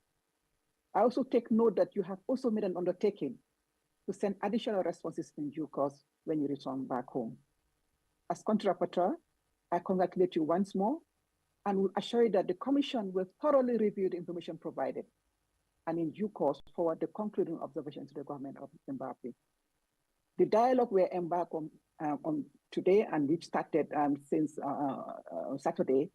S6: I also take note that you have also made an undertaking to send additional responses in due course when you return back home. As country rapporteur, I congratulate you once more and will assure you that the Commission will thoroughly review the information provided and in due course forward the concluding observations to the government of Zimbabwe. The dialogue we embark on today and which started since Saturday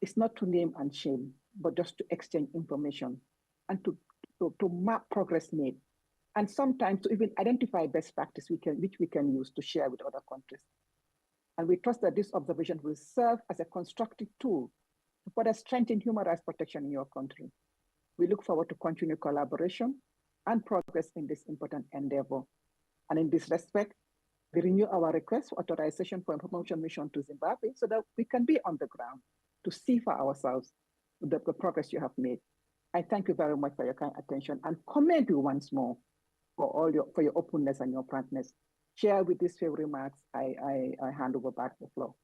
S6: It's not to name and shame, but just to exchange information and to map progress made, and sometimes to even identify best practice which we can use to share with other countries. And we trust that this observation will serve as a constructive tool to further strengthen human rights protection in your country. We look forward to continued collaboration and progress in this important endeavor. And in this respect, we renew our request for authorization for a promotion mission to Zimbabwe so that we can be on the ground to see for ourselves the progress you have made. I thank you very much for your kind attention and commend you once more for your openness and your frankness. Chair, with these few remarks, I hand over back the floor.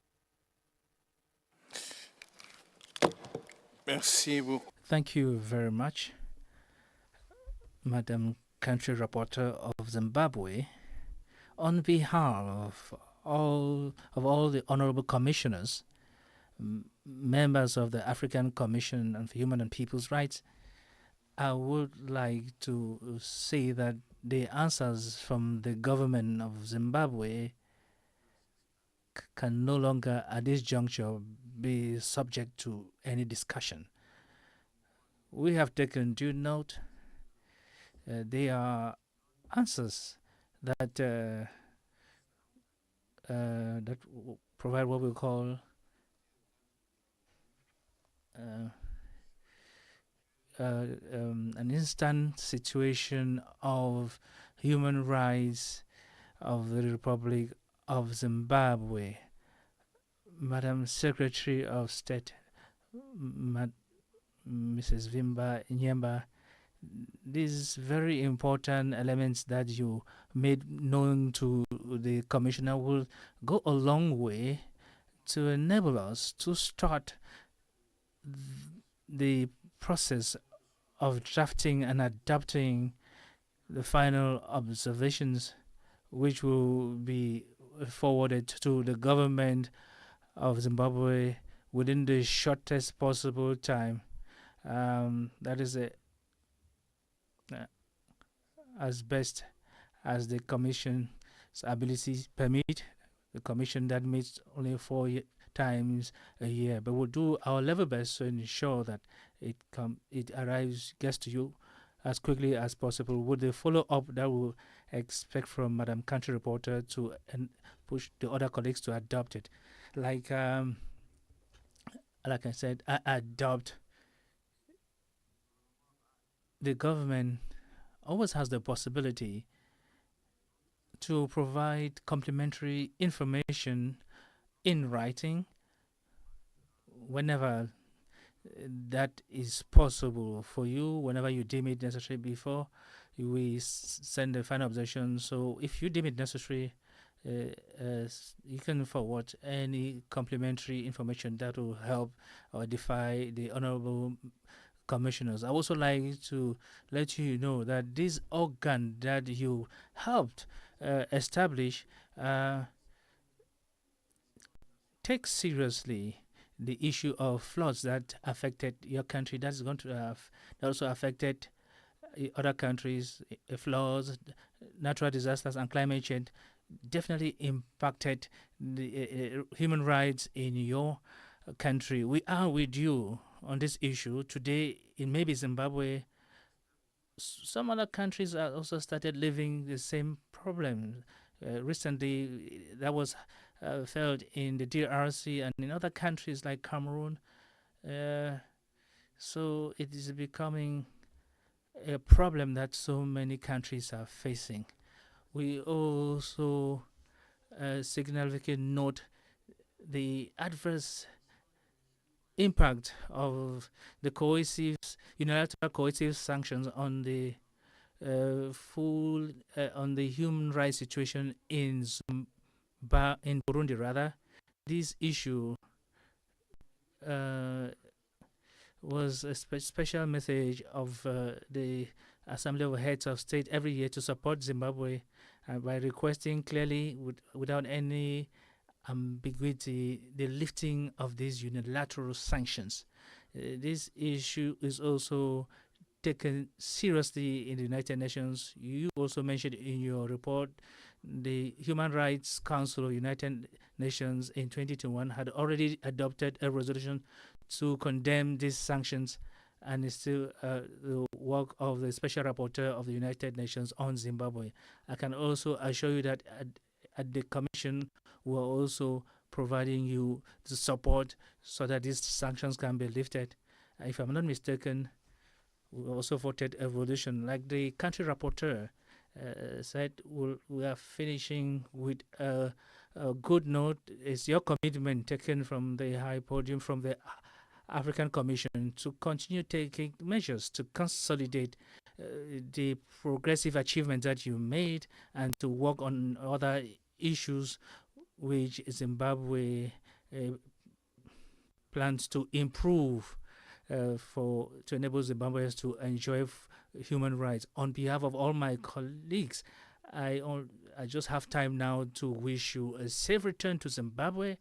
S2: Merci beaucoup.
S7: Thank you very much, Madam Country Reporter of Zimbabwe. On behalf of all the honorable commissioners, members of the African Commission on Human and People's Rights, I would like to say that the answers from the government of Zimbabwe can no longer, at this juncture, be subject to any discussion. We have taken due note. They are answers that that provide what we call an instant situation of human rights of the Republic of Zimbabwe. Madam Secretary of State, Mrs. Vimba Nyemba, these very important elements that you made known to the Commissioner will go a long way to enable us to start the process of drafting and adopting the final observations, which will be forwarded to the government of Zimbabwe within the shortest possible time. That is as best as the Commission's abilities permit. The Commission that meets only 4 times a year, but we'll do our level best to ensure that it gets to you as quickly as possible with the follow-up that we'll expect from Madam Country Reporter to push the other colleagues to adopt it. Like I said, adopt. The government always has the possibility to provide complementary information in writing whenever that is possible for you, whenever you deem it necessary. Before we send the final observation, so if you deem it necessary, you can forward any complementary information that will help or edify the honorable commissioners. I also like to let you know that this organ that you helped establish takes seriously the issue of floods that affected your country. That's going to have also affected other countries. Floods, natural disasters, and climate change definitely impacted the human rights in your country. We are with you on this issue today. In maybe Zimbabwe, some other countries have also started living the same problem. Recently, that was felt in the DRC and in other countries like Cameroon. So it is becoming a problem that so many countries are facing. We also significantly note the adverse impact of the unilateral coercive sanctions on the on the human rights situation in Burundi. Rather, this issue was a special message of the Assembly of Heads of State every year to support Zimbabwe by requesting clearly, without any ambiguity, the lifting of these unilateral sanctions. This issue is also taken seriously in the United Nations. You also mentioned in your report the Human Rights Council of United Nations in 2021 had already adopted a resolution to condemn these sanctions, and it's still the work of the Special Rapporteur of the United Nations on Zimbabwe. I can also assure you that at the Commission, we're also providing you the support so that these sanctions can be lifted. If I'm not mistaken, we also voted evolution. Like the country rapporteur said, we are finishing with a good note. It's your commitment taken from the high podium, from the African Commission, to continue taking measures to consolidate the progressive achievements that you made and to work on other issues which Zimbabwe plans to improve to enable Zimbabweans to enjoy human rights. On behalf of all my colleagues, I just have time now to wish you a safe return to Zimbabwe,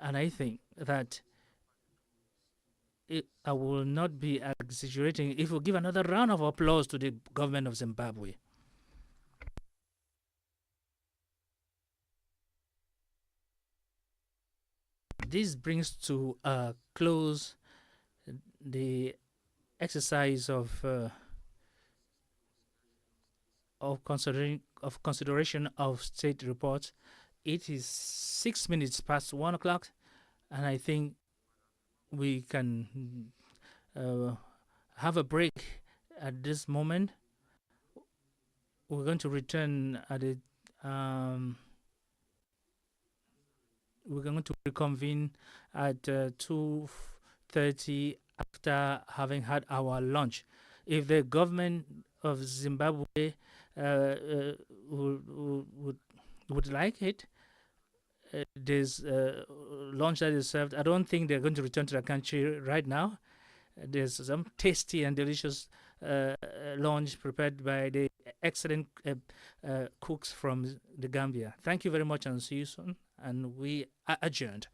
S7: and I think that I will not be exaggerating if we give another round of applause to the government of Zimbabwe. This brings to a close the exercise of consideration of state reports. It is 6 minutes past 1 o'clock, and I think we can have a break at this moment. We're going to return at it. We're going to reconvene at 2:30 after having had our lunch. If the government of Zimbabwe would like it, there's lunch that is served. I don't think they're going to return to the country right now. There's some tasty and delicious lunch prepared by the excellent cooks from the Gambia. Thank you very much, and see you soon. And we are adjourned.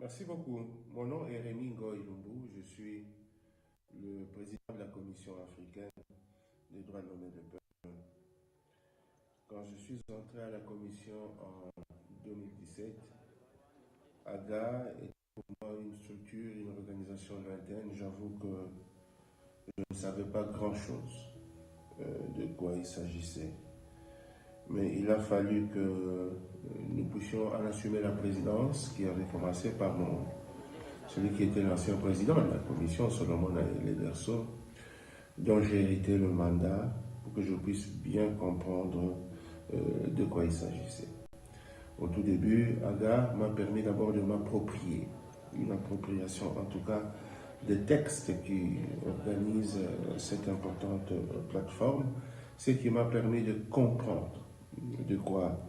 S10: Merci beaucoup. Mon nom est Rémi Ngoï-Lumbu. Je suis le président de la Commission africaine des droits de l'homme et du peuple. Quand je suis entré à la Commission en 2017, AGA était pour moi une structure, une organisation lointaine. J'avoue que je ne savais pas grand-chose de quoi il s'agissait. Mais il a fallu que nous puissions en assumer la présidence, qui avait commencé par celui qui était l'ancien président de la commission, Solomon Lederso, dont j'ai hérité le mandat pour que je puisse bien comprendre de quoi il s'agissait. Au tout début, AGA m'a permis d'abord de m'approprier, une appropriation en tout cas des textes qui organisent cette importante plateforme, ce qui m'a permis de comprendre de quoi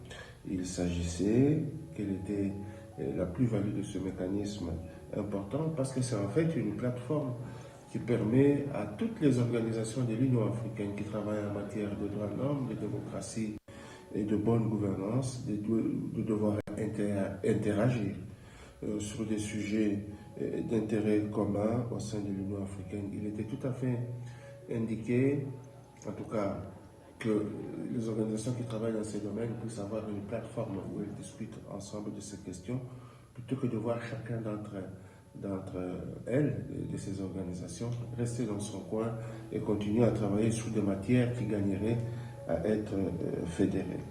S10: il s'agissait, quelle était la plus-value de ce mécanisme important, parce que c'est en fait une plateforme qui permet à toutes les organisations de l'Union africaine qui travaillent en matière de droits de l'homme, de démocratie et de bonne gouvernance de devoir interagir sur des sujets d'intérêt commun au sein de l'Union africaine. Il était tout à fait indiqué, en tout cas, que les organisations qui travaillent dans ces domaines puissent avoir une plateforme où elles discutent ensemble de ces questions, plutôt que de voir chacun d'entre elles, de ces organisations, rester dans son coin et continuer à travailler sur des matières qui gagneraient à être fédérées.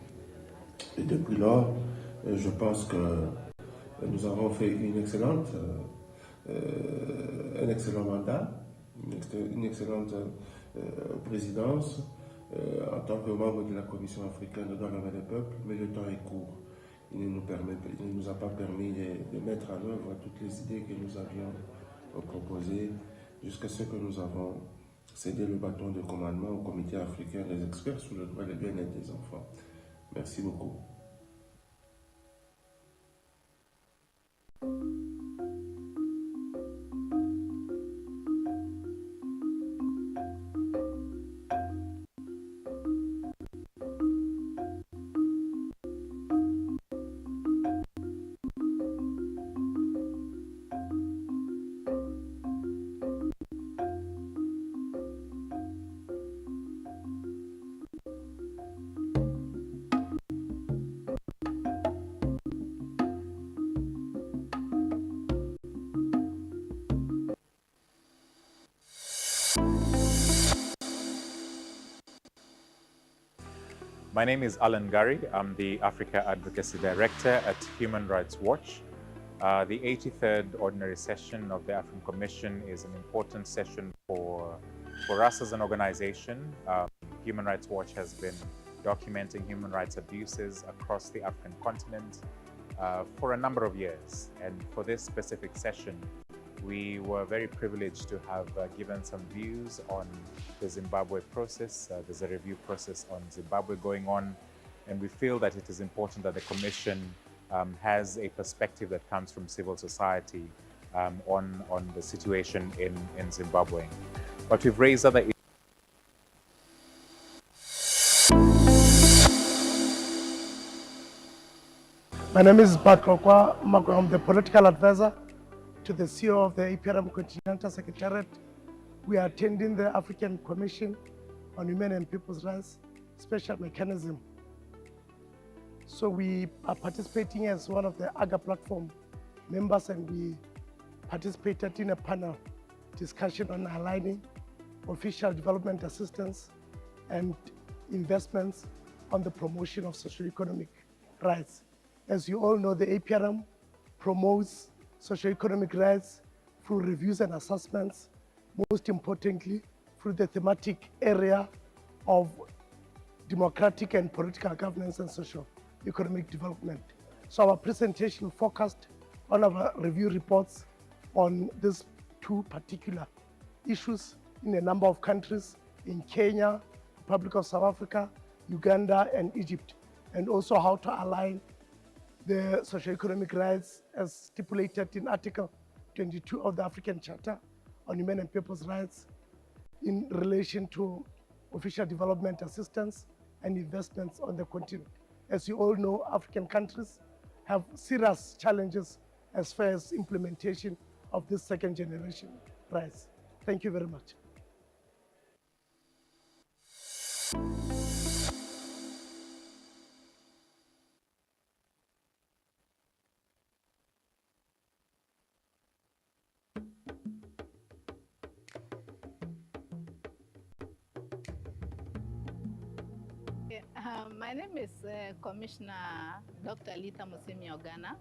S10: Et depuis lors, je pense que nous avons fait un excellent mandat, une excellente présidence, en tant que membre de la Commission africaine de droits de l'homme et des peuples, mais le temps est court. Il ne nous a pas permis de mettre en œuvre toutes les idées que nous avions proposées jusqu'à ce que nous avons cédé le bâton de commandement au Comité africain des experts sur le droit et le bien-être des enfants. Merci beaucoup.
S18: My name is Alan Gary. I'm the Africa Advocacy Director at Human Rights Watch. The 83rd Ordinary Session of the African Commission is an important session for us as an organization. Human Rights Watch has been documenting human rights abuses across the African continent for a number of years. And for this specific session, we were very privileged to have given some views on the Zimbabwe process. There's a review process on Zimbabwe going on, and we feel that it is important that the Commission has a perspective that comes from civil society on the situation in Zimbabwe. But we've raised other issues.
S16: My name is Batrokwa Magwa. I'm the political advisor to the CEO of the APRM Continental Secretariat. We are attending the African Commission on Human and People's Rights Special Mechanism. So we are participating as one of the AGA platform members, and we participated in a panel discussion on aligning official development assistance and investments on the promotion of socioeconomic rights. As you all know, the APRM promotes socioeconomic rights through reviews and assessments, most importantly through the thematic area of democratic and political governance and social economic development. So our presentation focused on our review reports on these two particular issues in a number of countries, in Kenya, Republic of South Africa, Uganda, and Egypt, and also how to align the socioeconomic rights as stipulated in Article 22 of the African Charter on Human and People's Rights in relation to official development assistance and investments on the continent. As you all know, African countries have serious challenges as far as implementation of this second generation rights. Thank you very much.
S19: My name is Commissioner Dr. Lita Musimi Ogana.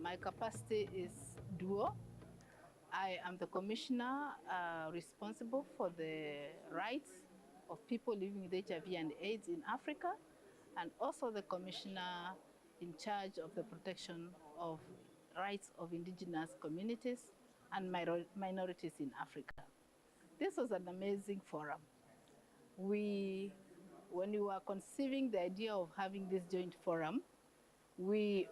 S19: My capacity is dual. I am the commissioner responsible for the rights of people living with HIV and AIDS in Africa, and also the commissioner in charge of the protection of rights of indigenous communities and minorities in Africa. This was an amazing forum. When we were conceiving the idea of having this joint forum, we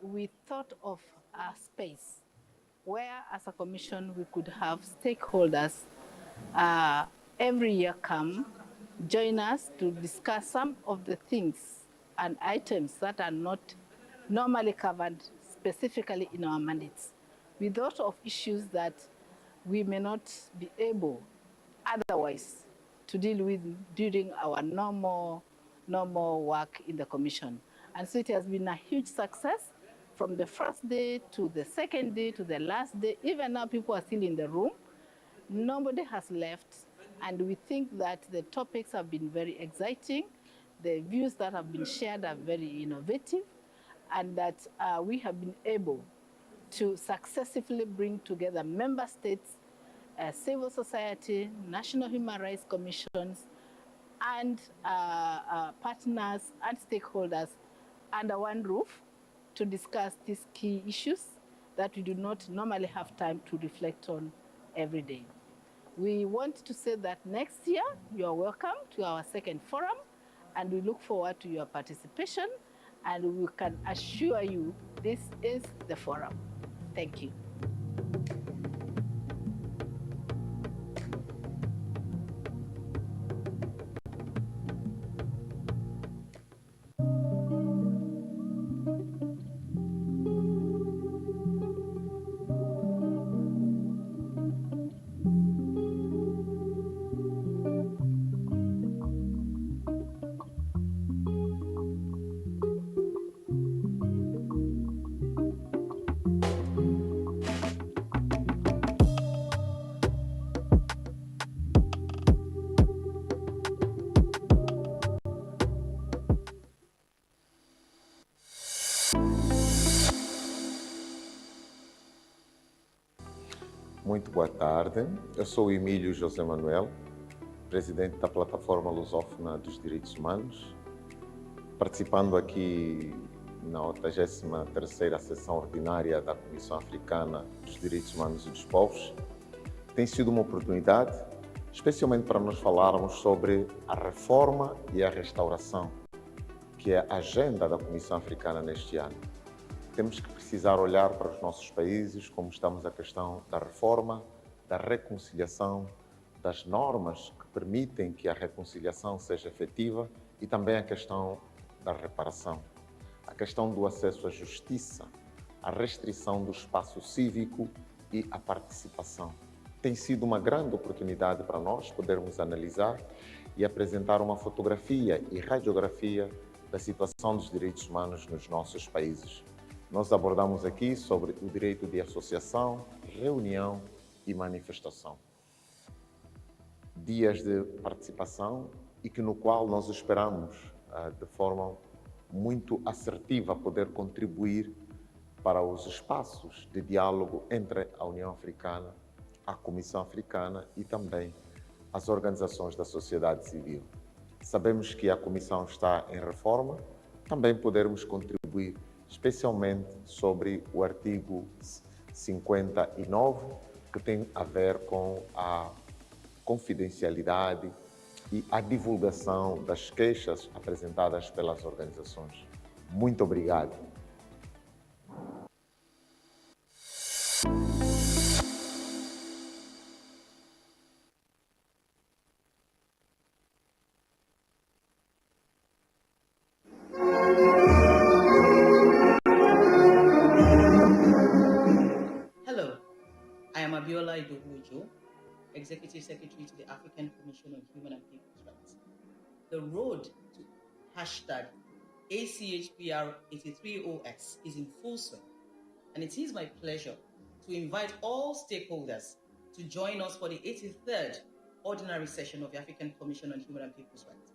S19: thought of a space where, as a commission, we could have stakeholders every year come, join us to discuss some of the things and items that are not normally covered specifically in our mandates. We thought of issues that we may not be able otherwise to deal with during our normal work in the commission. And so it has been a huge success from the first day to the second day to the last day. Even now people are still in the room. Nobody has left. And we think that the topics have been very exciting. The views that have been shared are very innovative, and that we have been able to successfully bring together member states, civil society, national human rights commissions, and partners and stakeholders under one roof to discuss these key issues that we do not normally have time to reflect on every day. We want to say that next year you are welcome to our second forum, and we look forward to your participation, and we can assure you this is the forum. Thank you.
S3: Muito boa tarde. Eu sou Emílio José Manuel, presidente da Plataforma Lusófona dos Direitos Humanos, participando aqui na 83ª Sessão Ordinária da Comissão Africana dos Direitos Humanos e dos Povos. Tem sido uma oportunidade, especialmente para nós falarmos sobre a reforma e a restauração, que é a agenda da Comissão Africana neste ano. Temos que precisar olhar para os nossos países como estamos a questão da reforma, da reconciliação, das normas que permitem que a reconciliação seja efetiva e também a questão da reparação, a questão do acesso à justiça, a restrição do espaço cívico e a participação. Tem sido uma grande oportunidade para nós podermos analisar e apresentar uma fotografia e radiografia da situação dos direitos humanos nos nossos países. Nós abordamos aqui sobre o direito de associação, reunião e manifestação. Dias de participação e que no qual nós esperamos, de forma muito assertiva, poder contribuir para os espaços de diálogo entre a União Africana, a Comissão Africana e também as organizações da sociedade civil. Sabemos que a Comissão está em reforma, também podermos contribuir especialmente sobre o artigo 59, que tem a ver com a confidencialidade e a divulgação das queixas apresentadas pelas organizações. Muito obrigado.
S15: Executive Secretary to the African Commission on Human and People's Rights. The road to hashtag ACHPR 83OX is in full swing, and it is my pleasure to invite all stakeholders to join us for the 83rd Ordinary Session of the African Commission on Human and People's Rights,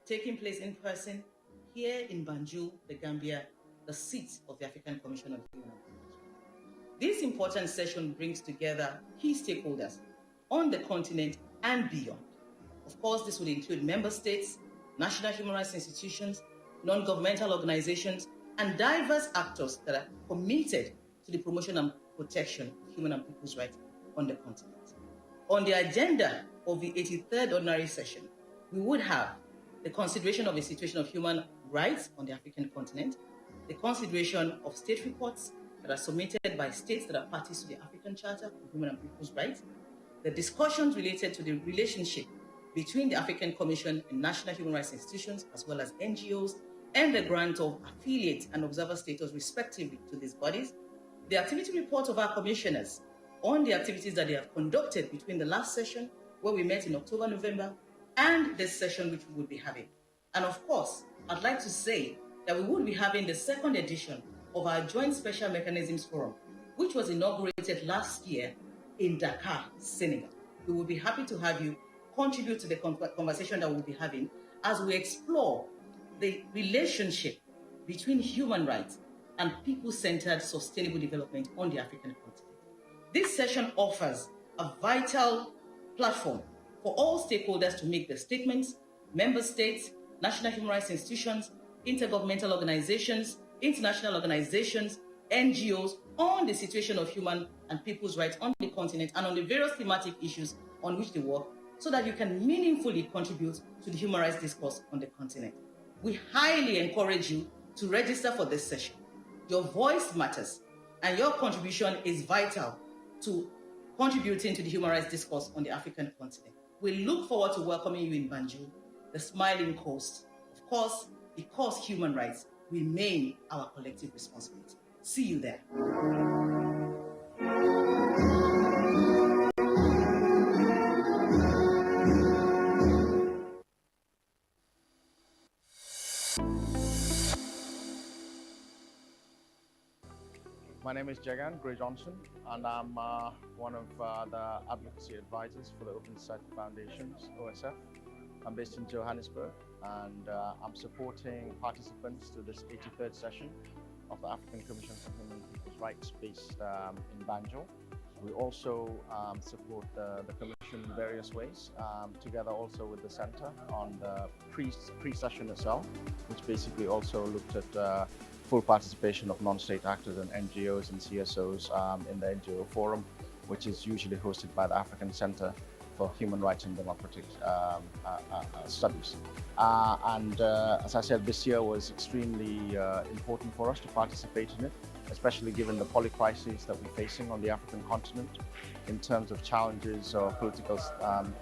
S15: taking place in person here in Banjul, the Gambia, the seat of the African Commission on Human and People's Rights. This important session brings together key stakeholders on the continent and beyond. Of course, this will include member states, national human rights institutions, non-governmental organizations, and diverse actors that are committed to the promotion and protection of human and people's rights on the continent. On the agenda of the 83rd Ordinary Session, we would have the consideration of the situation of human rights on the African continent, the consideration of state reports that are submitted by states that are parties to the African Charter of Human and People's Rights, the discussions related to the relationship between the African Commission and national human rights institutions, as well as NGOs, and the grant of affiliate and observer status respectively to these bodies, the activity report of our commissioners on the activities that they have conducted between the last session, where we met in October, November, and this session which we will be having. And of course, I'd like to say that we will be having the second edition of our Joint Special Mechanisms Forum, which was inaugurated last year in Dakar, Senegal. We will be happy to have you contribute to the conversation that we'll be having as we explore the relationship between human rights and people-centered sustainable development on the African continent. This session offers a vital platform for all stakeholders to make their statements, member states, national human rights institutions, intergovernmental organizations, international organizations, NGOs, on the situation of human and people's rights on the continent and on the various thematic issues on which they work, so that you can meaningfully contribute to the human rights discourse on the continent. We highly encourage you to register for this session. Your voice matters, and your contribution is vital to contributing to the human rights discourse on the African continent. We look forward to welcoming you in Banjul, the Smiling Coast, of course, because human rights remain our collective responsibility. See you there.
S12: My name is Jagan Gray Johnson, and I'm one of the advocacy advisors for the Open Society Foundations, OSF. I'm based in Johannesburg, and I'm supporting participants to this 83rd session of the African Commission for Human and People's Rights based in Banjul. We also support the Commission in various ways, together also with the Center on the pre-session itself, which basically also looked at full participation of non-state actors and NGOs and CSOs in the NGO Forum, which is usually hosted by the African Center for Human Rights and Democratic Studies. As I said, this year was extremely important for us to participate in it, especially given the polycrises that we're facing on the African continent in terms of challenges of political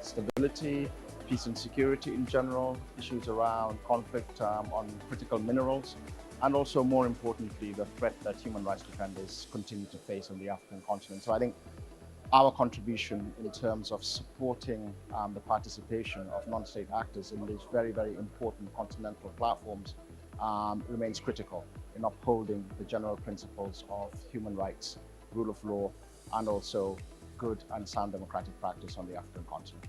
S12: stability, peace and security in general, issues around conflict on critical minerals, and also, more importantly, the threat that human rights defenders continue to face on the African continent. So I think our contribution in terms of supporting the participation of non-state actors in these very, very important continental platforms remains critical in upholding the general principles of human rights, rule of law, and also good and sound democratic practice on the African continent.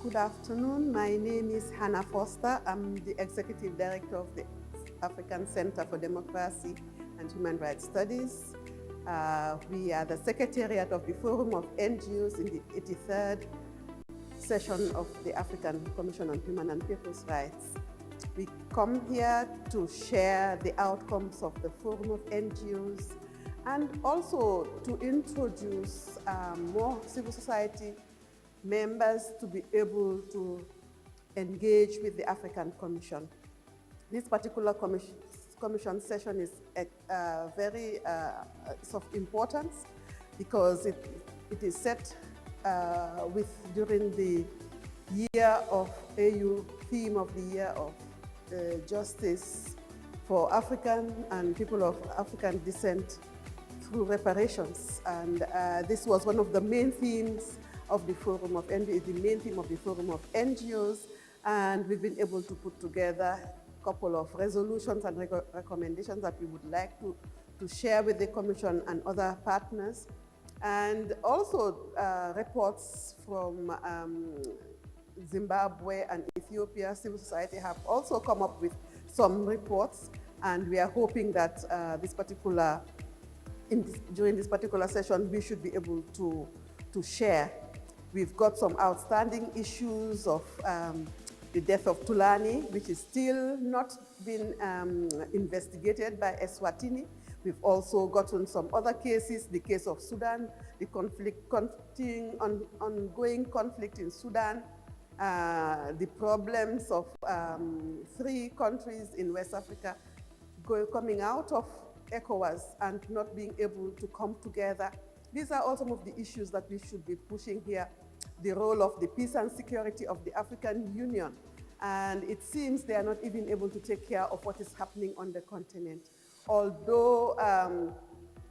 S8: Good afternoon. My name is Hannah Foster. I'm the Executive Director of the African Center for Democracy and Human Rights Studies. We are the Secretariat of the Forum of NGOs in the 83rd session of the African Commission on Human and People's Rights. We come here to share the outcomes of the Forum of NGOs and also to introduce more civil society members to be able to engage with the African Commission. This particular commission session is very of importance because it is set during the year of AU theme of the year of justice for African and people of African descent through reparations. And this was one of the main themes of the Forum of NGOs, the main theme of the Forum of NGOs, and we've been able to put together a couple of resolutions and recommendations that we would like to share with the Commission and other partners, and also reports from Zimbabwe and Ethiopia. Civil society have also come up with some reports, and we are hoping that during this particular session, we should be able to share. We've got some outstanding issues of the death of Tulani, which is still not been investigated by Eswatini. We've also gotten some other cases, the case of Sudan, the ongoing conflict in Sudan, the problems of 3 countries in West Africa coming out of ECOWAS and not being able to come together. These are all some of the issues that we should be pushing here. The role of the peace and security of the African Union. And it seems they are not even able to take care of what is happening on the continent. Although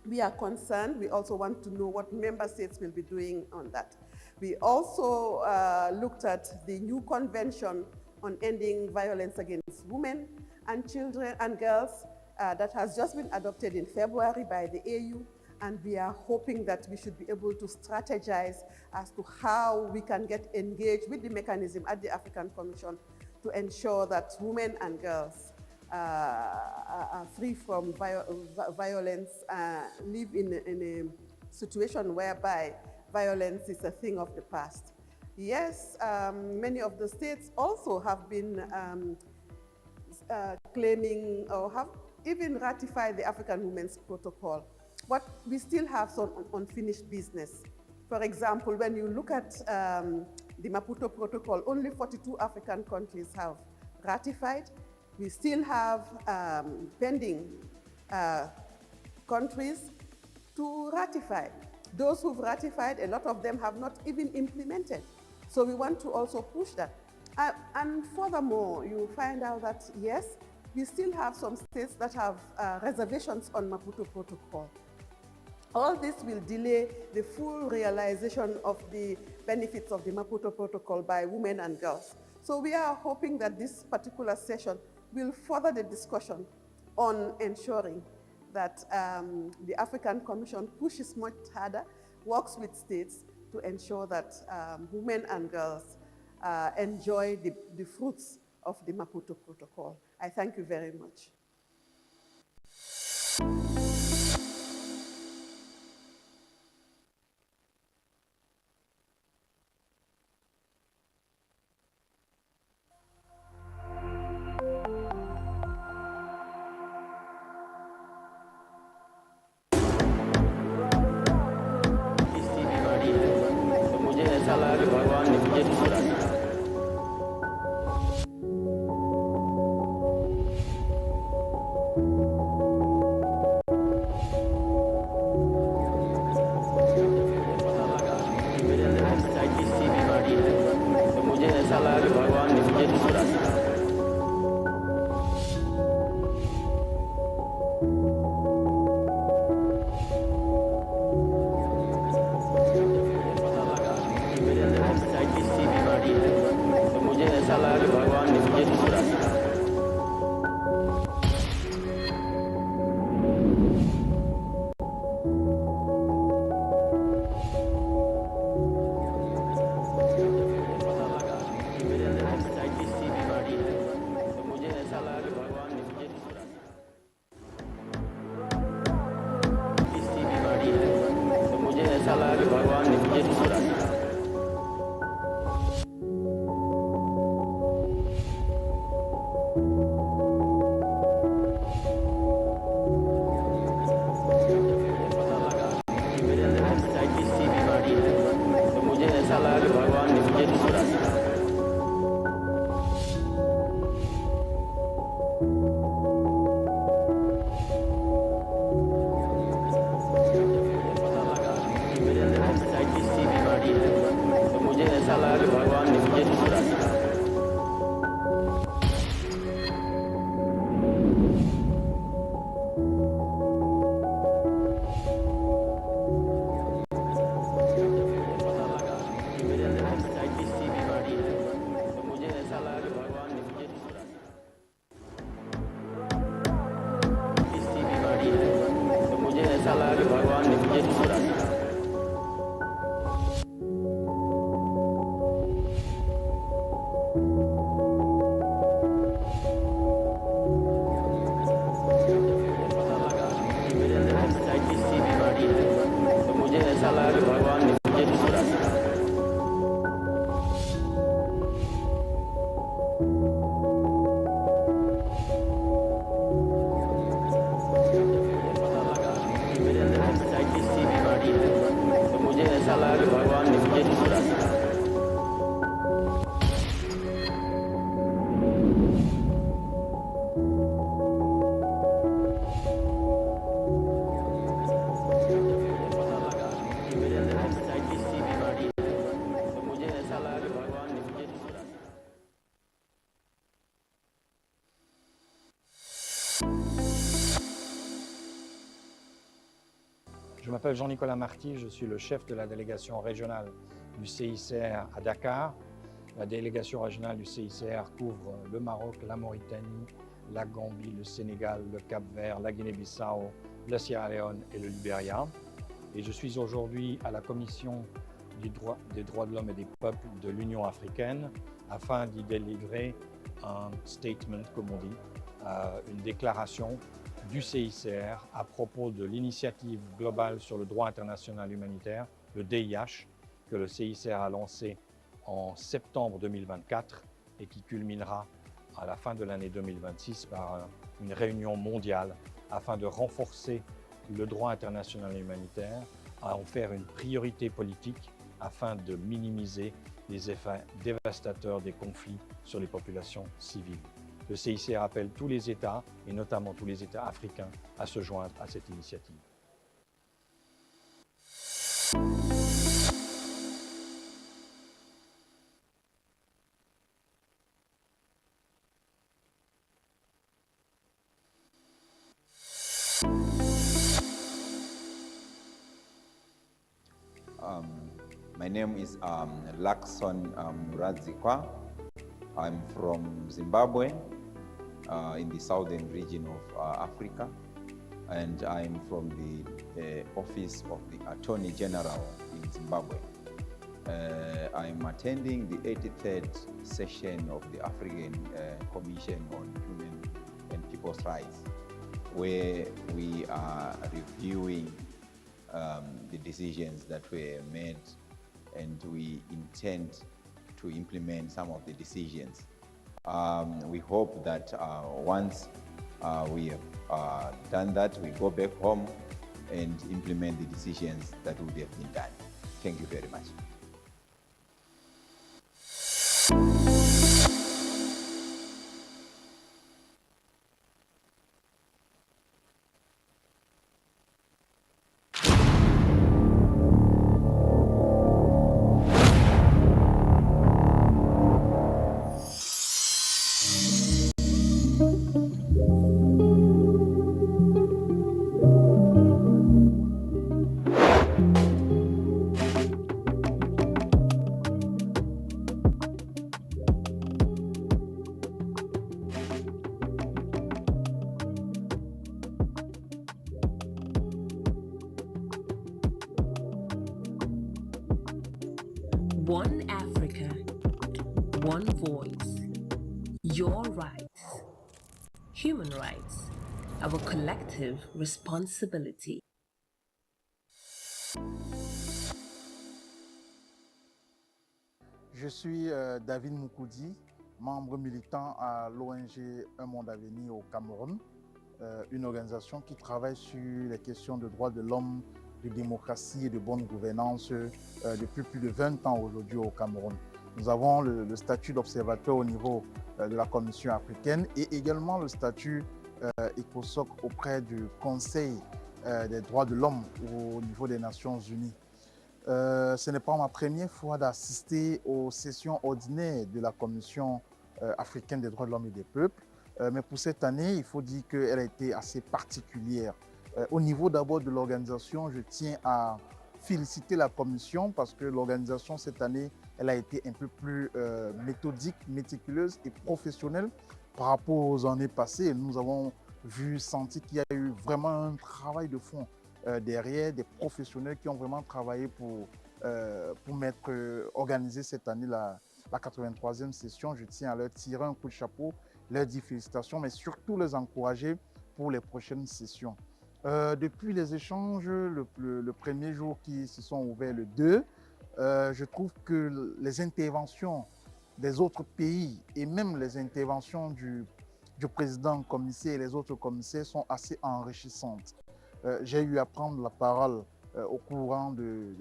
S8: we are concerned, we also want to know what member states will be doing on that. We also looked at the new convention on ending violence against women and children and girls that has just been adopted in February by the AU. And we are hoping that we should be able to strategize as to how we can get engaged with the mechanism at the African Commission to ensure that women and girls free from violence, live in a situation whereby violence is a thing of the past. Yes, many of the states also have been claiming or have even ratified the African Women's Protocol, but we still have some unfinished business. For example, when you look at the Maputo Protocol, only 42 African countries have ratified. We still have pending countries to ratify. Those who've ratified, a lot of them have not even implemented. So we want to also push that. And furthermore, you find out that, yes, we still have some states that have reservations on Maputo Protocol. All this will delay the full realization of the benefits of the Maputo Protocol by women and girls. So we are hoping that this particular session will further the discussion on ensuring that the African Commission pushes much harder, works with states to ensure that women and girls enjoy the fruits of the Maputo Protocol. I thank you very much.
S17: Je m'appelle Jean-Nicolas Marty, je suis le chef de la délégation régionale du CICR à Dakar. La délégation régionale du CICR couvre le Maroc, la Mauritanie, la Gambie, le Sénégal, le Cap-Vert, la Guinée-Bissau, la Sierra Leone et le Libéria. Et je suis aujourd'hui à la Commission des droits de l'homme et des peuples de l'Union africaine afin d'y délivrer un statement, comme on dit, une déclaration du CICR à propos de l'initiative globale sur le droit international humanitaire, le DIH, que le CICR a lancé en septembre 2024 et qui culminera à la fin de l'année 2026 par une réunion mondiale afin de renforcer le droit international humanitaire, à en faire une priorité politique afin de minimiser les effets dévastateurs des conflits sur les populations civiles. Le CICR appelle tous les États, et notamment tous les États africains, à se joindre à cette initiative.
S9: My name is Lakson Radzikwa. I'm from Zimbabwe, in the southern region of Africa, and I'm from the Office of the Attorney General in Zimbabwe. I'm attending the 83rd session of the African Commission on Human and People's Rights, where we are reviewing the decisions that were made, and we intend to implement some of the decisions. We hope that once we have done that, we go back home and implement the decisions that would have been done. Thank you very much.
S22: One Africa, one voice. Your rights, human rights, our collective responsibility.
S12: Je suis David Moukoudi, membre militant à l'ONG Un Monde à Venir au Cameroun, une organisation qui travaille sur les questions de droits de l'homme, de démocratie et de bonne gouvernance depuis plus de 20 ans aujourd'hui au Cameroun. Nous avons le statut d'observateur au niveau de la Commission africaine et également le statut ECOSOC auprès du Conseil des droits de l'homme au niveau des Nations Unies. Ce n'est pas ma première fois d'assister aux sessions ordinaires de la Commission africaine des droits de l'homme et des peuples, mais pour cette année, il faut dire qu'elle a été assez particulière. Au niveau d'abord de l'organisation, je tiens à féliciter la Commission parce que l'organisation cette année, elle a été un peu plus méthodique, méticuleuse et professionnelle par rapport aux années passées. Nous avons senti qu'il y a eu vraiment un travail de fond derrière, des professionnels qui ont vraiment travaillé pour organiser cette année la 83e session. Je tiens à leur tirer un coup de chapeau, leur dire félicitations, mais surtout les encourager pour les prochaines sessions. Depuis les échanges, le premier jour qui se sont ouverts, le 2, je trouve que les interventions des autres pays et même les interventions du président commissaire et les autres commissaires sont assez enrichissantes. J'ai eu à prendre la parole au courant de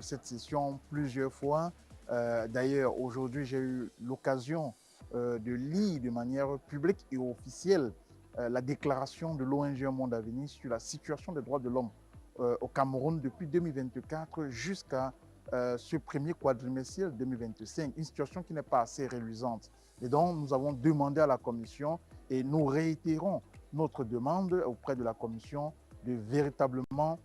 S12: cette session plusieurs fois. D'ailleurs, aujourd'hui, j'ai eu l'occasion de lire de manière publique et officielle la déclaration de l'ONG Un Monde à Venir sur la situation des droits de l'homme au Cameroun depuis 2024 jusqu'à ce premier quadrimestre 2025, une situation qui n'est pas assez reluisante. Et donc, nous avons demandé à la Commission et nous réitérons notre demande auprès de la Commission de véritablement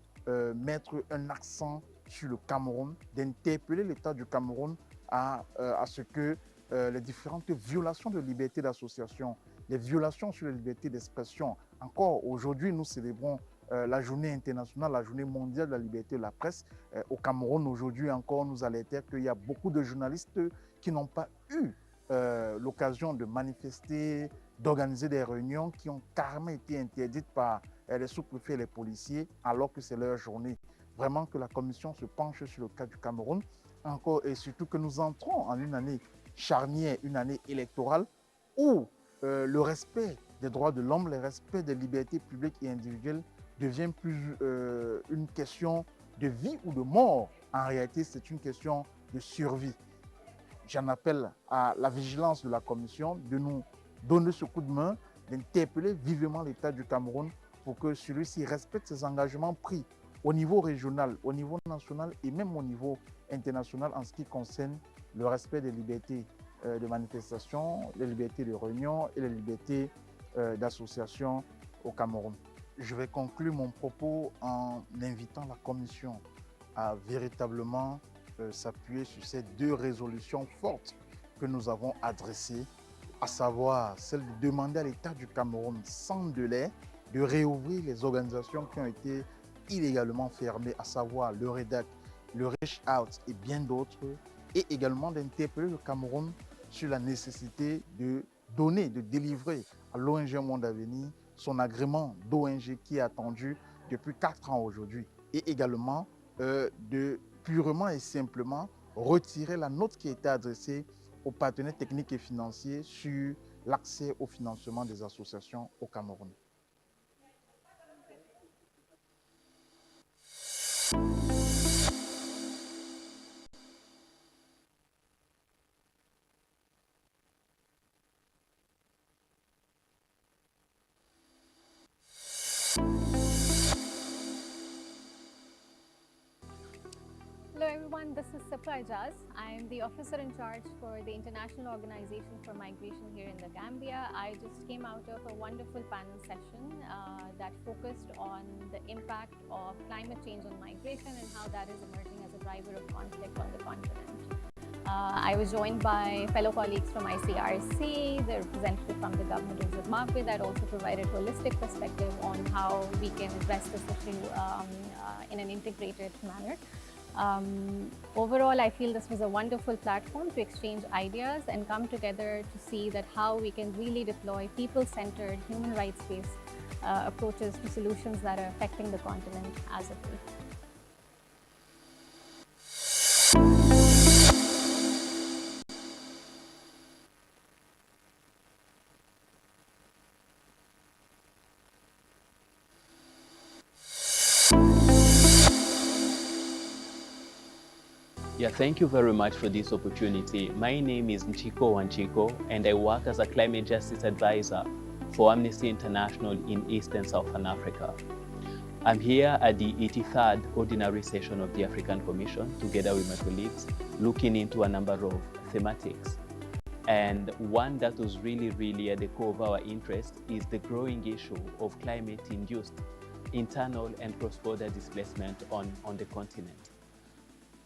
S12: mettre un accent sur le Cameroun, d'interpeller l'État du Cameroun à ce que les différentes violations de liberté d'association, les violations sur la liberté d'expression. Encore aujourd'hui, nous célébrons la journée internationale, la journée mondiale de la liberté de la presse. Au Cameroun, aujourd'hui encore, nous alertons qu'il y a beaucoup de journalistes qui n'ont pas eu l'occasion de manifester, d'organiser des réunions qui ont carrément été interdites par les sous-préfets et les policiers alors que c'est leur journée. Vraiment que la commission se penche sur le cas du Cameroun, encore et surtout que nous entrons en une année charnière, une année électorale où le respect des droits de l'homme, le respect des libertés publiques et individuelles devient plus une question de vie ou de mort. En réalité, c'est une question de survie. J'en appelle à la vigilance de la Commission de nous donner ce coup de main, d'interpeller vivement l'État du Cameroun pour que celui-ci respecte ses engagements pris au niveau régional, au niveau national et même au niveau international en ce qui concerne le respect des libertés de manifestation, les libertés de réunion et les libertés d'association au Cameroun. Je vais conclure mon propos en invitant la Commission à véritablement s'appuyer sur ces deux résolutions fortes que nous avons adressées, à savoir celle de demander à l'État du Cameroun, sans délai, de réouvrir les organisations qui ont été illégalement fermées, à savoir le REDAC, le Reach Out et bien d'autres, et également d'interpeller le Cameroun sur la nécessité de donner, de délivrer à l'ONG Monde Avenir son agrément d'ONG qui est attendu depuis 4 ans aujourd'hui, et également de purement et simplement retirer la note qui a été adressée aux partenaires techniques et financiers sur l'accès au financement des associations au Cameroun.
S20: Hello everyone, this is Secretariat. I am the officer in charge for the International Organization for Migration here in the Gambia. I just came out of a wonderful panel session that focused on the impact of climate change on migration and how that is emerging as a driver of conflict on the continent. I was joined by fellow colleagues from ICRC, the representative from the government of Zimbabwe that also provided holistic perspective on how we can address this issue in an integrated manner. Overall, I feel this was a wonderful platform to exchange ideas and come together to see that how we can really deploy people-centered, human rights-based approaches to solutions that are affecting the continent as a whole.
S21: Yeah, thank you very much for this opportunity. My name is Nchiko Wanchiko, and I work as a climate justice advisor for Amnesty International in East and Southern Africa. I'm here at the 83rd Ordinary Session of the African Commission, together with my colleagues, looking into a number of thematics. And one that was really at the core of our interest is the growing issue of climate-induced internal and cross-border displacement on the continent.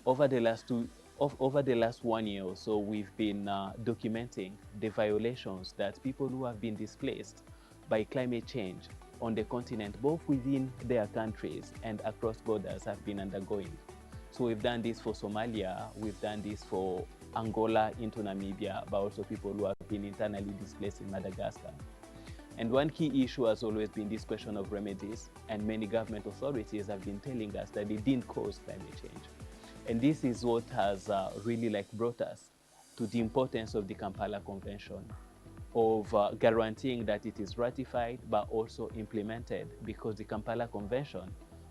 S21: Over the last 1 year or so, we've been documenting the violations that people who have been displaced by climate change on the continent, both within their countries and across borders, have been undergoing. So we've done this for Somalia, we've done this for Angola into Namibia, but also people who have been internally displaced in Madagascar. And one key issue has always been this question of remedies, and many government authorities have been telling us that they didn't cause climate change. And this is what has really brought us to the importance of the Kampala Convention, of guaranteeing that it is ratified but also implemented, because the Kampala Convention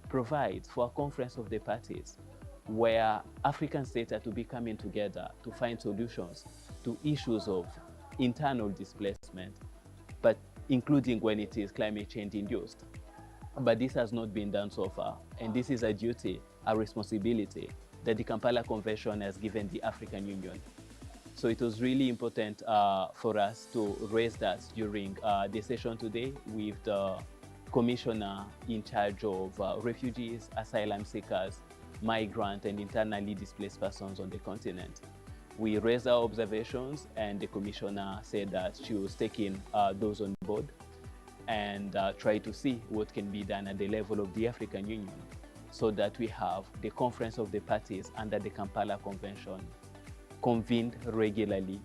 S21: provides for a conference of the parties where African states are to be coming together to find solutions to issues of internal displacement, but including when it is climate change induced. But this has not been done so far, and this is a duty, a responsibility that the Kampala Convention has given the African Union. So it was really important for us to raise that during the session today with the Commissioner in charge of refugees, asylum seekers, migrant and internally displaced persons on the continent. We raised our observations, and the Commissioner said that she was taking those on board and try to see what can be done at the level of the African Union, so that we have the conference of the parties under the Kampala Convention convened regularly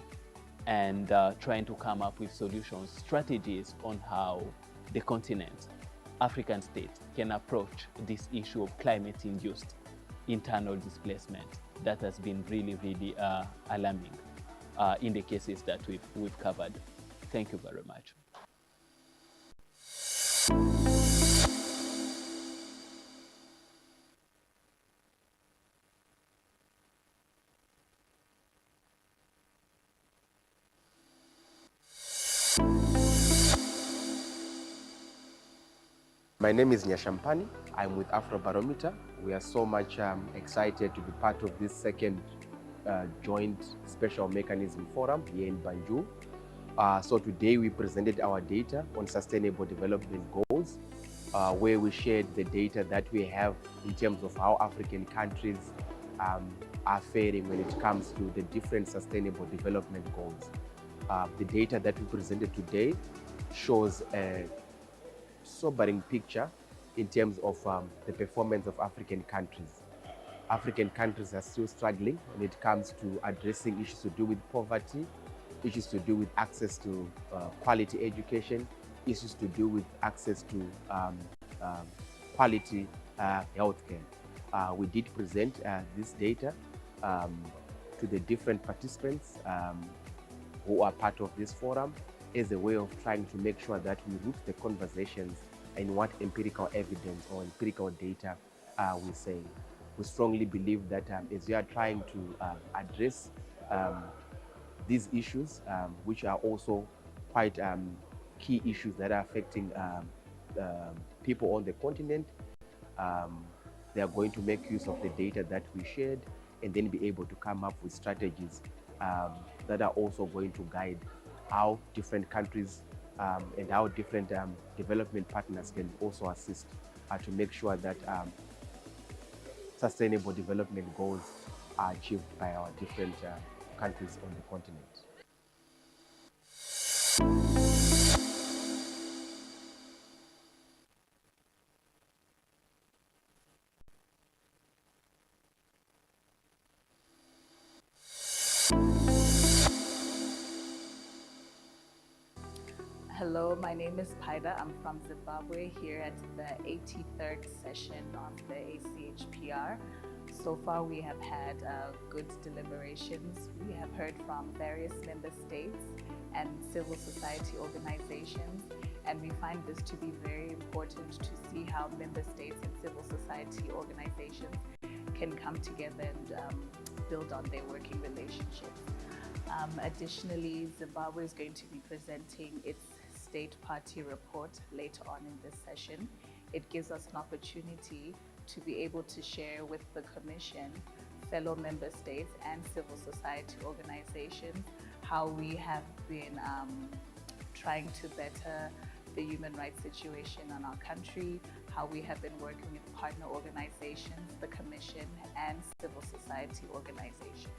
S21: and trying to come up with solutions, strategies on how the continent, African states, can approach this issue of climate-induced internal displacement that has been really, really alarming in the cases that we've covered. Thank you very much.
S1: My name is Nyashampani. I'm with Afrobarometer. We are so much excited to be part of this second joint special mechanism forum here in Banjul. So today we presented our data on sustainable development goals, where we shared the data that we have in terms of how African countries are faring when it comes to the different sustainable development goals. The data that we presented today shows a sobering picture in terms of the performance of African countries. African countries are still struggling when it comes to addressing issues to do with poverty, issues to do with access to quality education, issues to do with access to quality healthcare. We did present this data to the different participants who are part of this forum as a way of trying to make sure that we root the conversations in what empirical evidence or empirical data we're saying. We strongly believe that as we are trying to address these issues, which are also quite key issues that are affecting people on the continent, they are going to make use of the data that we shared and then be able to come up with strategies that are also going to guide how different countries and how different development partners can also assist to make sure that sustainable development goals are achieved by our different countries on the continent.
S14: Hello, my name is Paida. I'm from Zimbabwe, here at the 83rd session of the ACHPR. So far, we have had good deliberations. We have heard from various member states and civil society organizations, and we find this to be very important to see how member states and civil society organizations can come together and build on their working relationships. Additionally, Zimbabwe is going to be presenting its state party report later on in this session. It gives us an opportunity to be able to share with the Commission, fellow member states and civil society organizations how we have been trying to better the human rights situation in our country, how we have been working with partner organizations, the Commission and civil society organizations.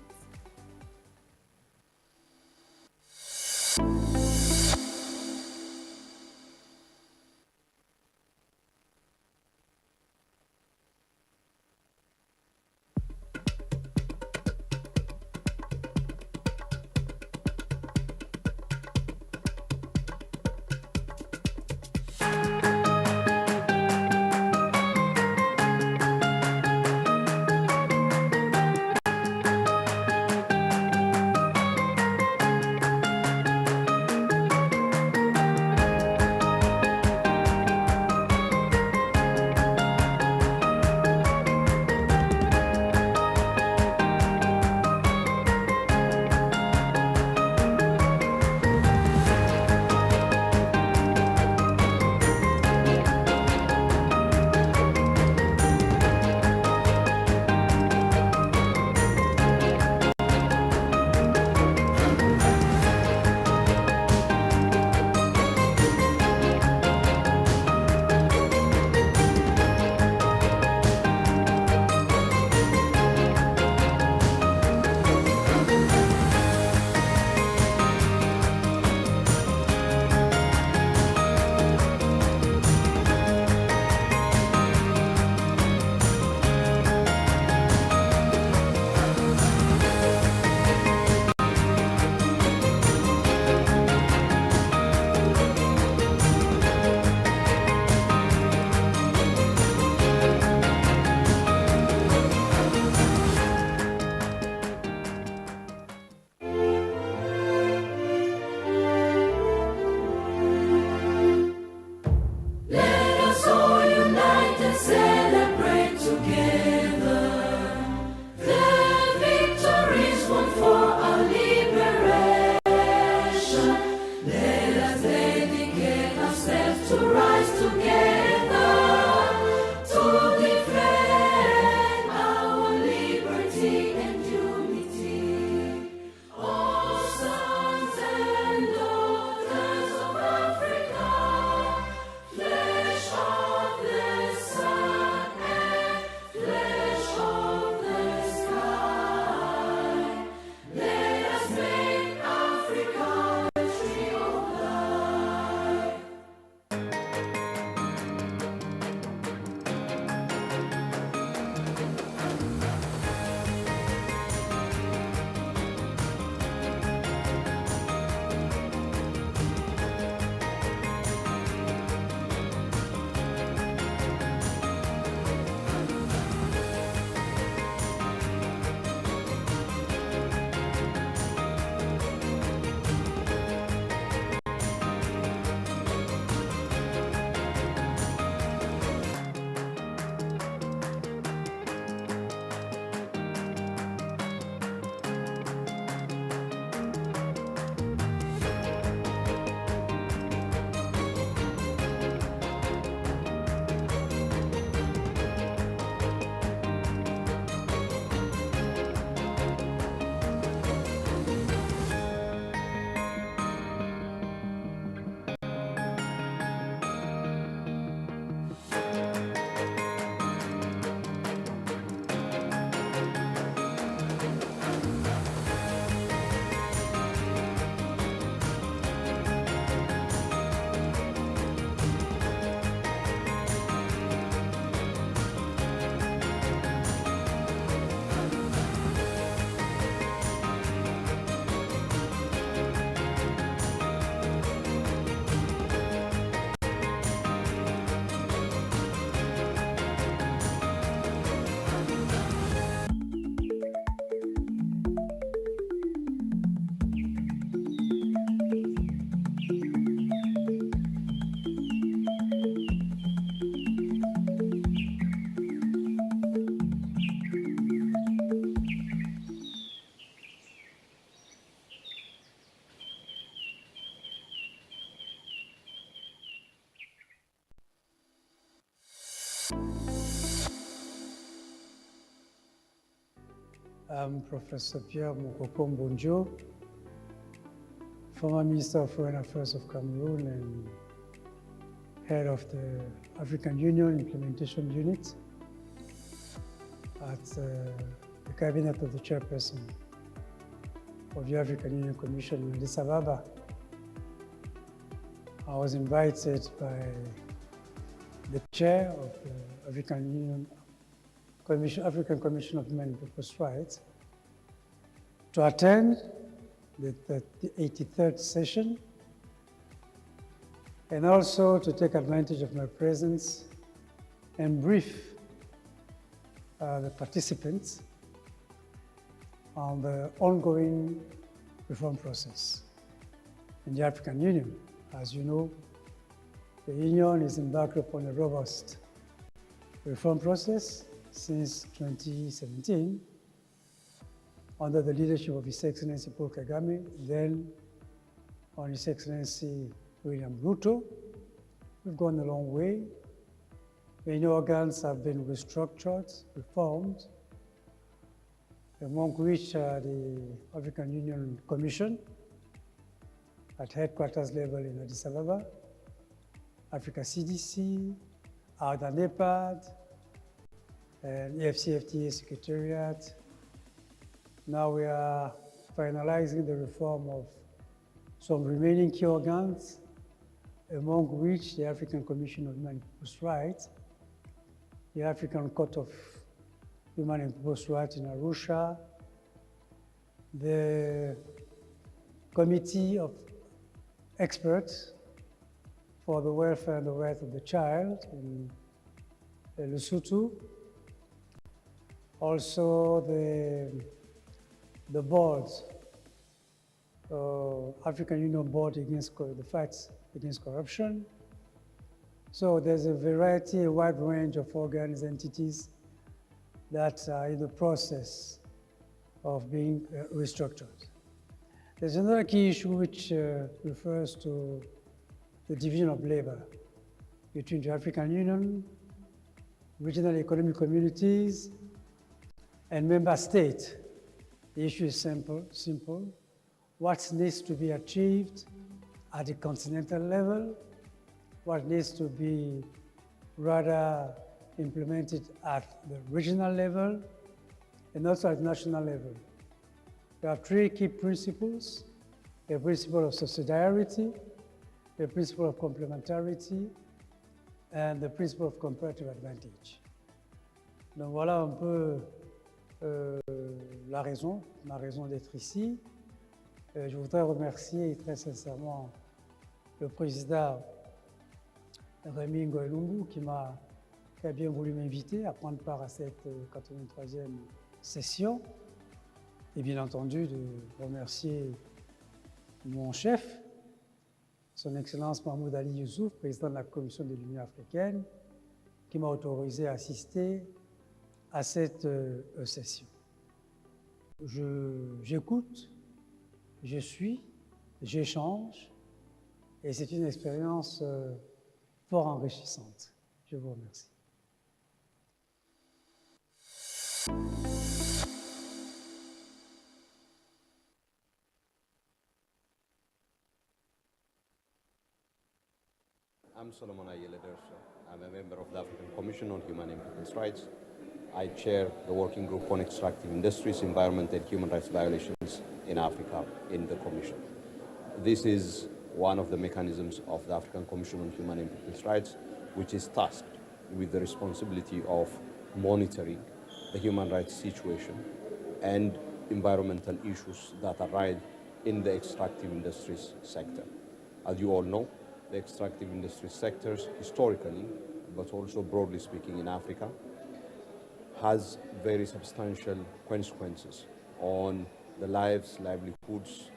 S11: rise together to defend our liberty and unity. All sons and daughters of Africa, flesh of the sun and flesh of the sky, let us make Africa a tree of life.
S13: I'm Professor Pierre Mukoko-Mbonjo, former Minister of Foreign Affairs of Cameroon and head of the African Union Implementation Unit at the Cabinet of the Chairperson of the African Union Commission in Addis Ababa. I was invited by the chair of the African Union African Commission of Human and People's Rights to attend the 83rd session and also to take advantage of my presence and brief the participants on the ongoing reform process in the African Union. As you know, the Union is embarked upon a robust reform process since 2017 under the leadership of His Excellency Paul Kagame, then on His Excellency William Ruto. We've gone a long way. Many organs have been restructured, reformed, among which are the African Union Commission at headquarters level in Addis Ababa, Africa CDC, ARDA NEPAD, and EFCFTA Secretariat. Now we are finalizing the reform of some remaining key organs, among which the African Commission of Human and People's Rights, the African Court of Human and People's Rights in Arusha, the Committee of Experts for the Welfare and the Rights of the Child in Lesotho, also the boards, African Union Board against the fights against corruption. So there's a variety, a wide range of organs, entities that are in the process of being restructured. There's another key issue which refers to the division of labor between the African Union, regional economic communities, and member states. The issue is simple. What needs to be achieved at the continental level, what needs to be rather implemented at the regional level, and also at national level. There are three key principles: the principle of subsidiarity, the principle of complementarity, and the principle of comparative advantage. Donc voilà un peu ma raison d'être ici. Je voudrais remercier très sincèrement le président Rémi Ngoilumbu qui a bien voulu m'inviter à prendre part à cette 83e session. Et bien entendu de remercier mon chef, son Excellence Mahmoud Ali Youssouf, président de la Commission de l'Union africaine, qui m'a autorisé à assister à cette session. J'écoute, je suis, j'échange, et c'est une expérience fort enrichissante. Je vous remercie.
S4: I'm Solomon Ayele Derso. I'm a member of the African Commission on Human and People's Rights. I chair the working group on extractive industries, environment and human rights violations in Africa in the Commission. This is one of the mechanisms of the African Commission on Human and People's Rights, which is tasked with the responsibility of monitoring the human rights situation and environmental issues that arise in the extractive industries sector. As you all know, the extractive industry sectors historically, but also broadly speaking in Africa, has very substantial consequences on the lives, livelihoods,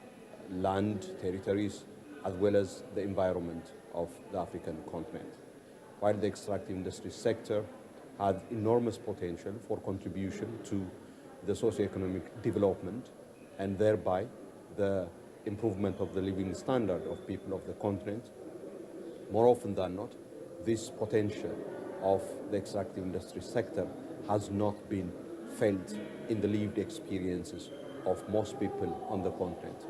S4: land, territories, as well as the environment of the African continent. While the extractive industry sector has enormous potential for contribution to the socio-economic development and thereby the improvement of the living standard of people of the continent, more often than not, this potential of the extractive industry sector has not been felt in the lived experiences of most people on the continent.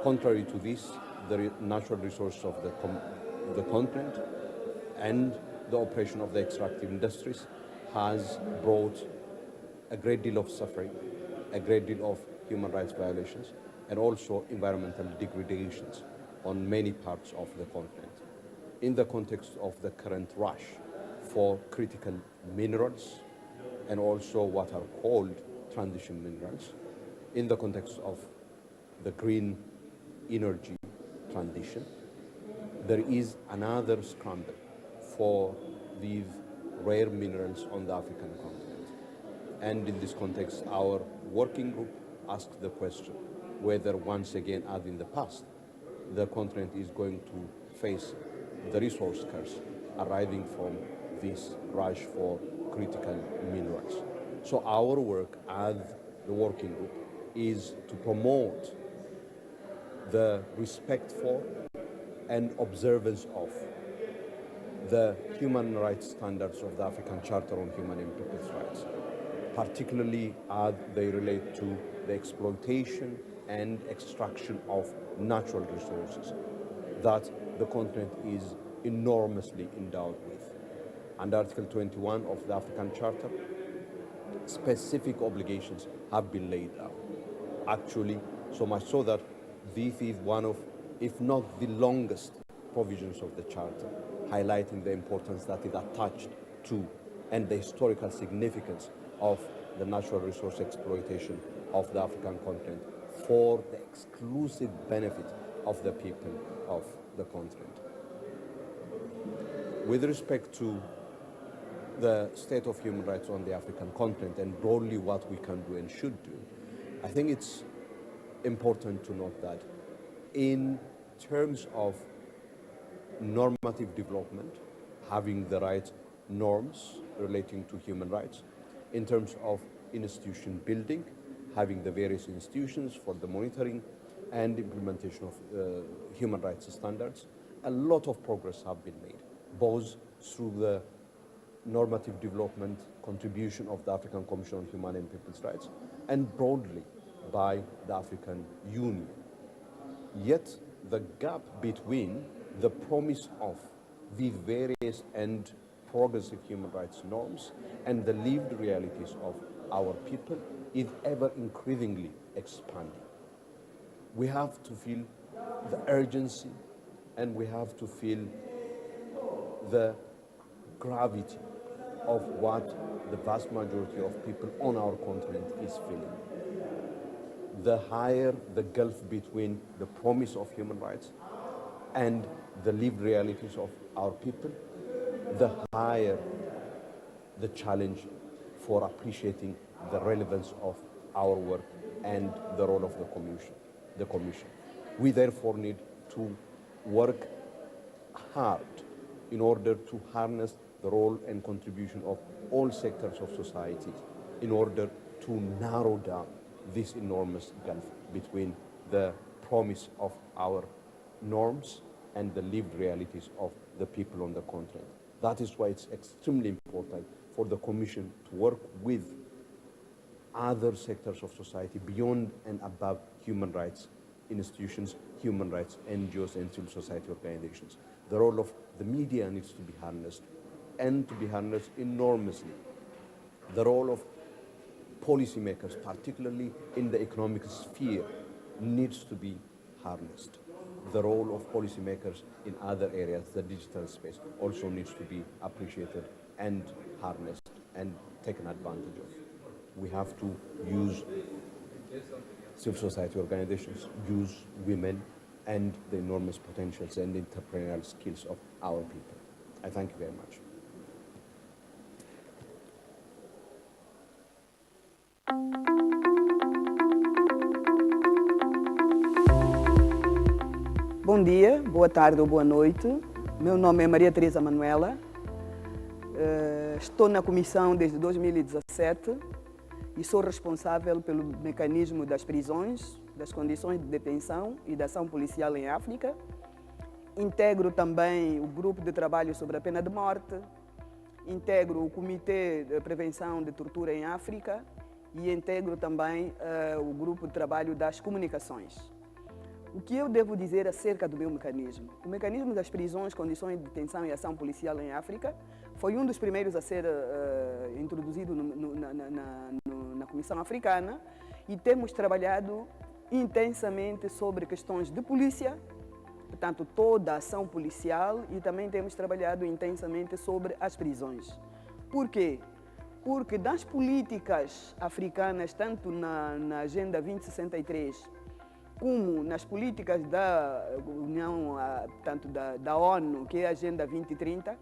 S4: Contrary to this, the natural resources of the continent and the operation of the extractive industries has brought a great deal of suffering, a great deal of human rights violations, and also environmental degradations on many parts of the continent. In the context of the current rush for critical minerals and also what are called transition minerals, in the context of the green energy transition, there is another scramble for these rare minerals on the African continent. And in this context, our working group asked the question whether once again, as in the past, the continent is going to face the resource curse arising from this rush for critical minerals. So our work as the working group is to promote the respect for and observance of the human rights standards of the African Charter on Human and People's Rights, particularly as they relate to the exploitation and extraction of natural resources that the continent is enormously endowed with. Under Article 21 of the African Charter, specific obligations have been laid out. Actually, so much so that this is one of, if not the longest provisions of the Charter, highlighting the importance that is attached to and the historical significance of the natural resource exploitation of the African continent for the exclusive benefit of the people of the continent. With respect to the state of human rights on the African continent and broadly what we can do and should do, I think it's important to note that in terms of normative development, having the right norms relating to human rights, in terms of institution building, having the various institutions for the monitoring and implementation of human rights standards, a lot of progress have been made. both through the normative development contribution of the African Commission on Human and People's Rights, and broadly by the African Union. Yet the gap between the promise of these various and progressive human rights norms and the lived realities of our people is ever increasingly expanding. We have to feel the urgency and we have to feel the gravity of what the vast majority of people on our continent is feeling. The higher the gulf between the promise of human rights and the lived realities of our people, the higher the challenge for appreciating the relevance of our work and the role of the Commission. We therefore need to work hard in order to harness the role and contribution of all sectors of society in order to narrow down this enormous gulf between the promise of our norms and the lived realities of the people on the continent. That is why it's extremely important for the Commission to work with other sectors of society beyond and above human rights institutions, human rights NGOs and civil society organizations. The role of the media needs to be harnessed, and to be harnessed enormously. The role of policymakers, particularly in the economic sphere, needs to be harnessed. The role of policymakers in other areas, the digital space, also needs to be appreciated and harnessed and taken advantage of. We have to use civil society organizations, use women, and the enormous potentials and entrepreneurial skills of our people. I thank you very much.
S5: Bom dia, boa tarde ou boa noite. Meu nome é Maria Teresa Manuela. Estou na comissão desde 2017 e sou responsável pelo mecanismo das prisões, das condições de detenção e da ação policial em África. Integro também o grupo de trabalho sobre a pena de morte, integro o Comitê de Prevenção de Tortura em África e integro também o grupo de trabalho das comunicações. O que eu devo dizer acerca do meu mecanismo? O mecanismo das prisões, condições de detenção e ação policial em África foi um dos primeiros a ser introduzido na Comissão Africana e temos trabalhado intensamente sobre questões de polícia, portanto toda a ação policial, e também temos trabalhado intensamente sobre as prisões. Por quê? Porque das políticas africanas, tanto na Agenda 2063, como nas políticas da União, tanto da ONU, que é a Agenda 2030,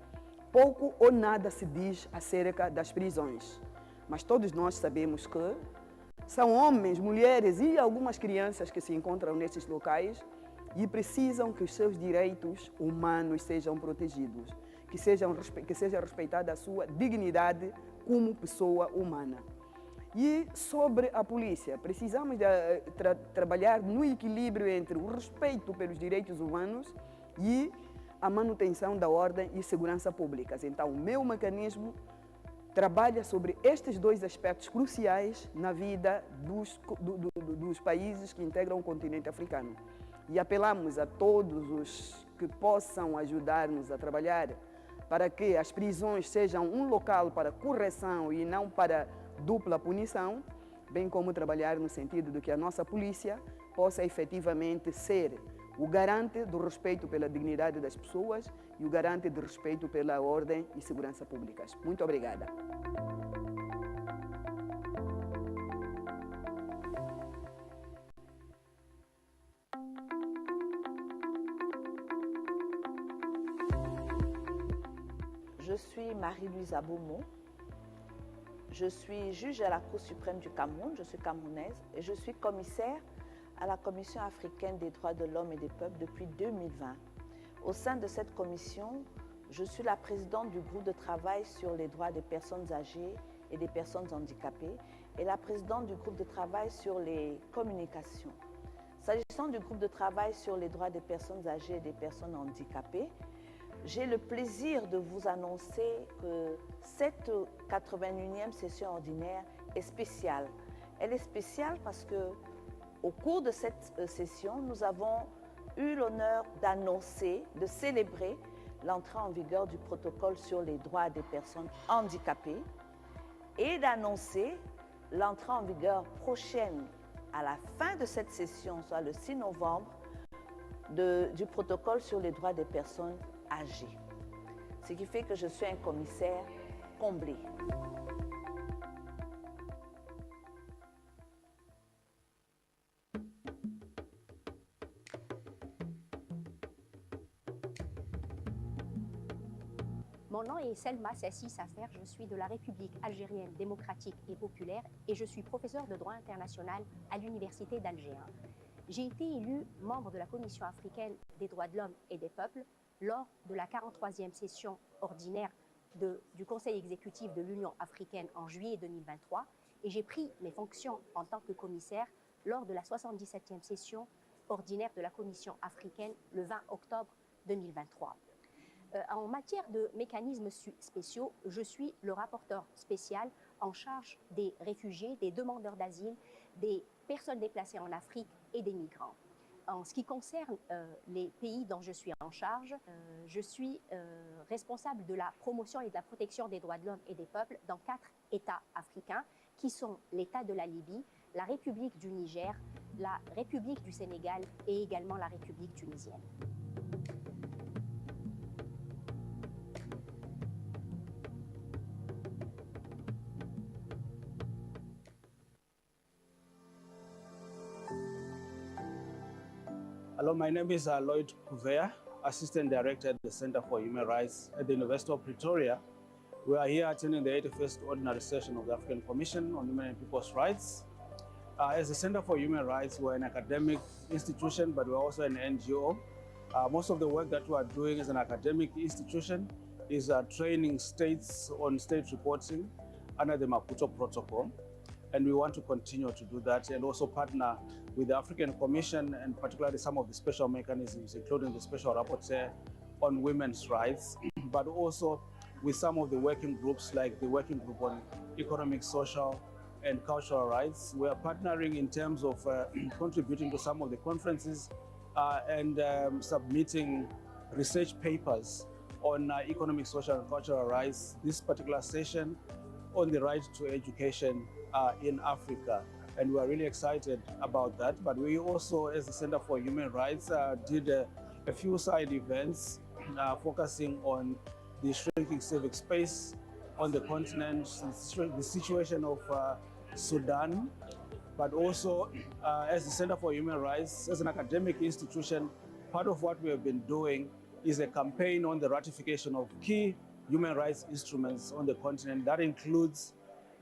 S5: pouco ou nada se diz acerca das prisões. Mas todos nós sabemos que são homens, mulheres e algumas crianças que se encontram nesses locais e precisam que os seus direitos humanos sejam protegidos, que seja respeitada a sua dignidade como pessoa humana. E sobre a polícia, precisamos trabalhar no equilíbrio entre o respeito pelos direitos humanos e a manutenção da ordem e segurança públicas. Então, o meu mecanismo trabalha sobre estes dois aspectos cruciais na vida dos países que integram o continente africano. E apelamos a todos os que possam ajudar-nos a trabalhar para que as prisões sejam um local para correção e não para dupla punição, bem como trabalhar no sentido de que a nossa polícia possa efetivamente ser o garante do respeito pela dignidade das pessoas e o garante do respeito pela ordem e segurança públicas. Muito obrigada.
S6: Je suis Marie-Louise Aboumou. Je suis juge à la Cour suprême du Cameroun, je suis camerounaise et je suis commissaire à la Commission africaine des droits de l'homme et des peuples depuis 2020. Au sein de cette commission, je suis la présidente du groupe de travail sur les droits des personnes âgées et des personnes handicapées et la présidente du groupe de travail sur les communications. S'agissant du groupe de travail sur les droits des personnes âgées et des personnes handicapées, J'ai le plaisir de vous annoncer que cette 81e session ordinaire est spéciale. Elle est spéciale parce que au cours de cette session, nous avons eu l'honneur d'annoncer, de célébrer l'entrée en vigueur du protocole sur les droits des personnes handicapées et d'annoncer l'entrée en vigueur prochaine à la fin de cette session, soit le 6 novembre, du protocole sur les droits des personnes âgées. Ce qui fait que je suis un commissaire comblé.
S2: Mon nom est Selma Sessi Safer, je suis de la République algérienne démocratique et populaire et je suis professeur de droit international à l'Université d'Alger. J'ai été élue membre de la Commission africaine des droits de l'homme et des peuples lors de la 43e session ordinaire du Conseil exécutif de l'Union africaine en juillet 2023 et j'ai pris mes fonctions en tant que commissaire lors de la 77e session ordinaire de la Commission africaine le 20 octobre 2023. En matière de mécanismes spéciaux, je suis le rapporteur spécial en charge des réfugiés, des demandeurs d'asile, des personnes déplacées en Afrique et des migrants. En ce qui concerne les pays dont je suis en charge, je suis responsable de la promotion et de la protection des droits de l'homme et des peuples dans 4 États africains qui sont l'État de la Libye, la République du Niger, la République du Sénégal et également la République tunisienne.
S7: Hello, my name is Lloyd Kuvea, Assistant Director at the Center for Human Rights at the University of Pretoria. We are here attending the 81st Ordinary Session of the African Commission on Human and People's Rights. As the Center for Human Rights, we're an academic institution, but we're also an NGO. Most of the work that we are doing as an academic institution is training states on state reporting under the Maputo Protocol. And we want to continue to do that and also partner with the African Commission and particularly some of the special mechanisms, including the Special Rapporteur on Women's Rights, but also with some of the working groups like the Working Group on Economic, Social, and Cultural Rights. We are partnering in terms of contributing to some of the conferences and submitting research papers on economic, social, and cultural rights. This particular session on the right to education in Africa. And we are really excited about that. But we also, as the Center for Human Rights, did a few side events focusing on the shrinking civic space on the continent, the situation of Sudan, but also as the Center for Human Rights, as an academic institution, part of what we have been doing is a campaign on the ratification of key human rights instruments on the continent. That includes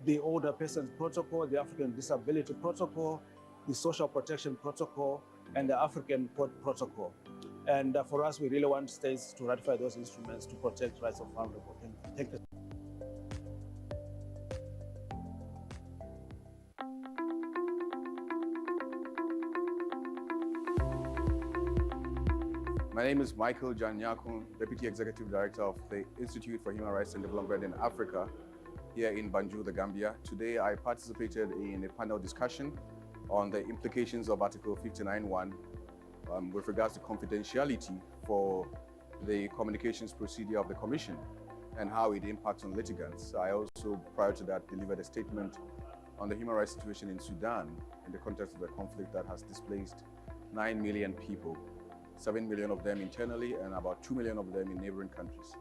S7: the Older Persons Protocol, the African Disability Protocol, the Social Protection Protocol, and the African Court Protocol. And for us, we really want states to ratify those instruments to protect rights of vulnerable. Thank you.
S23: My name is Michael Janyakun, Deputy Executive Director of the Institute for Human Rights and Development in Africa, here in Banjul, the Gambia. Today, I participated in a panel discussion on the implications of Article 59.1 with regards to confidentiality for the communications procedure of the Commission and how it impacts on litigants. I also, prior to that, delivered a statement on the human rights situation in Sudan in the context of the conflict that has displaced 9 million people, 7 million of them internally and about 2 million of them in neighboring countries.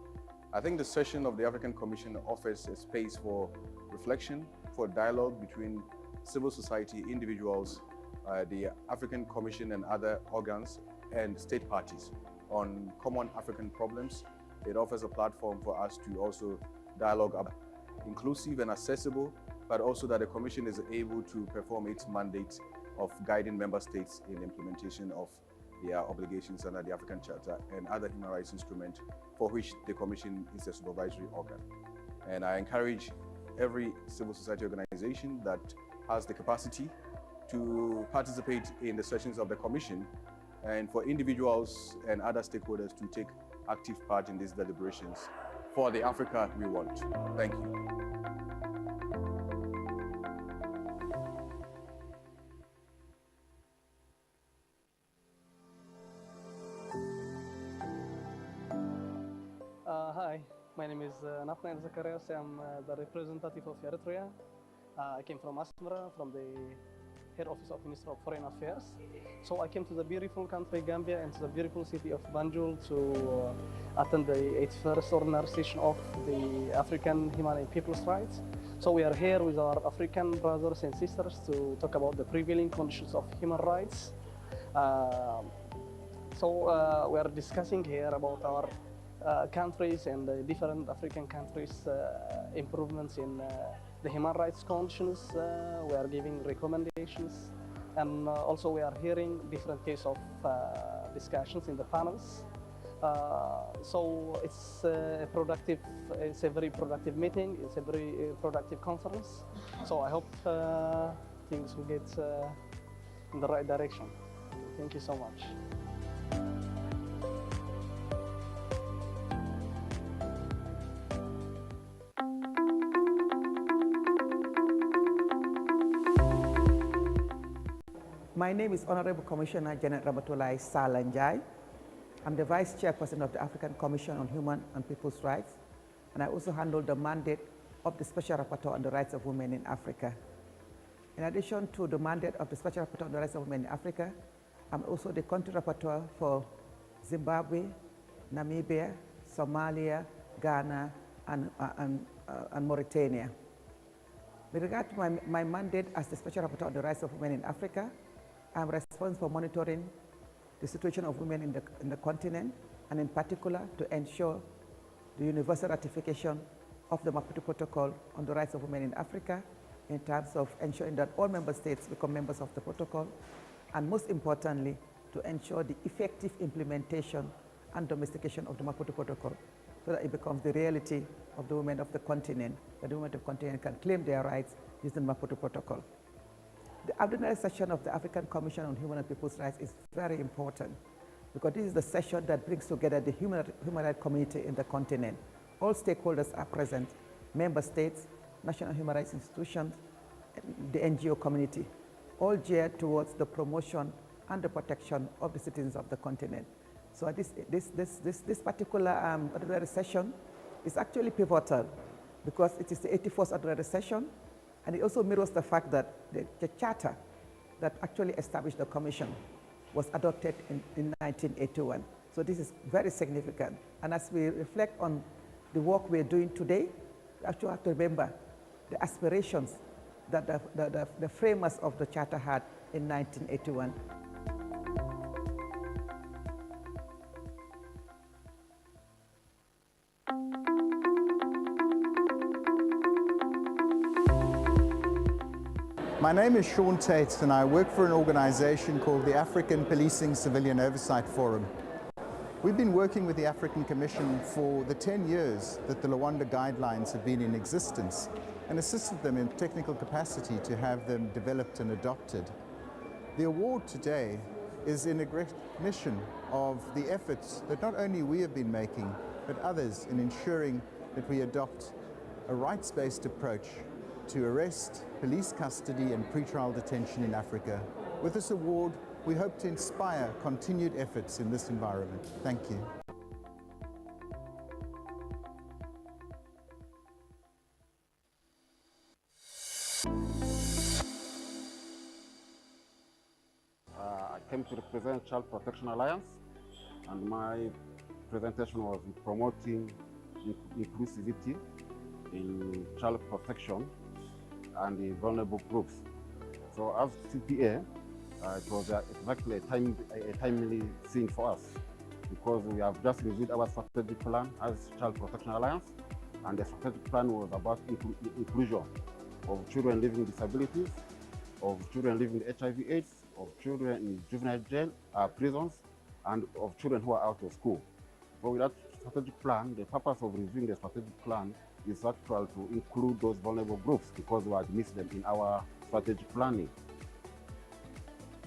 S23: I think the session of the African Commission offers a space for reflection, for dialogue between civil society, individuals, the African Commission and other organs, and state parties on common African problems. It offers a platform for us to also dialogue about inclusive and accessible, but also that the Commission is able to perform its mandate of guiding member states in implementation of their obligations under the African Charter and other human rights instruments for which the Commission is a supervisory organ. And I encourage every civil society organization that has the capacity to participate in the sessions of the Commission and for individuals and other stakeholders to take active part in these deliberations for the Africa we want. Thank you.
S10: Hi, my name is Nafnael Zacharias. I'm the representative of Eritrea. I came from Asmara, from the head office of Minister of Foreign Affairs. So I came to the beautiful country Gambia and to the beautiful city of Banjul to attend the 81st ordinary session of the African Human and People's Rights. So we are here with our African brothers and sisters to talk about the prevailing conditions of human rights. We are discussing here about our countries and the different African countries' improvements in the human rights conditions. We are giving recommendations, and also we are hearing different cases of discussions in the panels. So it's a very productive meeting. It's a very productive conference. So I hope things will get in the right direction. Thank you so much.
S16: My name is Honorable Commissioner Janet Ramatulai Salanjai. I'm the Vice Chairperson of the African Commission on Human and People's Rights, and I also handle the mandate of the Special Rapporteur on the Rights of Women in Africa. In addition to the mandate of the Special Rapporteur on the Rights of Women in Africa, I'm also the Country Rapporteur for Zimbabwe, Namibia, Somalia, Ghana, and Mauritania. With regard to my mandate as the Special Rapporteur on the Rights of Women in Africa, I'm responsible for monitoring the situation of women in the continent, and in particular to ensure the universal ratification of the Maputo Protocol on the rights of women in Africa, in terms of ensuring that all member states become members of the protocol, and most importantly, to ensure the effective implementation and domestication of the Maputo Protocol, so that it becomes the reality of the women of the continent, that the women of the continent can claim their rights using the Maputo Protocol. The ordinary session of the African Commission on Human and People's Rights is very important, because this is the session that brings together the human rights community in the continent. All stakeholders are present: member states, national human rights institutions, the NGO community, all geared towards the promotion and the protection of the citizens of the continent. So this particular ordinary session is actually pivotal, because it is the 84th ordinary session, and it also mirrors the fact that the charter that actually established the commission was adopted in 1981. So this is very significant. And as we reflect on the work we're doing today, we actually have to remember the aspirations that the framers of the charter had in 1981.
S18: My name is Sean Tate, and I work for an organization called the African Policing Civilian Oversight Forum. We've been working with the African Commission for the 10 years that the Luanda guidelines have been in existence, and assisted them in technical capacity to have them developed and adopted. The award today is in recognition of the efforts that not only we have been making, but others, in ensuring that we adopt a rights-based approach to arrest, police custody and pretrial detention in Africa. With this award, we hope to inspire continued efforts in this environment. Thank you.
S24: I came to represent Child Protection Alliance, and my presentation was promoting inclusivity in child protection and the vulnerable groups. So as CPA, it was exactly a timely thing for us, because we have just reviewed our strategic plan as Child Protection Alliance, and the strategic plan was about inclusion of children living with disabilities, of children living with HIV/AIDS, of children in juvenile jail, prisons, and of children who are out of school. So with that strategic plan, the purpose of reviewing the strategic plan is actual to include those vulnerable groups, because we had missed them in our strategic planning.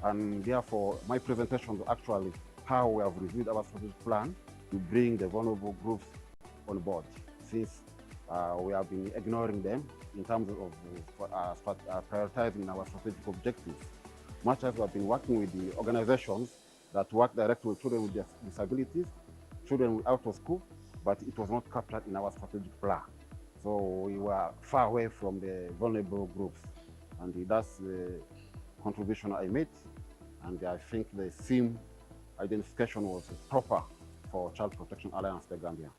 S24: And therefore, my presentation is actually how we have reviewed our strategic plan to bring the vulnerable groups on board, since we have been ignoring them in terms of prioritizing our strategic objectives. Much as we have been working with the organizations that work directly with children with disabilities, children out of school, but it was not captured in our strategic plan. So we were far away from the vulnerable groups. And that's the contribution I made. And I think the theme identification was proper for Child Protection Alliance, the Gambia.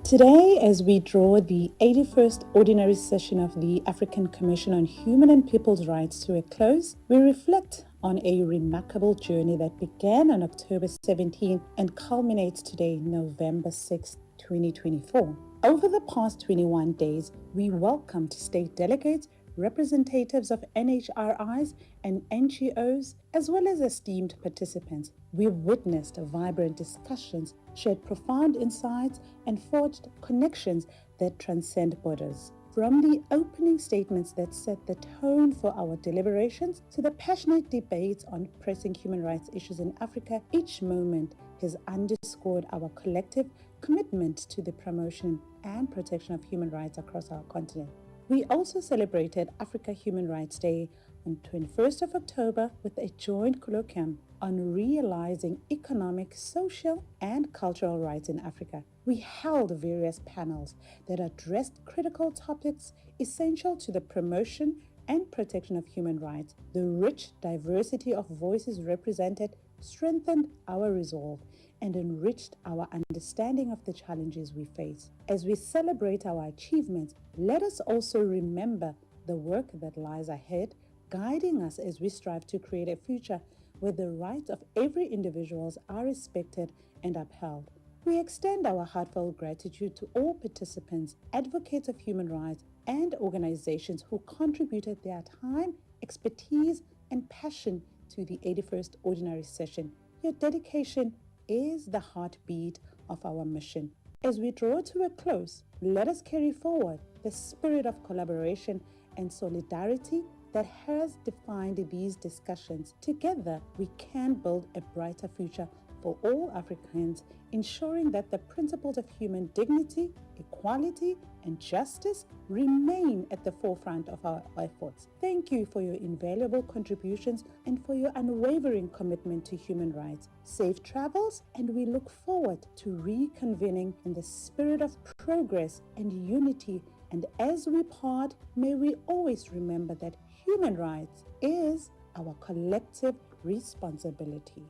S3: Today, as we draw the 81st Ordinary Session of the African Commission on Human and People's Rights to a close, we reflect on a remarkable journey that began on October 17 and culminates today, November 6, 2024. Over the past 21 days, we welcomed state delegates, representatives of NHRIs and NGOs, as well as esteemed participants. We witnessed vibrant discussions, shared profound insights, and forged connections that transcend borders. From the opening statements that set the tone for our deliberations to the passionate debates on pressing human rights issues in Africa, each moment has underscored our collective commitment to the promotion and protection of human rights across our continent. We also celebrated Africa Human Rights Day on 21st of October with a joint colloquium on realizing economic, social, and cultural rights in Africa. We held various panels that addressed critical topics essential to the promotion and protection of human rights. The rich diversity of voices represented strengthened our resolve and enriched our understanding of the challenges we face. As we celebrate our achievements, let us also remember the work that lies ahead, guiding us as we strive to create a future where the rights of every individual are respected and upheld. We extend our heartfelt gratitude to all participants, advocates of human rights, and organizations who contributed their time, expertise, and passion to the 81st Ordinary Session. Your dedication is the heartbeat of our mission. As we draw to a close, let us carry forward the spirit of collaboration and solidarity that has defined these discussions. Together, we can build a brighter future for all Africans, ensuring that the principles of human dignity, equality, and justice remain at the forefront of our efforts. Thank you for your invaluable contributions and for your unwavering commitment to human rights. Safe travels, and we look forward to reconvening in the spirit of progress and unity. And as we part, may we always remember that human rights is our collective responsibility.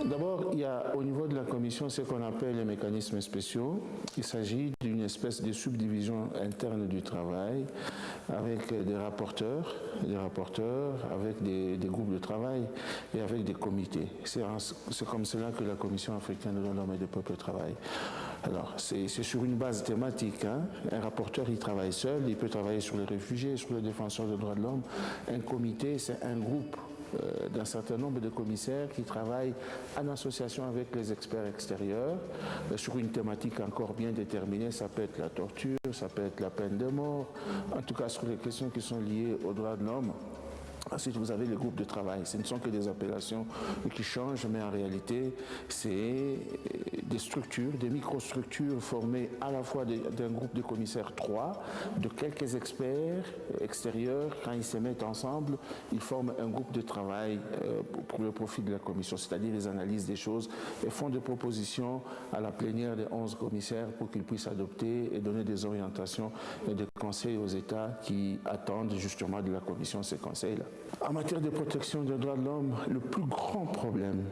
S8: D'abord, il y a au niveau de la Commission ce qu'on appelle les mécanismes spéciaux. Il s'agit d'une espèce de subdivision interne du travail avec des rapporteurs, avec des groupes de travail et avec des comités. C'est comme cela que la Commission africaine de l'homme et des peuples travaille. Alors, c'est sur une base thématique. Un rapporteur, il travaille seul, il peut travailler sur les réfugiés, sur les défenseurs des droits de l'homme. Un comité, c'est un groupe d'un certain nombre de commissaires qui travaillent en association avec les experts extérieurs sur une thématique encore bien déterminée. Ça peut être la torture, ça peut être la peine de mort, en tout cas sur les questions qui sont liées aux droits de l'homme. Ensuite, vous avez les groupes de travail. Ce ne sont que des appellations qui changent, mais en réalité, c'est des structures, des microstructures formées à la fois d'un groupe de commissaires 3, de quelques experts extérieurs. Quand ils se mettent ensemble, ils forment un groupe de travail pour le profit de la commission, c'est-à-dire ils analysent des choses et font des propositions à la plénière des 11 commissaires pour qu'ils puissent adopter et donner des orientations et des conseils aux États qui attendent justement de la commission ces conseils-là. En matière de protection des droits de l'homme, le plus grand problème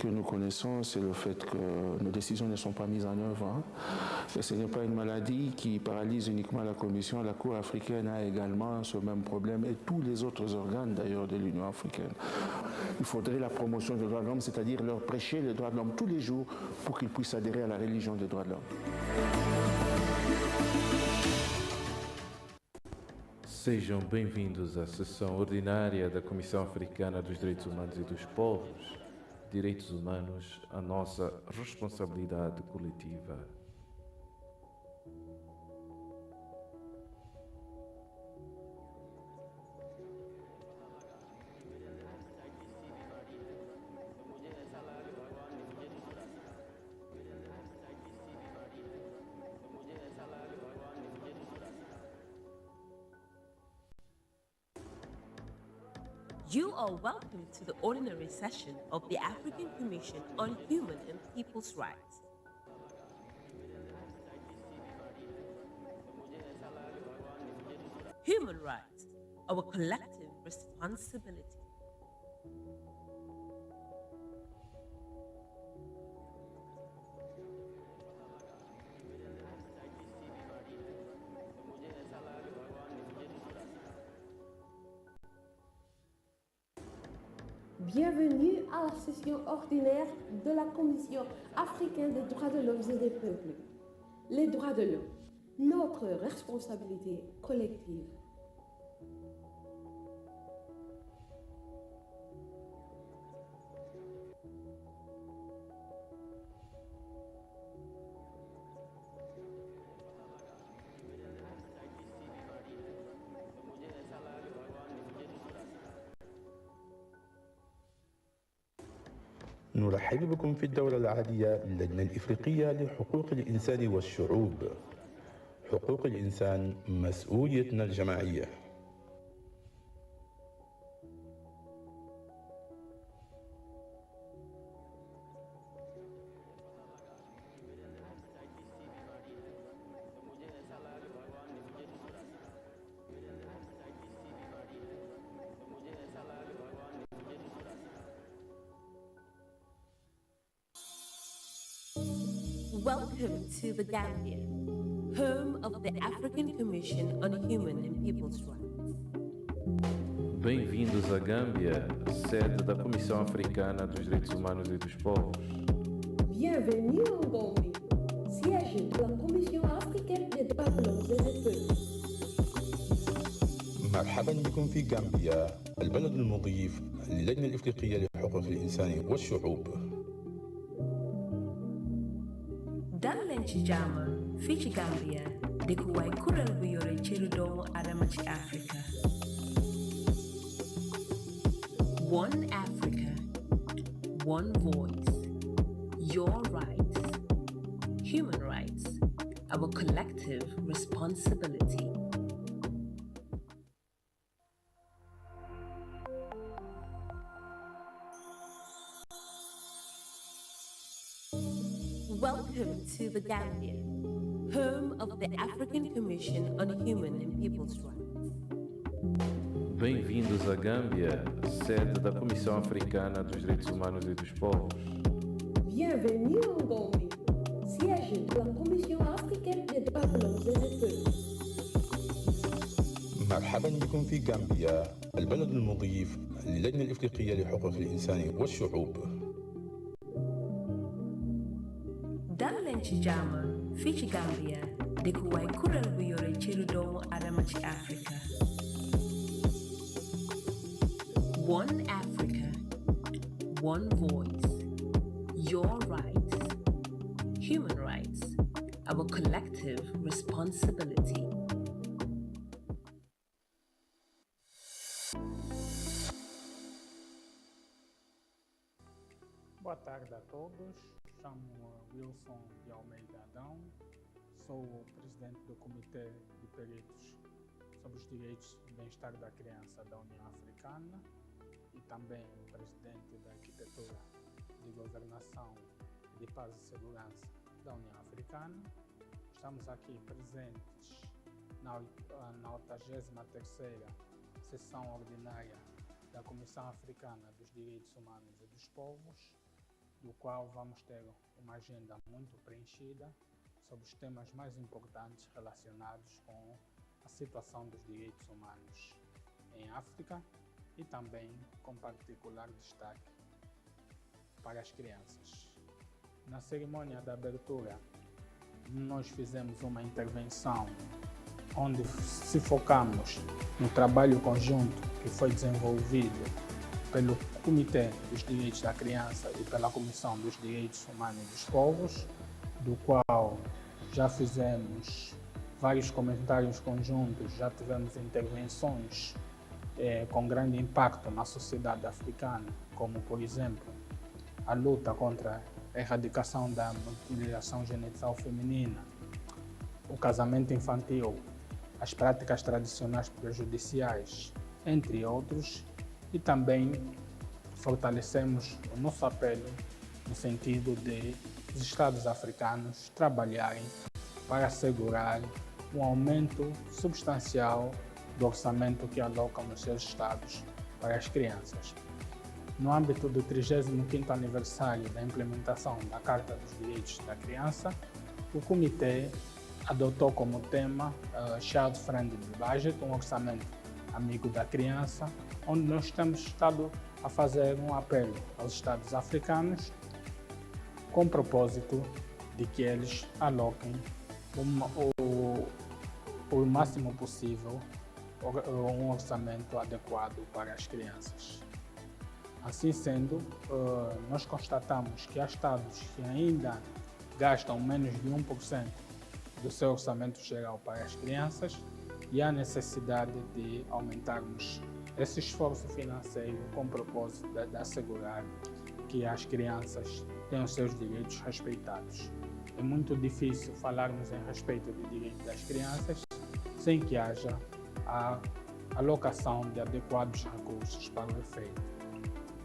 S8: que nous connaissons, c'est le fait que nos décisions ne sont pas mises en œuvre. Hein. Et ce n'est pas une maladie qui paralyse uniquement la Commission. La Cour africaine a également ce même problème et tous les autres organes d'ailleurs de l'Union africaine. Il faudrait la promotion des droits de l'homme, c'est-à-dire leur prêcher les droits de l'homme tous les jours pour qu'ils puissent adhérer à la religion des droits de l'homme.
S9: Sejam bem-vindos à sessão ordinária da Comissão Africana dos Direitos Humanos e dos Povos. Direitos humanos, a nossa responsabilidade coletiva.
S22: You are welcome to the ordinary session of the African Commission on Human and People's Rights. Human rights, our collective responsibility.
S15: Bienvenue à la session ordinaire de la Commission africaine des droits de l'homme et des peuples. Les droits de l'homme, notre responsabilité collective.
S17: نرحب بكم في الدورة العادية للجنة الإفريقية لحقوق الإنسان والشعوب. حقوق الإنسان مسؤوليتنا الجماعية.
S22: Welcome to the Gambia, home of the African Commission on Human and People's Rights.
S9: Bem-vindos à Gâmbia, sede da Comissão Africana dos Direitos Humanos e dos Povos.
S15: Bienvenue en Gambie, siège de la Commission africaine des droits de l'homme et des peuples.
S17: مرحبا بكم في غامبيا، البلد المضيف للجنة الإفريقية لحقوق الإنسان والشعوب.
S22: dal leen ci jàmm fii ci Gambia dëkkuwaay kuréel bu yore cëru doomu adama ci Afrika. One Africa, one voice, your rights, human rights, our collective responsibility. Welcome to the Gambia, home of the African Commission on Human and People's Rights.
S9: Bem-vindos à Gâmbia, sede da Comissão Africana dos Direitos Humanos e dos Povos.
S15: Bienvenue en Gambie, siège de la Commission africaine des droits de l'homme et des peuples.
S17: مرحبا بكم في غامبيا، البلد المضيف للجنة الإفريقية لحقوق الإنسان والشعوب.
S22: dal leen ci jàmm fii ci Gambia dëkkuwaay kuréel bu yore cëru doomu adama ci Afrika. One Africa, one voice, your rights, human rights, our collective responsibility.
S19: Boa tarde a todos. Chamo Wilson de Almeida Adão, sou o presidente do Comitê de Peritos sobre os Direitos e Bem-Estar da Criança da União Africana e também o presidente da Arquitetura de Governação de Paz e Segurança da União Africana. Estamos aqui presentes na 83ª sessão ordinária da Comissão Africana dos Direitos Humanos e dos Povos, do qual vamos ter uma agenda muito preenchida sobre os temas mais importantes relacionados com a situação dos direitos humanos em África e também com particular destaque para as crianças. Na cerimônia da abertura, nós fizemos uma intervenção onde se focamos no trabalho conjunto que foi desenvolvido pelo Comitê dos Direitos da Criança e pela Comissão dos Direitos Humanos e dos Povos, do qual já fizemos vários comentários conjuntos, já tivemos intervenções com grande impacto na sociedade africana, como, por exemplo, a luta contra a erradicação da mutilação genital feminina, o casamento infantil, as práticas tradicionais prejudiciais, entre outros, e também fortalecemos o nosso apelo no sentido de os Estados africanos trabalharem para assegurar um aumento substancial do orçamento que alocam nos seus estados para as crianças. No âmbito do 35º aniversário da implementação da Carta dos Direitos da Criança, o Comitê adotou como tema Child Friendly Budget, um orçamento amigo da criança, onde nós temos estado a fazer um apelo aos Estados africanos com o propósito de que eles aloquem o máximo possível um orçamento adequado para as crianças. Assim sendo, nós constatamos que há estados que ainda gastam menos de 1% do seu orçamento geral para as crianças e há necessidade de aumentarmos esse esforço financeiro com o propósito de assegurar que as crianças tenham seus direitos respeitados. É muito difícil falarmos em respeito do direito das crianças sem que haja a alocação de adequados recursos para o efeito.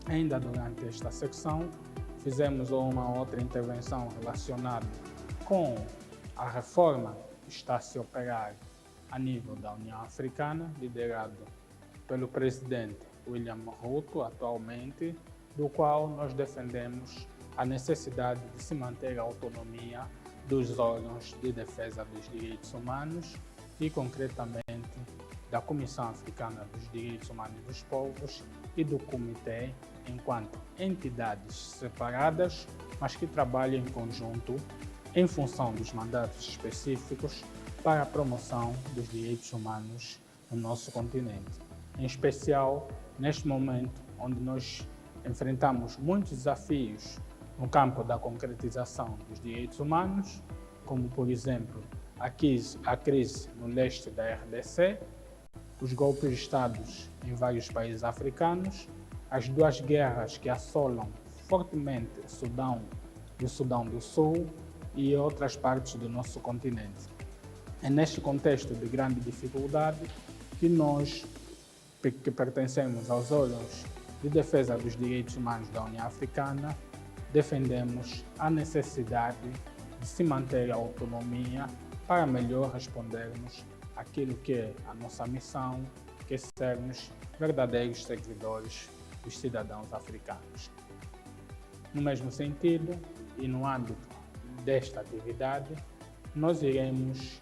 S19: Ainda durante esta secção, fizemos uma outra intervenção relacionada com a reforma que está a se operar a nível da União Africana, liderado pelo presidente William Ruto atualmente, do qual nós defendemos a necessidade de se manter a autonomia dos órgãos de defesa dos direitos humanos e, concretamente, da Comissão Africana dos Direitos Humanos e dos Povos e do Comitê, enquanto entidades separadas, mas que trabalham em conjunto em função dos mandatos específicos para a promoção dos direitos humanos no nosso continente. Em especial, neste momento, onde nós enfrentamos muitos desafios no campo da concretização dos direitos humanos, como, por exemplo, a crise no leste da RDC, os golpes de Estado em vários países africanos, as duas guerras que assolam fortemente o Sudão e o Sudão do Sul e outras partes do nosso continente. É neste contexto de grande dificuldade que nós, que pertencemos aos órgãos de defesa dos direitos humanos da União Africana, defendemos a necessidade de se manter a autonomia para melhor respondermos aquilo que é a nossa missão, que é sermos verdadeiros servidores dos cidadãos africanos. No mesmo sentido, e no âmbito desta atividade, nós iremos,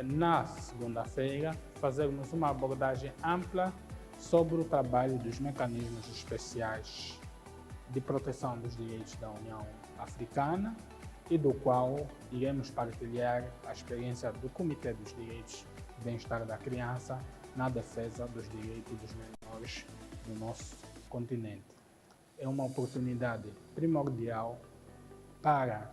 S19: na segunda-feira, fazermos uma abordagem ampla sobre o trabalho dos mecanismos especiais de proteção dos direitos da União Africana e do qual iremos partilhar a experiência do Comitê dos Direitos e Bem-Estar da Criança na defesa dos direitos dos menores do nosso continente. É uma oportunidade primordial para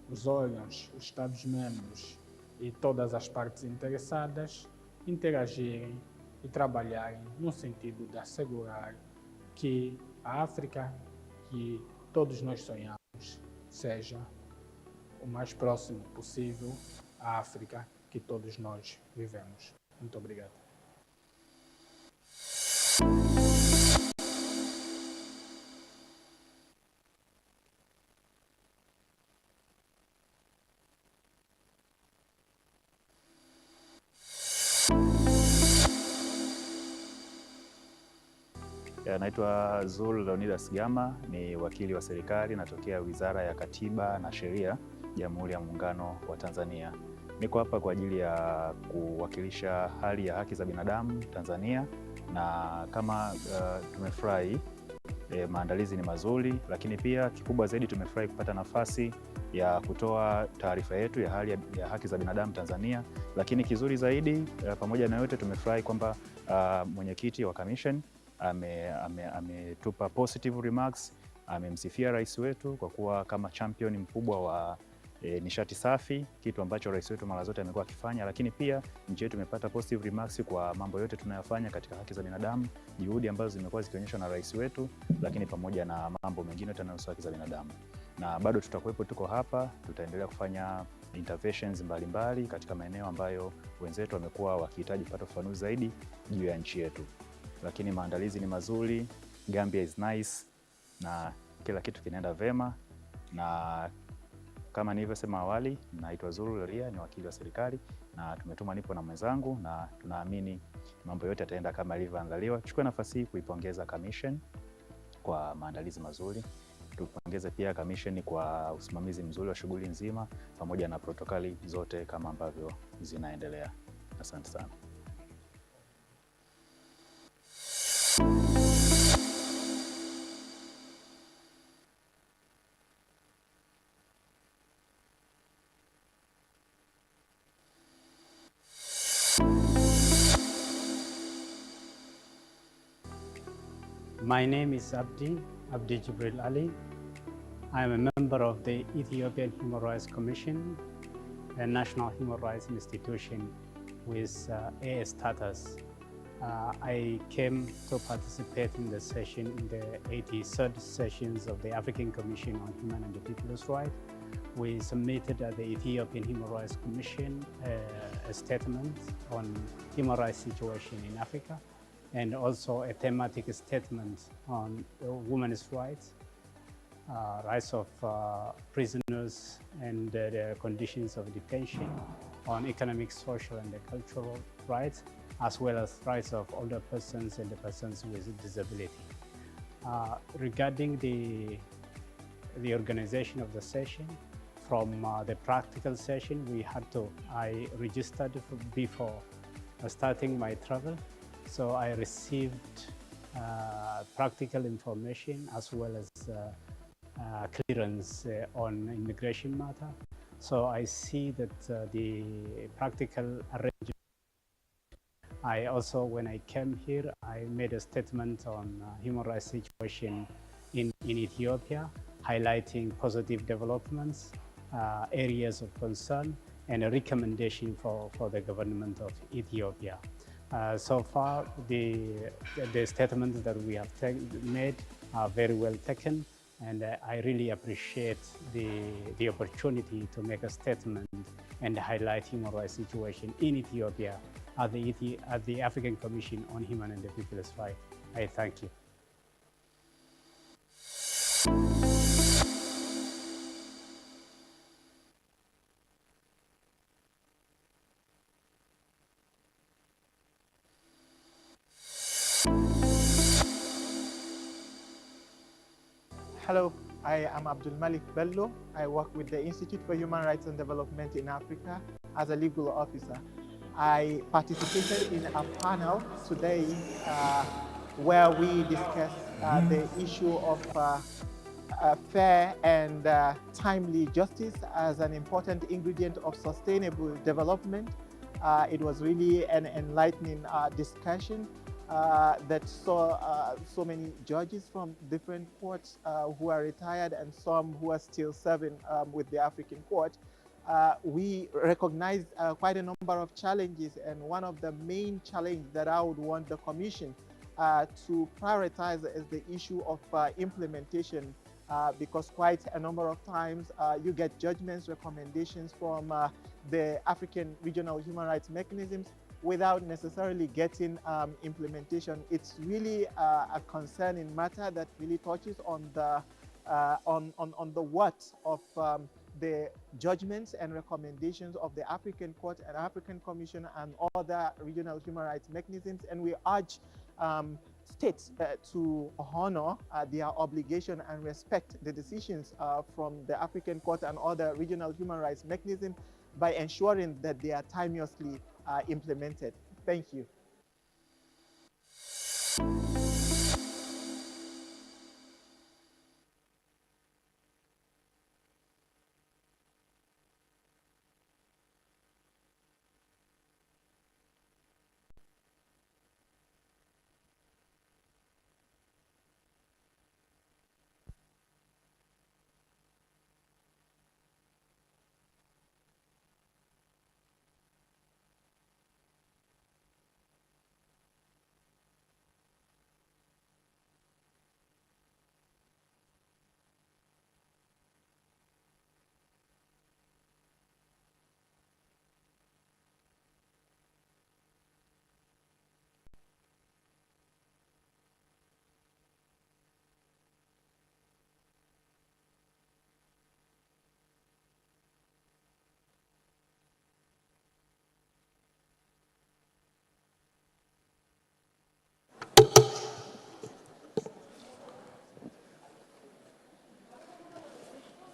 S19: os órgãos, os Estados-membros e todas as partes interessadas interagirem e trabalharem no sentido de assegurar que a África que todos nós sonhamos seja o mais próximo possível à África que todos nós vivemos. Muito obrigado.
S1: Naitwa Zul Leonidas Gama, ni wakili wa serikali, natokea Wizara ya Katiba na Sheria, Jamhuri ya Muungano wa Tanzania. Niko hapa kwa ajili ya kuwakilisha hali ya haki za binadamu Tanzania, na kama tumefurahi maandalizi ni mazuri, lakini pia kikubwa zaidi tumefurahi kupata nafasi ya kutoa taarifa yetu ya hali ya haki za binadamu Tanzania, lakini kizuri zaidi pamoja na yote tumefurahi kwamba mwenyekiti wa commission ametupa positive remarks, amemsifia rais wetu kwa kuwa kama champion mkubwa wa nishati safi, kitu ambacho rais wetu mara zote amekuwa akifanya, lakini pia nchi yetu imepata positive remarks kwa mambo yote tunayofanya katika haki za binadamu, juhudi ambazo zimekuwa zikionyeshwa na rais wetu, lakini pamoja na mambo mengine yanayohusu haki za binadamu. Na bado tutakuwepo, tuko hapa, tutaendelea kufanya interventions mbalimbali katika maeneo ambayo wenzetu wamekuwa wakihitaji kupata ufafanuzi zaidi juu ya nchi yetu. Lakini maandalizi ni mazuri, Gambia is nice, na kila kitu kinaenda vema, na kama nilivyosema awali, naitwa Zulu Leria, ni wakili wa serikali na tumetuma, nipo na mwenzangu, na tunaamini mambo yote yataenda kama ilivyoandaliwa. Chukua nafasi hii kuipongeza commission kwa maandalizi mazuri. Tupongeze pia commission kwa usimamizi mzuri wa shughuli nzima pamoja na protokali zote kama ambavyo zinaendelea. Asante sana.
S12: My name is Abdi Jibril Ali. I am a member of the Ethiopian Human Rights Commission, a national human rights institution with AA status. I came to participate in the session, in the 83rd sessions of the African Commission on Human and People's Rights. We submitted at the Ethiopian Human Rights Commission a statement on human rights situation in Africa, and also a thematic statement on women's rights, rights of prisoners and the conditions of detention, on economic, social, and cultural rights, as well as rights of older persons and the persons with disability. Regarding the organization of the session, from the practical session, I registered before starting my travel. So I received practical information as well as clearance on immigration matter. So I see that the practical arrangement. I also, when I came here, I made a statement on human rights situation in Ethiopia, highlighting positive developments, areas of concern, and a recommendation for the government of Ethiopia. So far, the statements that we have made are very well taken, and I really appreciate the opportunity to make a statement and highlight human rights situation in Ethiopia at the African Commission on Human and People's Rights. I thank you.
S20: Hello, I am Abdul Malik Bello. I work with the Institute for Human Rights and Development in Africa as a legal officer. I participated in a panel today where we discussed the issue of fair and timely justice as an important ingredient of sustainable development. It was really an enlightening discussion that saw so many judges from different courts who are retired and some who are still serving with the African court. We recognized quite a number of challenges, and one of the main challenges that I would want the Commission to prioritize is the issue of implementation, because quite a number of times you get judgments, recommendations from the African regional human rights mechanisms without necessarily getting implementation. It's really a concerning matter that really touches on the what of the judgments and recommendations of the African Court and African Commission and other regional human rights mechanisms. And we urge states to honor their obligation and respect the decisions from the African Court and other regional human rights mechanisms by ensuring that they are timeously implemented. Thank you.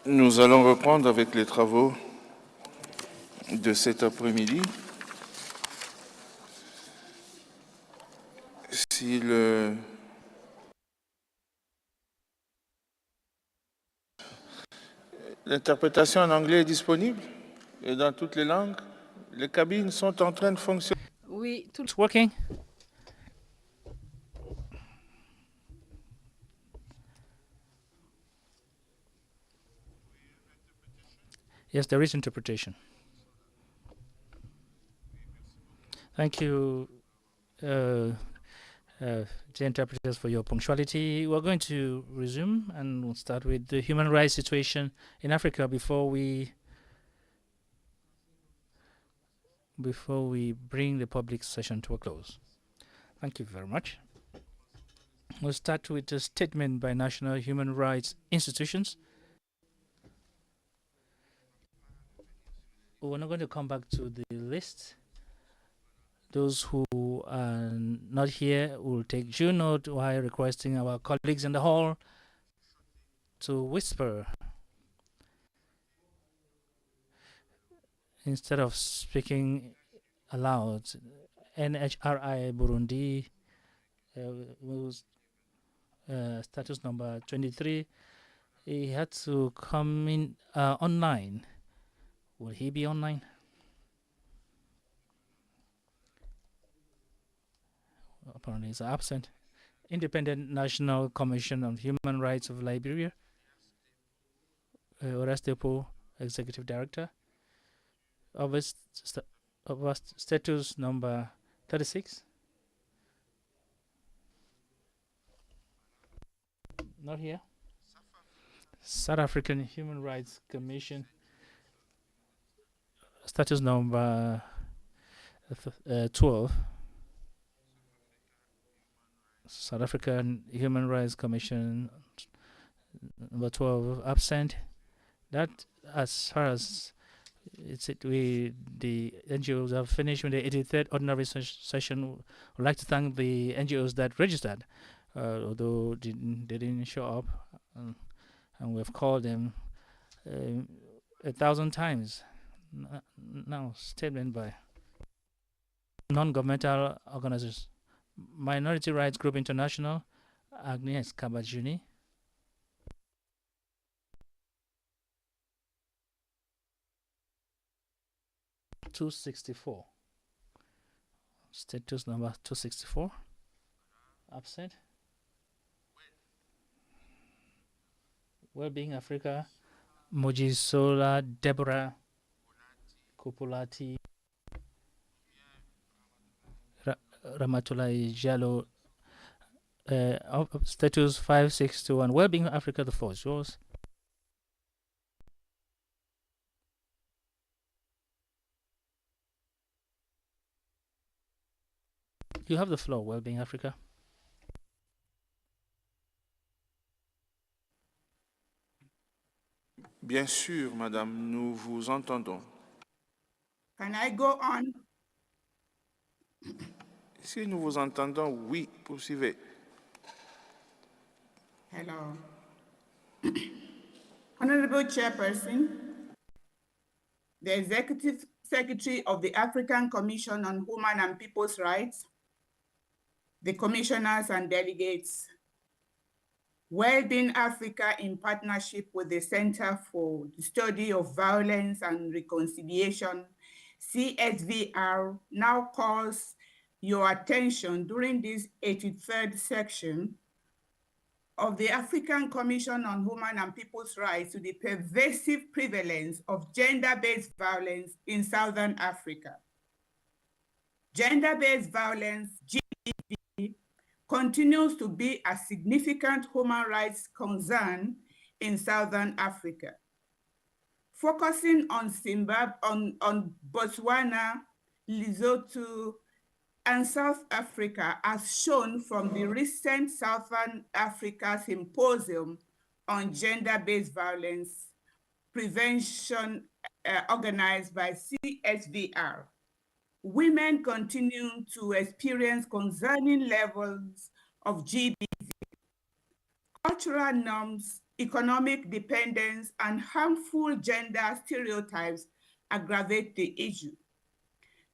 S8: Nous allons reprendre avec les travaux de cet après-midi. Si l'interprétation en anglais est disponible et dans toutes les langues, les cabines sont en train de fonctionner.
S11: Oui, tout est working. Yes, there is interpretation. Thank you, the interpreters, for your punctuality. We're going to resume, and we'll start with the human rights situation in Africa before we bring the public session to a close. Thank you very much. We'll start with a statement by national human rights institutions. We're not going to come back to the list. Those who are not here will take due note while requesting our colleagues in the hall to whisper instead of speaking aloud. NHRI Burundi, status number 23, he had to come in online. Will he be online? Apparently he's absent. Independent National Commission on Human Rights of Liberia, Orestepo, Executive Director. Of status number 36. Not here. South African Human Rights Commission, status number 12. South African Human Rights Commission, number 12, absent. That, as far as the NGOs have finished with the 83rd ordinary session. I'd like to thank the NGOs that registered, although they didn't show up, and we've called them 1,000 times. Now, statement by non-governmental organizations. Minority Rights Group International, Agnes Kabajuni. (264). Status number 264. Absent. Wellbeing Africa, Mojisola Deborah Kupulati, Ramatulai Jalo, status 561. Wellbeing Africa, the floor is yours. You have the floor, Wellbeing Africa.
S8: Bien sûr, madame, nous vous entendons.
S13: Can I go on?
S8: Si nous vous entendons, oui, poursuivez.
S13: Hello. Honorable Chairperson, the Executive Secretary of the African Commission on Human and People's Rights, the commissioners and delegates, Wellbeing Africa in partnership with the Center for the Study of Violence and Reconciliation, CSVR, now calls your attention during this 83rd section of the African Commission on Human and People's Rights to the pervasive prevalence of gender-based violence in Southern Africa. Gender-based violence, GBV, continues to be a significant human rights concern in Southern Africa. Focusing on Zimbabwe, on Botswana, Lesotho, and South Africa, as shown from the recent Southern Africa Symposium on Gender-Based Violence Prevention organized by CSVR. Women continue to experience concerning levels of GBV. Cultural norms, economic dependence, and harmful gender stereotypes aggravate the issue.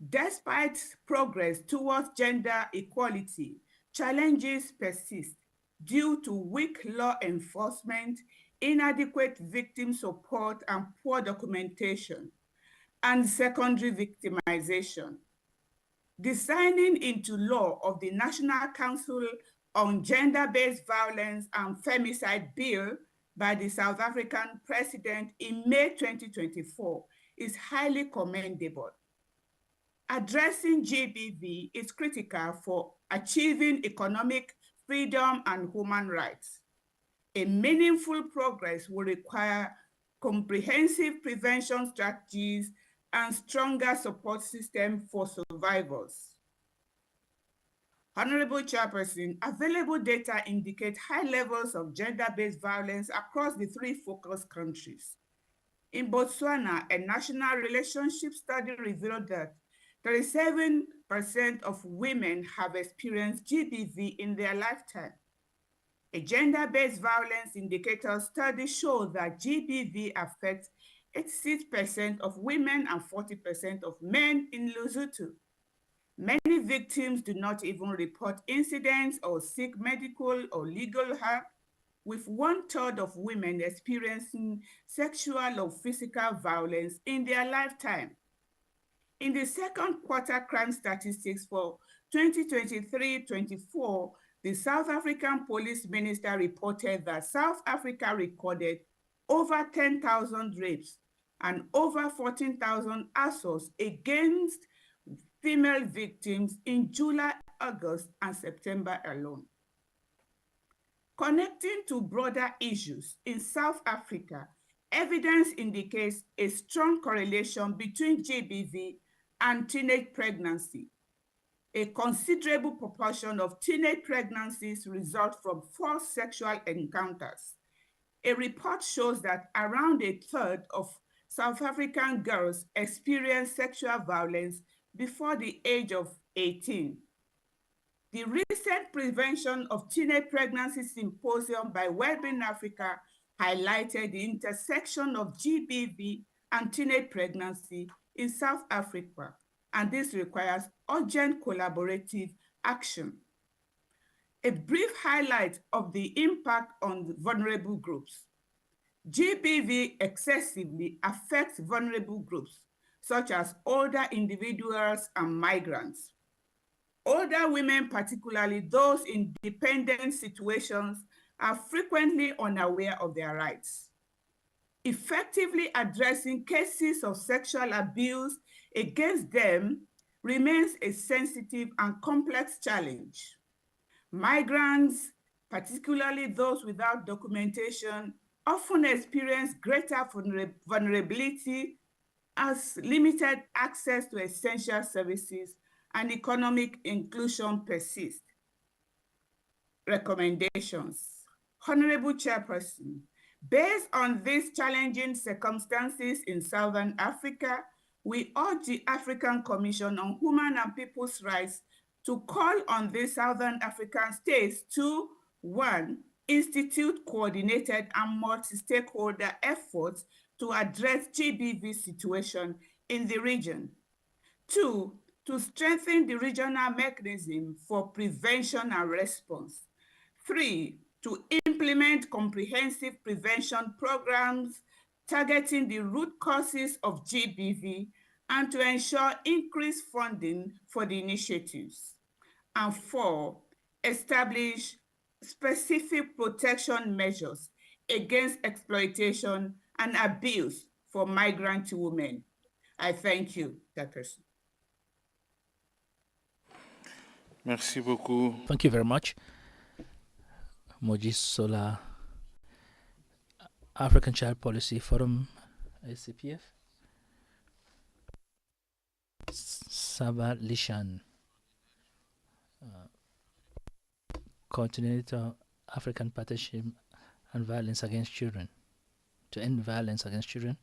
S13: Despite progress towards gender equality, challenges persist due to weak law enforcement, inadequate victim support and poor documentation, and secondary victimization. The signing into law of the National Council on Gender-Based Violence and Femicide Bill by the South African President in May 2024 is highly commendable. Addressing GBV is critical for achieving economic freedom and human rights. A meaningful progress will require comprehensive prevention strategies and stronger support system for survivors. Honorable Chairperson, available data indicate high levels of gender-based violence across the three focus countries. In Botswana, a national relationship study revealed that 37% of women have experienced GBV in their lifetime. A gender-based violence indicator study shows that GBV affects 86% of women and 40% of men in Lesotho. Many victims do not even report incidents or seek medical or legal help, with 1/3 of women experiencing sexual or physical violence in their lifetime. In the second quarter crime statistics for 2023-24, the South African Police Minister reported that South Africa recorded over 10,000 rapes and over 14,000 assaults against female victims in July, August, and September alone. Connecting to broader issues in South Africa, evidence indicates a strong correlation between GBV and teenage pregnancy. A considerable proportion of teenage pregnancies result from forced sexual encounters. A report shows that around 1/3 of South African girls experience sexual violence before the age of 18. The recent Prevention of Teenage Pregnancy Symposium by Wellbeing Africa highlighted the intersection of GBV and teenage pregnancy in South Africa, and this requires urgent collaborative action. A brief highlight of the impact on vulnerable groups. GBV excessively affects vulnerable groups, such as older individuals and migrants. Older women, particularly those in dependent situations, are frequently unaware of their rights. Effectively addressing cases of sexual abuse against them remains a sensitive and complex challenge. Migrants, particularly those without documentation, often experience greater vulnerability as limited access to essential services and economic inclusion persist. Recommendations. Honorable Chairperson, based on these challenging circumstances in Southern Africa, we urge the African Commission on Human and People's Rights to call on the Southern African states to, 1, institute coordinated and multi-stakeholder efforts to address GBV situation in the region. 2, to strengthen the regional mechanism for prevention and response. 3, to implement comprehensive prevention programs targeting the root causes of GBV and to ensure increased funding for the initiatives. And 4, establish specific protection measures against exploitation and abuse for migrant women. I thank you, Chairperson.
S4: Merci beaucoup.
S11: Thank you very much. Moji Sola, African Child Policy Forum, ACPF. Saba Lishan, Coordinator, African Partnership and Violence Against Children, to end violence against children.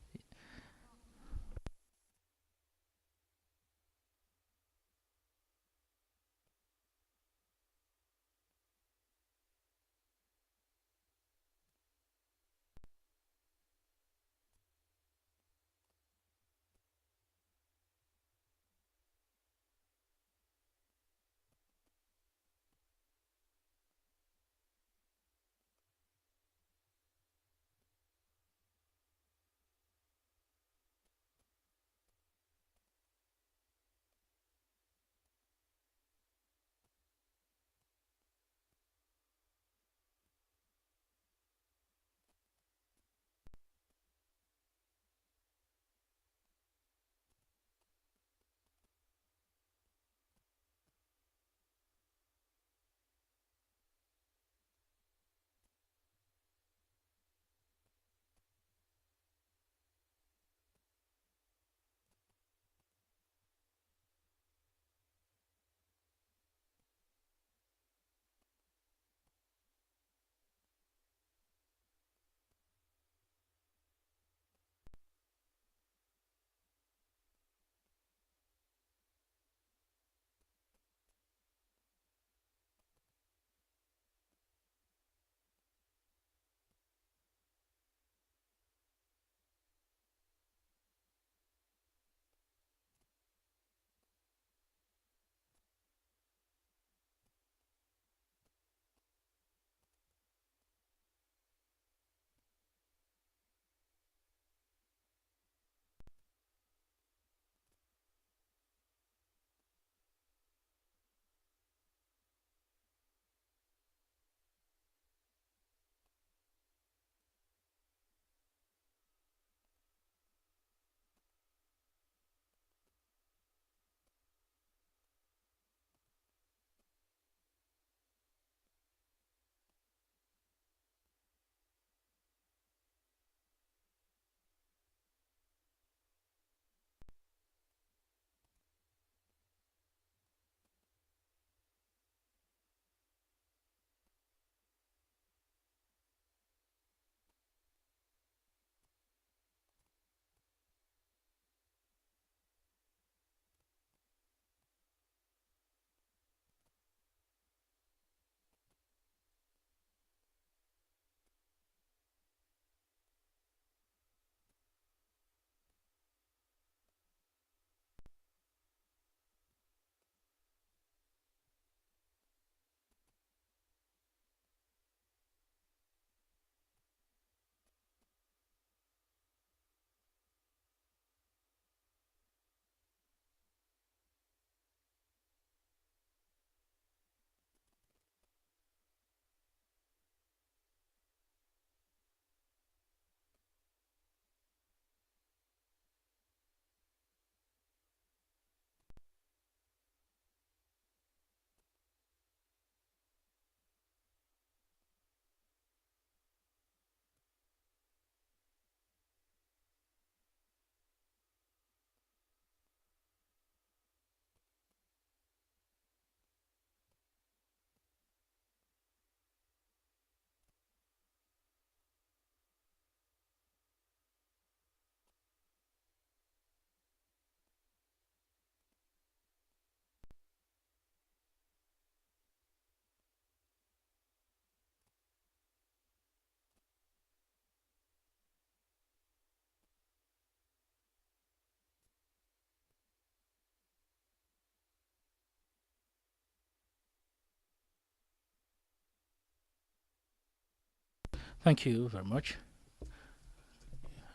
S11: Thank you very much.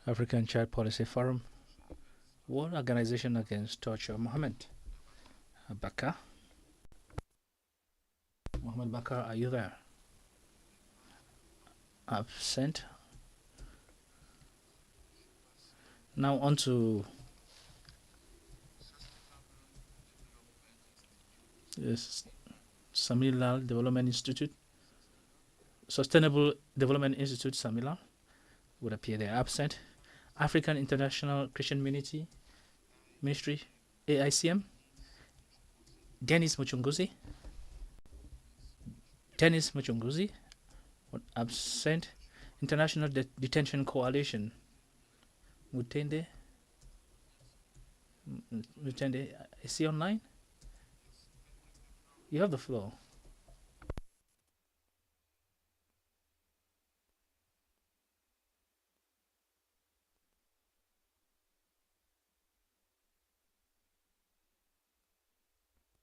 S11: African Child Policy Forum. World Organization Against Torture. Mohammed Bakar. Mohammed Bakar, are you there? Absent. Now on to Samilal Development Institute. Sustainable Development Institute, Samilal, would appear there. Absent. African International Christian Ministry, AICM. Dennis Muchunguzi. Absent. International Detention Coalition. Mutende, is he online? You have the floor.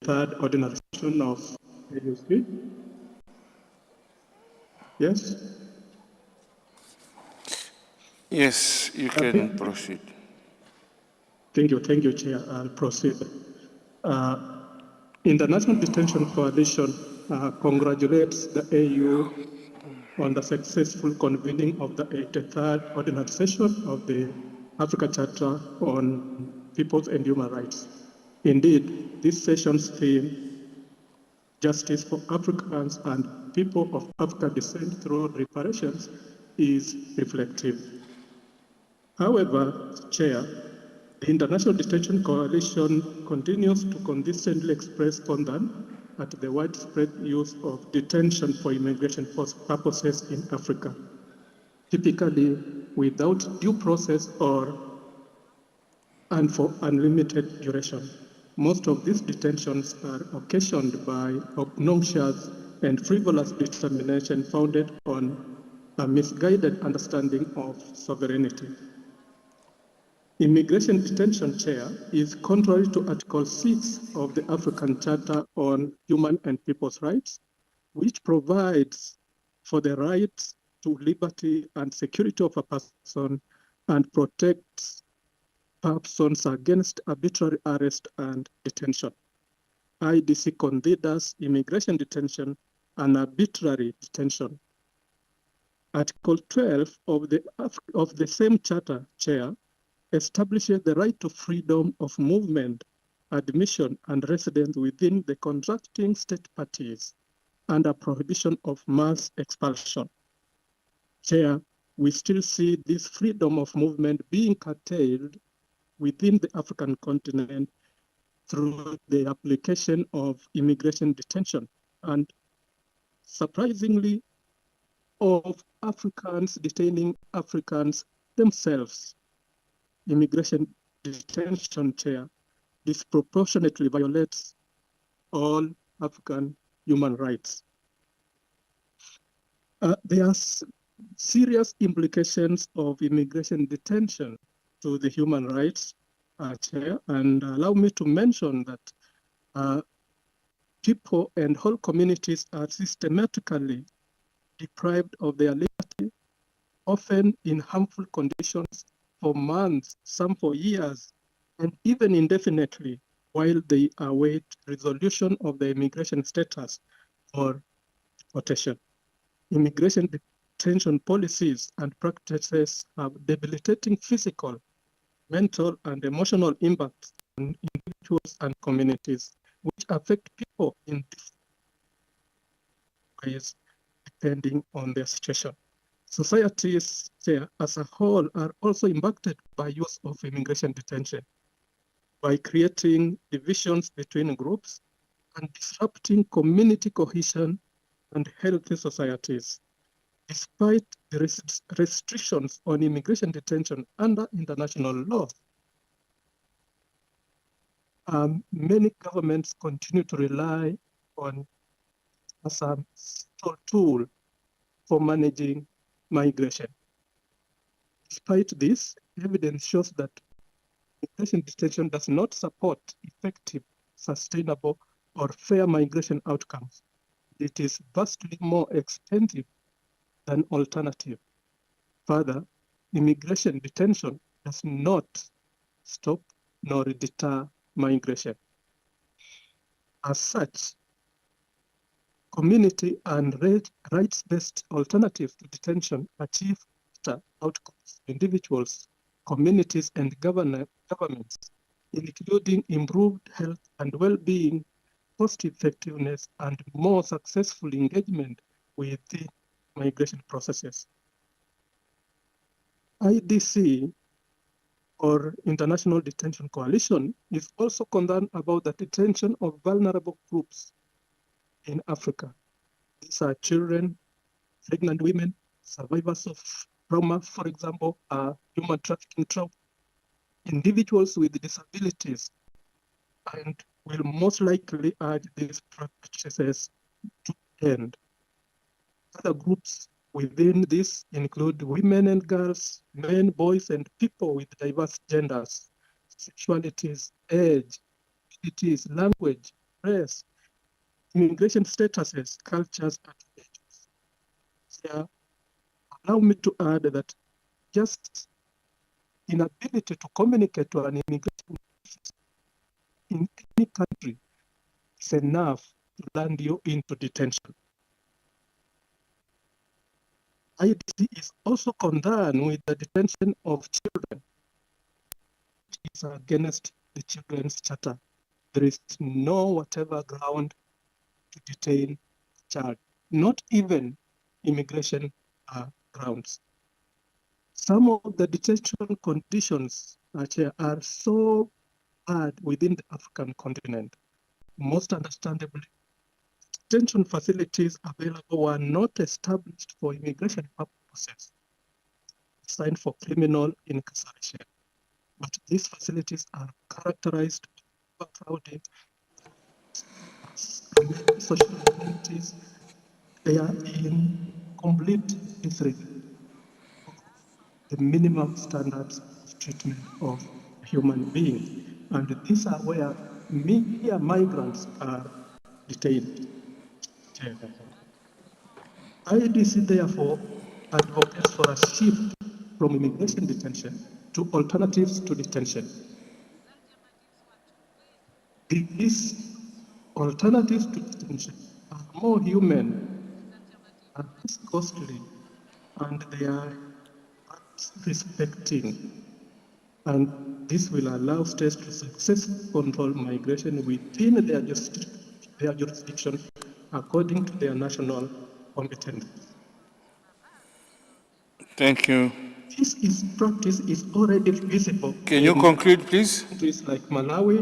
S5: Third ordinary session of AUC. Yes?
S4: Yes, you can proceed.
S5: Thank you, Chair. I'll proceed. International Detention Coalition congratulates the AU on the successful convening of the 83rd ordinary session of the Africa Charter on Peoples and Human Rights. Indeed, this session's theme, Justice for Africans and People of African Descent Through Reparations, is reflective. However, Chair, the International Detention Coalition continues to consistently express concern at the widespread use of detention for immigration purposes in Africa, typically without due process and for unlimited duration. Most of these detentions are occasioned by obnoxious and frivolous determination founded on a misguided understanding of sovereignty. Immigration detention, Chair, is contrary to Article 6 of the African Charter on Human and People's Rights, which provides for the right to liberty and security of a person and protects persons against arbitrary arrest and detention. IDC considers immigration detention an arbitrary detention. Article 12 of the same charter, Chair, establishes the right to freedom of movement, admission, and residence within the contracting state parties and a prohibition of mass expulsion. Chair, we still see this freedom of movement being curtailed within the African continent through the application of immigration detention and, surprisingly, of Africans detaining Africans themselves. Immigration detention, Chair, disproportionately violates all African human rights. There are serious implications of immigration detention to the human rights, Chair, and allow me to mention that people and whole communities are systematically deprived of their liberty, often in harmful conditions for months, some for years, and even indefinitely, while they await resolution of their immigration status or deportation. Immigration detention policies and practices have debilitating physical, mental, and emotional impacts on individuals and communities, which affect people in different ways depending on their situation. Societies as a whole are also impacted by use of immigration detention by creating divisions between groups and disrupting community cohesion and healthy societies. Despite the restrictions on immigration detention under international law, many governments continue to rely on as a tool for managing migration. Despite this, evidence shows that immigration detention does not support effective, sustainable, or fair migration outcomes. It is vastly more expensive than alternative. Further, immigration detention does not stop nor deter migration. As such, community and rights-based alternatives to detention achieve better outcomes for individuals, communities, and governments, including improved health and well-being, cost-effectiveness, and more successful engagement with the migration processes. IDC, or International Detention Coalition, is also concerned about the detention of vulnerable groups in Africa. These are children, pregnant women, survivors of trauma, for example, human trafficking trauma, individuals with disabilities, and will most likely urge these practices to end. Other groups within this include women and girls, men, boys, and people with diverse genders, sexualities, age, abilities, language, race, immigration statuses, cultures, and ages. Here, allow me to add that just inability to communicate to an immigration in any country is enough to land you into detention. IDC is also concerned with the detention of children. It is against the Children's Charter. There is no whatever ground to detain a child, not even immigration grounds. Some of the detention conditions are so bad within the African continent. Most understandably, detention facilities available were not established for immigration purposes, designed for criminal incarceration. But these facilities are characterized by overcrowding, social communities. They are in complete disregard of the minimum standards of treatment of human beings. And these are where mere migrants are detained. IDC therefore advocates for a shift from immigration detention to alternatives to detention. These alternatives to detention are more human, are less costly, and they are respecting. And this will allow states to successfully control migration within their jurisdiction according to their national competence.
S4: Thank you.
S5: This practice is already visible.
S4: Can you conclude, please?
S5: Countries like Malawi.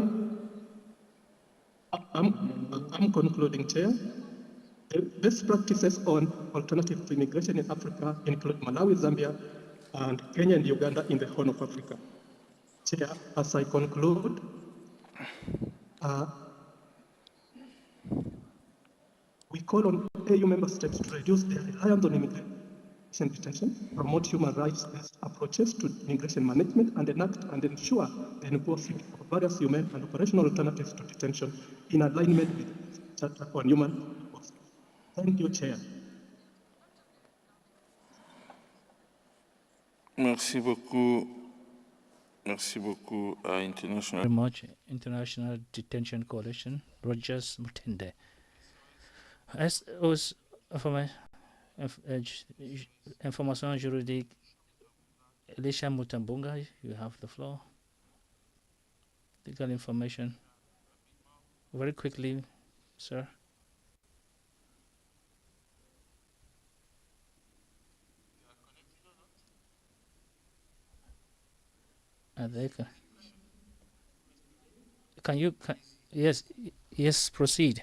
S5: I'm concluding, Chair. The best practices on alternative to immigration in Africa include Malawi, Zambia, and Kenya and Uganda in the Horn of Africa. Chair, as I conclude, we call on AU member states to reduce their reliance on immigration detention, promote human rights-based approaches to immigration management, and enact and ensure the enforcement of various human and operational alternatives to detention in alignment with the Charter on Human Rights. Thank you, Chair.
S4: Merci beaucoup. Merci beaucoup à International.
S11: Very much, International Detention Coalition, Rogers Mutende. As was information juridique, Elisha Mutambunga, you have the floor. Legal information. Very quickly, sir. Yes, proceed.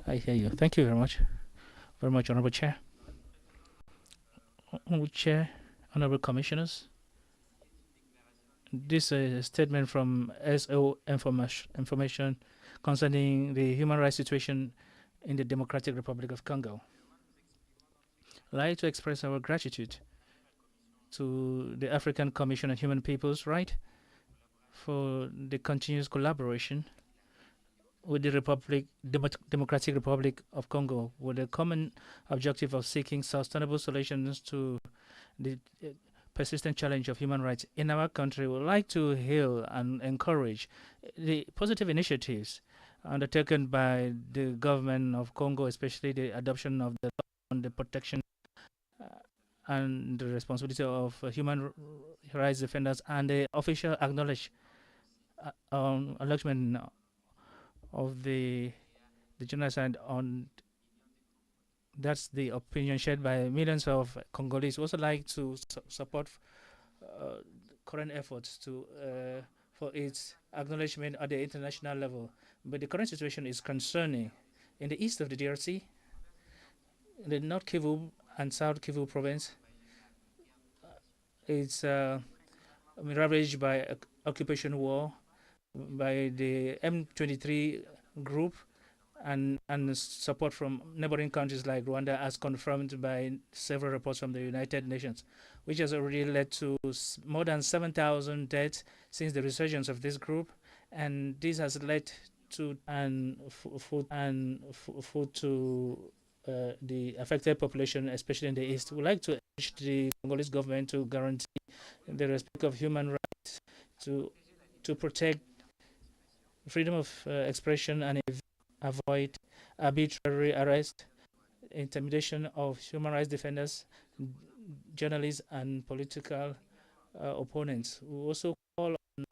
S11: I hear you. Thank you very much, Honorable Chair. Honorable Chair, Honorable Commissioners. This is a statement from SO information concerning the human rights situation in the Democratic Republic of Congo. I'd like to express our gratitude to the African Commission on Human People's Rights for the continuous collaboration with the Democratic Republic of Congo, with a common objective of seeking sustainable solutions to the persistent challenge of human rights in our country. We would like to hail and encourage the positive initiatives undertaken by the government of Congo, especially the adoption of the law on the protection and the responsibility of human rights defenders, and the official acknowledgement of the genocide on. That's the opinion shared by millions of Congolese. We also like to support current efforts to for its acknowledgement at the international level. But the current situation is concerning. In the east of the DRC, in the North Kivu and South Kivu province, it's ravaged by occupation war by the M23 group, and support from neighboring countries like Rwanda, as confirmed by several reports from the United Nations, which has already led to more than 7,000 deaths since the resurgence of this group, and this has led to food to the affected population, especially in the east. We'd like to urge the Congolese government to guarantee the respect of human rights, to protect freedom of expression, and avoid arbitrary arrest, intimidation of human rights defenders, journalists, and political opponents. We also call on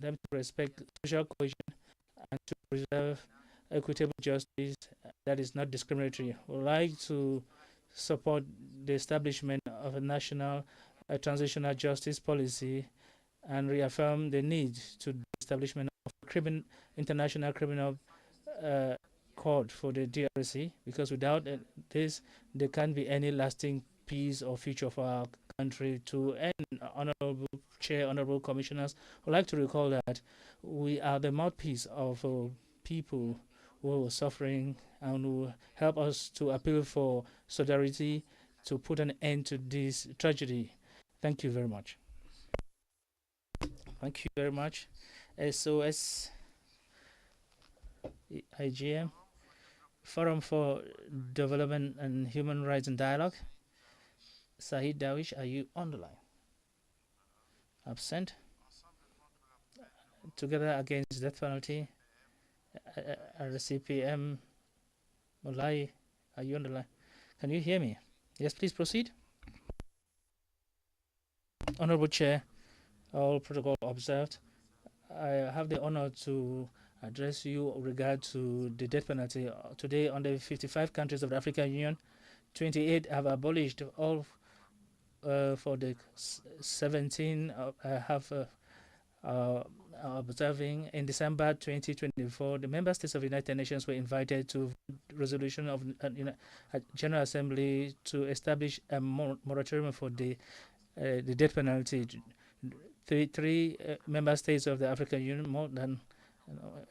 S11: them to respect social cohesion and to preserve equitable justice that is not discriminatory. We would like to support the establishment of a national transitional justice policy and reaffirm the need to the establishment of international criminal court for the DRC, because without this, there can't be any lasting peace or future for our country. To end, Honorable Chair, Honorable Commissioners, I would like to recall that we are the mouthpiece of people who are suffering and who help us to appeal for solidarity to put an end to this tragedy. Thank you very much. Thank you very much. SOS IGM, Forum for Development and Human Rights and Dialogue. Sahid Dawish, are you on the line? Absent. Together Against Death Penalty, RCPM. Mulai, are you on the line? Can you hear me? Yes, please proceed. Honorable Chair, all protocol observed. I have the honor to address you with regard to the death penalty. Today, on the 55 countries of the African Union, 28 have abolished all. For the 17 have observing. In December 2024, the member states of the United Nations were invited to resolution of a General Assembly to establish a moratorium for the death penalty. Three member states of the African Union, more than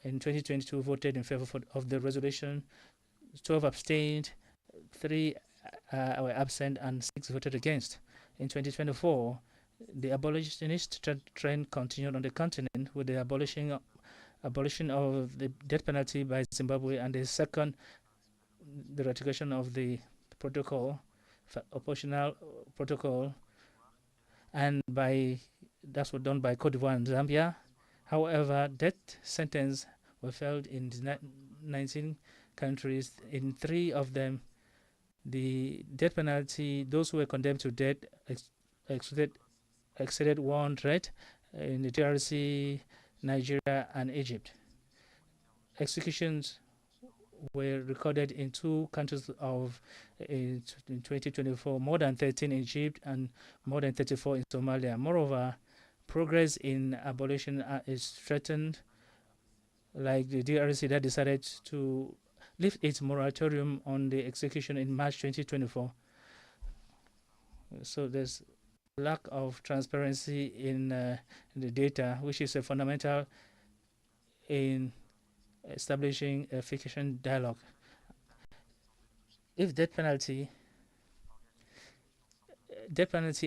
S11: in 2022, voted in favor of the resolution. 12 abstained, 3 were absent, and 6 voted against. In 2024, the abolitionist trend continued on the continent with the abolition of the death penalty by Zimbabwe, and the ratification of the protocol, optional protocol, and that was done by Cote d'Ivoire and Zambia. However, death sentence were felt in 19 countries. In 3 of them, the death penalty, those who were condemned to death exceeded 100 in the DRC, Nigeria, and Egypt. Executions were recorded in 2 countries in 2024, more than 13 in Egypt and more than 34 in Somalia. Moreover, progress in abolition is threatened, like the DRC that decided to lift its moratorium on the execution in March 2024. So there's lack of transparency in the data, which is a fundamental in establishing efficient dialogue. If death penalty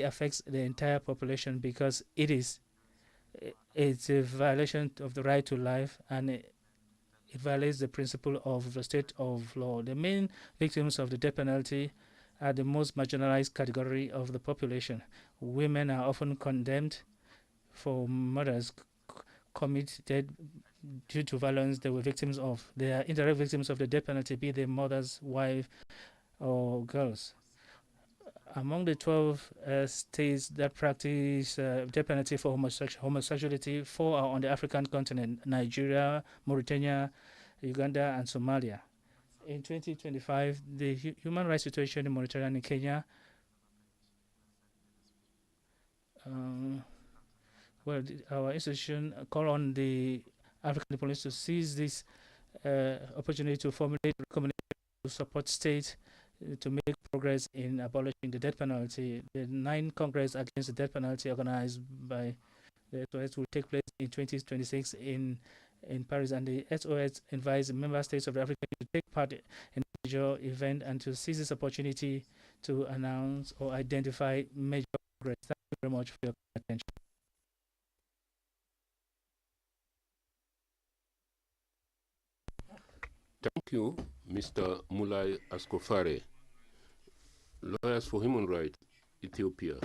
S11: affects the entire population, because it is It's a violation of the right to life, and it violates the principle of the state of law. The main victims of the death penalty are the most marginalized category of the population. Women are often condemned for murders committed due to violence they were victims of. They are indirect victims of the death penalty, be they mothers, wife, or girls. Among the 12 states that practice death penalty for homosexuality, 4 are on the African continent: Nigeria, Mauritania, Uganda, and Somalia. In 2025, the human rights situation in Mauritania and Kenya, our institution call on the African police to seize this opportunity to formulate recommendations to support states to make progress in abolishing the death penalty. The 9th Congress Against the Death Penalty, organized by the SOS, will take place in 2026 in Paris, and the SOS invites member states of the African Union to take part in the major event and to seize this opportunity to announce or identify major progress. Thank you very much for your attention.
S2: Thank you, Mr. Mulai Askofare, Lawyers for Human Rights, Ethiopia.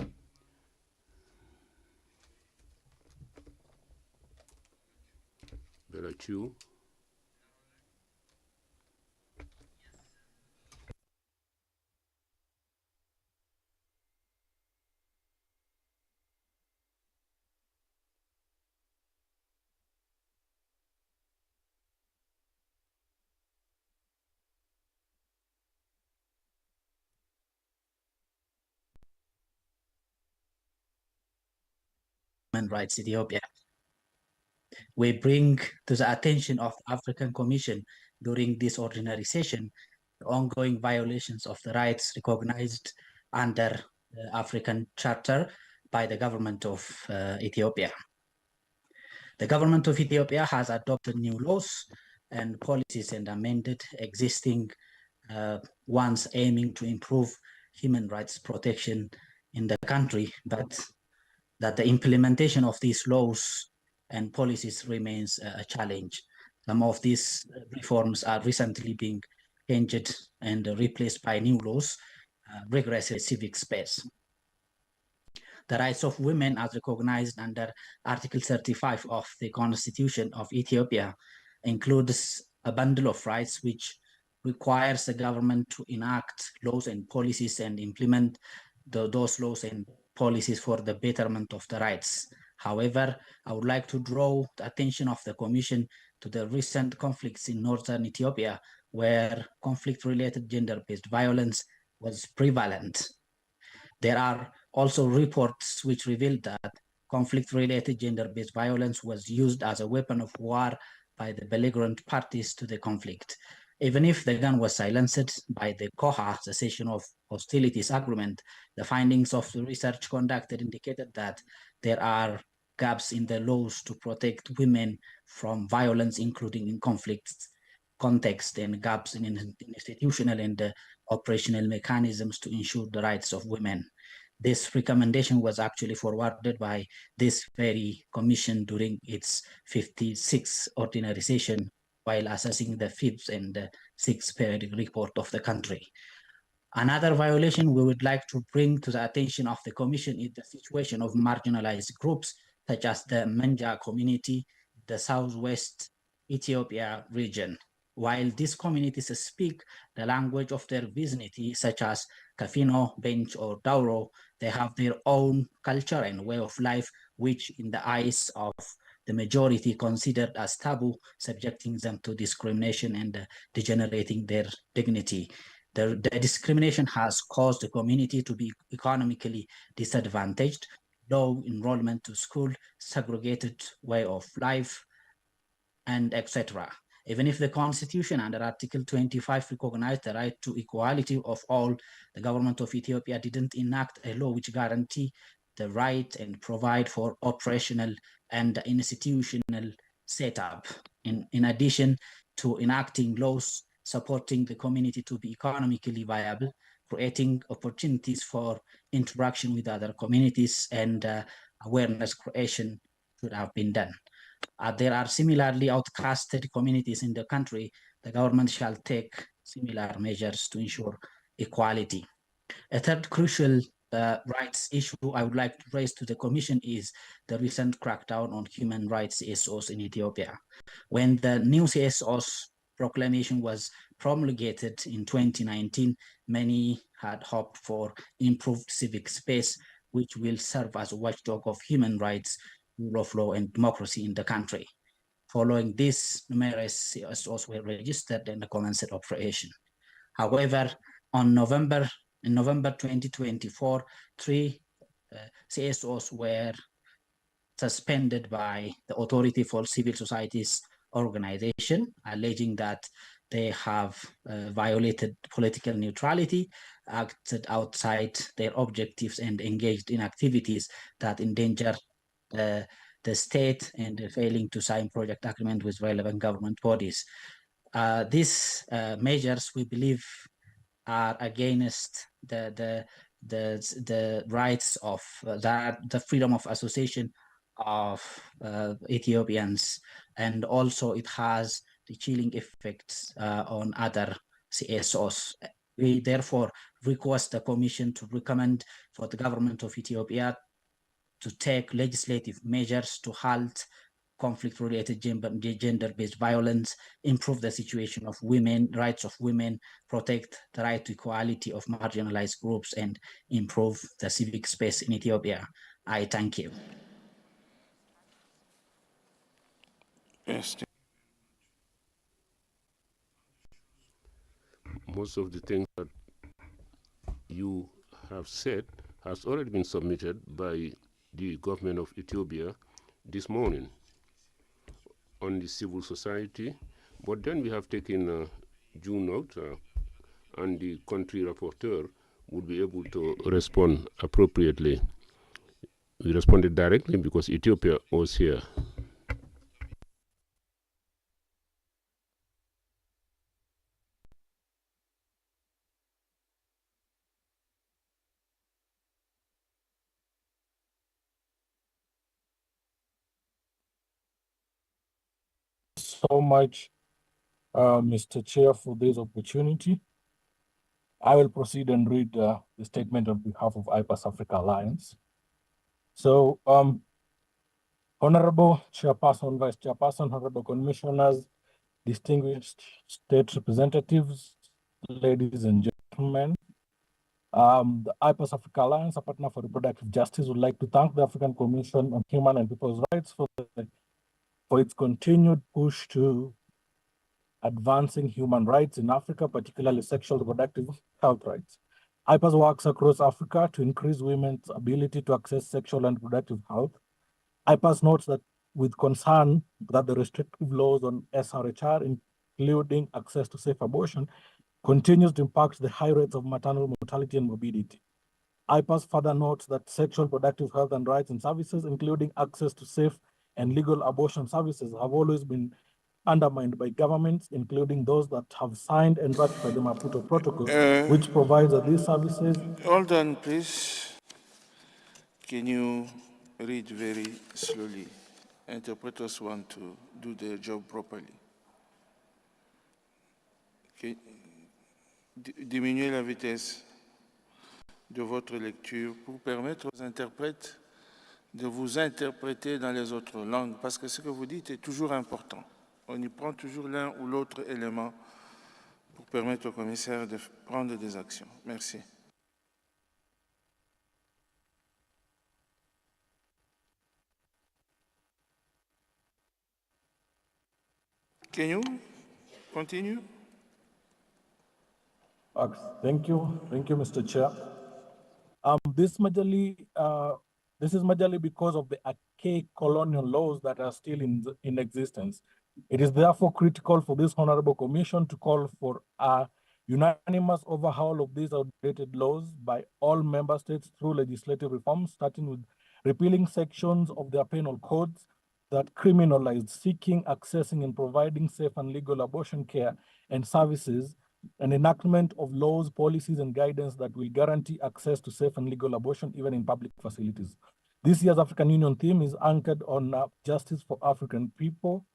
S2: Belachu.
S6: Human Rights Ethiopia. We bring to the attention of the African Commission during this ordinary session the ongoing violations of the rights recognized under the African Charter by the government of Ethiopia. The government of Ethiopia has adopted new laws and policies and amended existing ones aiming to improve human rights protection in the country, but that the implementation of these laws and policies remains a challenge. Some of these reforms are recently being changed and replaced by new laws, regressive civic space. The rights of women as recognized under Article 35 of the Constitution of Ethiopia includes a bundle of rights which requires the government to enact laws and policies and implement those laws and policies for the betterment of the rights. However, I would like to draw the attention of the Commission to the recent conflicts in northern Ethiopia, where conflict-related gender-based violence was prevalent. There are also reports which reveal that conflict-related gender-based violence was used as a weapon of war by the belligerent parties to the conflict. Even if the gun was silenced by the COHA cessation of hostilities agreement, the findings of the research conducted indicated that there are gaps in the laws to protect women from violence, including in conflicts context, and gaps in institutional and operational mechanisms to ensure the rights of women. This recommendation was actually forwarded by this very commission during its 56th ordinary session while assessing the 5th and 6th periodic report of the country. Another violation we would like to bring to the attention of the Commission is the situation of marginalized groups such as the Menja community, the Southwest Ethiopia region. While these communities speak the language of their vicinity, such as Kafino, Bench, or Dauro, they have their own culture and way of life, which in the eyes of the majority considered as taboo, subjecting them to discrimination and degenerating their dignity. The discrimination has caused the community to be economically disadvantaged, low enrollment to school, segregated way of life, and etc. Even if the Constitution under Article 25 recognized the right to equality of all, the government of Ethiopia didn't enact a law which guarantee the right and provide for operational and institutional setup. In addition to enacting laws supporting the community to be economically viable, creating opportunities for interaction with other communities and awareness creation should have been done. There are similarly outcasted communities in the country. The government shall take similar measures to ensure equality. A third crucial rights issue I would like to raise to the Commission is the recent crackdown on human rights CSOs in Ethiopia. When the new CSOs proclamation was promulgated in 2019, many had hoped for improved civic space, which will serve as a watchdog of human rights, rule of law, and democracy in the country. Following this, numerous CSOs were registered and commenced operation. However, in November 2024, 3 CSOs were suspended by the Authority for Civil Societies Organization, alleging that they have violated political neutrality, acted outside their objectives, and engaged in activities that endanger the state, and failing to sign project agreement with relevant government bodies. These measures, we believe, are against the rights of the freedom of association of Ethiopians, and also it has the chilling effects on other CSOs. We therefore request the Commission to recommend for the government of Ethiopia to take legislative measures to halt conflict-related gender-based violence, improve the situation of women, rights of women, protect the right to equality of marginalized groups, and improve the civic space in Ethiopia. I thank you.
S4: Yes.
S2: Most of the things that you have said has already been submitted by the government of Ethiopia this morning on the civil society, but then we have taken due note, and the country rapporteur would be able to respond appropriately. We responded directly because Ethiopia was here.
S7: So much, Mr. Chair, for this opportunity. I will proceed and read the statement on behalf of IPAS Africa Alliance. So, Honorable Chairperson, Vice Chairperson, Honorable Commissioners, distinguished state representatives, ladies and gentlemen, the IPAS Africa Alliance, a partner for reproductive justice, would like to thank the African Commission on Human and People's Rights for its continued push to advancing human rights in Africa, particularly sexual reproductive health rights. IPAS works across Africa to increase women's ability to access sexual and reproductive health. IPAS notes that with concern that the restrictive laws on SRHR, including access to safe abortion, continues to impact the high rates of maternal mortality and morbidity. IPAS further notes that sexual reproductive health and rights and services, including access to safe and legal abortion services, have always been undermined by governments, including those that have signed and ratified the Maputo Protocol, which provides that these services...
S4: Hold on, please. Can you read very slowly? Interpreters want to do their job properly. Okay. Diminuez la vitesse de votre lecture pour permettre aux interprètes de vous interpréter dans les autres langues, parce que ce que vous dites est toujours important. On y prend toujours l'un ou l'autre élément pour permettre au commissaire de prendre des actions. Merci. Can you continue?
S7: Thank you, Mr. Chair. This is majorly because of the archaic colonial laws that are still in existence. It is therefore critical for this Honorable Commission to call for a unanimous overhaul of these outdated laws by all member states through legislative reforms, starting with repealing sections of their penal codes that criminalize seeking, accessing, and providing safe and legal abortion care and services, and enactment of laws, policies, and guidance that will guarantee access to safe and legal abortion even in public facilities. This year's African Union theme is anchored on justice for African people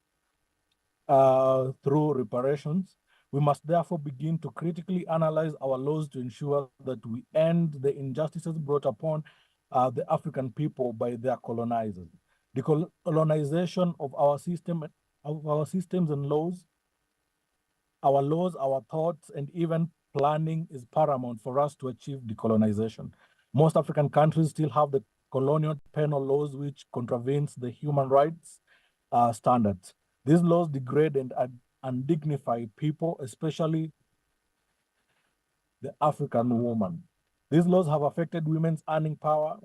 S7: through reparations. We must therefore begin to critically analyze our laws to ensure that we end the injustices brought upon the African people by their colonizers. The colonization of our systems and laws, our thoughts, and even planning is paramount for us to achieve decolonization. Most African countries still have the colonial penal laws which contravenes the human rights standards. These laws degrade and undignify people, especially the African woman. These laws have affected women's earning power,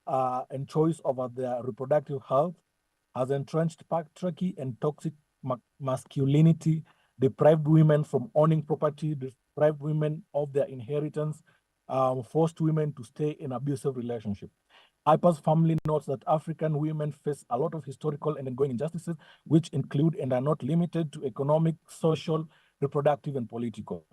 S7: and choice over their reproductive health, has entrenched patriarchy and toxic masculinity, deprived women from owning property, deprived women of their inheritance, forced women to stay in abusive relationships. ACHPR's family notes that African women face a lot of historical and ongoing injustices, which include and are not limited to economic, social, reproductive, and political.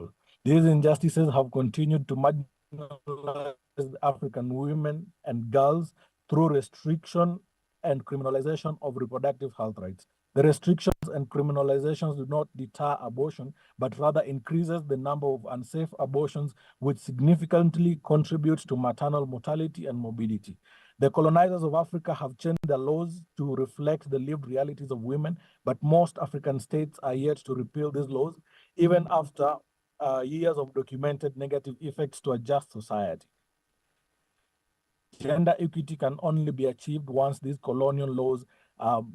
S7: These injustices have continued to marginalize African women and girls through restriction and criminalization of reproductive health rights. The restrictions and criminalizations do not deter abortion, but rather increases the number of unsafe abortions, which significantly contributes to maternal mortality and morbidity. The colonizers of Africa have changed their laws to reflect the lived realities of women, but most African states are yet to repeal these laws, even after years of documented negative effects to a just society. Gender equity can only be achieved once these colonial laws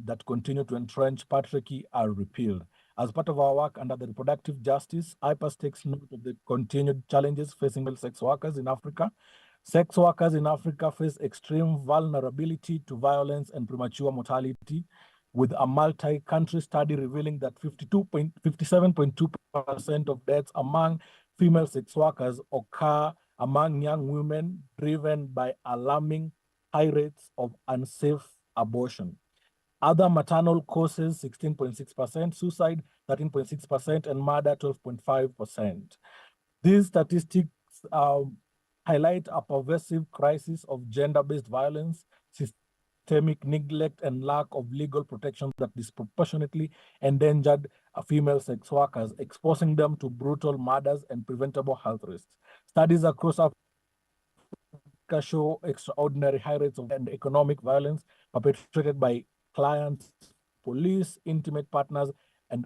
S7: that continue to entrench patriarchy are repealed. As part of our work under the reproductive justice, ACHPR takes note of the continued challenges facing male sex workers in Africa. Sex workers in Africa face extreme vulnerability to violence and premature mortality, with a multi-country study revealing that 57.2% of deaths among female sex workers occur among young women, driven by alarming high rates of unsafe abortion. Other maternal causes, 16.6%, suicide, 13.6%, and murder, 12.5%. These statistics highlight a pervasive crisis of gender-based violence, systemic neglect, and lack of legal protection that disproportionately endangered female sex workers, exposing them to brutal murders and preventable health risks. Studies across Africa show extraordinary high rates of economic violence perpetrated by clients, police, intimate partners, and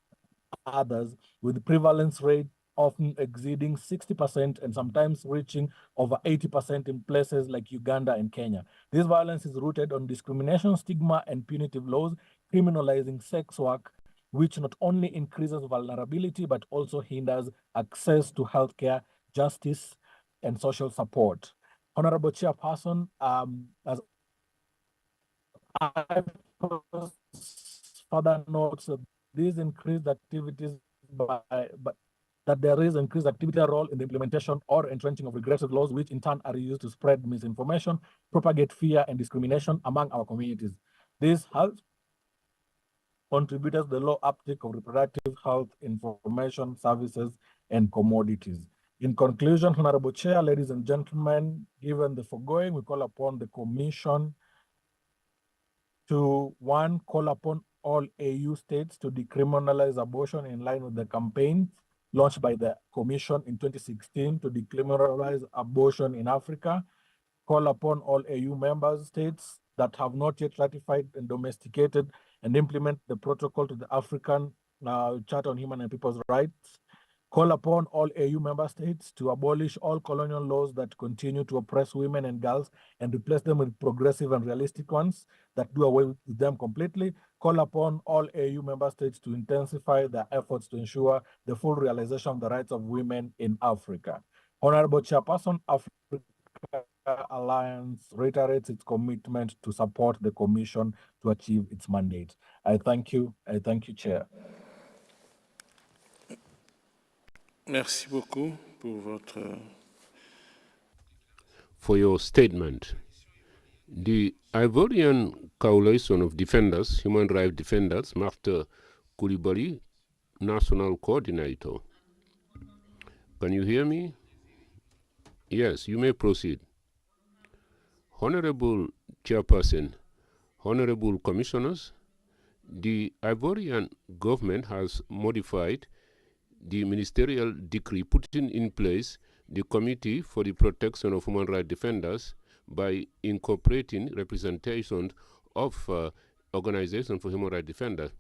S7: others, with prevalence rate often exceeding 60% and sometimes reaching over 80% in places like Uganda and Kenya. This violence is rooted on discrimination, stigma, and punitive laws, criminalizing sex work, which not only increases vulnerability, but also hinders access to healthcare, justice, and social support. Honorable Chairperson, as I further notes that these increased activities that there is increased activity role in the implementation or entrenching of regressive laws, which in turn are used to spread misinformation, propagate fear and discrimination among our communities. This has contributed to the low uptake of reproductive health information services and commodities. In conclusion, Honorable Chair, ladies and gentlemen, given the foregoing, we call upon the Commission to, one, call upon all AU states to decriminalize abortion in line with the campaign launched by the Commission in 2016 to decriminalize abortion in Africa. Call upon all AU member states that have not yet ratified and domesticated and implement the protocol to the African Charter on Human and People's Rights. Call upon all AU member states to abolish all colonial laws that continue to oppress women and girls and replace them with progressive and realistic ones that do away with them completely. Call upon all AU member states to intensify their efforts to ensure the full realization of the rights of women in Africa. Honorable Chairperson, Africa Alliance reiterates its commitment to support the Commission to achieve its mandate. I thank you, Chair.
S4: Merci beaucoup
S2: for your statement. The Ivorian Coalition of Defenders, Human Rights Defenders, Master Coulibaly, National Coordinator. Can you hear me? Yes, you may proceed. Honorable Chairperson, Honorable Commissioners, the Ivorian government has modified the ministerial decree putting in place the Committee for the Protection of Human Rights Defenders by incorporating representation of Organization for Human Rights Defenders.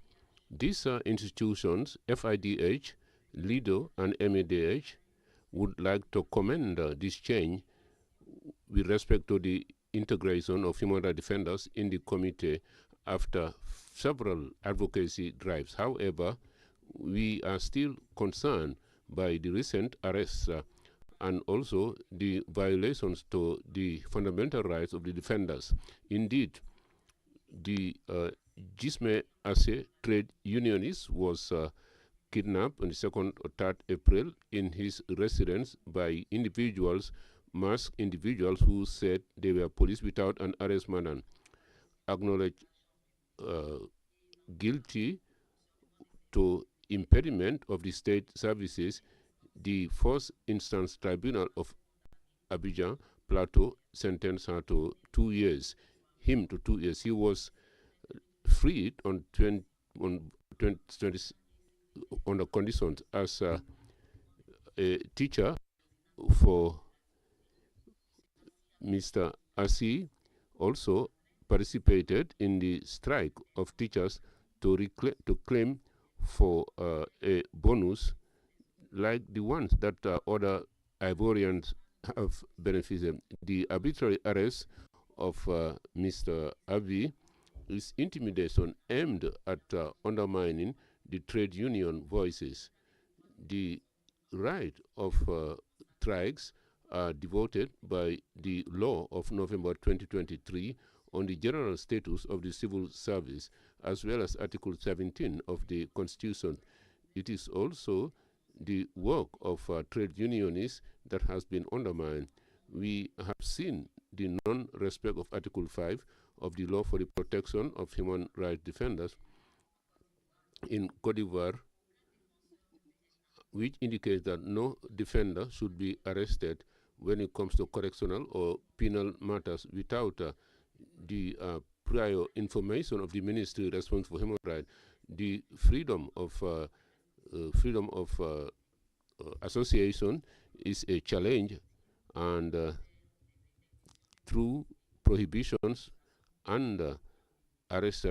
S2: These institutions, FIDH, LIDO, and MADH, would like to commend this change with respect to the integration of human rights defenders in the committee after several advocacy drives. However, we are still concerned by the recent arrests and also the violations to the fundamental rights of the defenders. Indeed, the Jisme Ase trade unionist was kidnapped on the 2nd or 3rd April in his residence by individuals, masked individuals who said they were police without an arrest warrant. Acknowledged guilty to impediment of the state services, the First Instance Tribunal of Abidjan, Plateau, sentenced her to 2 years, him to 2 years. He was freed on under conditions as a teacher for Mr. Asi. Also participated in the strike of teachers to claim for a bonus like the ones that other Ivorians have benefited. The arbitrary arrest of Mr. Avi is intimidation aimed at undermining the trade union voices. The right of strikes are devoted by the law of November 2023 on the general status of the civil service, as well as Article 17 of the Constitution. It is also the work of trade unionists that has been undermined. We have seen the non-respect of Article 5 of the law for the protection of human rights defenders in Cote d'Ivoire, which indicates that no defender should be arrested when it comes to correctional or penal matters without the prior information of the ministry responsible for human rights. The freedom of association is a challenge, and through prohibitions and arrests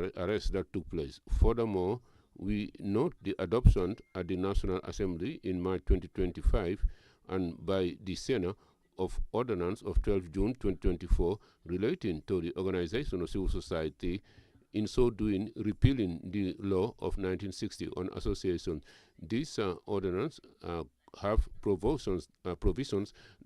S2: that took place. Furthermore, we note the adoption at the National Assembly in March 2025 and by the Senate of Ordinance of 12 June 2024 relating to the organization of civil society, in so doing repealing the law of 1960 on association. These ordinance have provisions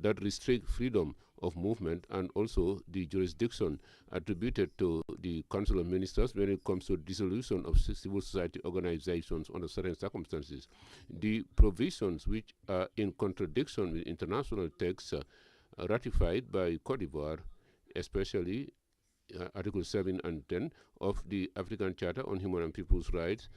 S2: that restrict freedom of movement and also the jurisdiction attributed to the Council of Ministers when it comes to dissolution of civil society organizations under certain circumstances. The provisions which are in contradiction with international texts ratified by Cote d'Ivoire, especially Article 7 and 10 of the African Charter on Human and People's Rights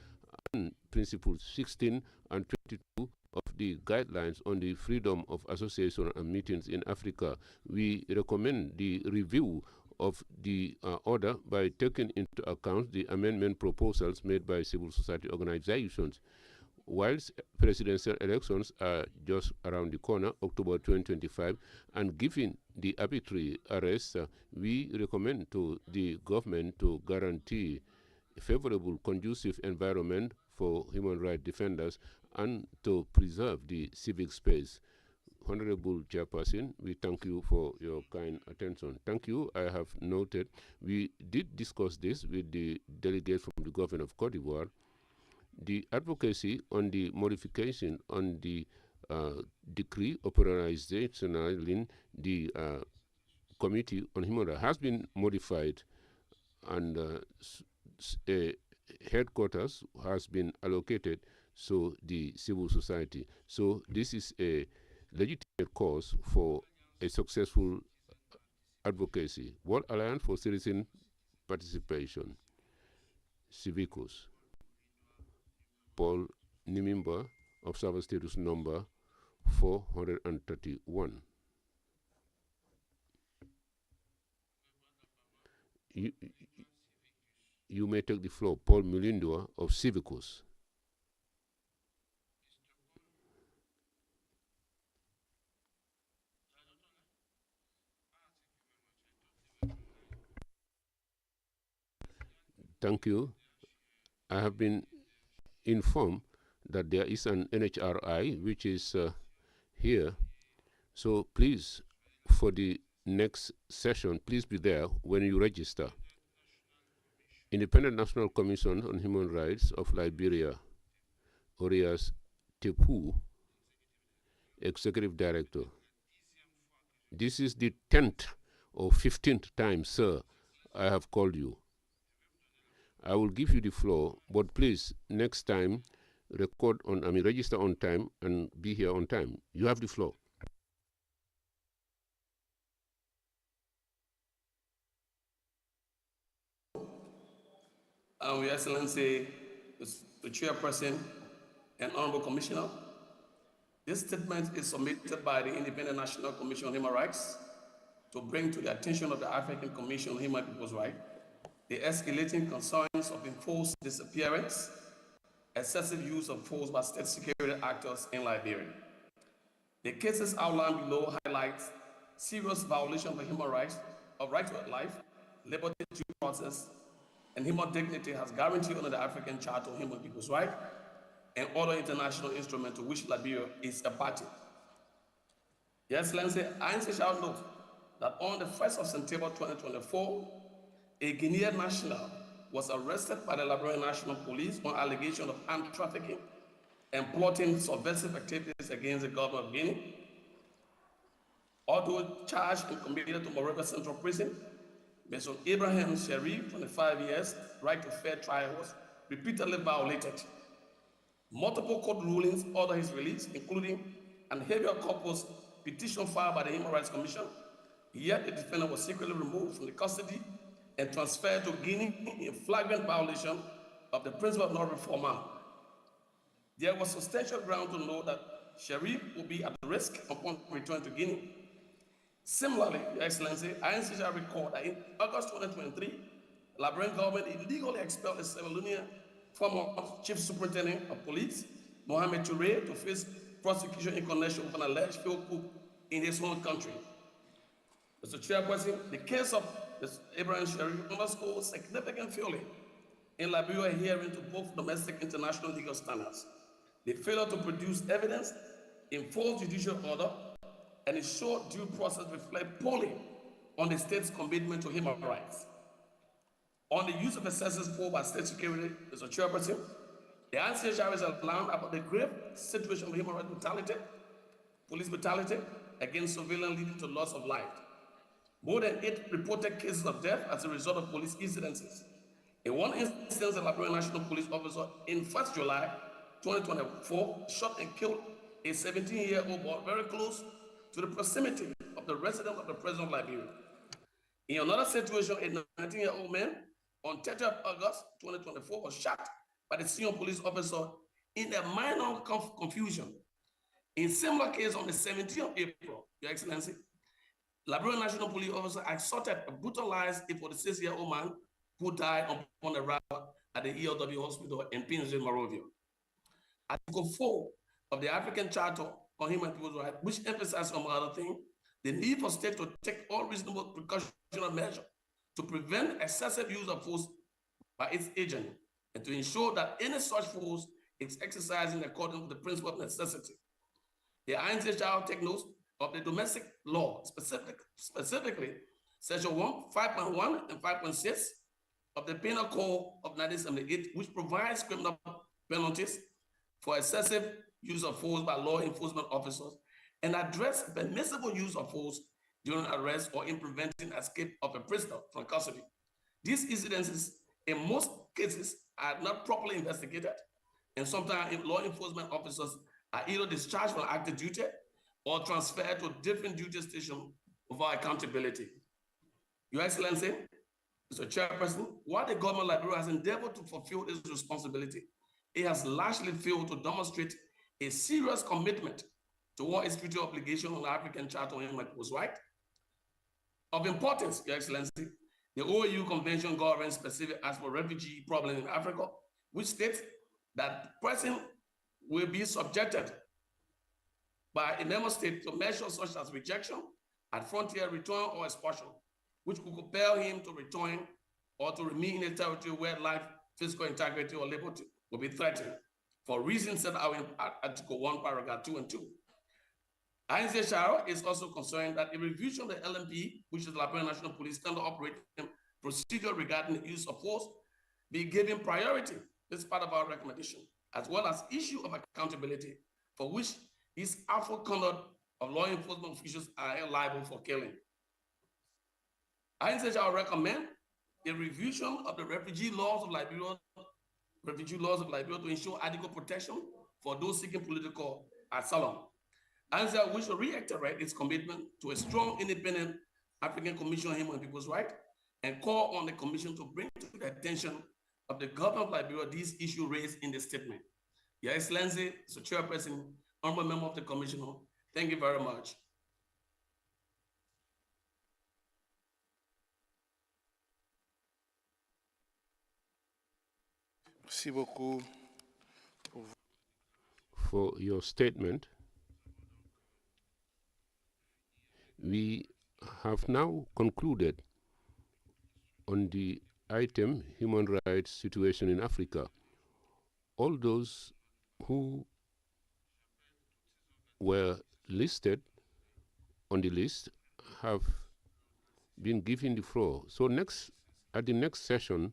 S2: and Principles 16 and 22 of the Guidelines on the Freedom of Association and Meetings in Africa. We recommend the review of the order by taking into account the amendment proposals made by civil society organizations. Whilst presidential elections are just around the corner, October 2025, and given the arbitrary arrests, we recommend to the government to guarantee a favorable, conducive environment for human rights defenders and to preserve the civic space. Honorable Chairperson, we thank you for your kind attention. Thank you. I have noted we did discuss this with the delegates from the government of Cote d'Ivoire. The advocacy on the modification on the decree operationalizing the Committee on Human Rights has been modified, and a headquarters has been allocated to the civil society. So this is a legitimate cause for a successful advocacy. World Alliance for Citizen Participation, Civicus, Paul Nimimba, Observer Status number 431. you may take the floor. Paul Mulindwa of Civicus. Thank you. I have been informed that there is an NHRI which is here. So please, for the next session, please be there when you register. Independent National Commission on Human Rights of Liberia, Orias Tepu, Executive Director. This is the 10th or 15th time, sir, I have called you. I will give you the floor, but please, next time, register on time and be here on time. You have the floor.
S10: Your Excellency, the Chairperson and Honorable Commissioner, this statement is submitted by the Independent National Commission on Human Rights to bring to the attention of the African Commission on Human People's Rights the escalating concerns of enforced disappearance, excessive use of force by state security actors in Liberia. The cases outlined below highlight serious violation of the human rights of right to life, liberty, due process, and human dignity as guaranteed under the African Charter on Human People's Rights and other international instruments to which Liberia is a party. Your Excellency, I shall note that on the 1st of September 2024, a Guinean national was arrested by the Liberian National Police on allegation of armed trafficking and plotting subversive activities against the government of Guinea. Although charged and committed to Morocco Central Prison, Mr. Ibrahim Sharif, 25 years, right to fair trial was repeatedly violated. Multiple court rulings order his release, including an habeas corpus petition filed by the Human Rights Commission, yet the defendant was secretly removed from the custody and transferred to Guinea in flagrant violation of the principle of non-refoulement. There was substantial ground to know that Sharif would be at risk upon return to Guinea. Similarly, Your Excellency, INCHR recalled that in August 2023, the Liberian government illegally expelled the Sierra Leonean former Chief Superintendent of Police, Mohamed Touré, to face prosecution in connection with an alleged field coup in his own country. Mr. Chairperson, the case of Ibrahim Sharif underscores significant failure in Liberia adhering to both domestic and international legal standards. The failure to produce evidence, enforce judicial order, and ensure due process reflect poorly on the state's commitment to human rights. On the use of excessive force by state security, Mr. Chairperson, the INCHR is alarmed about the grave situation of human rights brutality, police brutality against civilians leading to loss of life. More than 8 reported cases of death as a result of police incidences. In one instance, a Liberian National Police officer in 1st July 2024 shot and killed a 17-year-old boy very close to the proximity of the residence of the President of Liberia. In another situation, a 19-year-old man on 30th August 2024 was shot by the senior police officer in a minor confusion. In similar case on the 17th of April, Your Excellency, Liberian National Police officer assaulted and brutalized a 46-year-old man who died upon arrival at the ELW hospital in Pinzin, Morovia. Article 4 of the African Charter on Human People's Rights, which emphasizes, among other things, the need for states to take all reasonable precautionary measures to prevent excessive use of force by its agent and to ensure that any such force is exercised in accordance with the principle of necessity. The INCHR take note of the domestic law, specifically Section 5.1 and 5.6 of the Penal Code of 1978, which provides criminal penalties for excessive use of force by law enforcement officers and address permissible use of force during arrest or in preventing escape of a prisoner from custody. These incidences, in most cases, are not properly investigated, and sometimes law enforcement officers are either discharged from active duty or transferred to different duty stations without accountability. Your Excellency, Mr. Chairperson, while the government of Liberia has endeavored to fulfill its responsibility, it has largely failed to demonstrate a serious commitment toward its treaty obligation on the African Charter on Human People's Rights. Of importance, Your Excellency, The OAU Convention governs specific as for refugee problem in Africa, which states that person will be subjected by a member state to measures such as rejection, at frontier return, or expulsion, which could compel him to return or to remain in a territory where life, physical integrity, or liberty will be threatened for reasons set out in Article 1, Paragraph 2 and 2. ACHPR is also concerned that a revision of the LMP, which is the Liberian National Police Standard Operating Procedure regarding the use of force, be given priority. This is part of our recommendation, as well as issue of accountability, for which his awful conduct of law enforcement officials are held liable for killing. ACHPR recommend a revision of the refugee laws of Liberia to ensure adequate protection for those seeking political asylum. ACHPR wishes to reiterate its commitment to a strong, independent African Commission on Human and People's Rights and call on the Commission to bring to the attention of the government of Liberia these issues raised in the statement. Your Excellency, Mr. Chairperson, honorable member of the Commission, thank you very much.
S4: Merci beaucoup
S2: for your statement. We have now concluded on the item human rights situation in Africa. All those who were listed on the list have been given the floor. So at the next session,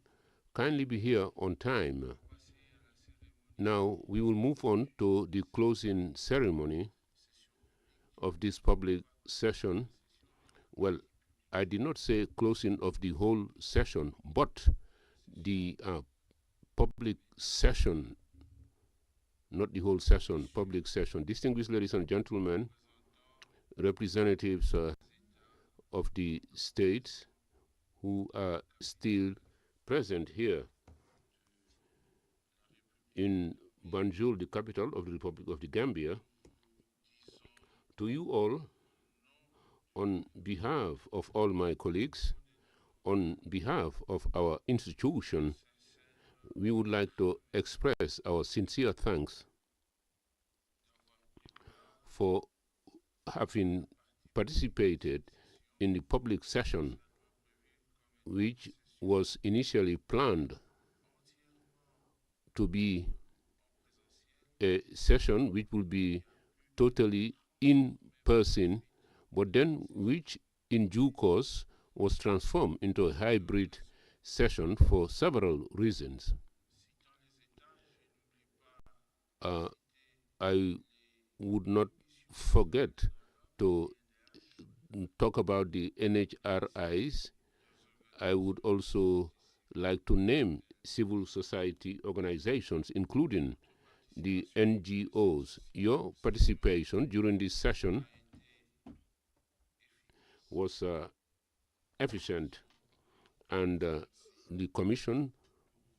S2: kindly be here on time. Now we will move on to the closing ceremony of this public session. Well, I did not say closing of the whole session, but the public session, not the whole session, public session. Distinguished ladies and gentlemen, representatives of the states who are still present here in Banjul, the capital of the Republic of the Gambia, to you all, on behalf of all my colleagues, on behalf of our institution, we would like to express our sincere thanks for having participated in the public session, which was initially planned to be a session which will be totally in person, but then which in due course was transformed into a hybrid session for several reasons. I would not forget to talk about the NHRIs. I would also like to name civil society organizations, including the NGOs. Your participation during this session was efficient, and the Commission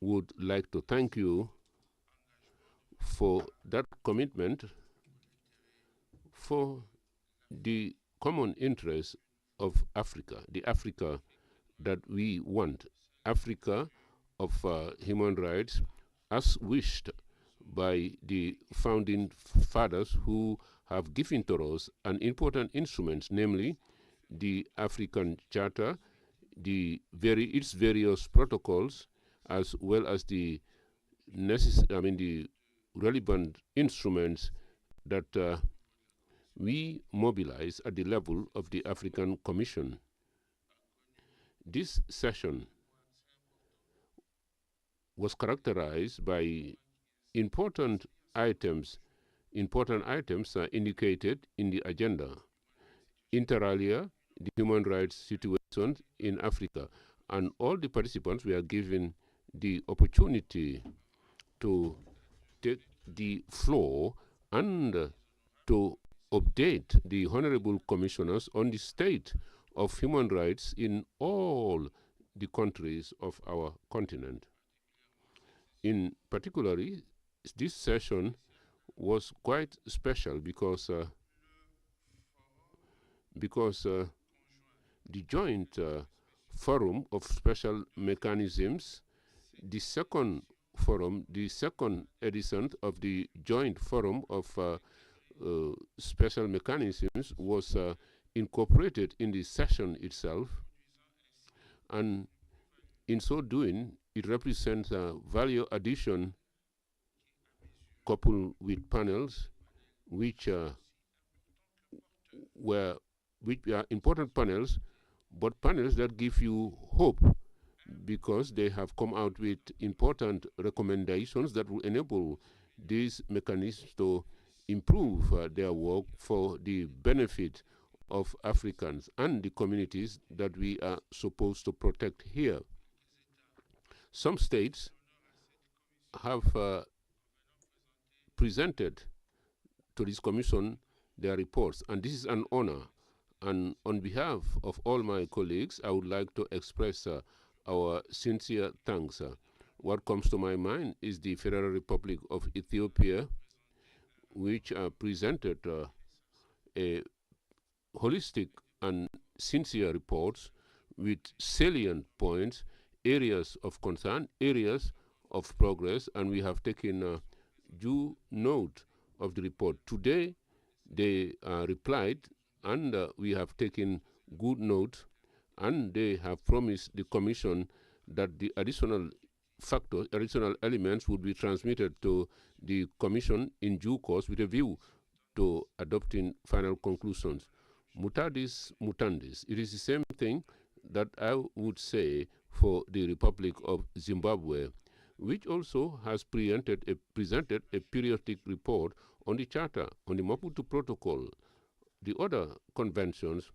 S2: would like to thank you for that commitment for the common interest of Africa, the Africa that we want, Africa of human rights, as wished by the founding fathers who have given to us an important instrument, namely the African Charter, its various protocols, as well as the relevant instruments that we mobilize at the level of the African Commission. This session was characterized by important items indicated in the agenda. Inter alia, the human rights situation in Africa, and all the participants were given the opportunity to take the floor and to update the honorable commissioners on the state of human rights in all the countries of our continent. In particular, this session was quite special because the joint forum of special mechanisms. The second forum, the second edition of the joint forum of special mechanisms was incorporated in the session itself, and in so doing, it represents a value addition coupled with panels which are important panels, but panels that give you hope because they have come out with important recommendations that will enable these mechanisms to improve their work for the benefit of Africans and the communities that we are supposed to protect here. Some states have presented to this commission their reports, and this is an honor. And on behalf of all my colleagues, I would like to express our sincere thanks. What comes to my mind is the Federal Republic of Ethiopia, which presented a holistic and sincere reports with salient points, areas of concern, areas of progress, and we have taken due note of the report. Today, they replied, and we have taken good note, and they have promised the Commission that the additional factors, additional elements would be transmitted to the Commission in due course with a view to adopting final conclusions. Mutadis mutandis. It is the same thing that I would say for the Republic of Zimbabwe, which also has presented a periodic report on the Charter, on the Maputo Protocol, the other conventions,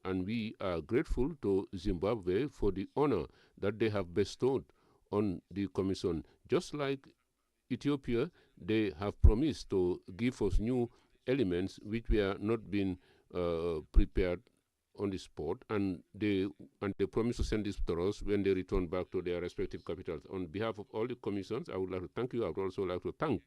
S2: and we are grateful to Zimbabwe for the honor that they have bestowed on the Commission. Just like Ethiopia, they have promised to give us new elements which we are not being prepared on the spot, and they promise to send this to us when they return back to their respective capitals. On behalf of all the commissions, I would like to thank you. I would also like to thank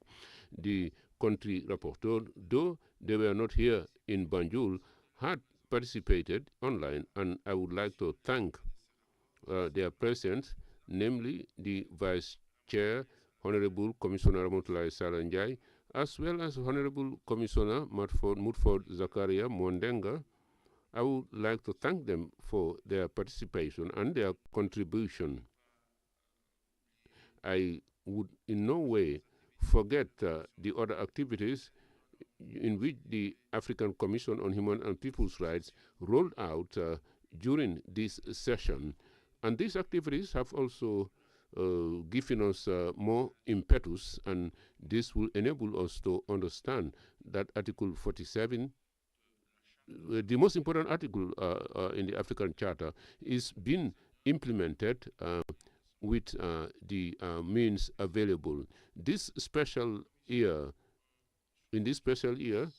S2: the country rapporteur, though they were not here in Banjul, had participated online, and I would like to thank their presence, namely the Vice Chair, Honorable Commissioner Ramotulai Salanjai, as well as Honorable Commissioner Mutford Zakaria Mondenga. I would like to thank them for their participation and their contribution. I would in no way forget the other activities in which the African Commission on Human and People's Rights rolled out during this session. And these activities have also given us more impetus, and this will enable us to understand that Article 47, the most important article in the African Charter, is being implemented with the means available. This special year, in this special year,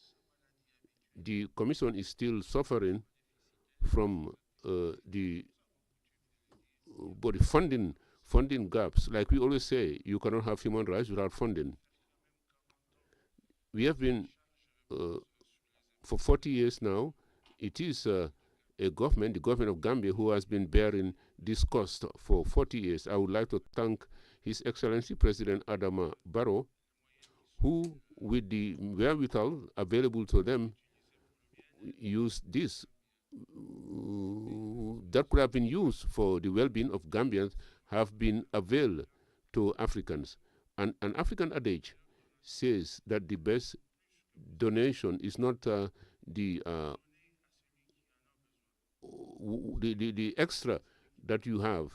S2: the Commission is still suffering from the funding gaps. Like we always say, you cannot have human rights without funding. We have been, for 40 years now, it is a government, the government of Gambia, who has been bearing this cost for 40 years. I would like to thank His Excellency President Adama Barrow, who, with the wherewithal available to them, used this that could have been used for the well-being of Gambians, have been availed to Africans. And an African adage says that the best donation is not the extra that you have.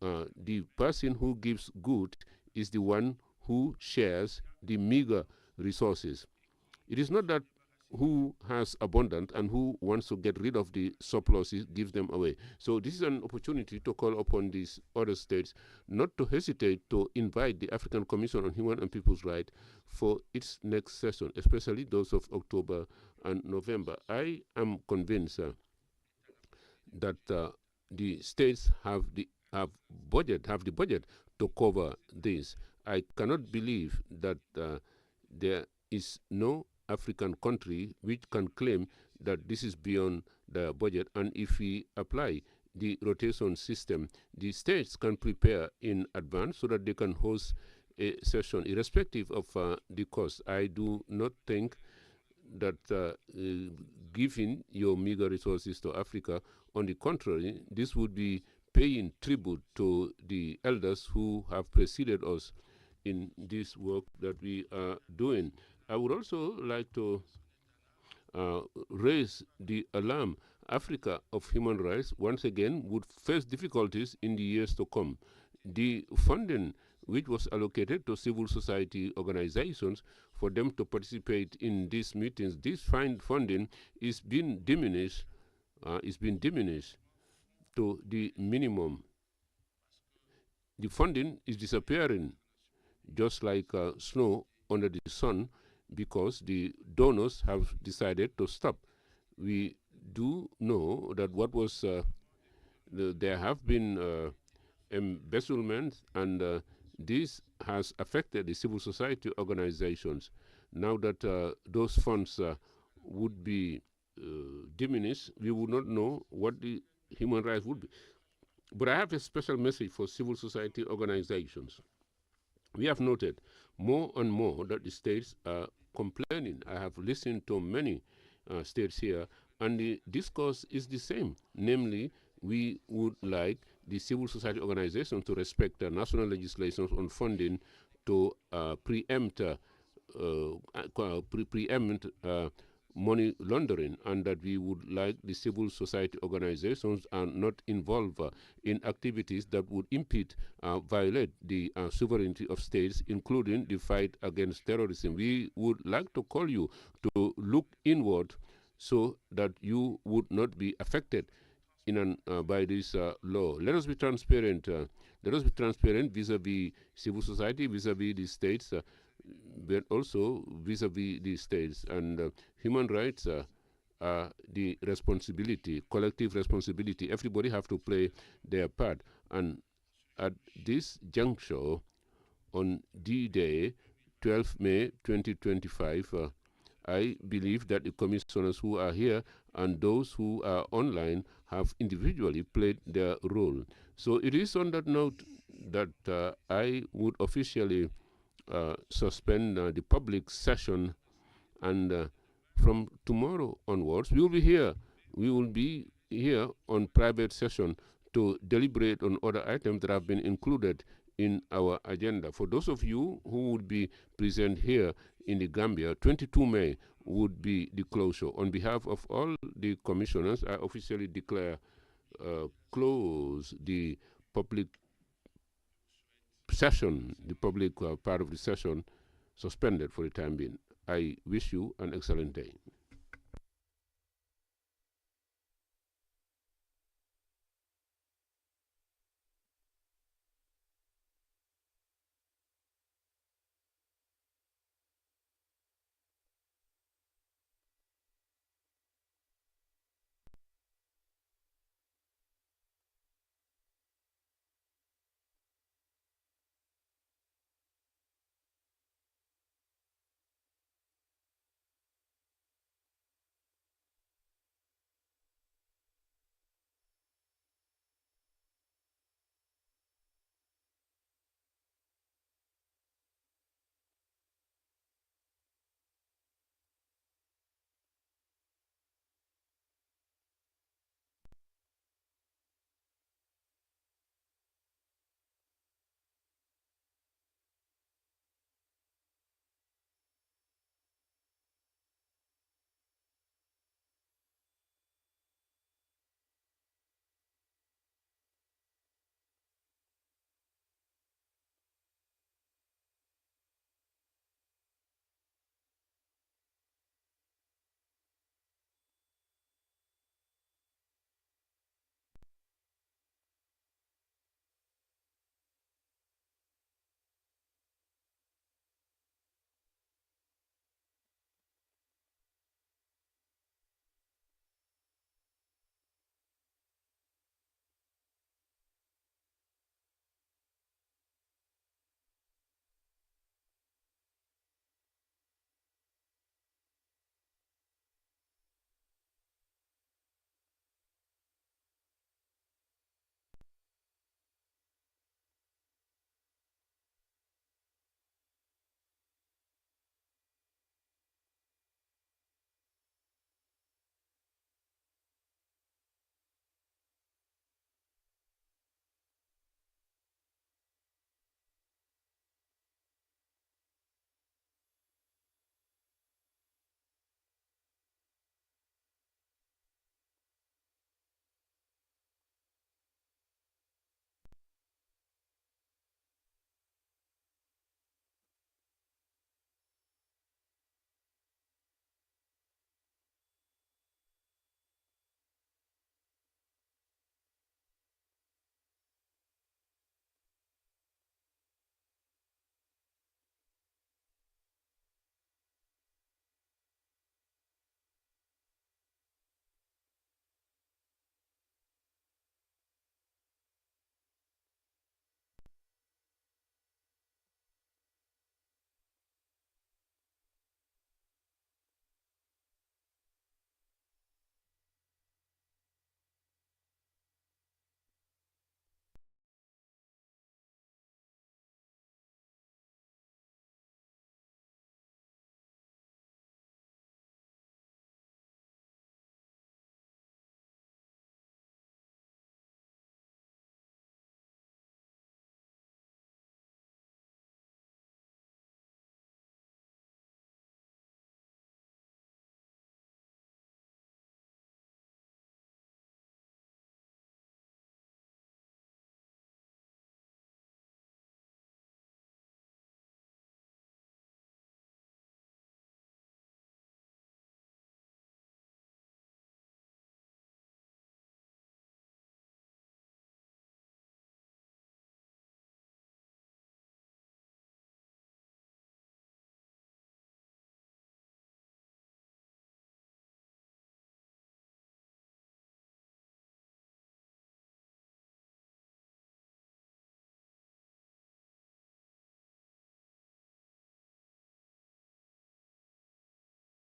S2: The person who gives good is the one who shares the meager resources. It is not that who has abundant and who wants to get rid of the surpluses gives them away. So this is an opportunity to call upon these other states not to hesitate to invite the African Commission on Human and People's Rights for its next session, especially those of October and November. I am convinced that the states have the budget to cover this. I cannot believe that there is no African country which can claim that this is beyond the budget, and if we apply the rotation system, the states can prepare in advance so that they can host a session irrespective of the cost. I do not think that giving your meager resources to Africa, on the contrary, this would be paying tribute to the elders who have preceded us in this work that we are doing. I would also like to raise the alarm. Africa of human rights, once again, would face difficulties in the years to come. The funding which was allocated to civil society organizations for them to participate in these meetings, this funding is being diminished, to the minimum. The funding is disappearing just like snow under the sun because the donors have decided to stop. We do know that what was there have been embezzlement, and this has affected the civil society organizations. Now that those funds would be diminished, we would not know what the human rights would be. But I have a special message for civil society organizations. We have noted more and more that the states are complaining. I have listened to many states here, and the discourse is the same. Namely, we would like the civil society organizations to respect national legislations on funding to preempt money laundering, and that we would like the civil society organizations are not involved in activities that would impede, violate the sovereignty of states, including the fight against terrorism. We would like to call you to look inward so that you would not be affected by this law. Let us be transparent. Let us be transparent vis-a-vis civil society, vis-a-vis the states, but also vis-a-vis the states. And human rights are the responsibility, collective responsibility. Everybody have to play their part. And at this juncture, on D-Day, 12 May 2025, I believe that the commissioners who are here and those who are online have individually played their role. So it is on that note that I would officially suspend the public session, and from tomorrow onwards, we will be here. We will be here on private session to deliberate on other items that have been included in our agenda. For those of you who would be present here in the Gambia, 22 May would be the closure. On behalf of all the commissioners, I officially declare close the public session, the public part of the session, suspended for the time being. I wish you an excellent day.